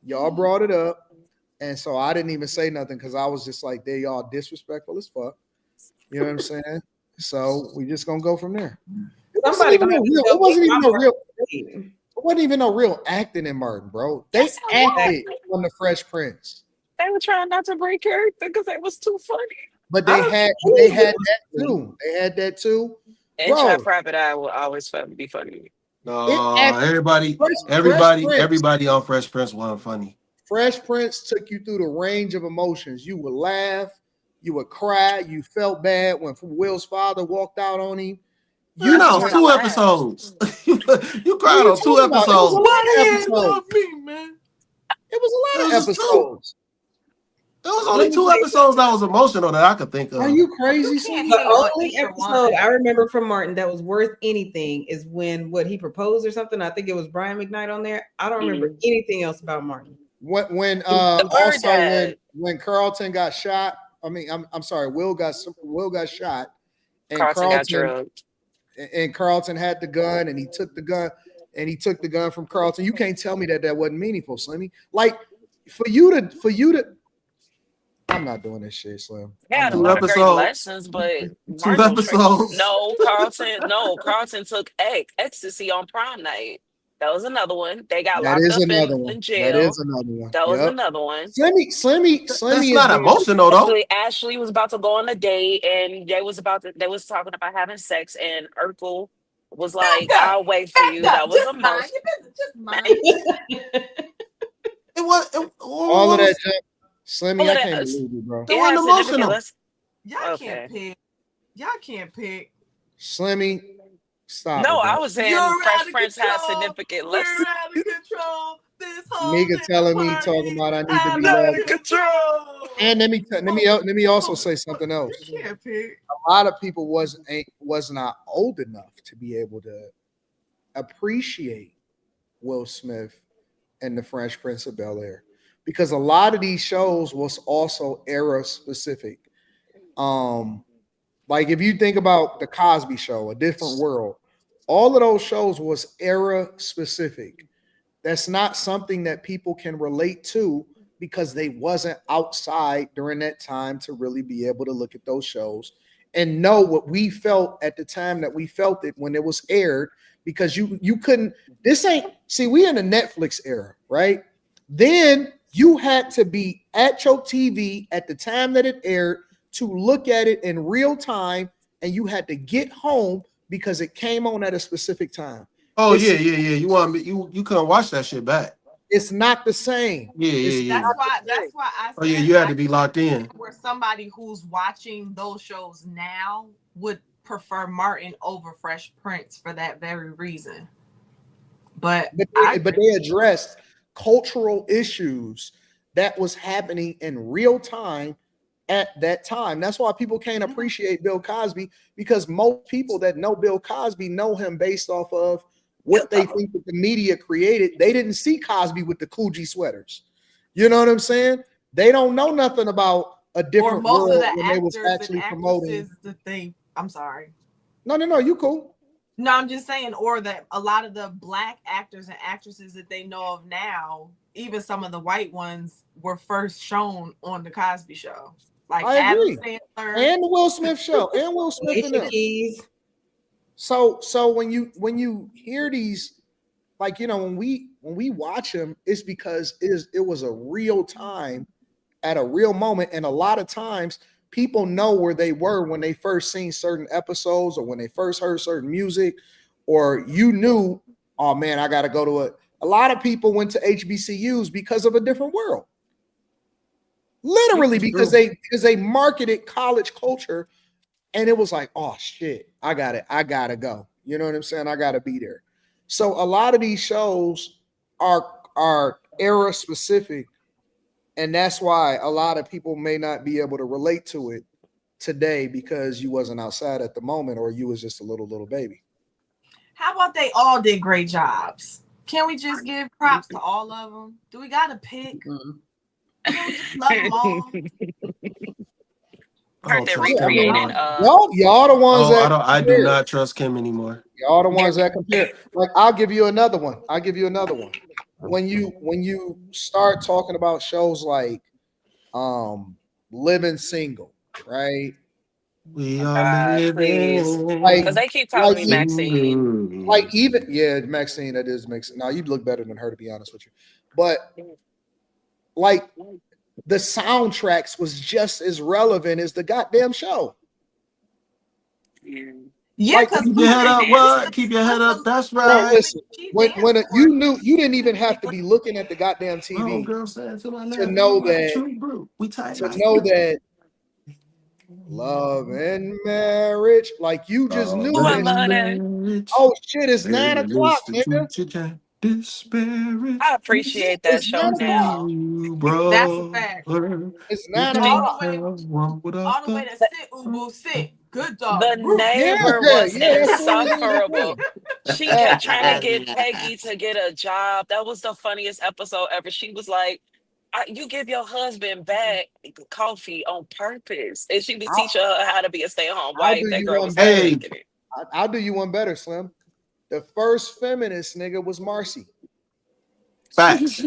Speaker 12: Y'all brought it up, and so I didn't even say nothing because I was just like, they y'all disrespectful as fuck. You know what I'm saying? So we just gonna go from there. It wasn't even no real acting in Martin, bro. They acted on the Fresh Prince.
Speaker 9: They were trying not to break character because it was too funny.
Speaker 12: But they had that too. They had that too.
Speaker 9: And Chad Private Eye will always be funny.
Speaker 2: No, everybody on Fresh Prince wasn't funny.
Speaker 12: Fresh Prince took you through the range of emotions. You would laugh, you would cry, you felt bad when Will's father walked out on him.
Speaker 2: You know, 2 episodes. You cried on 2 episodes.
Speaker 12: It was a lot of episodes.
Speaker 2: There was only 2 episodes that was emotional that I could think of.
Speaker 12: Are you crazy?
Speaker 5: The only episode I remember from Martin that was worth anything is when he proposed or something. I think it was Brian McKnight on there. I don't remember anything else about Martin.
Speaker 12: When Carlton got shot. I mean, I'm sorry. Will got shot, and
Speaker 9: Carlton got drugged.
Speaker 12: And Carlton had the gun, and he took the gun from Carlton. You can't tell me that wasn't meaningful, Slimmy. Like for you to. I'm not doing this shit, Slim.
Speaker 9: Yeah, a lot of great lessons, but
Speaker 2: 2 episodes.
Speaker 9: Carlton took ecstasy on prom night. That was another one. They got
Speaker 12: That
Speaker 9: locked
Speaker 12: is
Speaker 9: up
Speaker 12: another
Speaker 9: in
Speaker 12: one.
Speaker 9: jail.
Speaker 12: That is another one.
Speaker 9: That was another one.
Speaker 12: Slimmy.
Speaker 2: That's not emotional though.
Speaker 9: Ashley was about to go on a date, and they was talking about having sex, and Urkel was like, "I'll wait for you." That was emotional.
Speaker 15: Just mine.
Speaker 2: It was
Speaker 12: all of that. Slimmy, I can't believe you, bro.
Speaker 2: It wasn't emotional.
Speaker 15: Y'all can't pick. Y'all can't pick.
Speaker 12: Slimmy, stop.
Speaker 9: No,
Speaker 12: it,
Speaker 9: I was saying Fresh Prince has significant lessons.
Speaker 15: We're out of control.
Speaker 12: Nigga telling me talking about I need to be loved. And let me also say something else. A lot of people was not old enough to be able to appreciate Will Smith and the Fresh Prince of Bel-Air, because a lot of these shows was also era specific. Like if you think about the Cosby Show, A Different World, all of those shows was era specific. That's not something that people can relate to because they wasn't outside during that time to really be able to look at those shows and know what we felt at the time that we felt it when it was aired, because you couldn't, this ain't, see, we in the Netflix era, right? Then you had to be at your TV at the time that it aired to look at it in real time, and you had to get home because it came on at a specific time.
Speaker 2: Oh, yeah. You want me? You couldn't watch that shit back.
Speaker 12: It's not the same.
Speaker 2: Yeah.
Speaker 15: That's why I said,
Speaker 2: Oh yeah, you had to be locked in.
Speaker 15: Where somebody who's watching those shows now would prefer Martin over Fresh Prince for that very reason. But
Speaker 12: they addressed cultural issues that was happening in real time at that time. That's why people can't appreciate Bill Cosby, because most people that know Bill Cosby know him based off of what they think that the media created. They didn't see Cosby with the Coogee sweaters. You know what I'm saying? They don't know nothing about a different world when they was actually promoting.
Speaker 15: I'm sorry.
Speaker 12: No, you cool.
Speaker 15: No, I'm just saying, or that a lot of the black actors and actresses that they know of now, even some of the white ones, were first shown on the Cosby Show. Like Adam Sandler
Speaker 12: and the Will Smith Show, and Will Smith and them. So when you hear these, like, you know, when we watch them, it's because it was a real time at a real moment, and a lot of times people know where they were when they first seen certain episodes or when they first heard certain music, or you knew, oh man, I got to go to it. A lot of people went to HBCUs because of A Different World. Literally because they marketed college culture, and it was like, oh shit, I gotta go. You know what I'm saying? I gotta be there. So a lot of these shows are era specific, and that's why a lot of people may not be able to relate to it today because you wasn't outside at the moment, or you was just a little baby.
Speaker 15: How about they all did great jobs? Can we just give props to all of them? Do we gotta pick? Love them all.
Speaker 11: Heard they're recreating.
Speaker 12: Y'all the ones that
Speaker 2: I do not trust Kim anymore.
Speaker 12: Y'all the ones that compare. Like, I'll give you another one. When you start talking about shows like Living Single, right?
Speaker 2: We are living.
Speaker 9: Because they keep calling me Maxine.
Speaker 12: Like Maxine, that is Maxine. Now, you'd look better than her, to be honest with you. But like, the soundtracks was just as relevant as the goddamn show.
Speaker 15: Yeah,
Speaker 12: like,
Speaker 2: keep your head up. What? Keep your head up. That's right.
Speaker 12: Listen, you knew, you didn't even have to be looking at the goddamn TV to know that love and marriage. Like, you just knew that. Oh shit, it's 9 o'clock, nigga.
Speaker 9: I appreciate that show now.
Speaker 15: That's a fact.
Speaker 12: It's 9
Speaker 15: o'clock. All the way to sit, Ubu, sit. Good dog.
Speaker 9: The neighbor was insufferable. She kept trying to get Peggy to get a job. That was the funniest episode ever. She was like, you give your husband bad coffee on purpose. And she was teaching her how to be a stay-at-home wife. That girl was
Speaker 12: I'll do you one better, Slim. The first feminist nigga was Marcy.
Speaker 2: Facts.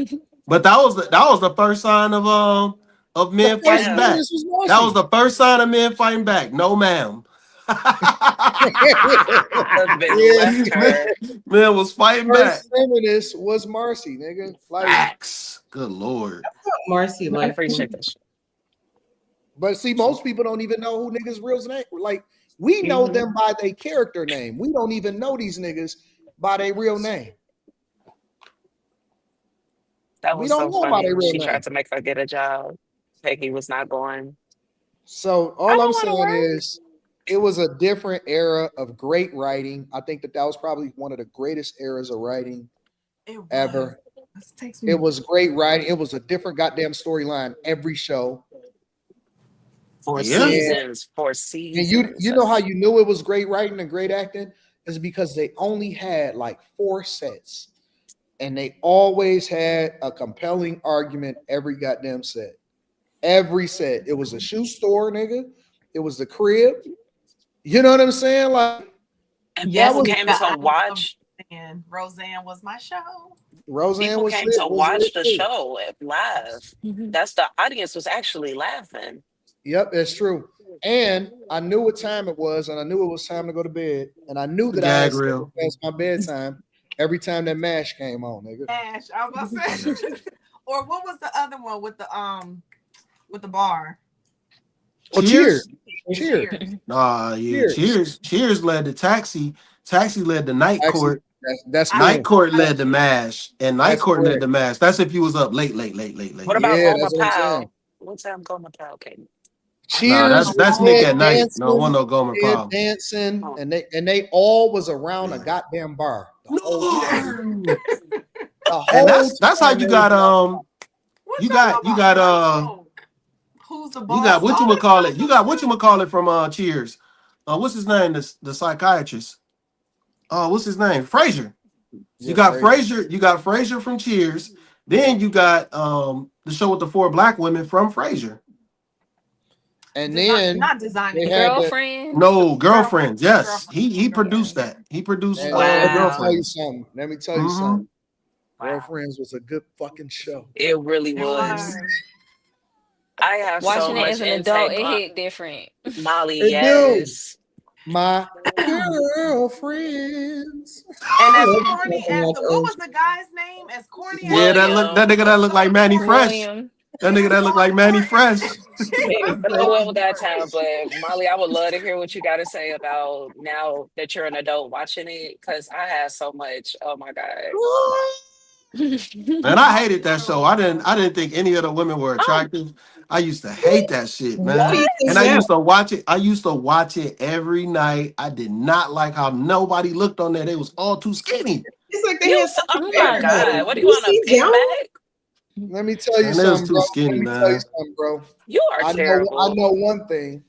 Speaker 2: But that was the first sign of men fighting back. That was the first sign of men fighting back. No, ma'am. Man was fighting back.
Speaker 12: First feminist was Marcy, nigga. Like,
Speaker 2: facts. Good Lord.
Speaker 5: Marcy,
Speaker 9: I appreciate this.
Speaker 12: But see, most people don't even know who niggas' real name. Like, we know them by their character name. We don't even know these niggas by their real name.
Speaker 9: That was so funny. She tried to make her get a job. Peggy was not going.
Speaker 12: So all I'm saying is, it was a different era of great writing. I think that was probably one of the greatest eras of writing ever. It was great writing. It was a different goddamn storyline every show.
Speaker 9: Four
Speaker 2: Yeah.
Speaker 9: seasons.
Speaker 12: And you know how you knew it was great writing and great acting is because they only had like 4 sets, and they always had a compelling argument every goddamn set. Every set. It was a shoe store, nigga. It was the crib. You know what I'm saying? Like,
Speaker 9: and
Speaker 15: Yes,
Speaker 9: people
Speaker 12: was
Speaker 9: came
Speaker 15: nigga,
Speaker 9: to
Speaker 15: I
Speaker 9: watch.
Speaker 15: and Roseanne was my show.
Speaker 12: Roseanne
Speaker 9: People
Speaker 12: was
Speaker 9: came
Speaker 12: lit.
Speaker 9: to
Speaker 12: Was lit
Speaker 9: watch the
Speaker 12: too.
Speaker 9: show live. That's the audience was actually laughing.
Speaker 12: Yep, that's true. And I knew what time it was, and I knew it was time to go to bed, and I knew that I had
Speaker 2: Gag
Speaker 12: set
Speaker 2: reel.
Speaker 12: it past my bedtime every time that MASH came on, nigga.
Speaker 15: Ash, I was about to say. Or what was the other one with the bar?
Speaker 12: Oh,
Speaker 2: Cheers.
Speaker 12: Cheers.
Speaker 2: Yeah. Cheers led to Taxi. Taxi led to Night
Speaker 12: Taxi,
Speaker 2: Court.
Speaker 12: that's
Speaker 2: Night
Speaker 12: correct.
Speaker 2: Court led to MASH, and Night
Speaker 12: That's
Speaker 2: Court led
Speaker 12: correct.
Speaker 2: to MASH. That's if you was up late.
Speaker 9: What
Speaker 12: Yeah,
Speaker 9: about Goma
Speaker 12: that's what I'm saying.
Speaker 9: Pal? What time Goma Pal came?
Speaker 2: Nah,
Speaker 12: Cheers
Speaker 2: that's
Speaker 12: was
Speaker 2: Nick
Speaker 12: there
Speaker 2: at night.
Speaker 12: dancing,
Speaker 2: No one no Gomer
Speaker 12: there
Speaker 2: Pyle.
Speaker 12: dancing,
Speaker 9: Oh.
Speaker 12: and they all was around a goddamn bar the whole time.
Speaker 2: No.
Speaker 12: The
Speaker 2: And
Speaker 12: whole
Speaker 2: that's how
Speaker 12: time
Speaker 2: you
Speaker 12: they
Speaker 2: got
Speaker 12: was
Speaker 2: you got
Speaker 15: Who's the
Speaker 2: you
Speaker 15: boss?
Speaker 2: got whatchamacallit. You got whatchamacallit from Cheers. What's his name? The psychiatrist. What's his name? Frazier. You got Frazier. You got Frazier from Cheers. Then you got the show with the 4 black women from Frazier.
Speaker 12: And then
Speaker 15: not designing
Speaker 12: they had the,
Speaker 11: Girlfriend.
Speaker 2: No, Girlfriends. Yes,
Speaker 15: Girlfriends.
Speaker 2: he produced that. He produced
Speaker 12: and let me tell you
Speaker 2: Girlfriends.
Speaker 12: something. Let me tell you
Speaker 2: Mhm.
Speaker 12: something. Girlfriends was a good fucking show.
Speaker 9: It really was. I have so
Speaker 11: Watching it
Speaker 9: much
Speaker 11: as an adult,
Speaker 9: intake
Speaker 11: it
Speaker 9: on
Speaker 11: hit different.
Speaker 9: Molly.
Speaker 12: It
Speaker 9: Yes.
Speaker 12: My girlfriends.
Speaker 15: And as corny as what was the guy's name? As corny
Speaker 2: Yeah, that nigga that looked like Manny Fresh.
Speaker 11: William.
Speaker 2: That nigga that looked like Manny Fresh.
Speaker 9: But I went with that time. But Molly, I would love to hear what you got to say about now that you're an adult watching it, because I had so much. Oh my god.
Speaker 2: Man, I hated that show. I didn't think any of the women were attractive. I used to hate that shit, man.
Speaker 5: What do you think
Speaker 2: And I
Speaker 5: now?
Speaker 2: used to watch it. I used to watch it every night. I did not like how nobody looked on there. They was all too skinny.
Speaker 5: It's like they
Speaker 9: You
Speaker 5: had
Speaker 9: was, oh
Speaker 5: something for
Speaker 9: my
Speaker 5: everybody.
Speaker 9: god. What do you want to
Speaker 5: see
Speaker 9: pin
Speaker 5: Joan?
Speaker 9: back?
Speaker 12: Let me tell you
Speaker 2: Man, they was
Speaker 12: something,
Speaker 2: too
Speaker 12: bro.
Speaker 2: skinny,
Speaker 12: Let me tell you
Speaker 2: man.
Speaker 12: something, bro.
Speaker 9: You are
Speaker 12: I
Speaker 9: terrible.
Speaker 12: know one thing,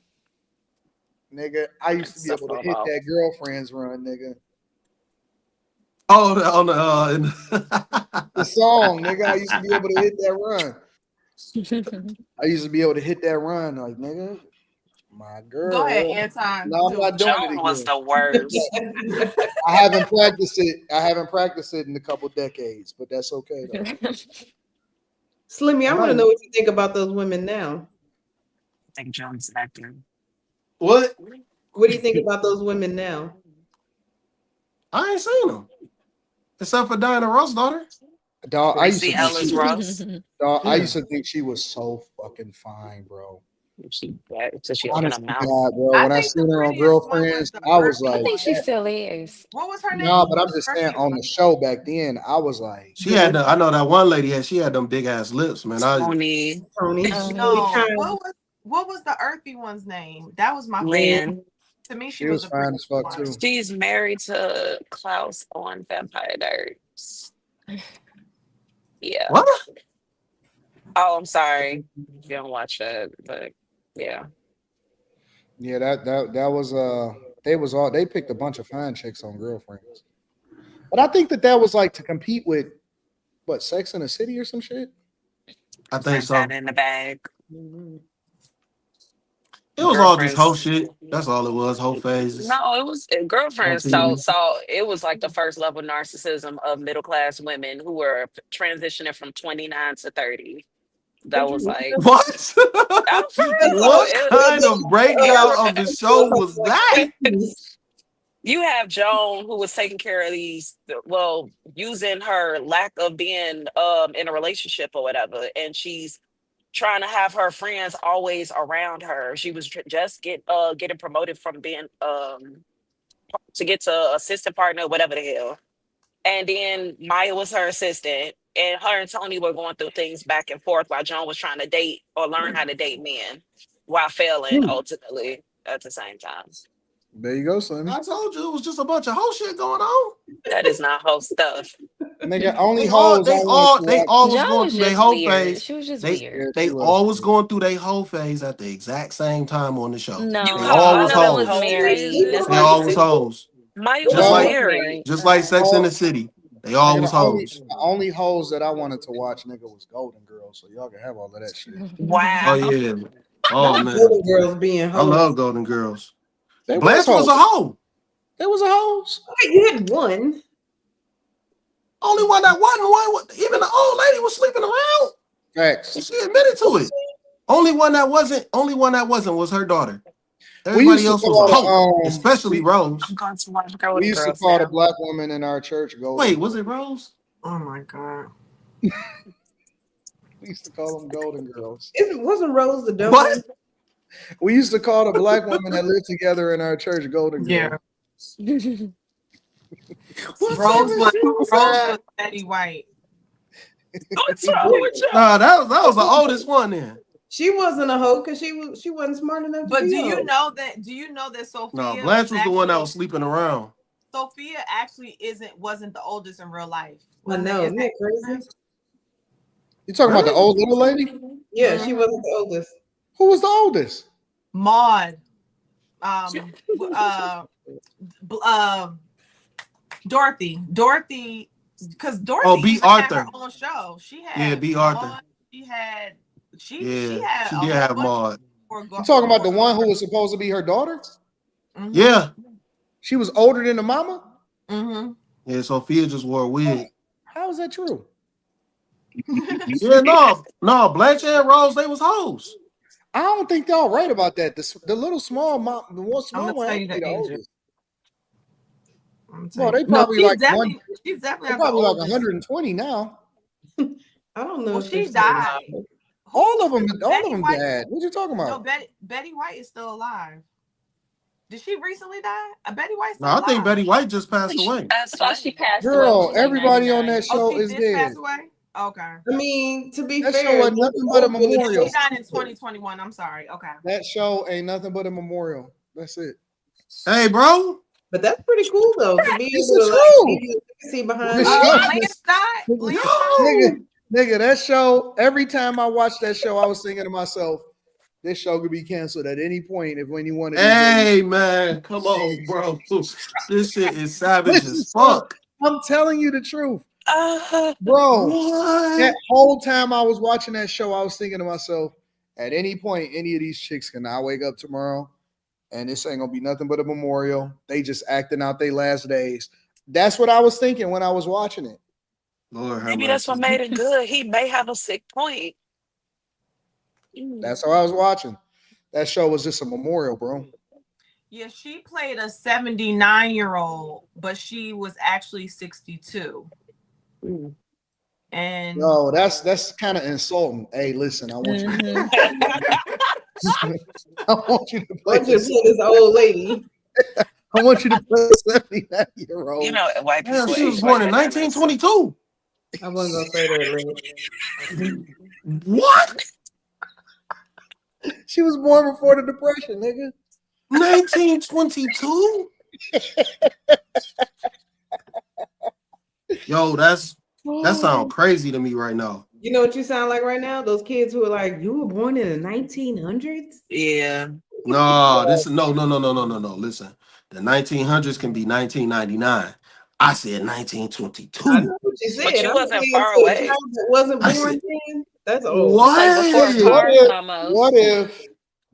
Speaker 12: nigga. I used to be
Speaker 9: That's
Speaker 12: able to
Speaker 9: so
Speaker 12: hit
Speaker 9: low.
Speaker 12: that girlfriend's run, nigga.
Speaker 2: Oh, on the
Speaker 12: The song, nigga. I used to be able to hit that run. I used to be able to hit that run, like, nigga. My girl.
Speaker 15: Go ahead, Anton.
Speaker 12: No, I'm not doing
Speaker 9: Joan
Speaker 12: it
Speaker 9: was
Speaker 12: again.
Speaker 9: the worst.
Speaker 12: I haven't practiced it in a couple decades, but that's okay though.
Speaker 5: Slimmy, I
Speaker 12: I'm
Speaker 5: want to
Speaker 12: not-
Speaker 5: know what you think about those women now.
Speaker 9: I think Joan's acting.
Speaker 2: What?
Speaker 5: What do you think about those women now?
Speaker 2: I ain't seen them. Except for Diana Ross' daughter.
Speaker 12: Dog, I used to
Speaker 9: Tracy
Speaker 12: think
Speaker 9: Ellis
Speaker 12: she,
Speaker 9: Ross.
Speaker 12: dog, I used to think she was so fucking fine, bro.
Speaker 9: She opened her
Speaker 12: Honest to
Speaker 9: mouth.
Speaker 12: God, bro.
Speaker 15: I
Speaker 12: When I
Speaker 15: think
Speaker 12: seen
Speaker 15: the
Speaker 12: her on
Speaker 15: prettiest one was
Speaker 12: Girlfriends,
Speaker 15: the
Speaker 12: I was
Speaker 15: early
Speaker 11: I
Speaker 12: like,
Speaker 11: think she still is.
Speaker 15: What was her name?
Speaker 12: no, but I'm just
Speaker 15: First
Speaker 12: saying
Speaker 15: name.
Speaker 12: on the show back then, I was like,
Speaker 2: She had I know that one lady she had them big ass lips, man.
Speaker 9: Tony.
Speaker 5: Tony.
Speaker 15: No, what was the earthy one's name? That was my favorite.
Speaker 9: Lynn.
Speaker 15: To me,
Speaker 12: she was
Speaker 15: the
Speaker 12: fine as fuck
Speaker 15: prettiest
Speaker 12: too.
Speaker 9: She's married to Klaus on Vampire Diaries. Yeah.
Speaker 2: What?
Speaker 9: Oh, I'm sorry. You don't watch that, but yeah.
Speaker 12: Yeah, that was they picked a bunch of fine chicks on Girlfriends. But I think that was like to compete with what, Sex in the City or some shit?
Speaker 2: I think so.
Speaker 9: That in the bag.
Speaker 2: It was all
Speaker 9: Girlfriends.
Speaker 2: just whole shit. That's all it was. Whole phases.
Speaker 9: No, it was Girlfriends.
Speaker 2: On TV.
Speaker 9: So it was like the first level narcissism of middle class women who were transitioning from 29 to 30. That was like
Speaker 2: What?
Speaker 9: I'm for real.
Speaker 2: What kind of breakdown of the show was that?
Speaker 9: You have Joan, who was taking care of these, well, using her lack of being in a relationship or whatever, and she's trying to have her friends always around her. She was just getting promoted from being to get to assistant partner, whatever the hell. And then Maya was her assistant, and her and Tony were going through things back and forth while Joan was trying to date or learn how to date men while failing ultimately at the same time.
Speaker 12: There you go, son.
Speaker 2: I told you it was just a bunch of whole shit going on.
Speaker 9: That is not whole stuff.
Speaker 12: Nigga, only
Speaker 2: They all,
Speaker 12: hoes
Speaker 2: they
Speaker 12: I
Speaker 2: all,
Speaker 12: want to
Speaker 2: they
Speaker 12: watch.
Speaker 2: all was
Speaker 11: Joe
Speaker 2: going
Speaker 11: was
Speaker 2: through their
Speaker 11: just
Speaker 2: whole
Speaker 11: weird.
Speaker 2: phase.
Speaker 11: She was just
Speaker 2: They
Speaker 11: weird.
Speaker 2: they
Speaker 12: she was.
Speaker 2: all was going through their whole phase at the exact same time on the show.
Speaker 9: You
Speaker 11: No,
Speaker 2: They
Speaker 9: call
Speaker 2: all
Speaker 9: one
Speaker 2: was
Speaker 9: of them
Speaker 11: was
Speaker 2: hoes.
Speaker 9: whole
Speaker 11: married.
Speaker 9: phases?
Speaker 11: That's
Speaker 2: They
Speaker 11: why
Speaker 2: all
Speaker 11: she
Speaker 2: was
Speaker 11: said
Speaker 2: hoes.
Speaker 9: Maya
Speaker 2: Just
Speaker 9: was
Speaker 11: Joe
Speaker 2: like
Speaker 11: was
Speaker 9: married.
Speaker 11: married.
Speaker 2: just like Sex in the City. They all
Speaker 12: Nigga,
Speaker 2: was hoes.
Speaker 12: the only hoes that I wanted to watch, nigga, was Golden Girls. So y'all can have all of that shit.
Speaker 2: Oh
Speaker 9: Wow.
Speaker 2: yeah. Oh
Speaker 5: Not
Speaker 2: man.
Speaker 5: Golden Girls being
Speaker 2: I
Speaker 5: hoes.
Speaker 2: love Golden Girls.
Speaker 12: They
Speaker 2: Blanche was a hoe.
Speaker 12: There was a hoes.
Speaker 5: Okay, you had one.
Speaker 2: Only one that wasn't one. Even the old lady was sleeping around.
Speaker 12: Facts.
Speaker 2: And she admitted to it. Only one that wasn't was her daughter.
Speaker 12: We
Speaker 2: Everybody
Speaker 12: used to
Speaker 2: else was a hoe,
Speaker 12: call
Speaker 2: especially Rose.
Speaker 9: I'm going to watch
Speaker 12: we
Speaker 9: Golden
Speaker 12: used to
Speaker 9: Girls
Speaker 12: call the
Speaker 9: now.
Speaker 12: black women in our church Golden.
Speaker 2: Wait, was it Rose?
Speaker 15: Oh my God.
Speaker 12: We used to call them Golden Girls.
Speaker 5: Wasn't Rose the dumb
Speaker 2: What?
Speaker 5: one?
Speaker 12: We used to call the black women that lived together in our church Golden Girls.
Speaker 15: Yeah. Rose was Betty White.
Speaker 9: What's wrong with you?
Speaker 2: Nah, that was the oldest one then.
Speaker 5: She wasn't a hoe because she wasn't smart enough.
Speaker 15: But
Speaker 5: to
Speaker 15: do
Speaker 5: be a
Speaker 15: you
Speaker 5: hoe.
Speaker 15: know that? Do you know that Sophia?
Speaker 2: No, Blanche was the one that was sleeping around.
Speaker 15: Sophia actually wasn't the oldest in real life.
Speaker 5: I know, isn't that crazy?
Speaker 12: You talking about the old little lady?
Speaker 5: Yeah, she wasn't the oldest.
Speaker 12: Who was the oldest?
Speaker 15: Maud. Dorothy, because Dorothy
Speaker 2: Oh, B.
Speaker 15: even had her
Speaker 2: Arthur.
Speaker 15: own show. She had
Speaker 2: Yeah, B. Arthur.
Speaker 15: Maud, she
Speaker 2: She
Speaker 15: had
Speaker 2: did
Speaker 15: a whole
Speaker 2: have
Speaker 15: bunch
Speaker 2: Maud.
Speaker 12: You talking about the one who was supposed to be her daughter?
Speaker 2: Yeah.
Speaker 12: She was older than the mama?
Speaker 15: Mm-hmm.
Speaker 2: Yeah, Sophia just wore a wig.
Speaker 12: How is that true?
Speaker 2: Yeah, no, Blanche and Rose, they was hoes.
Speaker 12: I don't think y'all right about that. The little small mom, the one
Speaker 15: I'm
Speaker 12: small
Speaker 15: gonna
Speaker 12: one,
Speaker 15: tell
Speaker 12: had
Speaker 15: you
Speaker 12: to be
Speaker 15: the
Speaker 12: the
Speaker 15: age.
Speaker 12: oldest.
Speaker 15: I'm
Speaker 12: Well, they
Speaker 15: no,
Speaker 12: probably
Speaker 15: she's
Speaker 12: like
Speaker 15: definitely,
Speaker 12: one.
Speaker 15: she's definitely
Speaker 12: They're
Speaker 15: not the
Speaker 12: probably like
Speaker 15: oldest.
Speaker 12: 120 now.
Speaker 5: I don't know.
Speaker 15: Well,
Speaker 5: if they're
Speaker 15: she
Speaker 5: still alive.
Speaker 15: died.
Speaker 12: All of them
Speaker 15: Betty White.
Speaker 12: died. What you talking
Speaker 15: No,
Speaker 12: about?
Speaker 15: Betty White is still alive. Did she recently die? Betty White's still
Speaker 2: No, I
Speaker 15: alive.
Speaker 2: think Betty White just passed away.
Speaker 11: I thought she passed away.
Speaker 12: Girl,
Speaker 11: She was like
Speaker 12: everybody on
Speaker 11: 99.
Speaker 12: that show
Speaker 15: she
Speaker 12: is
Speaker 15: did
Speaker 12: dead.
Speaker 15: pass away? Okay.
Speaker 5: I mean, to be
Speaker 12: That
Speaker 5: fair,
Speaker 12: show was nothing but a memorial.
Speaker 15: She died in 2021. I'm sorry. Okay.
Speaker 12: That show ain't nothing but a memorial. That's it.
Speaker 2: Hey, bro.
Speaker 5: But that's pretty cool though to be
Speaker 12: This
Speaker 5: able
Speaker 12: is
Speaker 5: to like
Speaker 12: true.
Speaker 5: be the legacy behind
Speaker 12: This
Speaker 5: it.
Speaker 12: show-
Speaker 15: Blanche died. Blanche died.
Speaker 12: Nigga, that show, every time I watched that show, I was thinking to myself, this show could be canceled at any point if anyone.
Speaker 2: Hey, man, come on, bro. This shit is savage as fuck.
Speaker 12: I'm telling you the truth. Bro,
Speaker 2: What?
Speaker 12: that whole time I was watching that show, I was thinking to myself, at any point, any of these chicks can I wake up tomorrow and this ain't gonna be nothing but a memorial. They just acting out their last days. That's what I was thinking when I was watching it.
Speaker 2: Lord,
Speaker 9: Maybe that's what made it good. He may have a sick point.
Speaker 12: That's how I was watching. That show was just a memorial, bro.
Speaker 15: Yeah, she played a 79-year-old, but she was actually 62. And
Speaker 12: No, that's kind of insulting. Hey, listen, I want you. I want you to play
Speaker 5: this old lady.
Speaker 12: I want you to play a 79-year-old.
Speaker 9: You know, white people.
Speaker 2: Damn, she was born in 1922.
Speaker 5: I wasn't gonna say that.
Speaker 2: What?
Speaker 12: She was born before the Depression, nigga.
Speaker 2: 1922? Yo, that sounds crazy to me right now.
Speaker 5: You know what you sound like right now? Those kids who are like, you were born in the 1900s?
Speaker 9: Yeah.
Speaker 2: No, this is no. Listen, the 1900s can be 1999. I said 1922.
Speaker 5: I know what you said.
Speaker 9: But you
Speaker 5: I'm
Speaker 9: wasn't
Speaker 5: saying
Speaker 9: far
Speaker 5: to a
Speaker 9: away.
Speaker 5: child that wasn't
Speaker 2: I
Speaker 5: born
Speaker 2: said-
Speaker 5: then. That's old.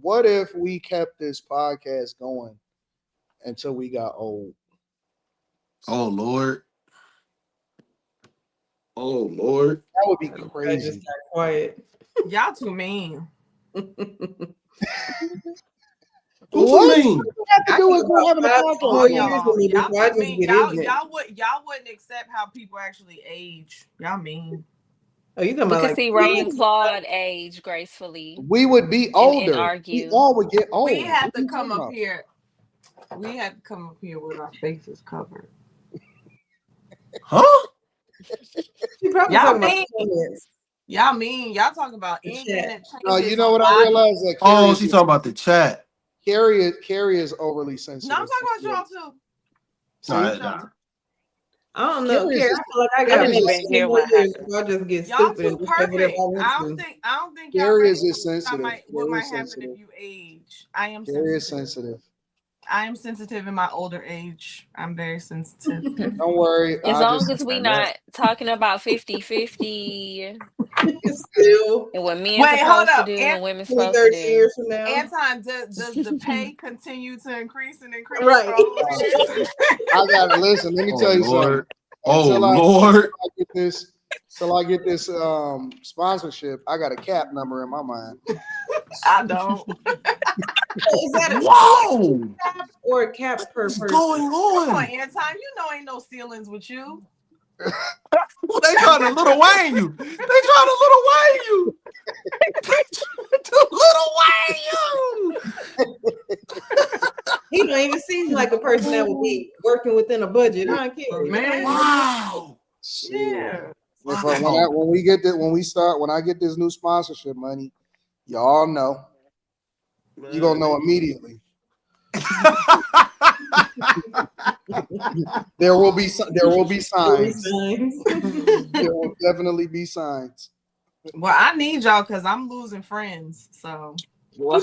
Speaker 12: What if we kept this podcast going until we got old?
Speaker 2: Oh Lord. Oh Lord.
Speaker 12: That would be
Speaker 5: I
Speaker 12: crazy.
Speaker 5: just got quiet.
Speaker 15: y'all too mean.
Speaker 2: What you mean?
Speaker 12: Have to do with having a
Speaker 15: Oh,
Speaker 12: podcast.
Speaker 15: y'all mean. Y'all wouldn't accept how people actually age. Y'all mean.
Speaker 5: Oh, you talking
Speaker 11: We
Speaker 5: about
Speaker 11: could
Speaker 5: like
Speaker 11: see Ray and Claude age gracefully.
Speaker 12: We would be
Speaker 11: and
Speaker 12: older.
Speaker 11: argue.
Speaker 12: We all would get old.
Speaker 15: We had
Speaker 12: What
Speaker 15: to
Speaker 12: you
Speaker 15: come
Speaker 12: talking
Speaker 15: up
Speaker 12: about?
Speaker 15: here. We had to come up here with our faces covered.
Speaker 2: Huh?
Speaker 5: She probably
Speaker 15: Y'all
Speaker 5: talking about
Speaker 15: mean.
Speaker 5: comments.
Speaker 15: Y'all mean. Y'all talking about internet
Speaker 12: No,
Speaker 15: changes.
Speaker 12: you know what I realized? That
Speaker 2: Oh, she's talking about the chat.
Speaker 12: Carrie is overly sensitive.
Speaker 15: No, I'm talking about y'all too.
Speaker 2: All right, nah.
Speaker 5: I don't know,
Speaker 12: Carrie
Speaker 5: Carrie.
Speaker 12: is
Speaker 5: I feel like I
Speaker 9: I
Speaker 5: got
Speaker 9: didn't
Speaker 5: maybe
Speaker 9: even
Speaker 5: 10
Speaker 9: hear
Speaker 5: more
Speaker 9: what
Speaker 5: years
Speaker 9: happened.
Speaker 5: before I just get
Speaker 15: Y'all
Speaker 5: stupid
Speaker 15: too
Speaker 5: and just say whatever
Speaker 15: perfect.
Speaker 5: I want to.
Speaker 15: I don't think y'all
Speaker 12: Carrie
Speaker 15: ready.
Speaker 12: is
Speaker 15: What
Speaker 12: sensitive.
Speaker 15: might
Speaker 12: Carrie is
Speaker 15: happen if
Speaker 12: sensitive.
Speaker 15: you age. I am
Speaker 12: Carrie is
Speaker 15: sensitive.
Speaker 12: sensitive.
Speaker 15: I am sensitive in my older age. I'm very sensitive.
Speaker 12: Don't worry.
Speaker 11: As
Speaker 12: I
Speaker 11: long
Speaker 12: just
Speaker 11: as we
Speaker 12: and that-
Speaker 11: not talking about 50-50
Speaker 5: Still,
Speaker 11: and what men
Speaker 15: Wait, hold
Speaker 11: supposed to
Speaker 15: up.
Speaker 11: do and women
Speaker 5: 20,
Speaker 11: supposed to
Speaker 5: 30
Speaker 11: do.
Speaker 5: years from now.
Speaker 15: Anton, does the pay continue to increase and increase
Speaker 5: Right.
Speaker 15: for older years?
Speaker 12: I gotta listen. Let me
Speaker 2: Oh
Speaker 12: tell you something.
Speaker 2: Lord. Oh
Speaker 12: Until
Speaker 2: Lord.
Speaker 12: I get this sponsorship, I got a cap number in my mind.
Speaker 15: I don't.
Speaker 5: Is that a
Speaker 2: Whoa!
Speaker 5: cap or a cap per person?
Speaker 2: Going
Speaker 15: Come on,
Speaker 2: on?
Speaker 15: Anton. You know ain't no ceilings with you.
Speaker 2: Well, they trying to Little Wayne you. They trying to Little Wayne you. They trying to Little Wayne you.
Speaker 5: He don't even seem like a person that would be working within a budget, huh, Carrie?
Speaker 15: Man.
Speaker 2: Wow.
Speaker 15: Yeah.
Speaker 12: When I get this new sponsorship money, y'all know. You gonna know immediately. There will be signs. There will definitely be signs.
Speaker 15: Well, I need y'all because I'm losing friends. So
Speaker 9: What?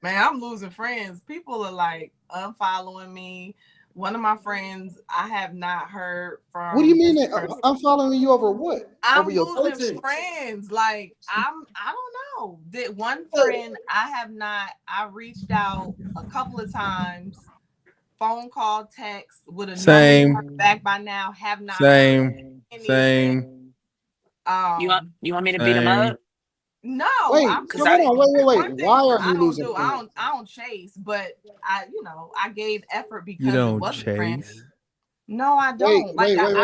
Speaker 15: man, I'm losing friends. People are like unfollowing me. One of my friends I have not heard from.
Speaker 12: What do you mean?
Speaker 15: this person.
Speaker 12: I'm following you over what?
Speaker 15: I'm
Speaker 12: Over your
Speaker 15: losing
Speaker 12: politics?
Speaker 15: friends. Like I don't know. That one friend I have not. I reached out a couple of times, phone call, text with a
Speaker 16: Same.
Speaker 15: number back by now. Have not
Speaker 16: Same.
Speaker 15: heard anything.
Speaker 16: Same.
Speaker 9: You want me to beat him
Speaker 16: Same.
Speaker 9: up?
Speaker 15: No,
Speaker 12: Wait,
Speaker 15: I'm
Speaker 12: come on, wait.
Speaker 15: one thing
Speaker 12: Why are
Speaker 15: I
Speaker 12: you
Speaker 15: don't
Speaker 12: losing
Speaker 15: do.
Speaker 12: friends?
Speaker 15: I don't chase, but I gave effort because
Speaker 16: You
Speaker 15: it
Speaker 16: don't
Speaker 15: was a friend.
Speaker 16: chase.
Speaker 15: No, I
Speaker 12: Wait,
Speaker 15: don't. Like I respect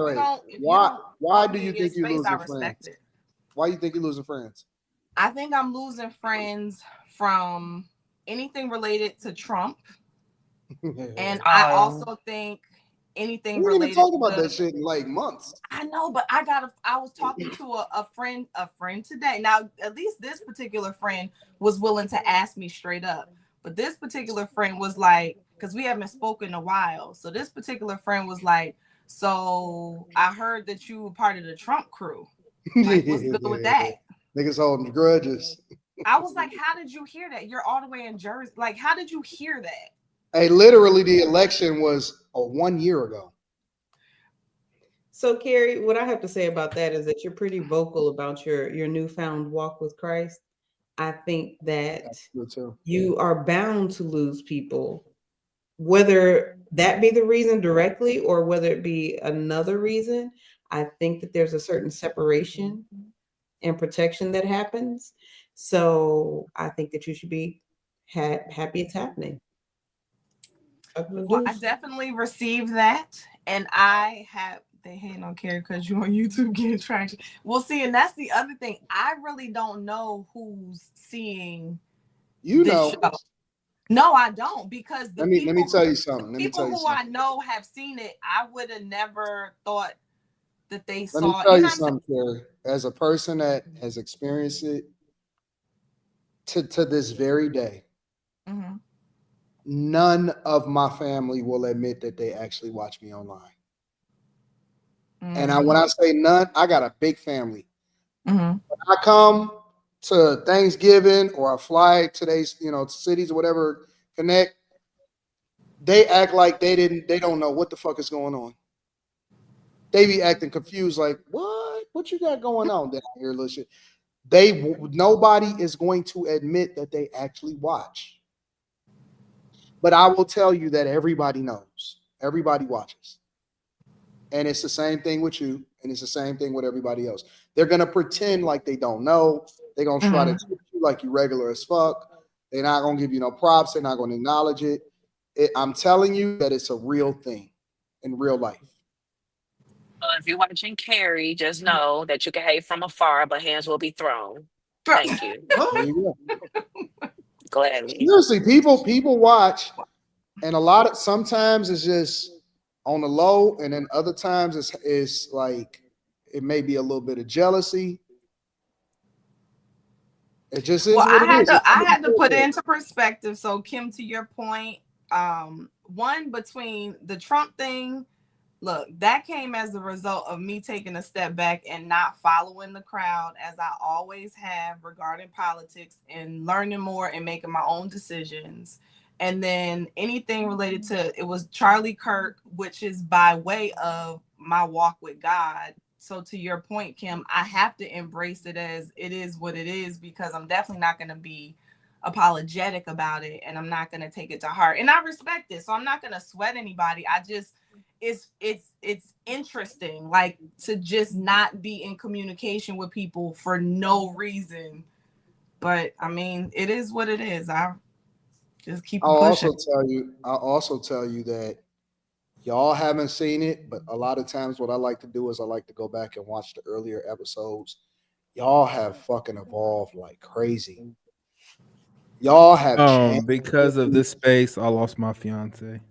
Speaker 12: wait.
Speaker 15: if
Speaker 12: Why?
Speaker 15: you don't
Speaker 12: Why
Speaker 15: put
Speaker 12: do
Speaker 15: me
Speaker 12: you
Speaker 15: in your
Speaker 12: think you're
Speaker 15: space, I
Speaker 12: losing
Speaker 15: respect
Speaker 12: friends?
Speaker 15: it.
Speaker 12: Why you think you're losing friends?
Speaker 15: I think I'm losing friends from anything related to Trump, and I also think anything
Speaker 12: We didn't
Speaker 15: related
Speaker 12: even talk about
Speaker 15: to
Speaker 12: that shit in like months.
Speaker 15: I know, but I was talking to a friend today. Now, at least this particular friend was willing to ask me straight up. But this particular friend was like, because we haven't spoken in a while. So this particular friend was like, so I heard that you were part of the Trump crew. Like, what's good with that?
Speaker 12: Niggas holding grudges.
Speaker 15: I was like, how did you hear that? You're all the way in Jersey. Like, how did you hear that?
Speaker 12: Hey, literally, the election was 1 year ago.
Speaker 5: So, Carrie, what I have to say about that is that you're pretty vocal about your newfound walk with Christ. I think that you are bound to lose people, whether that be the reason directly or whether it be another reason. I think that there's a certain separation and protection that happens. So I think that you should be happy it's happening.
Speaker 15: Well, I definitely received that, and they hate on Carrie because you're on YouTube getting traction. Well, see, and that's the other thing. I really don't know who's seeing
Speaker 12: You
Speaker 15: this
Speaker 12: know.
Speaker 15: show. No, I don't, because
Speaker 12: Let me tell you something.
Speaker 15: People who I know have seen it. I would have never thought that they saw.
Speaker 12: Let me tell you something, Carrie. As a person that has experienced it to this very day, none of my family will admit that they actually watch me online. And when I say none, I got a big family. When I come to Thanksgiving or I fly to these, cities or whatever, connect, they act like they don't know what the fuck is going on. They be acting confused, like, what you got going on down here, little shit. Nobody is going to admit that they actually watch. But I will tell you that everybody knows. Everybody watches. And it's the same thing with you, and it's the same thing with everybody else. They're going to pretend like they don't know. They're going to try to treat you like you regular as fuck. They're not going to give you no props. They're not going to acknowledge it. I'm telling you that it's a real thing in real life.
Speaker 9: If you're watching Carrie, just know that you can hate from afar, but hands will be thrown. Thank you.
Speaker 12: There you go.
Speaker 9: Gladly.
Speaker 12: Seriously, people watch, and sometimes it's just on the low, and then other times it's like it may be a little bit of jealousy. It just is.
Speaker 15: Well,
Speaker 12: what it is.
Speaker 15: I had to put it into perspective. So, Kim, to your point, one, between the Trump thing, Look, that came as a result of me taking a step back and not following the crowd as I always have regarding politics and learning more and making my own decisions. And then anything related to it was Charlie Kirk, which is by way of my walk with God. So to your point, Kim, I have to embrace it as it is what it is because I'm definitely not going to be apologetic about it and I'm not going to take it to heart. And I respect it. So I'm not going to sweat anybody. I just it's interesting like to just not be in communication with people for no reason. But I mean, it is what it is. I just keep
Speaker 12: I'll
Speaker 15: pushing.
Speaker 12: also tell you that y'all haven't seen it, but a lot of times what I like to do is I like to go back and watch the earlier episodes. Y'all have fucking evolved like crazy. Y'all have changed.
Speaker 16: Because of this space, I lost my fiance.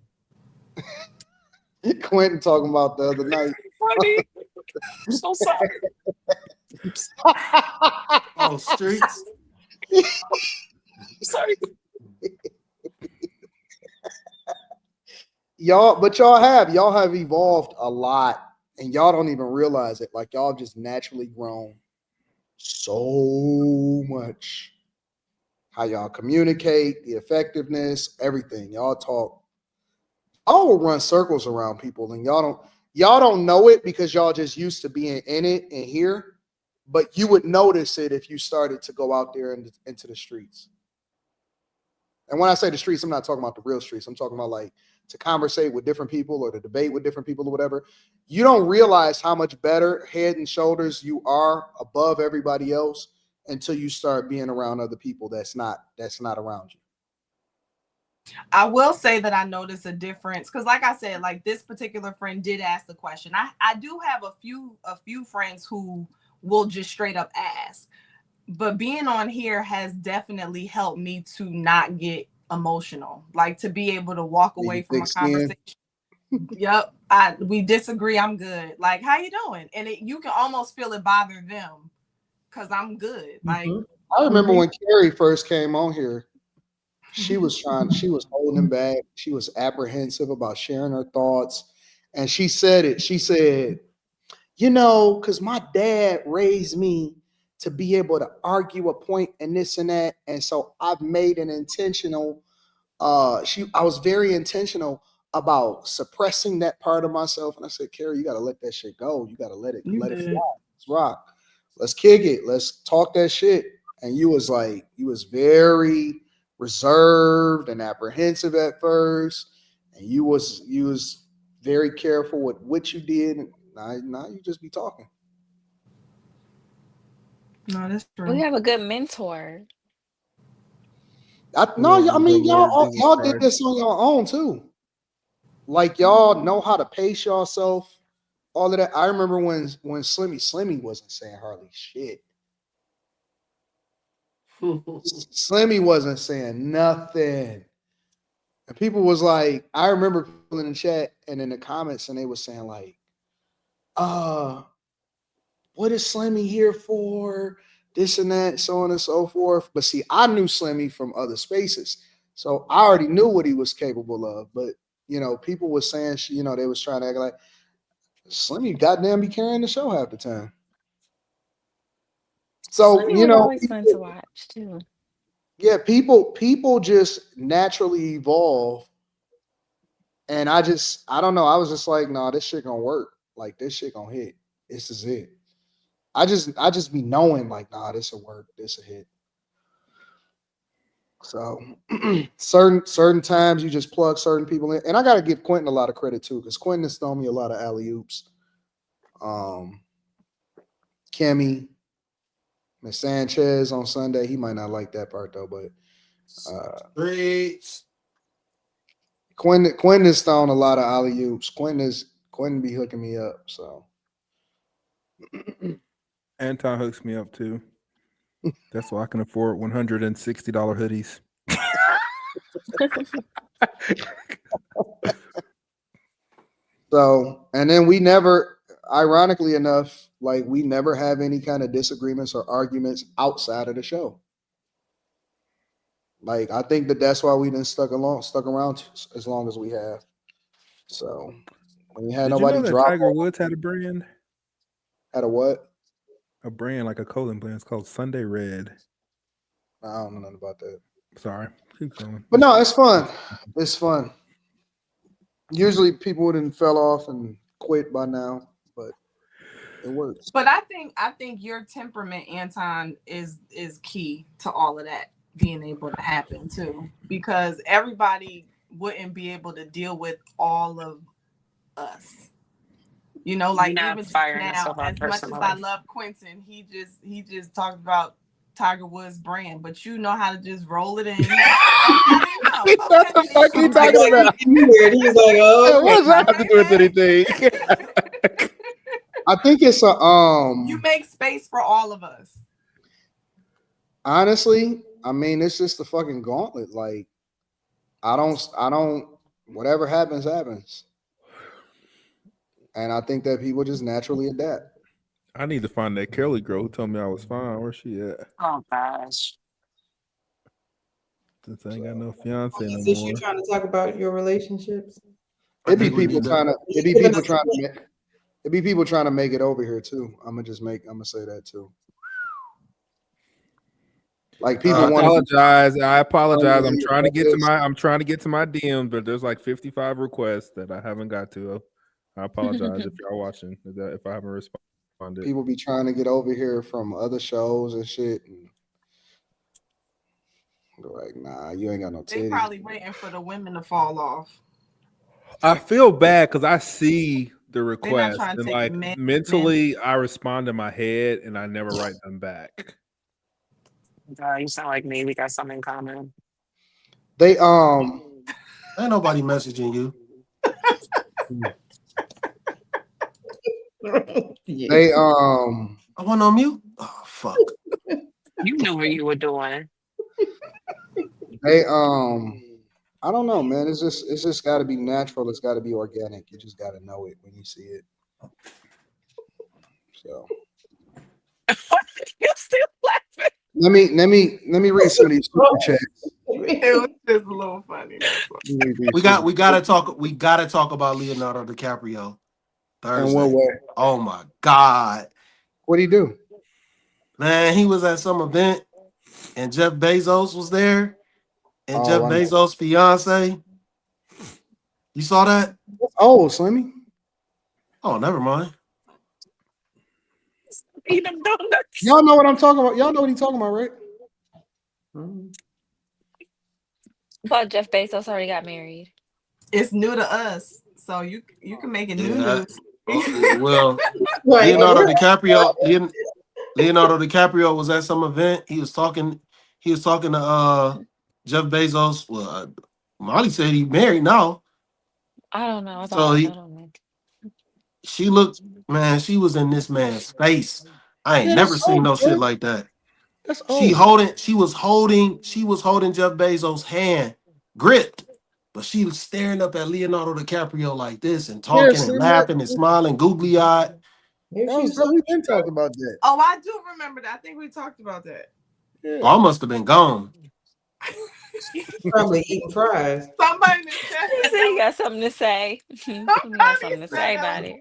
Speaker 12: Quentin talking about the other night.
Speaker 9: Funny. I'm so sorry.
Speaker 2: Oh, streets.
Speaker 9: I'm sorry.
Speaker 12: Y'all have evolved a lot and y'all don't even realize it. Like y'all just naturally grown so much. How y'all communicate, the effectiveness, everything. Y'all talk. Y'all will run circles around people and y'all don't know it because y'all just used to being in it and here, but you would notice it if you started to go out there into the streets. And when I say the streets, I'm not talking about the real streets. I'm talking about like to conversate with different people or to debate with different people or whatever. You don't realize how much better head and shoulders you are above everybody else until you start being around other people that's not around you.
Speaker 15: I will say that I noticed a difference because, like I said, like this particular friend did ask the question. I do have a few friends who will just straight up ask, but being on here has definitely helped me to not get emotional, like to be able to walk away from a conversation. Yep, we disagree. I'm good. Like, how you doing? And you can almost feel it bother them because I'm good. Like,
Speaker 12: I remember when Carrie first came on here. She was holding back. She was apprehensive about sharing her thoughts. And she said it. She said, because my dad raised me to be able to argue a point and this and that. And so I've made an intentional, I was very intentional about suppressing that part of myself. And I said, Carrie, you got to let that shit go. You got to let it fly. Let's rock. Let's kick it. Let's talk that shit. And you was very reserved and apprehensive at first, and you was very careful with what you did. Now you just be talking.
Speaker 15: No, that's true.
Speaker 11: We have a good mentor.
Speaker 12: Y'all did this on your own too. Like y'all know how to pace yourself. All of that. I remember when Slimmy wasn't saying hardly shit. Slimmy wasn't saying nothing. And people was like, I remember people in the chat and in the comments, and they were saying like, what is Slimmy here for? This and that, so on and so forth. But see, I knew Slimmy from other spaces. So I already knew what he was capable of. But, people were saying, they was trying to act like Slimmy goddamn be carrying the show half the time. So,
Speaker 11: Slimmy was always fun to watch too.
Speaker 12: Yeah, people just naturally evolve. And I don't know. I was just like, nah, this shit gonna work. Like this shit gonna hit. This is it. I just be knowing like, nah, this will work. This will hit. So certain times you just plug certain people in. And I gotta give Quentin a lot of credit too, because Quentin has thrown me a lot of alley-oops. Kimmy, Miss Sanchez on Sunday. He might not like that part though, but Quentin has thrown a lot of alley-oops. Quentin be hooking me up. So
Speaker 16: Anton hooks me up too. That's why I can afford $160 hoodies.
Speaker 12: So, and then we never, ironically enough, like we never have any kind of disagreements or arguments outside of the show. Like I think that's why we didn't stuck around as long as we have. So When you had
Speaker 16: Did you
Speaker 12: nobody
Speaker 16: know that
Speaker 12: drop
Speaker 16: Tiger
Speaker 12: off,
Speaker 16: Woods had a brand?
Speaker 12: had a what?
Speaker 16: A brand, like a clothing brand. It's called Sunday Red.
Speaker 12: I don't know nothing about that.
Speaker 16: Sorry. Keep going.
Speaker 12: But no, it's fun. It's fun. Usually people wouldn't fell off and quit by now, but it works.
Speaker 15: But I think your temperament, Anton, is key to all of that being able to happen too, because everybody wouldn't be able to deal with all of us. You know, like
Speaker 9: Not
Speaker 15: even
Speaker 9: firing
Speaker 15: now,
Speaker 9: yourself out
Speaker 15: as much as
Speaker 9: personally.
Speaker 15: I love Quentin, he just talked about Tiger Woods' brand, but you know how to just roll it in.
Speaker 12: What the fuck are you talking about?
Speaker 5: He was like, oh,
Speaker 12: What does that have to do with anything? I think it's a
Speaker 15: You make space for all of us.
Speaker 12: honestly, I mean, it's just a fucking gauntlet. Like, I don't whatever happens, happens. And I think that people just naturally adapt.
Speaker 16: I need to find that Kelly girl who told me I was fine. Where's she at?
Speaker 9: Oh gosh.
Speaker 16: Since I ain't got no fiance no
Speaker 5: Is this
Speaker 16: more.
Speaker 5: you trying to talk about your relationships?
Speaker 12: It'd be people trying to make it over here too. I'm gonna say that too. Like people
Speaker 16: I
Speaker 12: want
Speaker 16: apologize. I apologize. I'm trying to get to my DM, but there's like 55 requests that I haven't got to. I apologize if y'all watching. If I haven't responded.
Speaker 12: people be trying to get over here from other shows and shit. And they're like, nah, you ain't got no
Speaker 15: They
Speaker 12: titties.
Speaker 15: probably waiting for the women to fall off.
Speaker 16: I feel bad because I see the
Speaker 15: They're not
Speaker 16: request
Speaker 15: trying to
Speaker 16: and
Speaker 15: take
Speaker 16: like
Speaker 15: men.
Speaker 16: mentally I respond in my head and I never write them back.
Speaker 9: You sound like me. We got something in common.
Speaker 12: They
Speaker 2: Ain't nobody messaging you.
Speaker 12: they
Speaker 2: I went on mute. Oh fuck.
Speaker 9: You knew what you were doing.
Speaker 12: they I don't know, man. It's just got to be natural. It's got to be organic. You just got to know it when you see it. So
Speaker 9: You're still laughing.
Speaker 12: let me read some of these super chats.
Speaker 15: It was just a little funny.
Speaker 2: We gotta talk about Leonardo DiCaprio Thursday.
Speaker 12: In what way?
Speaker 2: Oh my God.
Speaker 12: What do you do?
Speaker 2: Man, he was at some event and Jeff Bezos was there. And Jeff
Speaker 12: I know.
Speaker 2: Bezos' fiance. You saw that?
Speaker 12: Oh, Slimmy.
Speaker 2: Oh, never mind.
Speaker 9: Eat them donuts.
Speaker 12: Y'all know what I'm talking about. Y'all know what he's talking about, right?
Speaker 11: But Jeff Bezos already got married.
Speaker 15: It's new to us, so you can make it new news.
Speaker 2: Well,
Speaker 15: Right.
Speaker 2: Leonardo DiCaprio was at some event. He was talking to Jeff Bezos. Well, Molly said he married now.
Speaker 11: I don't know.
Speaker 2: She looked, man, she was in this man's face. I ain't never seen no shit like that.
Speaker 12: That's
Speaker 2: She was holding Jeff Bezos' hand gripped, but she was staring up at Leonardo DiCaprio like this and talking and laughing and smiling, googly eyed.
Speaker 12: We've been talking about that.
Speaker 15: Oh, I do remember that. I think we talked about that.
Speaker 12: Yeah.
Speaker 2: I must have been gone.
Speaker 5: Probably eating fries.
Speaker 15: Somebody in the chat.
Speaker 11: He said he got something to say. He got something to say about it.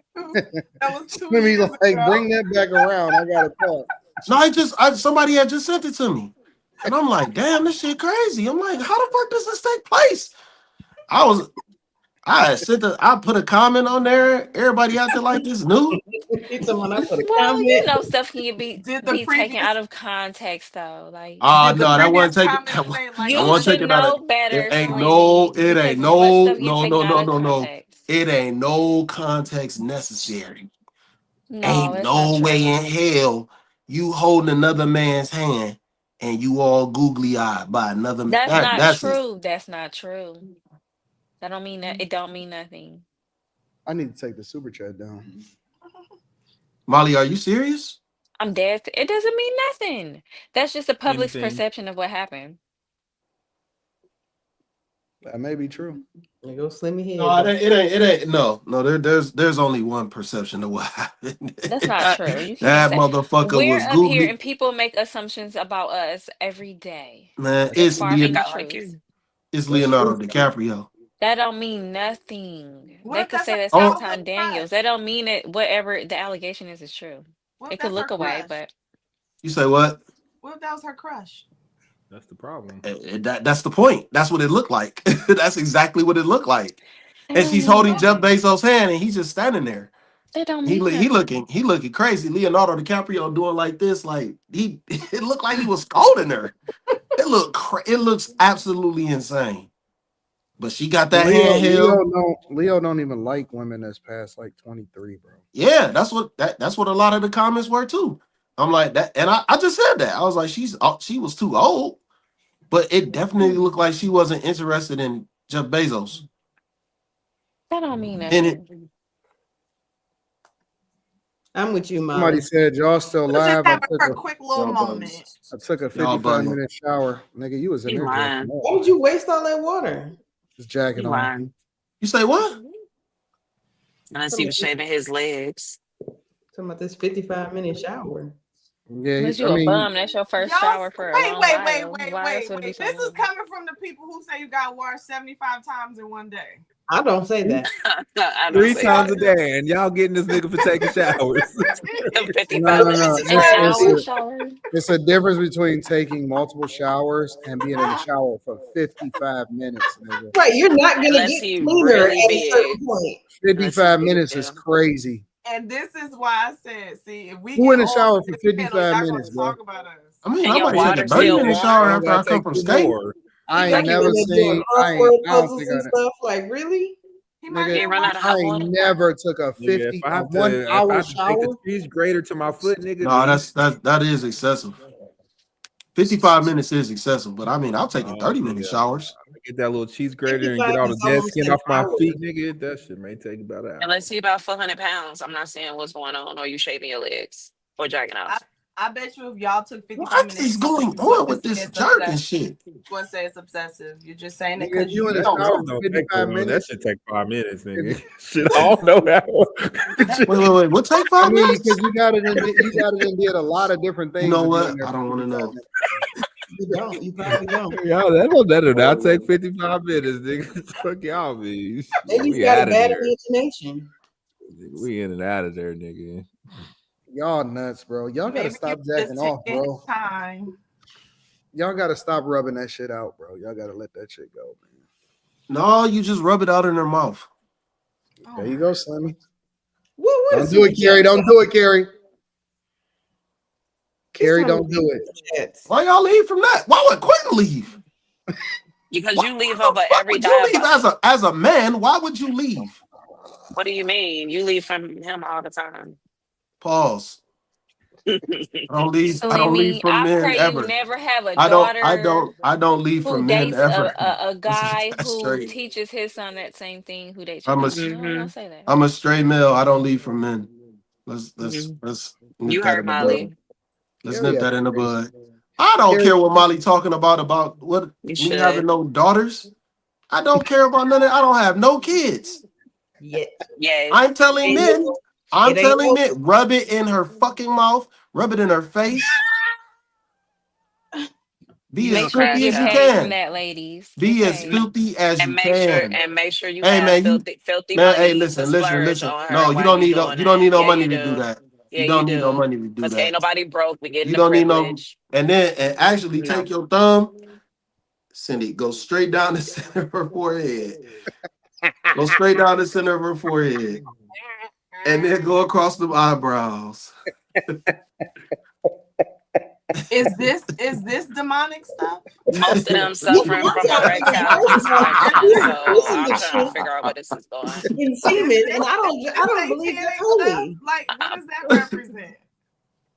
Speaker 15: That was 2
Speaker 12: Let me
Speaker 15: years
Speaker 12: like
Speaker 15: ago.
Speaker 12: bring that back around. I gotta talk.
Speaker 2: No, somebody had just sent it to me. And I'm like, damn, this shit crazy. I'm like, how the fuck does this take place? I put a comment on there. Everybody acting like this new.
Speaker 11: Well, you know, stuff can be taken out of context, though. Like,
Speaker 2: No, that wasn't taken.
Speaker 11: you should know better.
Speaker 2: It ain't
Speaker 11: Slim,
Speaker 2: no. It
Speaker 11: because
Speaker 2: ain't
Speaker 11: much
Speaker 2: no.
Speaker 11: stuff get
Speaker 2: No.
Speaker 11: taken
Speaker 2: No.
Speaker 11: out
Speaker 2: No.
Speaker 11: of
Speaker 2: No. No.
Speaker 11: context.
Speaker 2: It ain't no context necessary.
Speaker 11: No,
Speaker 2: Ain't
Speaker 11: it's
Speaker 2: no
Speaker 11: not
Speaker 2: way
Speaker 11: true.
Speaker 2: in hell you holding another man's hand and you all googly eyed by another man.
Speaker 11: That's not
Speaker 2: That's
Speaker 11: true. That's not true. That don't mean that. It don't mean nothing.
Speaker 12: I need to take the super chat down.
Speaker 2: Molly, are you serious?
Speaker 11: I'm dead. It doesn't mean nothing. That's just the public's
Speaker 16: Anything.
Speaker 11: perception of what happened.
Speaker 12: That may be true.
Speaker 5: There go Slimmy here.
Speaker 2: No, it ain't. No. There's only one perception of what happened.
Speaker 11: That's not true. You can
Speaker 2: That
Speaker 11: just say
Speaker 2: motherfucker
Speaker 11: we're
Speaker 2: was
Speaker 11: up here
Speaker 2: googly.
Speaker 11: and people make assumptions about us every day.
Speaker 2: Man,
Speaker 11: That's far from the truth.
Speaker 2: it's Leonardo DiCaprio.
Speaker 11: That don't mean nothing.
Speaker 15: What
Speaker 11: They
Speaker 15: if
Speaker 11: could
Speaker 15: that's
Speaker 11: say
Speaker 15: her
Speaker 11: that's
Speaker 2: Oh,
Speaker 11: Anton Daniels. That don't mean that whatever the allegation is true.
Speaker 15: what
Speaker 11: It
Speaker 15: if
Speaker 11: could
Speaker 15: that's her
Speaker 11: look away,
Speaker 15: crush?
Speaker 11: but
Speaker 2: you say what?
Speaker 15: What if that was her crush?
Speaker 16: That's the problem.
Speaker 2: That's the point. That's what it looked like. That's exactly what it looked like.
Speaker 11: that
Speaker 2: And
Speaker 11: don't
Speaker 2: she's
Speaker 11: mean
Speaker 2: holding Jeff
Speaker 11: nothing.
Speaker 2: Bezos' hand, and he's just standing there.
Speaker 11: That don't
Speaker 2: He
Speaker 11: mean nothing.
Speaker 2: he looking crazy. Leonardo DiCaprio doing like this, like he. It looked like he was scolding her. It looks absolutely insane. But she got that handheld.
Speaker 12: Leo don't even like women that's past like 23, bro.
Speaker 2: Yeah, that's what a lot of the comments were too. I'm like that, and I just said that. I was like, she was too old, but it definitely looked like she wasn't interested in Jeff Bezos.
Speaker 11: That don't mean
Speaker 2: And it,
Speaker 11: nothing.
Speaker 5: I'm with you,
Speaker 12: Somebody
Speaker 5: Molly.
Speaker 12: said y'all still
Speaker 15: She was just
Speaker 12: live. I
Speaker 15: having
Speaker 12: took
Speaker 15: her
Speaker 12: a,
Speaker 15: quick little
Speaker 2: y'all
Speaker 15: moment.
Speaker 2: bugging.
Speaker 12: I took a
Speaker 2: Y'all
Speaker 12: 55
Speaker 2: bugging.
Speaker 12: minute shower. Nigga, you was in
Speaker 9: He
Speaker 12: there
Speaker 9: lying.
Speaker 12: jacking
Speaker 5: Why
Speaker 12: off.
Speaker 5: would you waste all that water?
Speaker 12: Just
Speaker 9: He
Speaker 12: jacking off.
Speaker 9: lying.
Speaker 2: You say what?
Speaker 9: Unless he was shaving his legs.
Speaker 5: Talking about this 55-minute shower.
Speaker 12: Yeah,
Speaker 11: Unless
Speaker 12: I
Speaker 11: you a
Speaker 12: mean,
Speaker 11: bum, that's your first
Speaker 15: Y'all,
Speaker 11: shower for a long while. Why else would it be so
Speaker 15: This is
Speaker 11: long?
Speaker 15: coming from the people who say you got washed 75 times in one day.
Speaker 5: I don't say that.
Speaker 9: I don't
Speaker 16: 3
Speaker 9: say
Speaker 16: times
Speaker 9: that.
Speaker 16: a day, and y'all getting this nigga for taking showers.
Speaker 9: 55 minutes is crazy.
Speaker 12: It's a difference between taking multiple showers and being in the shower for 55 minutes, nigga.
Speaker 5: Right, you're not gonna
Speaker 9: Unless
Speaker 5: get
Speaker 9: he
Speaker 5: cleaner
Speaker 9: really
Speaker 5: at a certain
Speaker 9: big.
Speaker 5: point.
Speaker 12: 55 minutes is crazy.
Speaker 15: And this is why I said, see, if we
Speaker 12: Who in
Speaker 15: get
Speaker 12: the shower for
Speaker 15: old,
Speaker 12: 55
Speaker 15: y'all gonna
Speaker 12: minutes, bro?
Speaker 15: talk about us.
Speaker 2: I mean,
Speaker 9: And
Speaker 2: I
Speaker 9: your
Speaker 2: might take a
Speaker 9: water
Speaker 2: 30-minute
Speaker 9: still
Speaker 2: shower
Speaker 9: warm.
Speaker 2: after I come from skate.
Speaker 12: I
Speaker 5: Like
Speaker 12: ain't
Speaker 5: you
Speaker 12: never
Speaker 5: in there doing
Speaker 12: seen. I
Speaker 5: crossword
Speaker 12: don't
Speaker 5: puzzles
Speaker 12: think
Speaker 5: and
Speaker 12: I.
Speaker 5: stuff. Like, really?
Speaker 15: He might
Speaker 9: Can't run out of
Speaker 12: I
Speaker 9: hot water.
Speaker 12: never took a
Speaker 16: Nigga,
Speaker 12: 50
Speaker 16: if I have
Speaker 12: 1
Speaker 16: to,
Speaker 12: hour
Speaker 16: take
Speaker 12: shower.
Speaker 16: a cheese grater to my foot, nigga.
Speaker 2: No,
Speaker 16: then
Speaker 2: that is excessive. 55 minutes is excessive, but I mean, I'll take
Speaker 16: oh,
Speaker 2: 30-minute
Speaker 16: nigga,
Speaker 2: showers.
Speaker 16: I get that little cheese grater and
Speaker 5: 55
Speaker 16: get all the
Speaker 5: is
Speaker 16: dead
Speaker 5: almost
Speaker 16: skin
Speaker 5: an
Speaker 16: off my
Speaker 5: hour.
Speaker 16: feet, nigga. That shit may take about an hour.
Speaker 9: Unless he about 400 pounds. I'm not saying what's going on, or you shaving your legs or jacking off.
Speaker 15: I bet you if y'all took 55
Speaker 2: What
Speaker 15: minutes,
Speaker 2: is going on with this jerking shit?
Speaker 15: you wouldn't say it's obsessive. You're just saying it
Speaker 12: Nigga,
Speaker 15: because
Speaker 12: you in the
Speaker 16: That
Speaker 12: shower
Speaker 16: shit
Speaker 12: for
Speaker 16: don't take
Speaker 12: 55
Speaker 16: long. That
Speaker 12: minutes.
Speaker 16: should take 5 minutes, nigga. Shit, I don't know how.
Speaker 2: Wait. What take 5
Speaker 12: I mean,
Speaker 2: minutes?
Speaker 12: because you got it and did a lot of different things.
Speaker 2: You know
Speaker 12: to be
Speaker 2: what?
Speaker 12: in there
Speaker 2: I
Speaker 12: for
Speaker 2: don't want to
Speaker 12: 55
Speaker 2: know.
Speaker 12: minutes.
Speaker 5: You don't. You probably don't.
Speaker 16: Y'all, that not take 55 minutes, nigga. Fuck y'all, man.
Speaker 5: Maybe
Speaker 16: We
Speaker 5: he's got
Speaker 16: out
Speaker 5: a
Speaker 16: of
Speaker 5: bad
Speaker 16: there.
Speaker 5: imagination.
Speaker 16: Nigga, we in and out of there, nigga.
Speaker 12: Y'all nuts, bro. Y'all gotta
Speaker 15: maybe
Speaker 12: stop
Speaker 15: he was
Speaker 12: jacking
Speaker 15: just
Speaker 12: off,
Speaker 15: taking
Speaker 12: bro.
Speaker 15: his time.
Speaker 12: Y'all gotta stop rubbing that shit out, bro. Y'all gotta let that shit go, man.
Speaker 2: No, you just rub it out in her mouth.
Speaker 12: There you go, Slimmy.
Speaker 5: What
Speaker 12: Don't do it, Carrie. Don't do it, Carrie. Carrie, don't do it.
Speaker 2: Why y'all leave from that? Why would Quentin leave?
Speaker 9: Because you leave over
Speaker 2: Why
Speaker 9: every
Speaker 2: would you leave
Speaker 9: diabolical.
Speaker 2: as a man? Why would you leave?
Speaker 9: What do you mean? You leave from him all the time.
Speaker 2: Pause. I don't leave
Speaker 11: Salimi,
Speaker 2: from
Speaker 11: I
Speaker 2: men
Speaker 11: pray you
Speaker 2: ever.
Speaker 11: never have a
Speaker 2: I
Speaker 11: daughter
Speaker 2: don't leave
Speaker 11: who
Speaker 2: from men
Speaker 11: dates
Speaker 2: ever.
Speaker 11: a guy
Speaker 2: That's
Speaker 11: who
Speaker 2: straight.
Speaker 11: teaches his son that same thing who dates your
Speaker 2: I'm a
Speaker 11: daughter. No, don't say that.
Speaker 2: I'm a straight male. I don't leave from men. Let's nip
Speaker 9: You
Speaker 2: that
Speaker 9: heard
Speaker 2: in the bud.
Speaker 9: Molly.
Speaker 2: Let's
Speaker 12: Carrie
Speaker 2: nip
Speaker 12: up
Speaker 2: that in the
Speaker 12: crazy.
Speaker 2: bud. I don't
Speaker 12: Carrie,
Speaker 2: care what Molly talking about what
Speaker 9: You
Speaker 2: me having
Speaker 9: should.
Speaker 2: no daughters. I don't care about none of that. I don't have no kids.
Speaker 5: Yet.
Speaker 9: Yes.
Speaker 2: I'm telling
Speaker 5: It
Speaker 2: men. I'm
Speaker 5: ain't
Speaker 2: telling
Speaker 5: over.
Speaker 2: men. Rub it in her fucking mouth. Rub it in her face. Be
Speaker 9: You
Speaker 2: as
Speaker 9: a
Speaker 11: Make sure you
Speaker 9: crash
Speaker 2: filthy
Speaker 11: get
Speaker 2: as you
Speaker 9: out.
Speaker 11: paid from
Speaker 2: can.
Speaker 11: that, ladies. Get
Speaker 2: Be as
Speaker 11: paid.
Speaker 2: filthy as you
Speaker 9: And
Speaker 2: can.
Speaker 9: make sure you
Speaker 2: Hey
Speaker 9: have
Speaker 2: man,
Speaker 9: filthy
Speaker 2: man. Hey,
Speaker 9: money to
Speaker 2: listen.
Speaker 9: splurge on her
Speaker 2: No,
Speaker 9: while you doing
Speaker 2: you don't
Speaker 9: that.
Speaker 2: need no
Speaker 9: Yeah,
Speaker 2: money
Speaker 9: you
Speaker 2: to do
Speaker 9: do.
Speaker 2: that.
Speaker 9: Yeah,
Speaker 2: You
Speaker 9: you
Speaker 2: don't need no
Speaker 9: do.
Speaker 2: money to do
Speaker 9: Because ain't
Speaker 2: that.
Speaker 9: nobody broke. We getting
Speaker 2: You
Speaker 9: the
Speaker 2: don't need no.
Speaker 9: privilege.
Speaker 2: And actually
Speaker 9: No.
Speaker 2: take your thumb, Cindy. Go straight down the center of her forehead. Go straight down the center of her forehead, and then go across the eyebrows.
Speaker 15: Is this demonic stuff?
Speaker 9: Most of them
Speaker 5: You
Speaker 9: suffering
Speaker 5: first
Speaker 9: from erectile
Speaker 5: of all,
Speaker 9: dysfunction.
Speaker 5: this
Speaker 9: So
Speaker 5: is
Speaker 9: I'm
Speaker 5: the
Speaker 9: trying to
Speaker 5: chick
Speaker 9: figure out where this is going.
Speaker 5: in
Speaker 15: Is
Speaker 5: semen,
Speaker 15: this
Speaker 5: and I don't believe that's
Speaker 15: satanic stuff?
Speaker 5: holy.
Speaker 15: Like, what does that represent?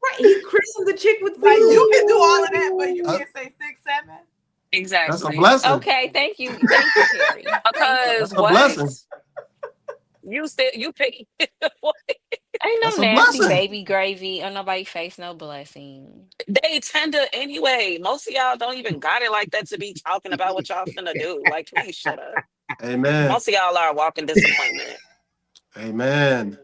Speaker 5: Right? He christened the chick with
Speaker 15: Like,
Speaker 5: semen.
Speaker 15: you can do all of that, but you
Speaker 2: Uh,
Speaker 15: can't say 6, 7.
Speaker 2: That's a
Speaker 9: Exactly.
Speaker 2: blessing.
Speaker 11: Okay, thank you, Carrie. Thank you.
Speaker 9: Because
Speaker 2: That's a
Speaker 9: what?
Speaker 2: blessing.
Speaker 9: You pick what?
Speaker 11: Ain't
Speaker 2: That's
Speaker 11: no
Speaker 2: a
Speaker 11: nasty
Speaker 2: blessing.
Speaker 11: baby gravy on nobody face, no blessing.
Speaker 9: They tender anyway. Most of y'all don't even got it like that to be talking about what y'all finna do. Like, please shut up.
Speaker 2: Amen.
Speaker 9: Most of y'all are a walking disappointment.
Speaker 2: Amen.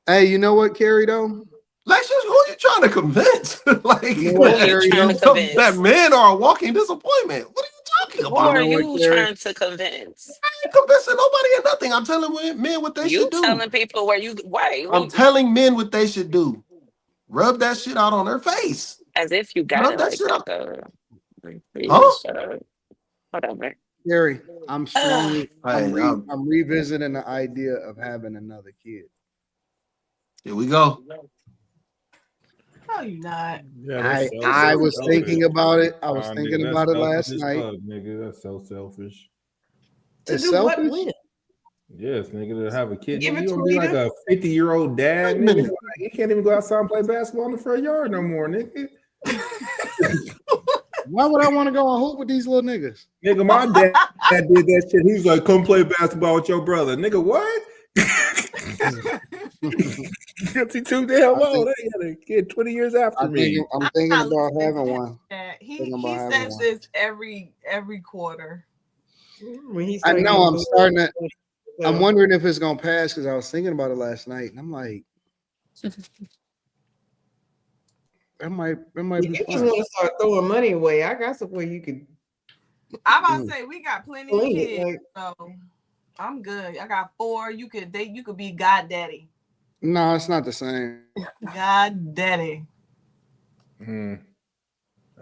Speaker 12: Hey, you know what, Carrie, though?
Speaker 2: Lexus, trying to convince? Like
Speaker 12: You know what, Carrie,
Speaker 9: trying to
Speaker 12: though?
Speaker 9: convince?
Speaker 2: that men are a walking disappointment. What are you talking
Speaker 9: Who
Speaker 2: about?
Speaker 9: are
Speaker 12: You know what,
Speaker 9: you
Speaker 12: Carrie?
Speaker 9: trying to convince?
Speaker 2: I ain't convincing nobody or nothing. I'm telling men what they
Speaker 9: You
Speaker 2: should do.
Speaker 9: telling people where you wait?
Speaker 2: I'm telling men what they should do. Rub that shit out on their face.
Speaker 9: As if you got
Speaker 2: Rub
Speaker 9: it
Speaker 2: that
Speaker 9: like
Speaker 2: shit
Speaker 9: that
Speaker 2: out.
Speaker 9: though.
Speaker 2: Huh?
Speaker 9: Shut up. Whatever.
Speaker 12: Gary, I'm strongly,
Speaker 2: Hey,
Speaker 12: I'm revisiting the idea of having another kid.
Speaker 2: Here we go.
Speaker 15: No, you're not.
Speaker 3: Yeah,
Speaker 12: I was thinking about it. I was
Speaker 3: Nah,
Speaker 12: thinking
Speaker 3: nigga,
Speaker 12: about
Speaker 3: that's
Speaker 12: it last
Speaker 3: selfish as
Speaker 12: night.
Speaker 3: fuck, nigga. That's so selfish.
Speaker 5: To
Speaker 12: It's
Speaker 5: do what
Speaker 12: selfish?
Speaker 5: with?
Speaker 3: Yes, nigga, to have a kid.
Speaker 5: Give
Speaker 3: Nigga,
Speaker 5: it
Speaker 3: you
Speaker 5: to
Speaker 3: gonna be like
Speaker 5: Rita.
Speaker 3: a 50-year-old dad,
Speaker 2: Wait a
Speaker 3: nigga.
Speaker 2: minute.
Speaker 3: You can't even go outside and play basketball in the front yard no more, nigga.
Speaker 12: Why would I want to go and hoop with these little niggas?
Speaker 3: Nigga, my dad did that shit. He was like, come play basketball with your brother. Nigga, what? He too damn old. They had a kid 20 years after me.
Speaker 12: I'm thinking about having one.
Speaker 15: He says this every quarter.
Speaker 5: When
Speaker 12: I know I'm starting to. I'm wondering if it's gonna pass because I was thinking about it last night, and I'm like, it might
Speaker 5: You
Speaker 12: be
Speaker 5: just
Speaker 12: fun.
Speaker 5: want to start throwing money away. I got somewhere you could.
Speaker 15: I'm about to say we got plenty of
Speaker 5: Clean it,
Speaker 15: kids, so I'm good. I got 4. You could be goddaddy.
Speaker 12: No, it's not the same.
Speaker 15: Goddaddy.
Speaker 3: I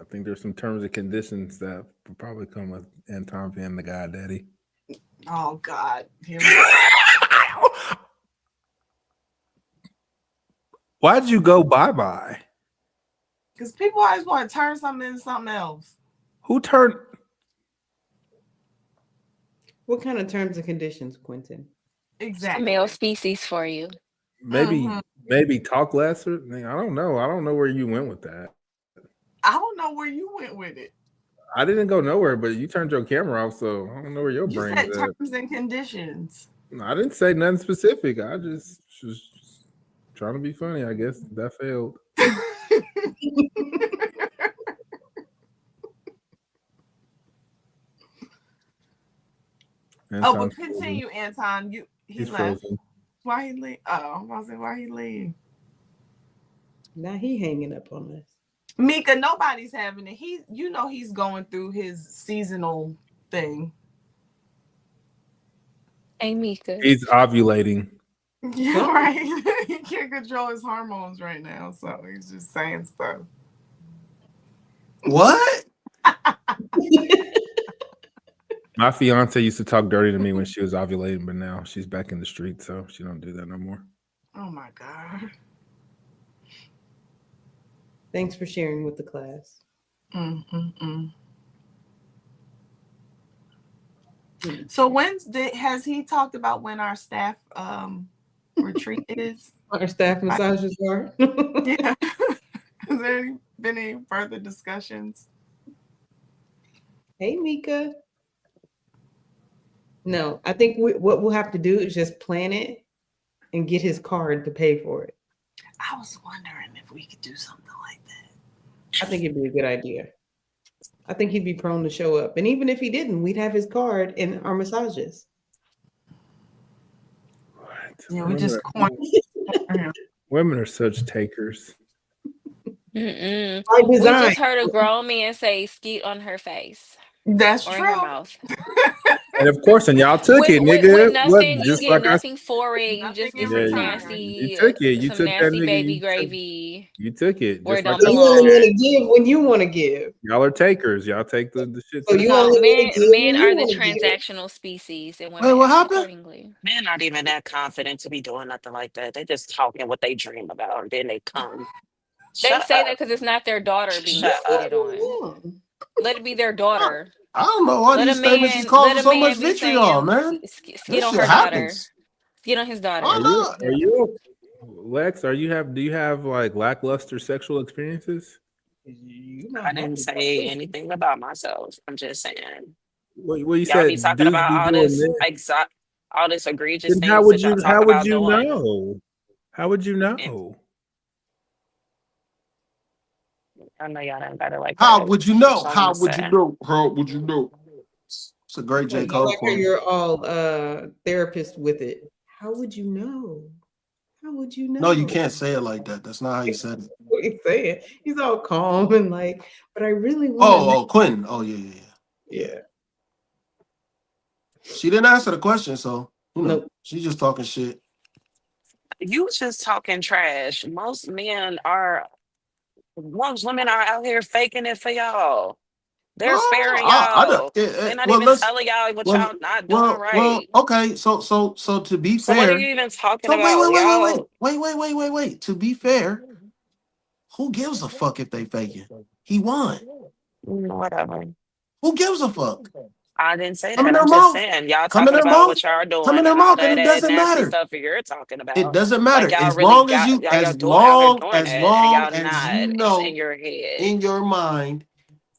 Speaker 3: think there's some terms and conditions that will probably come with Anton being the guy daddy.
Speaker 15: Oh God. Here we go.
Speaker 3: Why'd you go bye-bye?
Speaker 15: Because people always want to turn something into something else.
Speaker 3: Who turned?
Speaker 5: What kind of terms and conditions, Quentin?
Speaker 15: Exactly.
Speaker 11: Male species for you.
Speaker 3: Maybe talk less. Or, I don't know. I don't know where you went with that.
Speaker 15: I don't know where you went with it.
Speaker 3: I didn't go nowhere, but you turned your camera off, so I don't know where your
Speaker 15: You
Speaker 3: brain
Speaker 15: said
Speaker 3: is at.
Speaker 15: terms and conditions.
Speaker 3: I didn't say nothing specific. I just trying to be funny. I guess that failed.
Speaker 15: But continue, Anton. He
Speaker 3: He's
Speaker 15: left.
Speaker 3: frozen.
Speaker 15: Why he leave? Oh, I'm about to say why he leave.
Speaker 5: Now he hanging up on us.
Speaker 15: Mika, nobody's having it. He's going through his seasonal thing.
Speaker 11: Hey, Mika.
Speaker 3: He's ovulating.
Speaker 15: Yeah, right. He can't control his hormones right now, so he's just saying stuff.
Speaker 2: What?
Speaker 3: My fiance used to talk dirty to me when she was ovulating, but now she's back in the street, so she don't do that no more.
Speaker 15: Oh my God.
Speaker 5: Thanks for sharing with the class.
Speaker 15: So has he talked about when our staff retreat is?
Speaker 5: Our staff massages are?
Speaker 15: Yeah. Has there been any further discussions?
Speaker 5: Hey, Mika. No, I think what we'll have to do is just plan it and get his card to pay for it.
Speaker 15: I was wondering if we could do something like that.
Speaker 5: I think it'd be a good idea. I think he'd be prone to show up. And even if he didn't, we'd have his card in our massages.
Speaker 15: Yeah, we just
Speaker 3: Women are such takers.
Speaker 11: We
Speaker 5: design.
Speaker 11: just heard a grown man say skeet on her face.
Speaker 15: That's
Speaker 11: or
Speaker 15: true.
Speaker 11: in her mouth.
Speaker 3: And of course, and y'all took it,
Speaker 11: With
Speaker 3: nigga.
Speaker 11: nothing, you
Speaker 3: Just
Speaker 11: get
Speaker 3: like
Speaker 11: nothing for it. You just get some nasty,
Speaker 3: you took it. You
Speaker 11: some
Speaker 3: took that
Speaker 11: nasty
Speaker 3: nigga.
Speaker 11: baby gravy.
Speaker 3: You took it.
Speaker 11: Where it
Speaker 3: Just like
Speaker 11: don't
Speaker 5: You
Speaker 11: belong.
Speaker 5: only want to give when you want to give.
Speaker 3: y'all are takers. Y'all take the shit.
Speaker 5: So
Speaker 3: to
Speaker 5: you
Speaker 3: the-
Speaker 5: only
Speaker 11: Men
Speaker 5: you
Speaker 11: are the
Speaker 5: wanna give.
Speaker 11: transactional species, and
Speaker 2: Wait,
Speaker 11: women
Speaker 2: what
Speaker 11: act
Speaker 2: happened?
Speaker 11: accordingly.
Speaker 9: Men not even that confident to be doing nothing like that. They just talking what they dream about, and then they come.
Speaker 11: They
Speaker 9: Shut
Speaker 11: say
Speaker 9: up.
Speaker 11: that because it's not their daughter being
Speaker 9: Shut
Speaker 11: skeeted
Speaker 9: up.
Speaker 11: on. Let it be their daughter.
Speaker 2: I don't know why
Speaker 11: Let
Speaker 2: these
Speaker 11: a
Speaker 2: statements is
Speaker 11: man,
Speaker 2: causing
Speaker 11: let a
Speaker 2: so
Speaker 11: man
Speaker 2: much
Speaker 11: be
Speaker 2: vitriol,
Speaker 11: saying
Speaker 2: man.
Speaker 11: skid
Speaker 2: This
Speaker 11: on
Speaker 2: shit
Speaker 11: her daughter.
Speaker 2: happens.
Speaker 11: Skid on his daughter.
Speaker 2: Why not?
Speaker 3: Are you Lex? Do you have like lackluster sexual experiences?
Speaker 9: I didn't say anything about myself. I'm just saying.
Speaker 3: What you
Speaker 9: Y'all
Speaker 3: said?
Speaker 9: be talking
Speaker 3: Dudes
Speaker 9: about
Speaker 3: be
Speaker 9: all
Speaker 3: doing
Speaker 9: this
Speaker 3: this.
Speaker 9: all this egregious
Speaker 3: Then how
Speaker 9: things
Speaker 3: would
Speaker 9: that y'all
Speaker 3: you?
Speaker 9: talk
Speaker 3: How would
Speaker 9: about
Speaker 3: you
Speaker 9: doing.
Speaker 3: know? How would you know?
Speaker 9: I know y'all don't got it like
Speaker 2: How
Speaker 9: that.
Speaker 2: would you know?
Speaker 9: That's all
Speaker 2: How
Speaker 9: I'm
Speaker 2: would you
Speaker 9: saying.
Speaker 2: know? How would you know? It's a great J.
Speaker 5: I
Speaker 2: Cole
Speaker 5: like how
Speaker 2: quote.
Speaker 5: you're all therapists with it. How would you know? How would you know?
Speaker 2: No, you can't say it like that. That's not how you said it.
Speaker 5: What he's saying. He's all calm and like, but I really want
Speaker 2: Oh, Quentin. Oh, yeah.
Speaker 5: Yeah.
Speaker 2: She didn't answer the question, so
Speaker 5: Nope.
Speaker 2: she's just talking shit.
Speaker 9: You just talking trash. Most women are out here faking it for y'all. They're sparing y'all. They're not even telling y'all what y'all not doing right.
Speaker 2: Well, okay. So to be
Speaker 9: So
Speaker 2: fair,
Speaker 9: what are you even talking
Speaker 2: so
Speaker 9: about?
Speaker 2: wait. To be fair, who gives a fuck if they fake it? He won.
Speaker 9: Whatever.
Speaker 2: Who gives a fuck?
Speaker 9: I didn't say
Speaker 2: Come in
Speaker 9: that.
Speaker 2: their
Speaker 9: I'm just
Speaker 2: mouth.
Speaker 9: saying y'all
Speaker 2: Come in
Speaker 9: talking
Speaker 2: their
Speaker 9: about
Speaker 2: mouth.
Speaker 9: what y'all doing
Speaker 2: Come in their
Speaker 9: and all
Speaker 2: mouth, and
Speaker 9: that,
Speaker 2: it
Speaker 9: that
Speaker 2: doesn't
Speaker 9: nasty
Speaker 2: matter.
Speaker 9: stuff you're talking about.
Speaker 2: It doesn't matter.
Speaker 9: Like y'all
Speaker 2: As
Speaker 9: really
Speaker 2: long as you,
Speaker 9: y'all
Speaker 2: as
Speaker 9: doing out here
Speaker 2: long
Speaker 9: doing
Speaker 2: as
Speaker 9: that,
Speaker 2: long
Speaker 9: and y'all
Speaker 2: as
Speaker 9: not.
Speaker 2: you
Speaker 9: It's
Speaker 2: know
Speaker 9: in your head.
Speaker 2: in your mind,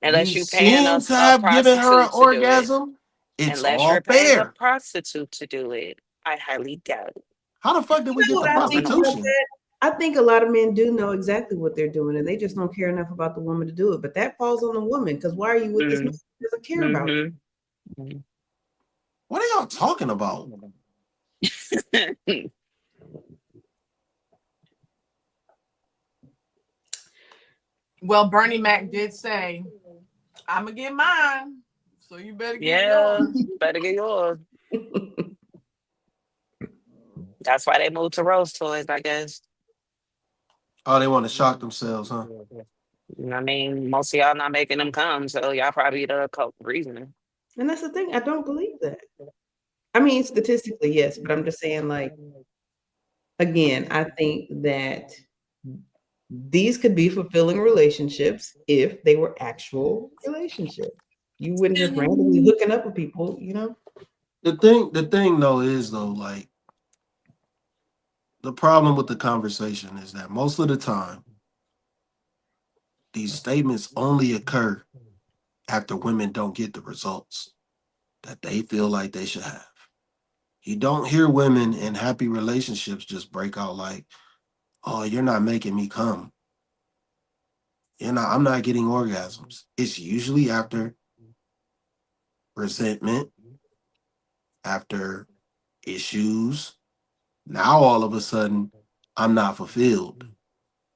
Speaker 9: Unless
Speaker 2: you
Speaker 9: you paying
Speaker 2: seem to
Speaker 9: a
Speaker 2: have given her an
Speaker 9: prostitute to do it.
Speaker 2: orgasm. It's
Speaker 9: Unless
Speaker 2: all
Speaker 9: you're paying a
Speaker 2: fair.
Speaker 9: prostitute to do it. I highly doubt it.
Speaker 2: How the fuck did we
Speaker 5: You know
Speaker 2: get to
Speaker 5: what I think about
Speaker 2: prostitution?
Speaker 5: that? I think a lot of men do know exactly what they're doing, and they just don't care enough about the woman to do it. But that falls on the woman, because why are you with this man who doesn't care about it?
Speaker 2: What are y'all talking about?
Speaker 15: Well, Bernie Mac did say, "I'm gonna get mine, so you better get
Speaker 9: Yeah,
Speaker 15: yours."
Speaker 9: better get yours. That's why they moved to Rose Toys, I guess.
Speaker 2: Oh, they want to shock themselves, huh?
Speaker 9: I mean, most of y'all not making them come, so y'all probably the reason.
Speaker 5: And that's the thing. I don't believe that. I mean, statistically, yes, but I'm just saying, like, again, I think that these could be fulfilling relationships if they were actual relationships. You wouldn't just randomly hooking up with people, you know?
Speaker 2: The thing though is like the problem with the conversation is that most of the time these statements only occur after women don't get the results that they feel like they should have. You don't hear women in happy relationships just break out like, "Oh, you're not making me come. I'm not getting orgasms." It's usually after resentment, after issues. Now all of a sudden, I'm not fulfilled.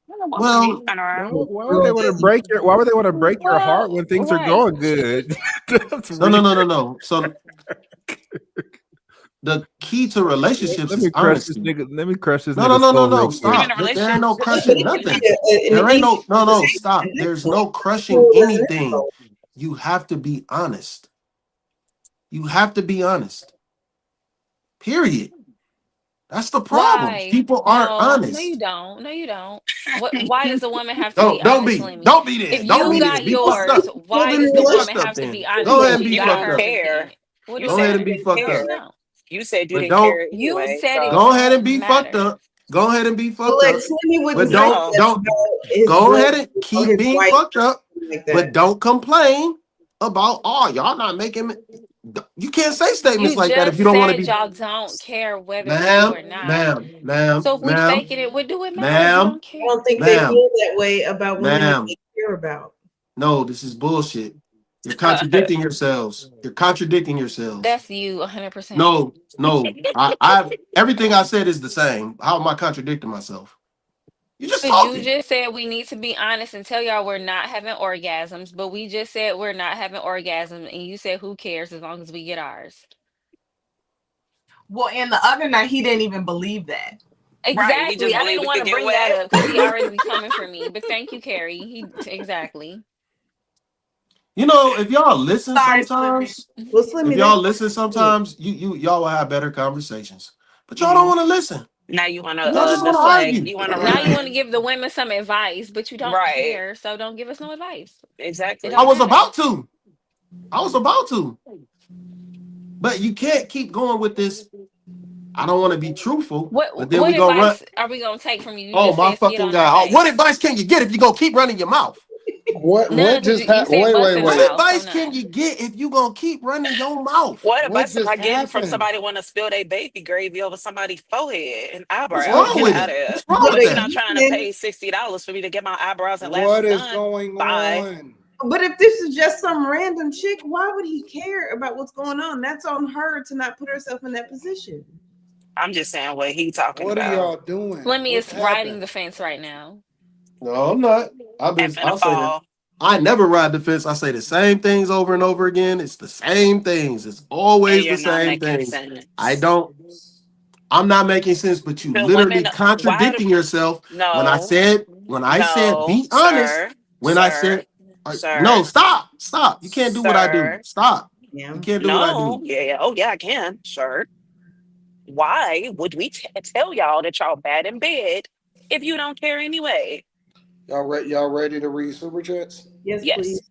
Speaker 2: Well,
Speaker 3: why would they want to break your? Why would they want to break your heart when things are going good?
Speaker 2: No. So the key to relationships
Speaker 3: Let
Speaker 2: is
Speaker 3: me crush
Speaker 2: honesty.
Speaker 3: this nigga. Let me crush this
Speaker 2: No.
Speaker 3: nigga's soul real quick.
Speaker 2: Stop. There ain't no crushing nothing. There ain't no. Stop. There's no crushing anything. You have to be honest. You have to be honest. Period. That's the problem.
Speaker 11: Why?
Speaker 2: People aren't
Speaker 11: No,
Speaker 2: honest.
Speaker 11: you don't. No, you don't. Why does a woman have to
Speaker 2: Don't
Speaker 11: be honest,
Speaker 2: be.
Speaker 11: Lemmy?
Speaker 2: Don't be then.
Speaker 11: If
Speaker 2: Don't
Speaker 11: you
Speaker 2: be
Speaker 11: got
Speaker 2: then. Be fucked up.
Speaker 11: yours, why does the
Speaker 2: Be
Speaker 11: woman
Speaker 2: fucked up
Speaker 11: have to be
Speaker 2: then.
Speaker 11: honest
Speaker 2: Go ahead
Speaker 11: if
Speaker 2: and
Speaker 11: she
Speaker 2: be
Speaker 11: got
Speaker 2: fucked
Speaker 11: hers
Speaker 2: up.
Speaker 11: again? What
Speaker 9: You
Speaker 11: does
Speaker 2: Go
Speaker 11: that
Speaker 2: ahead and
Speaker 11: matter?
Speaker 2: be fucked up.
Speaker 11: No.
Speaker 9: You said you
Speaker 2: But
Speaker 9: didn't care
Speaker 11: You
Speaker 9: anyway.
Speaker 11: said it
Speaker 2: go ahead and
Speaker 11: don't
Speaker 2: be fucked
Speaker 11: matter.
Speaker 2: up. Go ahead and be fucked
Speaker 5: Like,
Speaker 2: up.
Speaker 5: Slimmy wouldn't
Speaker 2: But
Speaker 5: say
Speaker 2: don't
Speaker 5: that about his
Speaker 2: go ahead
Speaker 5: brother
Speaker 2: and
Speaker 5: or
Speaker 2: keep
Speaker 5: his
Speaker 2: being
Speaker 5: wife
Speaker 2: fucked up.
Speaker 5: like
Speaker 2: But
Speaker 5: that.
Speaker 2: don't complain about, "Oh, y'all not making me." You can't say statements
Speaker 11: You
Speaker 2: like that if you
Speaker 11: just
Speaker 2: don't want to
Speaker 11: said
Speaker 2: be.
Speaker 11: y'all don't care whether we do
Speaker 2: Ma'am,
Speaker 11: or not.
Speaker 2: ma'am, ma'am,
Speaker 11: So if we
Speaker 2: ma'am,
Speaker 11: faking it, what do it matter if we
Speaker 2: ma'am,
Speaker 11: don't
Speaker 5: I don't
Speaker 11: care?
Speaker 5: think they
Speaker 2: ma'am,
Speaker 5: feel that way about women that
Speaker 2: ma'am.
Speaker 5: they care about.
Speaker 2: No, this is bullshit. You're contradicting yourselves. You're contradicting yourselves.
Speaker 11: That's you 100%.
Speaker 2: No. I everything I said is the same. How am I contradicting myself? You just
Speaker 11: Because you
Speaker 2: talking.
Speaker 11: just said we need to be honest and tell y'all we're not having orgasms, but we just said we're not having orgasms, and you said who cares as long as we get ours.
Speaker 15: Well, in the other night, he didn't even believe that.
Speaker 9: Right, he
Speaker 11: Exactly.
Speaker 9: just
Speaker 11: I
Speaker 9: believed
Speaker 11: didn't
Speaker 9: he
Speaker 11: want
Speaker 9: could
Speaker 11: to
Speaker 9: get
Speaker 11: bring that
Speaker 9: wet.
Speaker 11: up because he already be coming for me. But thank you, Carrie. Exactly.
Speaker 2: You know, if y'all listen
Speaker 15: Sorry,
Speaker 2: sometimes,
Speaker 5: Well, Slimmy,
Speaker 2: if y'all listen sometimes, y'all will have better conversations. But y'all don't want to listen.
Speaker 9: Now you want
Speaker 2: Y'all
Speaker 9: to
Speaker 2: just want to
Speaker 9: deflect.
Speaker 2: argue.
Speaker 9: You want to
Speaker 11: Now you want to
Speaker 9: run.
Speaker 11: give the women some advice, but you don't
Speaker 9: Right.
Speaker 11: care, so don't give us no advice. It
Speaker 9: Exactly.
Speaker 11: don't
Speaker 2: I was
Speaker 11: matter.
Speaker 2: about to. But you can't keep going with this. I don't want to be truthful. But then
Speaker 11: What
Speaker 2: we gonna run.
Speaker 11: advice are we gonna take from you? You
Speaker 2: Oh
Speaker 11: just
Speaker 2: my
Speaker 11: said spit
Speaker 2: fucking
Speaker 11: on our
Speaker 2: god!
Speaker 11: face.
Speaker 2: What advice can you get if you gonna keep running your mouth?
Speaker 12: What
Speaker 11: None,
Speaker 12: what
Speaker 11: because
Speaker 12: just
Speaker 11: you said
Speaker 12: happened?
Speaker 11: bust in the
Speaker 2: What
Speaker 11: mouth, so
Speaker 2: advice can
Speaker 11: none.
Speaker 2: you get if you gonna keep running your mouth?
Speaker 9: What
Speaker 12: What
Speaker 9: advice am
Speaker 12: just
Speaker 9: I getting from
Speaker 12: happened?
Speaker 9: somebody want to spill their baby gravy over somebody's forehead and
Speaker 2: What's
Speaker 9: eyebrows?
Speaker 2: wrong
Speaker 9: Get
Speaker 2: with
Speaker 9: out
Speaker 2: it?
Speaker 9: of here.
Speaker 2: What's wrong with
Speaker 9: But you're
Speaker 2: that?
Speaker 9: not trying to pay $60 for me to get my eyebrows and lashes
Speaker 12: What is
Speaker 9: done.
Speaker 12: going
Speaker 9: Bye.
Speaker 12: on?
Speaker 5: But if this is just some random chick, why would he care about what's going on? That's on her to not put herself in that position.
Speaker 9: I'm just saying what he talking
Speaker 12: What are
Speaker 9: about.
Speaker 12: y'all doing?
Speaker 11: Flemmy
Speaker 12: What
Speaker 11: is riding
Speaker 12: happened?
Speaker 11: the fence right now.
Speaker 2: No, I'm not.
Speaker 9: I'm finna
Speaker 2: I'll say that.
Speaker 9: fall.
Speaker 2: I never ride the fence. I say the same things over and over again. It's the same things. It's
Speaker 9: And
Speaker 2: always the
Speaker 9: you're not
Speaker 2: same
Speaker 9: making
Speaker 2: things.
Speaker 9: sense.
Speaker 2: I'm not making sense, but you
Speaker 9: The
Speaker 2: literally
Speaker 9: women, why?
Speaker 2: contradicting yourself when I
Speaker 9: No,
Speaker 2: said,
Speaker 9: no,
Speaker 2: be honest,
Speaker 9: sir,
Speaker 2: when I
Speaker 9: sir,
Speaker 2: said, no,
Speaker 9: sir,
Speaker 2: stop. You can't do what I do.
Speaker 9: sir.
Speaker 2: Stop.
Speaker 5: Yeah.
Speaker 2: You can't do what I
Speaker 9: No,
Speaker 2: do.
Speaker 9: yeah, yeah. Oh, yeah, I can, sir. Why would we tell y'all that y'all bad in bed if you don't care anyway?
Speaker 12: Y'all ready to read super chats?
Speaker 5: Yes,
Speaker 9: Yes.
Speaker 5: please.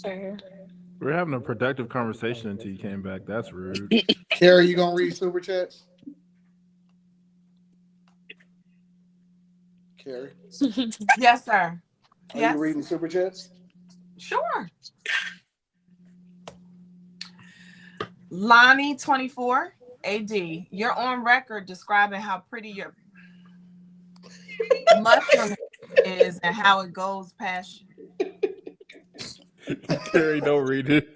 Speaker 11: Sure.
Speaker 16: We're having a productive conversation until you came back. That's rude.
Speaker 12: Carrie, you gonna read super chats? Carrie,
Speaker 15: Yes, sir.
Speaker 12: are
Speaker 15: Yes.
Speaker 12: you reading super chats?
Speaker 15: Sure. Lonnie 24 AD, you're on record describing how pretty your mushroom is and how it goes past you.
Speaker 16: Carrie, don't read it.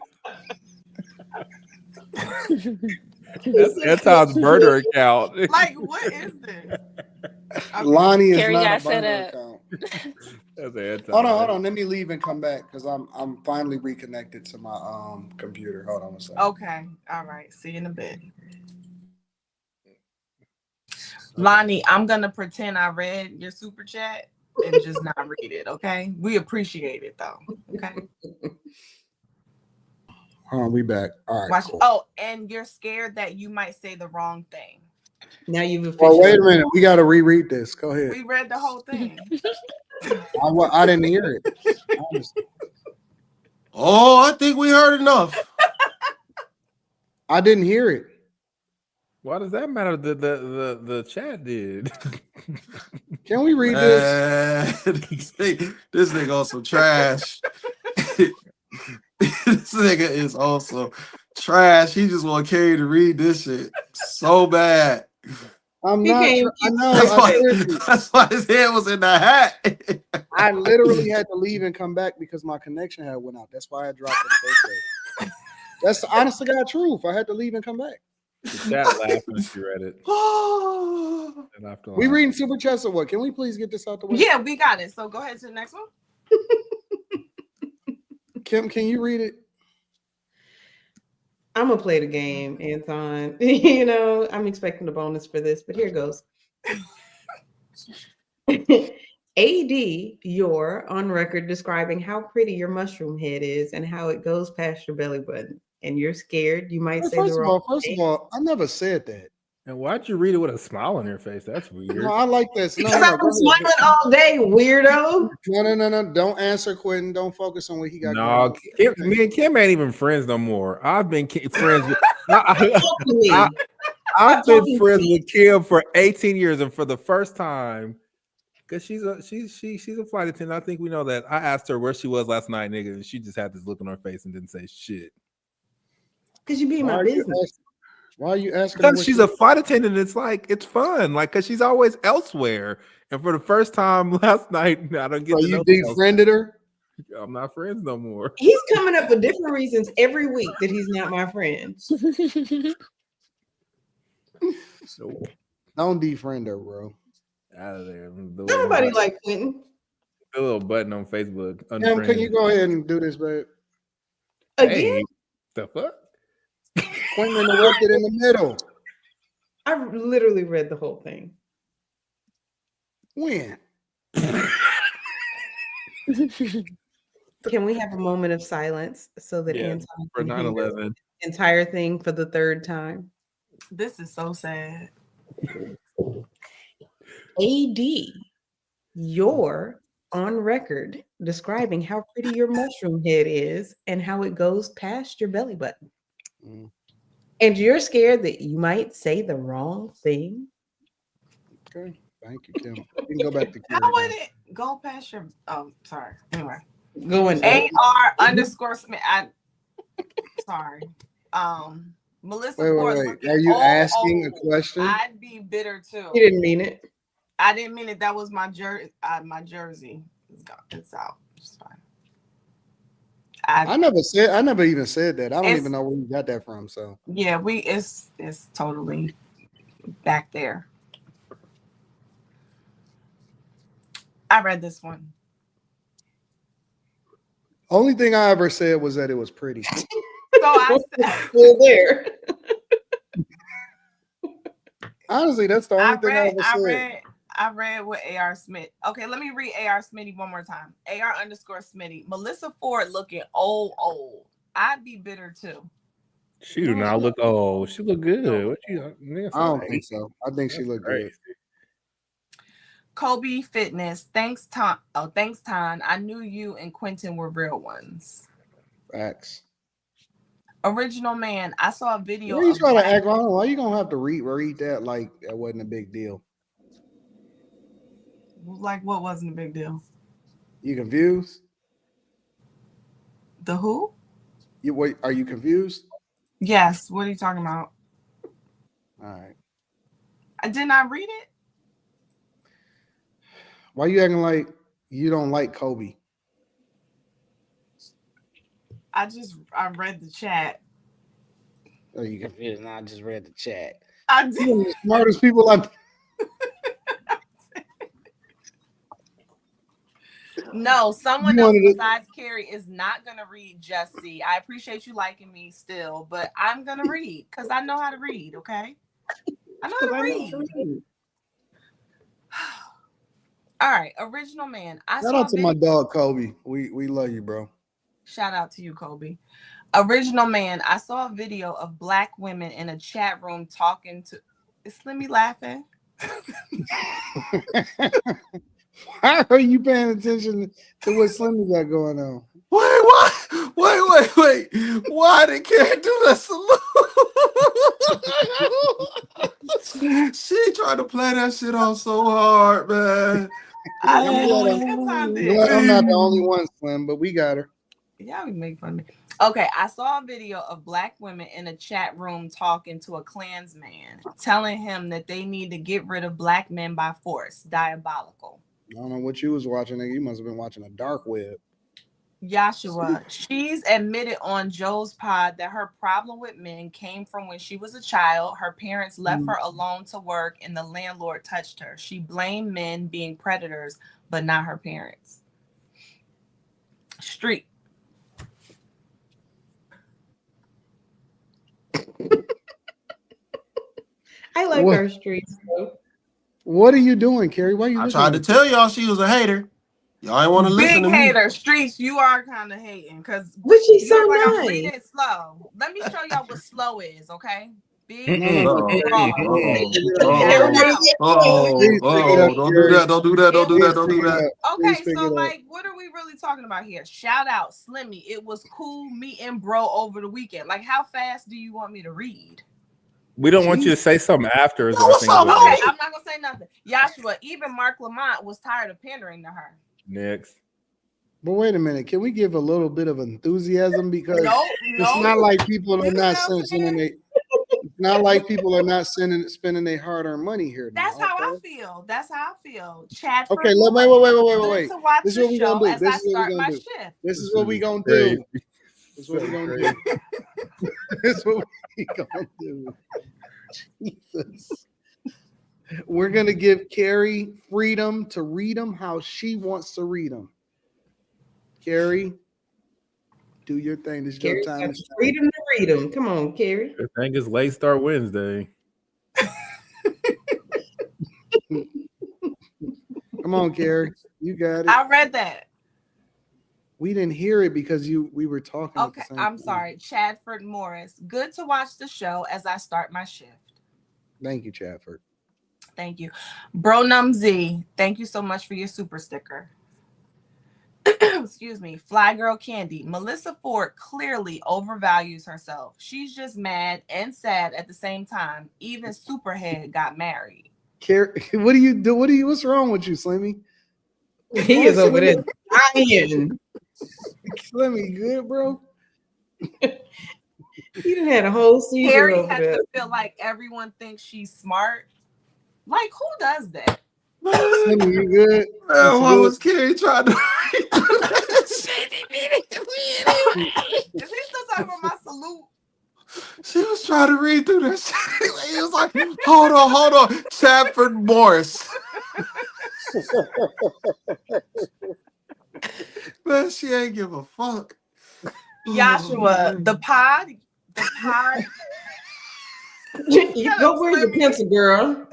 Speaker 16: That's Anton's burner account.
Speaker 15: Like, what is this? Okay.
Speaker 12: Lonnie is
Speaker 11: Carrie
Speaker 12: not a
Speaker 11: got set
Speaker 12: burner
Speaker 11: up.
Speaker 12: account.
Speaker 16: That's Anton.
Speaker 12: Hold on. Let me leave and come back because I'm finally reconnected to my computer. Hold on a second.
Speaker 15: Okay. All right. See you in a bit. Lonnie, I'm gonna pretend I read your super chat and just not read it. Okay. We appreciate it though. Okay.
Speaker 12: Hold on, we back. All right.
Speaker 15: Watch.
Speaker 12: Cool.
Speaker 15: Oh, and you're scared that you might say the wrong thing.
Speaker 5: Now you've
Speaker 12: Well,
Speaker 5: officially.
Speaker 12: wait a minute. We got to reread this. Go ahead.
Speaker 15: We read the whole thing.
Speaker 12: I didn't hear it. Honestly.
Speaker 2: Oh, I think we heard enough.
Speaker 12: I didn't hear it.
Speaker 16: Why does that matter? The chat did.
Speaker 12: Can we read this?
Speaker 2: This nigga on some trash. This nigga is also trash. He just want Carrie to read this shit so bad.
Speaker 12: I'm
Speaker 5: He
Speaker 12: not.
Speaker 5: can't
Speaker 12: I
Speaker 5: keep
Speaker 12: know.
Speaker 2: That's why his head was in the hat.
Speaker 12: I literally had to leave and come back because my connection had went out. That's why I dropped it the first day. That's the honest to God truth. I had to leave and come back.
Speaker 16: The chat laughed when she read it. And after
Speaker 12: We reading super chats or what? Can we please get this out the way?
Speaker 15: Yeah, we got it. So go ahead to the next one.
Speaker 12: Kim, can you read it?
Speaker 5: I'm gonna play the game, Anton. You know, I'm expecting a bonus for this, but here goes. AD, you're on record describing how pretty your mushroom head is and how it goes past your belly button. And you're scared you might say
Speaker 12: First
Speaker 5: the
Speaker 12: of
Speaker 5: wrong
Speaker 12: all,
Speaker 5: thing.
Speaker 12: I never said that.
Speaker 16: And why'd you read it with a smile on your face? That's weird.
Speaker 12: No, I like this. No,
Speaker 5: Because I've been smiling all day, weirdo.
Speaker 12: No. Don't answer, Quentin. Don't focus on what he got
Speaker 16: No,
Speaker 12: going on.
Speaker 16: me and Kim ain't even friends no more. I've been friends with I've been friends with Kim for 18 years, and for the first time, because she's a flight attendant. I think we know that. I asked her where she was last night, nigga, and she just had this look on her face and didn't say shit.
Speaker 5: Because you be in my business.
Speaker 12: Why are you asking?
Speaker 16: Because she's a flight attendant. It's like it's fun, like because she's always elsewhere. And for the first time last night, I don't get.
Speaker 12: So
Speaker 16: to
Speaker 12: you
Speaker 16: know
Speaker 12: defriended her?
Speaker 16: I'm not friends no more.
Speaker 5: He's coming up with different reasons every week that he's not my friend.
Speaker 12: Don't defriend her, bro.
Speaker 16: Out of there.
Speaker 5: Nobody like Quentin.
Speaker 16: The little button on Facebook.
Speaker 12: Kim, can you go ahead and do this, babe?
Speaker 5: Again?
Speaker 16: Hey, the fuck?
Speaker 12: Quentin interrupted in the middle.
Speaker 5: I literally read the whole thing.
Speaker 12: When?
Speaker 5: Can we have a moment of silence so that Anton
Speaker 16: for
Speaker 5: can hear
Speaker 16: 9/11.
Speaker 5: the entire thing for the third time?
Speaker 15: This is so sad.
Speaker 5: AD, you're on record describing how pretty your mushroom head is and how it goes past your belly button. And you're scared that you might say the wrong thing.
Speaker 12: Okay. Thank you, Kim. You can go back to Kim.
Speaker 15: How would it go past your? Oh, sorry. Anyway,
Speaker 5: Going
Speaker 15: AR_ Smith. Sorry. Melyssa.
Speaker 12: Wait. Are you asking a question?
Speaker 15: I'd be bitter too.
Speaker 5: You didn't mean it.
Speaker 15: I didn't mean it. That was my jersey. My jersey. It's out. It's fine. I
Speaker 12: never even said that. I don't even know where you got that from. So
Speaker 15: yeah, it's is totally back there. I read this one.
Speaker 12: Only thing I ever said was that it was pretty.
Speaker 15: So I said,
Speaker 5: still there.
Speaker 12: Honestly, that's the only thing I ever said.
Speaker 15: I read what A.R. Smith. Okay, let me read A.R. Smitty one more time. AR_Smitty. Melyssa Ford looking old. I'd be bitter too.
Speaker 16: She do not look old. She look good. What you?
Speaker 12: I don't think so. I think she looked good.
Speaker 15: Kobe Fitness. Thanks, Ton. Oh, thanks, Ton. I knew you and Quentin were real ones.
Speaker 12: Facts.
Speaker 15: Original Man. I saw a video.
Speaker 12: Why you trying to act on? Why you gonna have to read that like that wasn't a big deal?
Speaker 15: Like what wasn't a big deal?
Speaker 12: You confused?
Speaker 15: The who?
Speaker 12: Are you confused?
Speaker 15: Yes. What are you talking about?
Speaker 12: All right.
Speaker 15: I did not read it.
Speaker 12: Why you acting like you don't like Kobe?
Speaker 15: I read the chat.
Speaker 12: Are you confused? I just read the chat.
Speaker 15: I did.
Speaker 12: You're the smartest people I've.
Speaker 15: No, someone else besides Carrie is not gonna read Jesse. I appreciate you liking me still, but I'm gonna read because I know how to read. Okay, I know how to read. All right, Original Man.
Speaker 12: Shout out to my dog Kobe. We love you, bro.
Speaker 15: Shout out to you, Kobe. Original Man. I saw a video of Black women in a chat room talking to. Is Slimmy laughing?
Speaker 12: Why are you paying attention to what Slimmy got going on?
Speaker 2: Wait. Why did Carrie do that salute? She tried to play that shit off so hard, man.
Speaker 12: I'm not the only one, Slim, but we got her.
Speaker 15: Y'all be making fun of me. Okay, I saw a video of Black women in a chat room talking to a Klansman, telling him that they need to get rid of Black men by force. Diabolical.
Speaker 12: I don't know what you was watching, nigga. You must have been watching a dark web.
Speaker 15: Joshua, she's admitted on Joe's pod that her problem with men came from when she was a child. Her parents left her alone to work and the landlord touched her. She blamed men being predators, but not her parents. Street.
Speaker 5: I like our streets though.
Speaker 12: What are you doing, Carrie? Why are you?
Speaker 2: I tried to tell y'all she was a hater. Y'all ain't want to listen to me.
Speaker 15: Big hater. Streets, you are kind of hating because.
Speaker 5: But she's so
Speaker 15: like
Speaker 5: nice.
Speaker 15: I'm reading slow. Let me show y'all what slow is, okay? Big.
Speaker 2: Don't do that.
Speaker 15: Okay, so like, what are we really talking about here? Shout out, Slimmy. It was cool meeting bro over the weekend. Like, how fast do you want me to read?
Speaker 16: We don't want you to say something after.
Speaker 15: Okay, I'm not gonna say nothing. Joshua, even Mark Lamont was tired of pandering to her.
Speaker 16: Next.
Speaker 12: But wait a minute, can we give a little bit of enthusiasm because
Speaker 15: it's
Speaker 12: not like people are not spending it's not like people are not spending their hard-earned money here.
Speaker 15: That's how I feel. That's how I feel. Chad.
Speaker 12: Okay, wait.
Speaker 15: To watch
Speaker 12: This is what we're gonna do.
Speaker 15: As I start my shift.
Speaker 12: This is what we're gonna do. This is what we're gonna do. This is what we're gonna do. Jesus. We're gonna give Carrie freedom to read them how she wants to read them. Carrie, do your thing. This is your time.
Speaker 5: Freedom to read them. Come on, Carrie.
Speaker 16: The thing is late start Wednesday.
Speaker 12: Come on, Carrie. You got it.
Speaker 15: I read that.
Speaker 12: We didn't hear it because we were talking.
Speaker 15: Okay, I'm sorry. Chadford Morris. Good to watch the show as I start my shift.
Speaker 12: Thank you, Chadford.
Speaker 15: Thank you. Bronum Z. Thank you so much for your super sticker. Excuse me. Fly Girl Candy. Melyssa Ford clearly overvalues herself. She's just mad and sad at the same time. Even Superhead got married.
Speaker 12: Carrie, what do you do? What's wrong with you, Slimmy?
Speaker 5: He is over there dying.
Speaker 12: Slimmy, good, bro?
Speaker 5: You done had a whole season.
Speaker 15: Carrie has to feel like everyone thinks she's smart. Like, who does that?
Speaker 12: Slimmy, you good?
Speaker 2: Man, what was Carrie trying to
Speaker 15: Is he still talking about my salute?
Speaker 2: She was trying to read through that shit. He was like, hold on. Chadford Morris. Man, she ain't give a fuck.
Speaker 15: Joshua, the pod.
Speaker 5: You go where's the pencil, girl?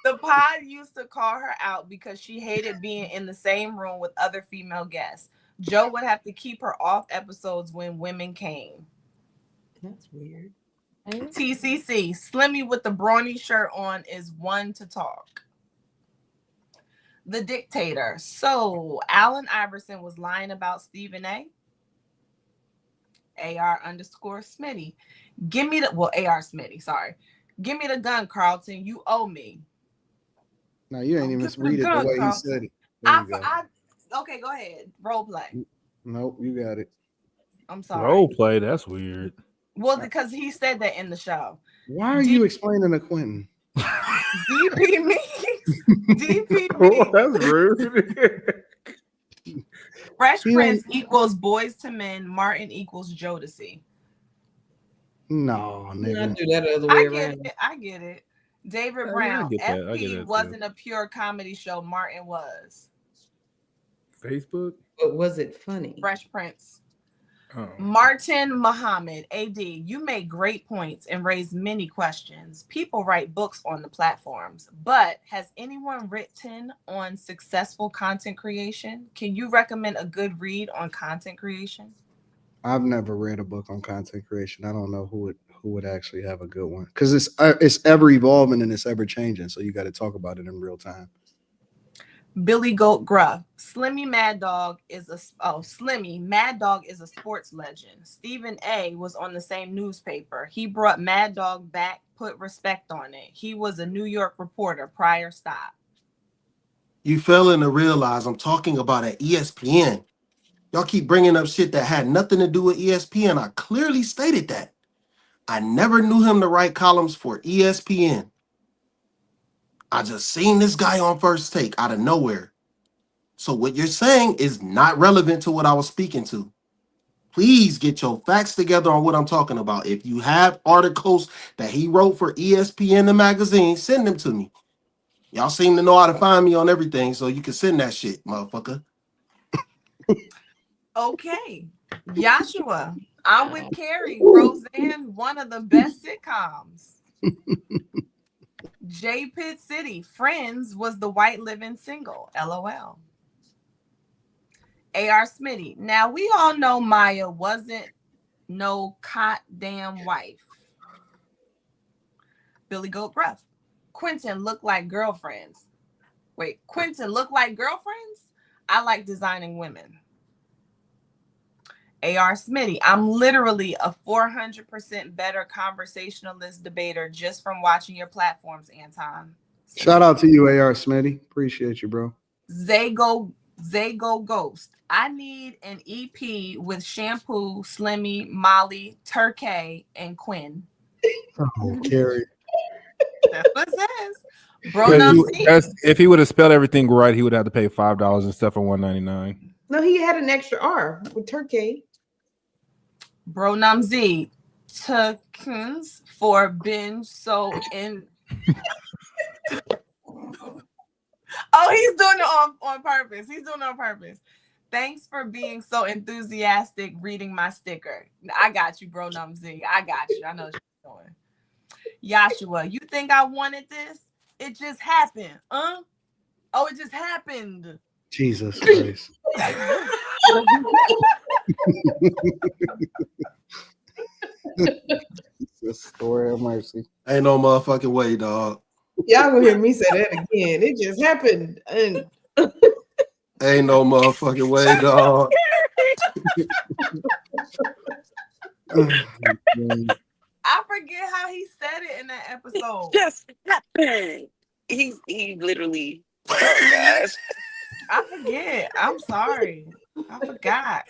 Speaker 15: The pod used to call her out because she hated being in the same room with other female guests. Joe would have to keep her off episodes when women came.
Speaker 5: That's weird.
Speaker 15: TCC, Slimmy with the brawny shirt on is one to talk. The Dictator. So, Allen Iverson was lying about Stephen A. AR_Smitty. Give me the, AR Smitty, sorry. Give me the gun, Carlton. You owe me.
Speaker 12: No, you ain't even read it the way he said it.
Speaker 15: Okay, go ahead. Role play.
Speaker 12: Nope, you got it.
Speaker 15: I'm sorry.
Speaker 16: Role play, that's weird.
Speaker 15: Well, because he said that in the show.
Speaker 12: Why are you explaining to Quentin?
Speaker 15: DP me. DP
Speaker 16: Oh, that's rude.
Speaker 15: Fresh Prince equals Boys to Men. Martin equals Jodeci.
Speaker 12: No, nigga.
Speaker 5: I do that the other way around.
Speaker 15: I get it. David
Speaker 16: I
Speaker 15: Brown.
Speaker 16: get that. I get
Speaker 15: FP
Speaker 16: that
Speaker 15: wasn't a pure comedy show. Martin was.
Speaker 16: Facebook?
Speaker 5: But was it funny?
Speaker 15: Fresh Prince.
Speaker 16: Oh.
Speaker 15: Martin Muhammad, AD, you make great points and raise many questions. People write books on the platforms, but has anyone written on successful content creation? Can you recommend a good read on content creation?
Speaker 12: I've never read a book on content creation. I don't know who would actually have a good one because it's ever evolving and it's ever changing. So you got to talk about it in real time.
Speaker 15: Billy Goat Gruff. Slimmy Mad Dog is a sports legend. Stephen A was on the same newspaper. He brought Mad Dog back, put respect on it. He was a New York reporter prior. Stop.
Speaker 2: You failing to realize I'm talking about at ESPN. Y'all keep bringing up shit that had nothing to do with ESPN. I clearly stated that. I never knew him to write columns for ESPN. I just seen this guy on First Take out of nowhere. So what you're saying is not relevant to what I was speaking to. Please get your facts together on what I'm talking about. If you have articles that he wrote for ESPN, the magazine, send them to me. Y'all seem to know how to find me on everything, so you can send that shit, motherfucker.
Speaker 15: Okay. Joshua, I'm with Carrie. Roseanne, one of the best sitcoms. J Pitt City, Friends was the white living single. LOL. AR Smitty. Now we all know Maya wasn't no goddamn wife. Billy Goat Gruff. Quentin looked like girlfriends. Wait, Quentin looked like girlfriends? I like designing women. AR Smitty. I'm literally a 400% better conversationalist debater just from watching your platforms, Anton.
Speaker 12: Shout out to you, AR Smitty. Appreciate you, bro.
Speaker 15: Zago Ghost. I need an EP with Shampoo, Slimmy, Molly, Turkey, and Quinn.
Speaker 12: Oh, Carrie.
Speaker 15: That's what it says. Bro,
Speaker 16: if he would have spelled everything right, he would have to pay $5 instead for $1.99.
Speaker 5: No, he had an extra R with Turkey.
Speaker 15: Bro Z. Tukins for binge so in. Oh, he's doing it on purpose. He's doing it on purpose. Thanks for being so enthusiastic reading my sticker. I got you, Bro Z. I got you. I know what you're doing. Joshua, you think I wanted this? It just happened. Oh, it just happened.
Speaker 12: Jesus Christ. This story of mercy.
Speaker 2: Ain't no motherfucking way, dog.
Speaker 5: Y'all gonna hear me say that again. It just happened. And
Speaker 2: ain't no motherfucking way, dog.
Speaker 15: I forget how he said it in that episode.
Speaker 9: Just happened. He literally. Oh gosh.
Speaker 15: I forget. I'm sorry. I forgot.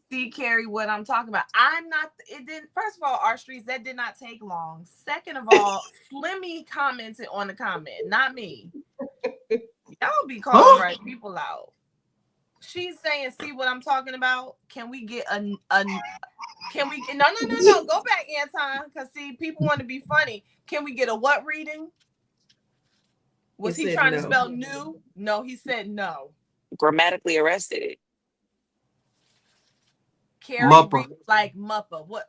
Speaker 15: See, Carrie, what I'm talking about. I'm not. It didn't. First of all, our streets that did not take long. Second of all, Slimmy commented on the comment, not me. Y'all be calling right people out. She's saying, see what I'm talking about? Can we get a can we no, go back, Anton, because see, people want to be funny. Can we get a what reading? Was he trying to spell new? No, he said no.
Speaker 9: Grammatically arrested.
Speaker 15: Carrie reads like Muppa. What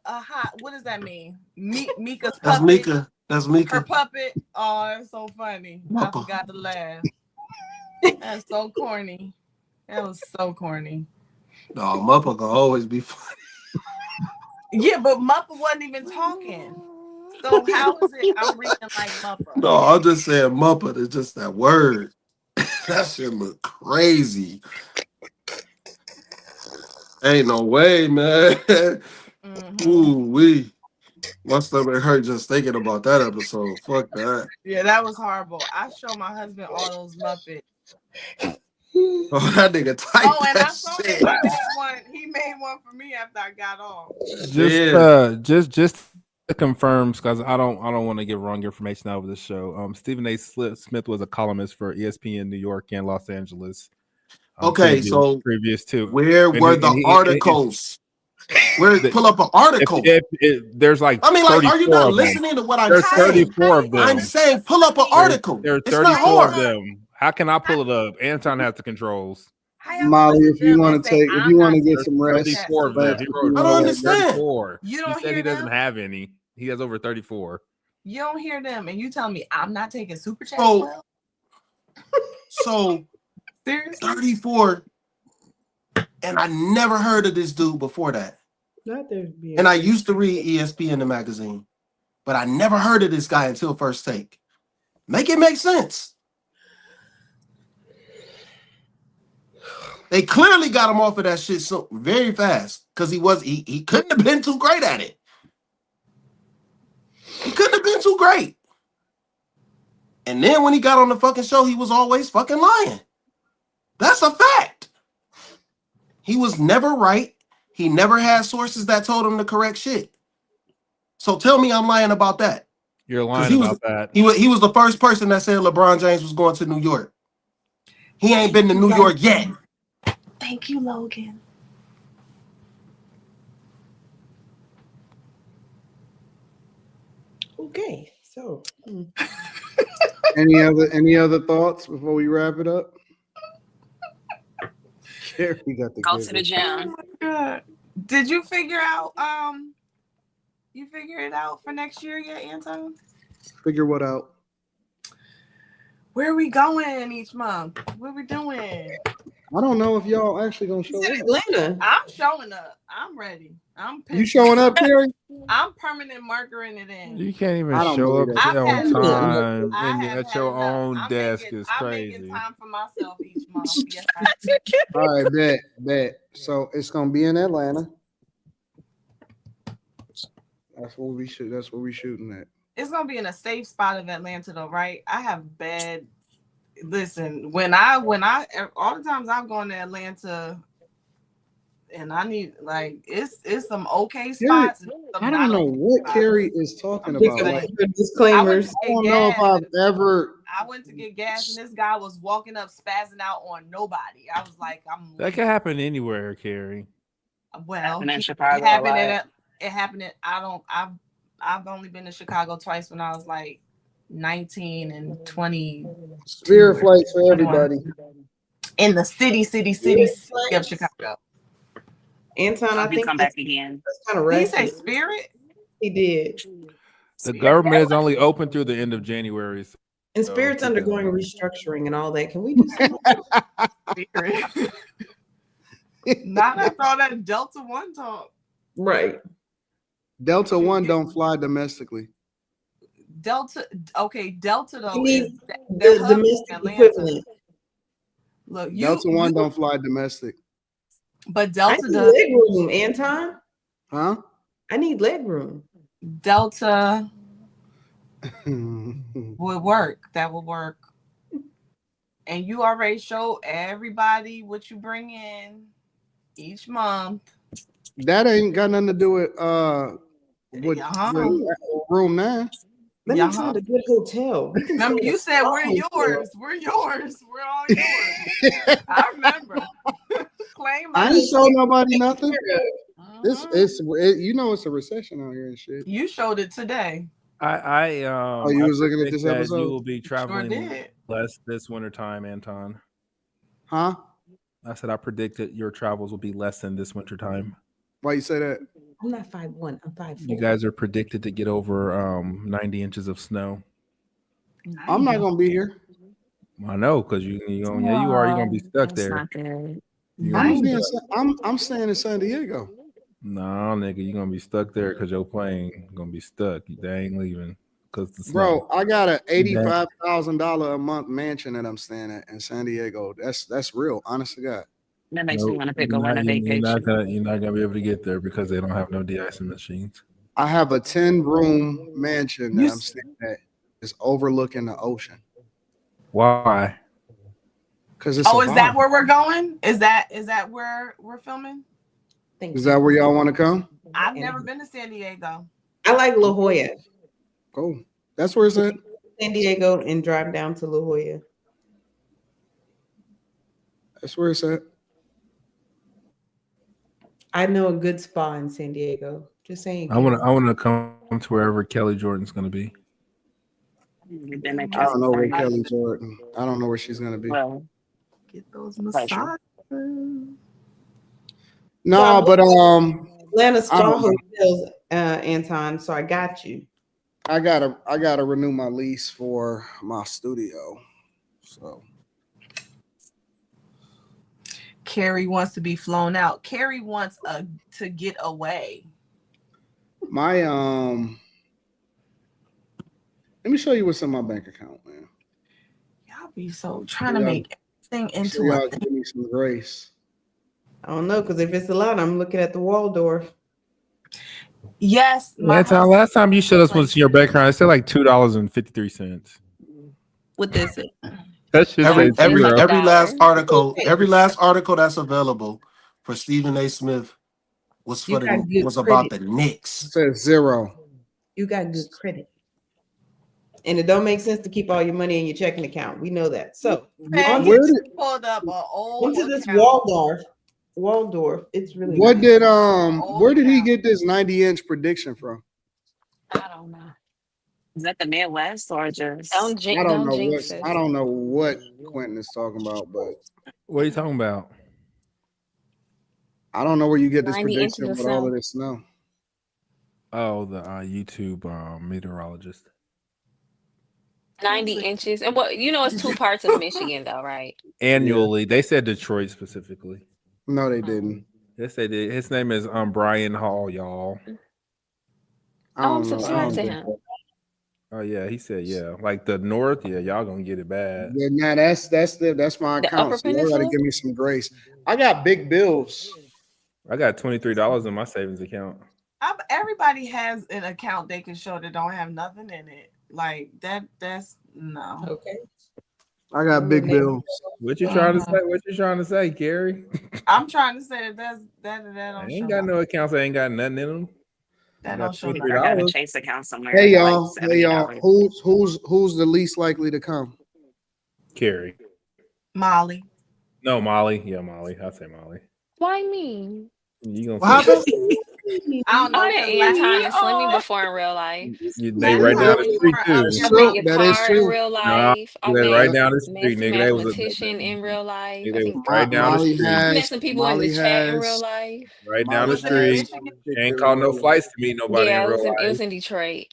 Speaker 15: does that mean? Mika's puppet.
Speaker 2: That's Mika. That's Mika.
Speaker 15: Her puppet. Oh, it's so funny.
Speaker 2: Muppa.
Speaker 15: I forgot to laugh. That's so corny. That was so corny.
Speaker 2: No, Muppa gonna always be funny.
Speaker 15: Yeah, but Muppa wasn't even talking. So how is it I'm reading like Muppa?
Speaker 2: No, I'm just saying Muppa is just that word. That shit look crazy. Ain't no way, man. Ooh, wee. My stomach hurt just thinking about that episode. Fuck that.
Speaker 15: Yeah, that was horrible. I show my husband all those Muppets.
Speaker 2: Oh, that nigga typed
Speaker 15: and
Speaker 2: that
Speaker 15: I saw
Speaker 2: shit.
Speaker 15: he made one for me after I got off.
Speaker 16: Just to confirm, because I don't want to give wrong information out of the show. Stephen A. Smith was a columnist for ESPN New York and Los Angeles.
Speaker 2: Okay, so
Speaker 16: previous to
Speaker 2: where were the articles? Pull up an article.
Speaker 16: There's like,
Speaker 2: I mean, like, are you not listening to what I'm saying?
Speaker 16: There's 34 of them.
Speaker 2: I'm saying pull up an article.
Speaker 16: There's
Speaker 2: It's
Speaker 16: 34
Speaker 2: not hard.
Speaker 16: of them. How can I pull it up? Anton has the controls.
Speaker 12: Molly, if you want to get some rest,
Speaker 16: 34 of them.
Speaker 2: I don't understand.
Speaker 16: 34.
Speaker 15: You don't
Speaker 16: he said
Speaker 15: hear
Speaker 16: he doesn't
Speaker 15: them?
Speaker 16: have any. He has over 34.
Speaker 15: You don't hear them, and you tell me I'm not taking super chats.
Speaker 2: So
Speaker 15: seriously?
Speaker 2: 34, and I never heard of this dude before that. And I used to read ESPN the magazine, but I never heard of this guy until First Take. Make it make sense. They clearly got him off of that shit so very fast because he couldn't have been too great at it. He couldn't have been too great. And then when he got on the fucking show, he was always fucking lying. That's a fact. He was never right. He never had sources that told him the correct shit. So tell me I'm lying about that.
Speaker 16: You're lying about that.
Speaker 2: He was the first person that said LeBron James was going to New York. He ain't been to New York yet.
Speaker 15: Thank you, Logan.
Speaker 5: Okay, so
Speaker 12: any other thoughts before we wrap it up? Carrie got the
Speaker 9: Go to the gym.
Speaker 15: God. Did you figure out you figure it out for next year yet, Anton?
Speaker 12: Figure what out?
Speaker 15: Where are we going each month? What are we doing?
Speaker 12: I don't know if y'all actually gonna show up.
Speaker 5: Atlanta.
Speaker 15: I'm showing up. I'm ready.
Speaker 12: You showing up, Carrie?
Speaker 15: I'm permanent markering it in.
Speaker 16: You can't even
Speaker 12: I don't
Speaker 16: show up
Speaker 12: believe that.
Speaker 16: on time
Speaker 15: I
Speaker 16: and
Speaker 15: have
Speaker 16: at your own
Speaker 15: I'm
Speaker 16: desk
Speaker 15: making,
Speaker 16: is
Speaker 15: I'm
Speaker 16: crazy.
Speaker 15: making time for myself each month. Yes,
Speaker 12: All right, bet. So it's gonna be in Atlanta. That's what we shoot. That's what we shooting at.
Speaker 15: it's gonna be in a safe spot of Atlanta, though, right? I have bad. Listen, when I all the times I've gone to Atlanta, and I need it's some okay spots. And some
Speaker 12: I don't know what Carrie is talking about. Like,
Speaker 5: disclaimers.
Speaker 12: I don't know if I've ever.
Speaker 15: I went to get gas, and this guy was walking up, spazzing out on nobody. I was like,
Speaker 16: That can happen anywhere, Carrie.
Speaker 15: Well,
Speaker 9: in
Speaker 15: it
Speaker 9: Chicago,
Speaker 15: happened. I've only been to Chicago twice when I was like 19 and 20.
Speaker 12: Spirit flights for everybody.
Speaker 15: In the city of Chicago.
Speaker 5: Anton, I think
Speaker 9: come back again.
Speaker 5: That's kind of
Speaker 15: Did he
Speaker 5: right.
Speaker 15: say Spirit?
Speaker 5: He did.
Speaker 16: The government is only open through the end of January.
Speaker 5: And Spirit's undergoing restructuring and all that. Can we do something?
Speaker 15: Not after all that Delta One talk.
Speaker 5: Right.
Speaker 12: Delta One don't fly domestically.
Speaker 15: Delta though
Speaker 5: You need
Speaker 15: is
Speaker 5: the domestic equivalent.
Speaker 15: Look,
Speaker 12: Delta One don't fly domestic.
Speaker 15: But
Speaker 5: I
Speaker 15: Delta
Speaker 5: need
Speaker 15: does.
Speaker 5: leg room, Anton.
Speaker 12: Huh?
Speaker 5: I need leg room.
Speaker 15: Delta would work. That would work. And you already show everybody what you bring in each month.
Speaker 12: That ain't got nothing to do with room 9.
Speaker 5: Let me find a good hotel. We can
Speaker 15: Remember,
Speaker 5: stay
Speaker 15: you
Speaker 5: at
Speaker 15: said
Speaker 5: a
Speaker 15: we're
Speaker 5: hotel.
Speaker 15: yours. We're yours. We're all yours. I remember. Claim
Speaker 12: I
Speaker 15: my
Speaker 12: ain't show nobody
Speaker 15: taken
Speaker 12: nothing.
Speaker 15: care of.
Speaker 12: It's you know it's a recession out here and shit.
Speaker 15: You showed it today.
Speaker 3: I
Speaker 12: you was looking at
Speaker 3: predict
Speaker 12: this
Speaker 3: that
Speaker 12: episode?
Speaker 3: you will be
Speaker 15: Sure
Speaker 3: traveling
Speaker 15: did.
Speaker 3: less this winter time, Anton.
Speaker 12: Huh?
Speaker 3: I said I predicted your travels will be less than this winter time.
Speaker 12: Why you say that?
Speaker 5: I'm not 5'1". I'm 5'4".
Speaker 3: You guys are predicted to get over 90 inches of snow.
Speaker 12: I'm not gonna be here.
Speaker 3: I know, because you are. You're gonna be stuck
Speaker 9: That's
Speaker 3: there.
Speaker 9: not good.
Speaker 3: You're gonna be stuck.
Speaker 12: I'm staying in San Diego.
Speaker 3: No, nigga, you're gonna be stuck there because your plane gonna be stuck. They ain't leaving because the snow.
Speaker 12: Bro, I got a $85,000 a month mansion that I'm staying at in San Diego. That's real, honest to God.
Speaker 9: That makes me want to pick a
Speaker 3: You're
Speaker 9: winter vacation.
Speaker 3: you're not gonna be able to get there because they don't have no de-icing machines.
Speaker 12: I have a 10-room mansion that I'm staying at. It's overlooking the ocean.
Speaker 3: Why?
Speaker 12: Because it's
Speaker 15: Oh,
Speaker 12: a
Speaker 15: is that
Speaker 12: vibe.
Speaker 15: where we're going? Is that where we're filming?
Speaker 12: Is that where y'all want to come?
Speaker 15: I've never been to San Diego.
Speaker 5: I like La Jolla.
Speaker 12: Cool. That's where it's at.
Speaker 5: San Diego and drive down to La Jolla.
Speaker 12: That's where it's at.
Speaker 5: I know a good spa in San Diego. Just saying.
Speaker 3: I want to come to wherever Kelly Jordan's gonna be.
Speaker 12: I don't know where Kelly Jordan. I don't know where she's gonna be.
Speaker 9: Well,
Speaker 15: get those massages.
Speaker 12: No, but
Speaker 5: Atlanta Star
Speaker 12: I'm-
Speaker 5: Hotels, Anton. So I got you.
Speaker 12: I gotta renew my lease for my studio. So
Speaker 15: Carrie wants to be flown out. Carrie wants to get away.
Speaker 12: my let me show you what's in my bank account, man.
Speaker 15: Y'all be so trying to
Speaker 12: Yeah.
Speaker 15: make everything
Speaker 12: So
Speaker 15: into
Speaker 12: y'all
Speaker 15: a thing.
Speaker 12: give me some grace.
Speaker 5: I don't know, because if it's allowed, I'm looking at the Waldorf.
Speaker 15: Yes, my
Speaker 3: Anton, last time you showed us what's in your background, it said like $2.53.
Speaker 5: What is it?
Speaker 3: That should
Speaker 2: Every
Speaker 3: say zero.
Speaker 2: last article that's available for Stephen A. Smith was
Speaker 5: You
Speaker 2: for
Speaker 5: got good
Speaker 2: was about the
Speaker 5: credit.
Speaker 2: Knicks.
Speaker 12: It says 0.
Speaker 5: You got good credit. And it don't make sense to keep all your money in your checking account. We know that. So
Speaker 15: Man,
Speaker 12: Where
Speaker 15: he
Speaker 12: did-
Speaker 15: just pulled up an old
Speaker 5: onto this
Speaker 15: account.
Speaker 5: Waldorf. It's really
Speaker 12: What
Speaker 5: nice.
Speaker 12: did where did he get this 90-inch prediction from?
Speaker 9: I don't know. Is that the Midwest or just?
Speaker 11: Don't jinx it.
Speaker 12: I don't know what Quentin is talking about, but
Speaker 3: What are you talking about?
Speaker 12: I don't know where you get this
Speaker 11: 90 inches
Speaker 12: prediction
Speaker 11: of
Speaker 12: with all
Speaker 11: snow.
Speaker 12: of this snow.
Speaker 3: Oh, the YouTube meteorologist.
Speaker 11: 90 inches. And what it's 2 parts of Michigan though, right?
Speaker 3: Annually, they said Detroit specifically.
Speaker 12: No, they didn't.
Speaker 3: Yes, they did. His name is Brian Hall, y'all.
Speaker 12: I
Speaker 11: I'm
Speaker 12: don't know.
Speaker 11: subscribed to him.
Speaker 3: Oh yeah, he said like the North. Yeah, y'all gonna get it bad.
Speaker 12: Yeah, nah, that's my
Speaker 11: The
Speaker 12: account.
Speaker 11: Upper
Speaker 12: So y'all gotta
Speaker 11: Peninsula?
Speaker 12: give me some grace. I got big bills.
Speaker 3: I got $23 in my savings account.
Speaker 15: Everybody has an account they can show that don't have nothing in it. Like that's no.
Speaker 5: Okay.
Speaker 12: I got big bills.
Speaker 3: What you trying to say? What you trying to say, Gary?
Speaker 15: I'm trying to say that
Speaker 3: I
Speaker 15: don't
Speaker 3: ain't
Speaker 15: show
Speaker 3: got
Speaker 15: up.
Speaker 3: no accounts. I ain't got nothing in them.
Speaker 15: That
Speaker 3: I
Speaker 15: don't
Speaker 3: got
Speaker 15: show up.
Speaker 9: I got a
Speaker 3: $23.
Speaker 9: Chase account somewhere.
Speaker 12: Hey
Speaker 9: for like
Speaker 12: y'all,
Speaker 9: $70.
Speaker 12: who's the least likely to come?
Speaker 3: Carrie.
Speaker 15: Molly.
Speaker 3: No, Molly. Yeah, Molly. I'll say Molly.
Speaker 11: Why me?
Speaker 3: You gonna
Speaker 2: What
Speaker 3: say
Speaker 2: happened?
Speaker 15: I don't know.
Speaker 11: I met
Speaker 15: 'cause last
Speaker 11: Anton
Speaker 15: time-
Speaker 11: and Slimmy before in real life.
Speaker 3: they right down the street too.
Speaker 12: That's
Speaker 11: I
Speaker 12: true.
Speaker 11: met your
Speaker 12: That is
Speaker 11: car in
Speaker 12: true.
Speaker 11: real
Speaker 3: Nah,
Speaker 11: life. I
Speaker 3: they
Speaker 11: met
Speaker 3: right down the street,
Speaker 11: some
Speaker 3: nigga. They was
Speaker 11: mathematician in real life.
Speaker 3: they
Speaker 11: I
Speaker 3: was
Speaker 11: think
Speaker 3: right down the
Speaker 12: Molly
Speaker 3: street.
Speaker 11: I met
Speaker 12: has
Speaker 11: some people in the chat in real life.
Speaker 3: Right down the
Speaker 15: Was it in
Speaker 3: street.
Speaker 15: Michigan?
Speaker 3: Ain't caught no flights to meet nobody
Speaker 11: Yeah,
Speaker 3: in
Speaker 11: it
Speaker 3: real
Speaker 11: was in
Speaker 3: life.
Speaker 11: Detroit.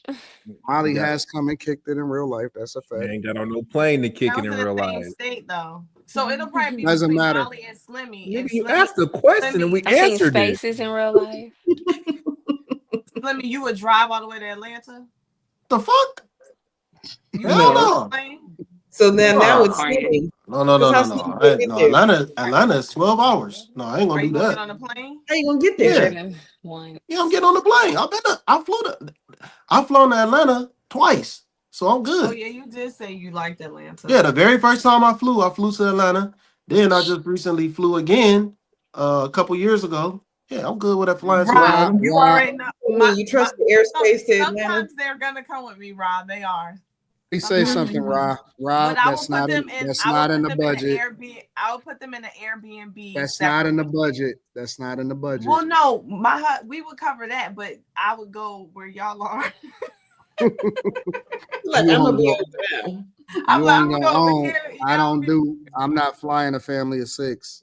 Speaker 12: Molly
Speaker 3: Yeah.
Speaker 12: has come and kicked it in real life. That's a
Speaker 3: You
Speaker 12: fact.
Speaker 3: ain't got on no plane to kick
Speaker 15: That
Speaker 3: it
Speaker 15: was
Speaker 3: in
Speaker 15: in
Speaker 3: real
Speaker 15: the same
Speaker 3: life.
Speaker 15: state though. So it'll probably be
Speaker 12: Doesn't
Speaker 15: between
Speaker 12: matter.
Speaker 15: Molly and Slimmy.
Speaker 3: Nigga,
Speaker 15: And
Speaker 3: you
Speaker 15: Slimmy,
Speaker 3: asked the question and we
Speaker 11: I seen
Speaker 3: answered it.
Speaker 11: spaces in real life.
Speaker 15: Slimmy, you would drive all the way to Atlanta?
Speaker 2: The fuck?
Speaker 15: You
Speaker 2: Hell
Speaker 15: would
Speaker 2: no.
Speaker 15: plane?
Speaker 5: So now it's
Speaker 2: Nah.
Speaker 5: Slimmy.
Speaker 2: No.
Speaker 5: Because how Slimmy gonna get there?
Speaker 2: Atlanta is 12 hours. No, I ain't
Speaker 15: Are
Speaker 2: gonna
Speaker 15: you
Speaker 2: do
Speaker 15: gonna get
Speaker 2: that.
Speaker 15: on a plane?
Speaker 5: How you gonna get
Speaker 2: Yeah.
Speaker 5: there?
Speaker 2: Yeah, I'm getting on the plane. I've flown to Atlanta twice. So I'm
Speaker 15: Oh
Speaker 2: good.
Speaker 15: yeah, you did say you liked Atlanta.
Speaker 2: Yeah, the very first time I flew to Atlanta. Then I just recently flew again a couple years ago. Yeah, I'm good with that flying to
Speaker 15: Rob,
Speaker 2: Atlanta.
Speaker 15: you already know.
Speaker 5: You trust the airspace to Atlanta?
Speaker 15: Sometimes they're gonna come with me, Rob. They are.
Speaker 12: He say
Speaker 15: Sometimes
Speaker 12: something,
Speaker 15: they will.
Speaker 12: Rob.
Speaker 15: But I will
Speaker 12: That's
Speaker 15: put
Speaker 12: not
Speaker 15: them
Speaker 12: in.
Speaker 15: in.
Speaker 12: That's
Speaker 15: I will
Speaker 12: not in
Speaker 15: put
Speaker 12: the
Speaker 15: them in an
Speaker 12: budget.
Speaker 15: Airbnb. I will put them in an Airbnb.
Speaker 12: That's not in the
Speaker 15: separately.
Speaker 12: budget. That's not in the budget.
Speaker 15: Well, no, we would cover that, but I would go where y'all are.
Speaker 5: Look, I'm gonna be on
Speaker 12: You
Speaker 15: I'm
Speaker 12: on
Speaker 15: gonna
Speaker 12: your
Speaker 15: go over
Speaker 12: own.
Speaker 15: here.
Speaker 12: I don't do. I'm not flying a family of 6.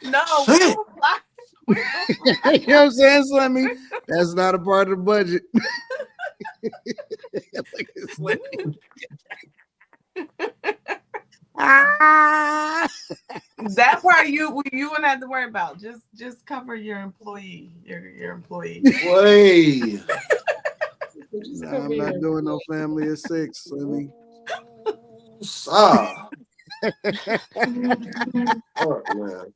Speaker 15: No, we will fly.
Speaker 12: You know what I'm saying, Slimmy? That's not a part of the budget. Look at Slimmy.
Speaker 15: That part you wouldn't have to worry about. Just cover your employee. Your employee.
Speaker 2: Way.
Speaker 12: Nah, I'm not doing no family of 6, Slimmy.
Speaker 2: Oh, man.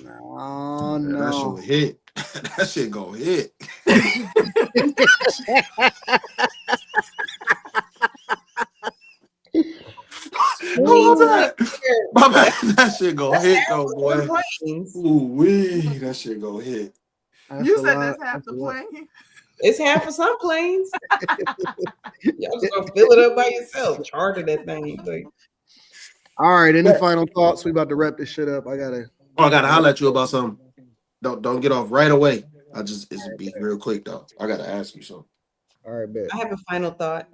Speaker 12: No,
Speaker 2: Man, that shit
Speaker 12: no.
Speaker 2: will hit. That shit go hit. Oh, my bad. My bad. That shit go hit though, boy. Ooh wee, that shit go hit.
Speaker 15: You said that's half the plane.
Speaker 5: It's half of some planes. Y'all just gonna fill it up by yourself. Charter that thing. Like,
Speaker 12: All right. Any final thoughts? We about to wrap this shit up. I gotta
Speaker 2: holler at you about something. Don't get off right away. It's be real quick though. I gotta ask you something.
Speaker 12: All right, bet.
Speaker 5: I have a final thought.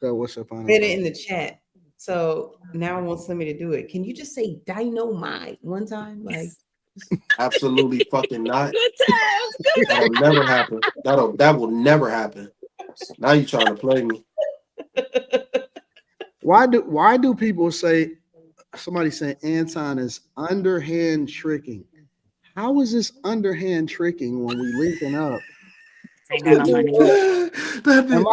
Speaker 12: So what's your final
Speaker 5: Read
Speaker 12: thought?
Speaker 5: it in the chat. So now I want Slimmy to do it. Can you just say dynamite one time? Like,
Speaker 2: Absolutely fucking not. That'll never happen. That will never happen. Now you trying to play me.
Speaker 12: Why do people say somebody saying Anton is underhand tricking? How is this underhand tricking when we linking up? Am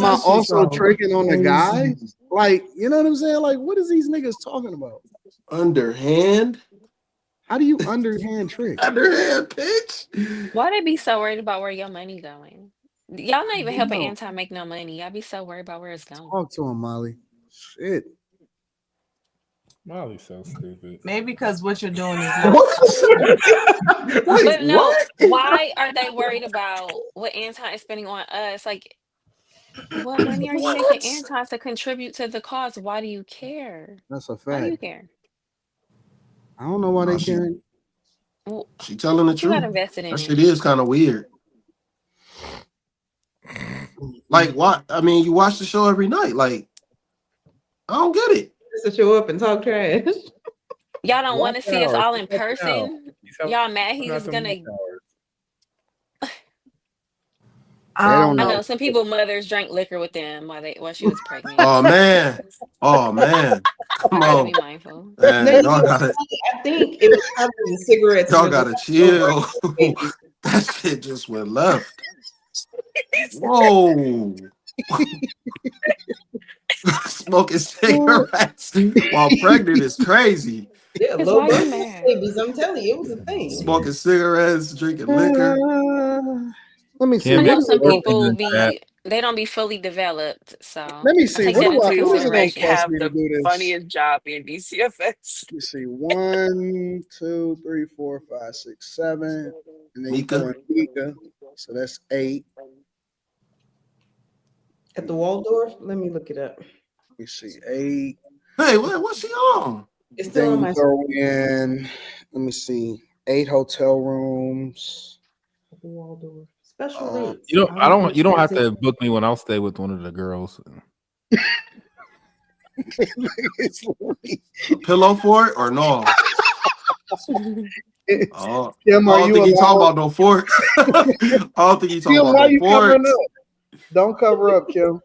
Speaker 12: I also tricking on the guy? Like, you know what I'm saying? Like, what is these niggas talking about?
Speaker 2: Underhand?
Speaker 12: How do you underhand trick?
Speaker 2: Underhand pitch?
Speaker 11: Why they be so worried about where your money going? Y'all not even helping
Speaker 12: No.
Speaker 11: Anton make no money. Y'all be so worried about where it's going.
Speaker 12: Talk to him, Molly. Shit.
Speaker 16: Molly's so stupid.
Speaker 15: Maybe because what you're doing is
Speaker 11: But no, why are they worried about what Anton is spending on us? Like, what money are you making Anton to contribute to the cause? Why do you care?
Speaker 12: That's a
Speaker 11: Why do you
Speaker 12: fact.
Speaker 11: care?
Speaker 12: I don't know why they caring.
Speaker 11: Well,
Speaker 2: She telling the
Speaker 11: you got
Speaker 2: truth.
Speaker 11: invested in
Speaker 2: That
Speaker 11: it.
Speaker 2: shit is kind of weird. Like, what? I mean, you watch the show every night. Like, I don't get it.
Speaker 5: just to show up and talk trash.
Speaker 11: Y'all don't want to see us all in
Speaker 16: Watch out.
Speaker 11: person. Y'all mad he's gonna. I know some people mothers drank liquor with them while she was pregnant.
Speaker 2: Oh man. Oh man. Come
Speaker 11: Gotta
Speaker 2: on.
Speaker 11: be mindful.
Speaker 2: Man,
Speaker 5: No,
Speaker 2: y'all gotta
Speaker 5: I think it was probably the cigarettes.
Speaker 2: y'all
Speaker 5: and
Speaker 2: gotta
Speaker 5: the-
Speaker 2: chill. That shit just went left. Whoa. Smoking cigarettes while pregnant is crazy.
Speaker 5: Yeah,
Speaker 11: Because
Speaker 5: low
Speaker 11: why you
Speaker 5: birth
Speaker 11: mad?
Speaker 5: babies. I'm telling you, it was a thing.
Speaker 2: Smoking cigarettes, drinking liquor.
Speaker 12: Let me see.
Speaker 11: I know
Speaker 12: What
Speaker 11: some
Speaker 12: do we-
Speaker 11: people they don't be fully developed, so
Speaker 12: Let me
Speaker 11: I
Speaker 12: see.
Speaker 11: take
Speaker 12: What
Speaker 11: that
Speaker 12: do
Speaker 11: into
Speaker 12: I? What is it gonna
Speaker 11: consideration.
Speaker 12: cost me to do this?
Speaker 9: Funniest job in DCFS.
Speaker 12: Let me see. 1, 2, 3, 4, 5, 6, 7, and then you
Speaker 2: Mika.
Speaker 12: go in Mika. So that's 8.
Speaker 5: At the Waldorf, let me look it up.
Speaker 12: Let me see. 8.
Speaker 2: Hey, what's she on?
Speaker 5: It's still
Speaker 12: Then
Speaker 5: on
Speaker 12: you
Speaker 5: my
Speaker 12: go in. Let me see. 8 hotel rooms.
Speaker 5: At the Waldorf. Special rates.
Speaker 16: You don't have
Speaker 5: Expensive.
Speaker 16: to book me when I'll stay with one of the girls.
Speaker 2: A pillow for it or no? Oh,
Speaker 12: Kim,
Speaker 2: I
Speaker 12: are
Speaker 2: don't
Speaker 12: you
Speaker 2: think he talking
Speaker 12: allowed?
Speaker 2: about no forks. I don't think he talking
Speaker 12: Kim,
Speaker 2: about
Speaker 12: why
Speaker 2: no
Speaker 12: you covering
Speaker 2: forks.
Speaker 12: up? Don't cover up, Kim.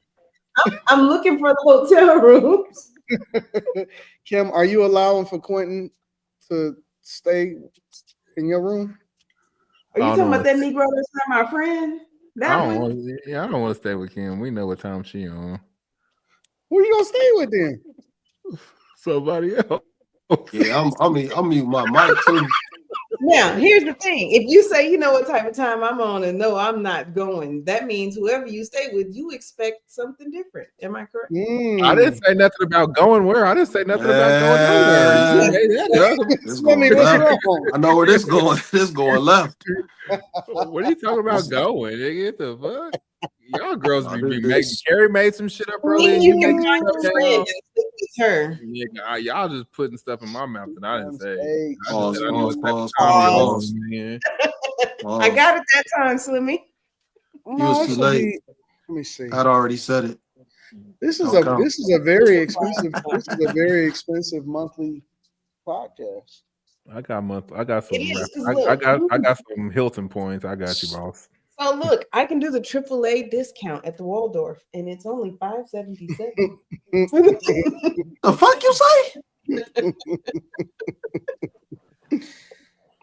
Speaker 5: I'm looking for the hotel rooms.
Speaker 12: Kim, are you allowing for Quentin to stay in your room?
Speaker 5: Are you
Speaker 16: I
Speaker 5: talking
Speaker 16: don't
Speaker 5: about that Negro that's not my friend?
Speaker 16: I
Speaker 5: That
Speaker 16: don't
Speaker 5: one?
Speaker 16: want to stay with Kim. We know what time she on.
Speaker 12: Who you gonna stay with then?
Speaker 16: Somebody else.
Speaker 2: Yeah, I'm mute my mic too.
Speaker 5: Now, here's the thing. If you say, you know what type of time I'm on, and no, I'm not going, that means whoever you stay with, you expect something different. Am I correct?
Speaker 16: I didn't say nothing about going where. I didn't say nothing about going nowhere. You say that,
Speaker 2: This going left. I know where this going. This going left.
Speaker 16: What are you talking about going? Nigga, what the fuck? Y'all girls be making.
Speaker 2: this-
Speaker 16: Carrie made some shit up earlier.
Speaker 5: You
Speaker 16: You
Speaker 5: can
Speaker 16: make
Speaker 5: find
Speaker 16: stuff
Speaker 5: a
Speaker 16: down.
Speaker 5: friend and sleep with her.
Speaker 16: Nigga, y'all just putting stuff in my mouth that I didn't say. I
Speaker 2: Pause,
Speaker 16: just said I know
Speaker 2: pause,
Speaker 16: what type of
Speaker 2: pause,
Speaker 16: time you're
Speaker 2: pause.
Speaker 16: on, man.
Speaker 5: I got it that time, Slimmy.
Speaker 2: You was too late.
Speaker 12: Let me see.
Speaker 2: I'd already said it.
Speaker 12: This is
Speaker 2: Don't count.
Speaker 12: this is a very expensive. This is a very expensive monthly podcast.
Speaker 16: I got some.
Speaker 5: It is, 'cause
Speaker 16: I got some Hilton points. I got you, boss.
Speaker 5: So look, I can do the AAA discount at the Waldorf, and it's only $577.
Speaker 2: The fuck you say?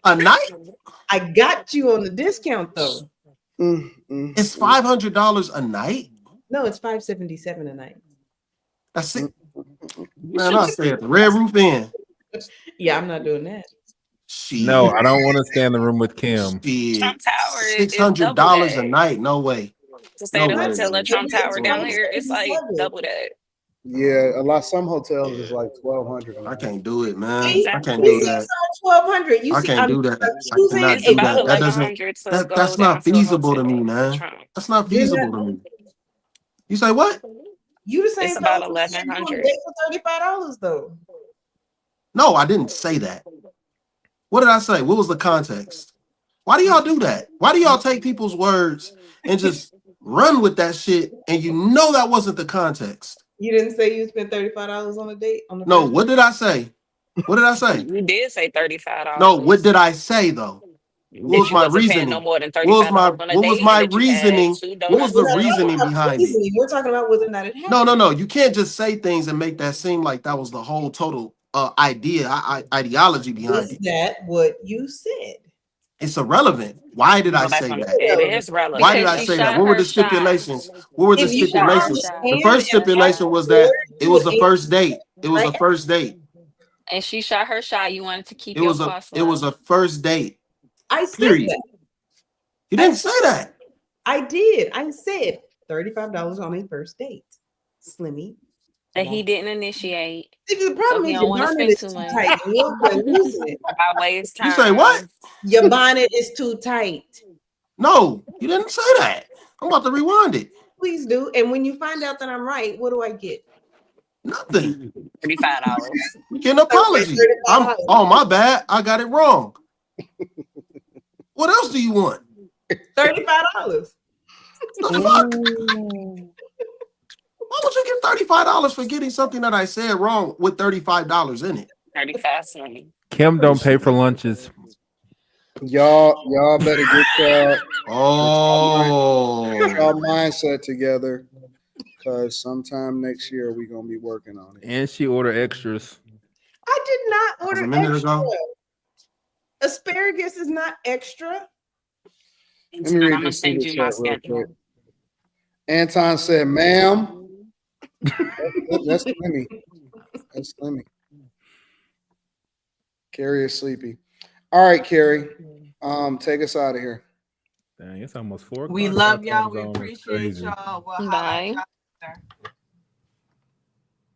Speaker 2: A night?
Speaker 5: I got you on the discount though.
Speaker 2: It's $500 a night.
Speaker 5: No, it's $577 a night.
Speaker 2: That's it. Man, I stay at the Red Roof Inn.
Speaker 5: Yeah, I'm not doing that.
Speaker 16: No, I don't want to stay in the room with Kim.
Speaker 9: Trump Tower is
Speaker 2: $600 a night. No way.
Speaker 9: To stay at
Speaker 2: No
Speaker 9: a
Speaker 2: way.
Speaker 9: hotel at Trump Tower down here, it's like double that.
Speaker 12: Yeah, some hotels is like 1,200.
Speaker 2: I can't do it, man.
Speaker 5: See?
Speaker 2: I can't do that.
Speaker 5: 1,200. You
Speaker 2: I
Speaker 5: see,
Speaker 2: can't do that. I
Speaker 5: choosing
Speaker 2: cannot
Speaker 5: a
Speaker 2: do that. That
Speaker 9: $1,100
Speaker 2: doesn't.
Speaker 9: to
Speaker 2: That's
Speaker 9: go down
Speaker 2: not
Speaker 9: to a
Speaker 2: feasible to
Speaker 9: hotel
Speaker 2: me, man.
Speaker 9: Trump.
Speaker 2: That's not feasible to me. You say what?
Speaker 5: You the same
Speaker 9: It's about
Speaker 5: color as you on a
Speaker 9: 1,100.
Speaker 5: date for $35 though.
Speaker 2: No, I didn't say that. What did I say? What was the context? Why do y'all do that? Why do y'all take people's words and just run with that shit? And you know that wasn't the context.
Speaker 5: You didn't say you spent $35 on a date on the
Speaker 2: No,
Speaker 5: first
Speaker 2: what did I say? What did I say?
Speaker 9: You did say $35.
Speaker 2: No, what did I say though? What was
Speaker 9: You
Speaker 2: my
Speaker 9: wasn't paying
Speaker 2: reasoning?
Speaker 9: no more than $35
Speaker 2: What was my
Speaker 9: on a
Speaker 2: what was
Speaker 9: date,
Speaker 2: my
Speaker 9: and that you had
Speaker 2: reasoning?
Speaker 9: two
Speaker 2: What was
Speaker 9: donuts
Speaker 2: the
Speaker 9: and a
Speaker 2: reasoning
Speaker 9: Coke.
Speaker 2: behind it?
Speaker 5: We're talking about whether or not it happened.
Speaker 2: No. You can't just say things and make that seem like that was the whole total ideology behind
Speaker 5: Is
Speaker 2: it.
Speaker 5: that what you said?
Speaker 2: It's irrelevant. Why did I
Speaker 9: Well, that's
Speaker 2: say
Speaker 9: what
Speaker 2: that?
Speaker 9: it is relevant.
Speaker 2: Why did I
Speaker 11: Because
Speaker 2: say
Speaker 11: she
Speaker 2: that?
Speaker 11: shot
Speaker 2: What were
Speaker 11: her
Speaker 2: the
Speaker 11: shot.
Speaker 2: stipulations? What were the
Speaker 5: If you
Speaker 2: stipulations? The
Speaker 5: understand
Speaker 2: first
Speaker 5: and
Speaker 2: stipulation was that it was the first date. It was a first date.
Speaker 11: And she shot her shot. You wanted to keep
Speaker 2: It
Speaker 11: your
Speaker 2: was
Speaker 11: costs
Speaker 2: a
Speaker 11: low.
Speaker 2: first date.
Speaker 5: I said
Speaker 2: Period.
Speaker 5: that.
Speaker 2: You didn't say that.
Speaker 5: I did. I said $35 on a first date. Slimmy.
Speaker 11: That he didn't initiate.
Speaker 5: See, the problem
Speaker 11: So he
Speaker 5: is
Speaker 11: don't
Speaker 5: your
Speaker 11: want to
Speaker 5: bonnet
Speaker 11: spend
Speaker 5: is
Speaker 11: too
Speaker 5: too
Speaker 11: much.
Speaker 5: tight. You're losing it.
Speaker 9: About waste time.
Speaker 2: You say what?
Speaker 5: Your bonnet is too tight.
Speaker 2: No, you didn't say that. I'm about to rewind it.
Speaker 5: Please do. And when you find out that I'm right, what do I get?
Speaker 2: Nothing.
Speaker 9: $35.
Speaker 2: You get an apology. Oh, my bad. I got it wrong. What else do you want?
Speaker 5: $35.
Speaker 2: The fuck? Why would you get $35 for getting something that I said wrong with $35 in it?
Speaker 9: 35 Slimmy.
Speaker 16: Kim don't pay for lunches.
Speaker 12: Y'all better get y'all
Speaker 2: Oh,
Speaker 12: y'all mindset together, because sometime next year we're gonna be working on it.
Speaker 16: And she ordered extras.
Speaker 5: I did not
Speaker 2: was a
Speaker 5: order
Speaker 2: minute
Speaker 5: extra.
Speaker 2: ago.
Speaker 5: Asparagus is not extra.
Speaker 12: Let me read
Speaker 9: I'm gonna
Speaker 12: this super
Speaker 9: send you my
Speaker 12: chat real
Speaker 9: schedule.
Speaker 12: quick. Anton said, "Ma'am." That's Slimmy. That's Slimmy. Carrie is sleepy. All right, Carrie. Take us out of here.
Speaker 16: Dang, it's almost 4 o'clock.
Speaker 15: We love y'all.
Speaker 16: Time
Speaker 15: We
Speaker 16: zone is
Speaker 15: appreciate
Speaker 16: crazy.
Speaker 15: y'all. We'll holler at
Speaker 11: Bye.
Speaker 15: y'all later.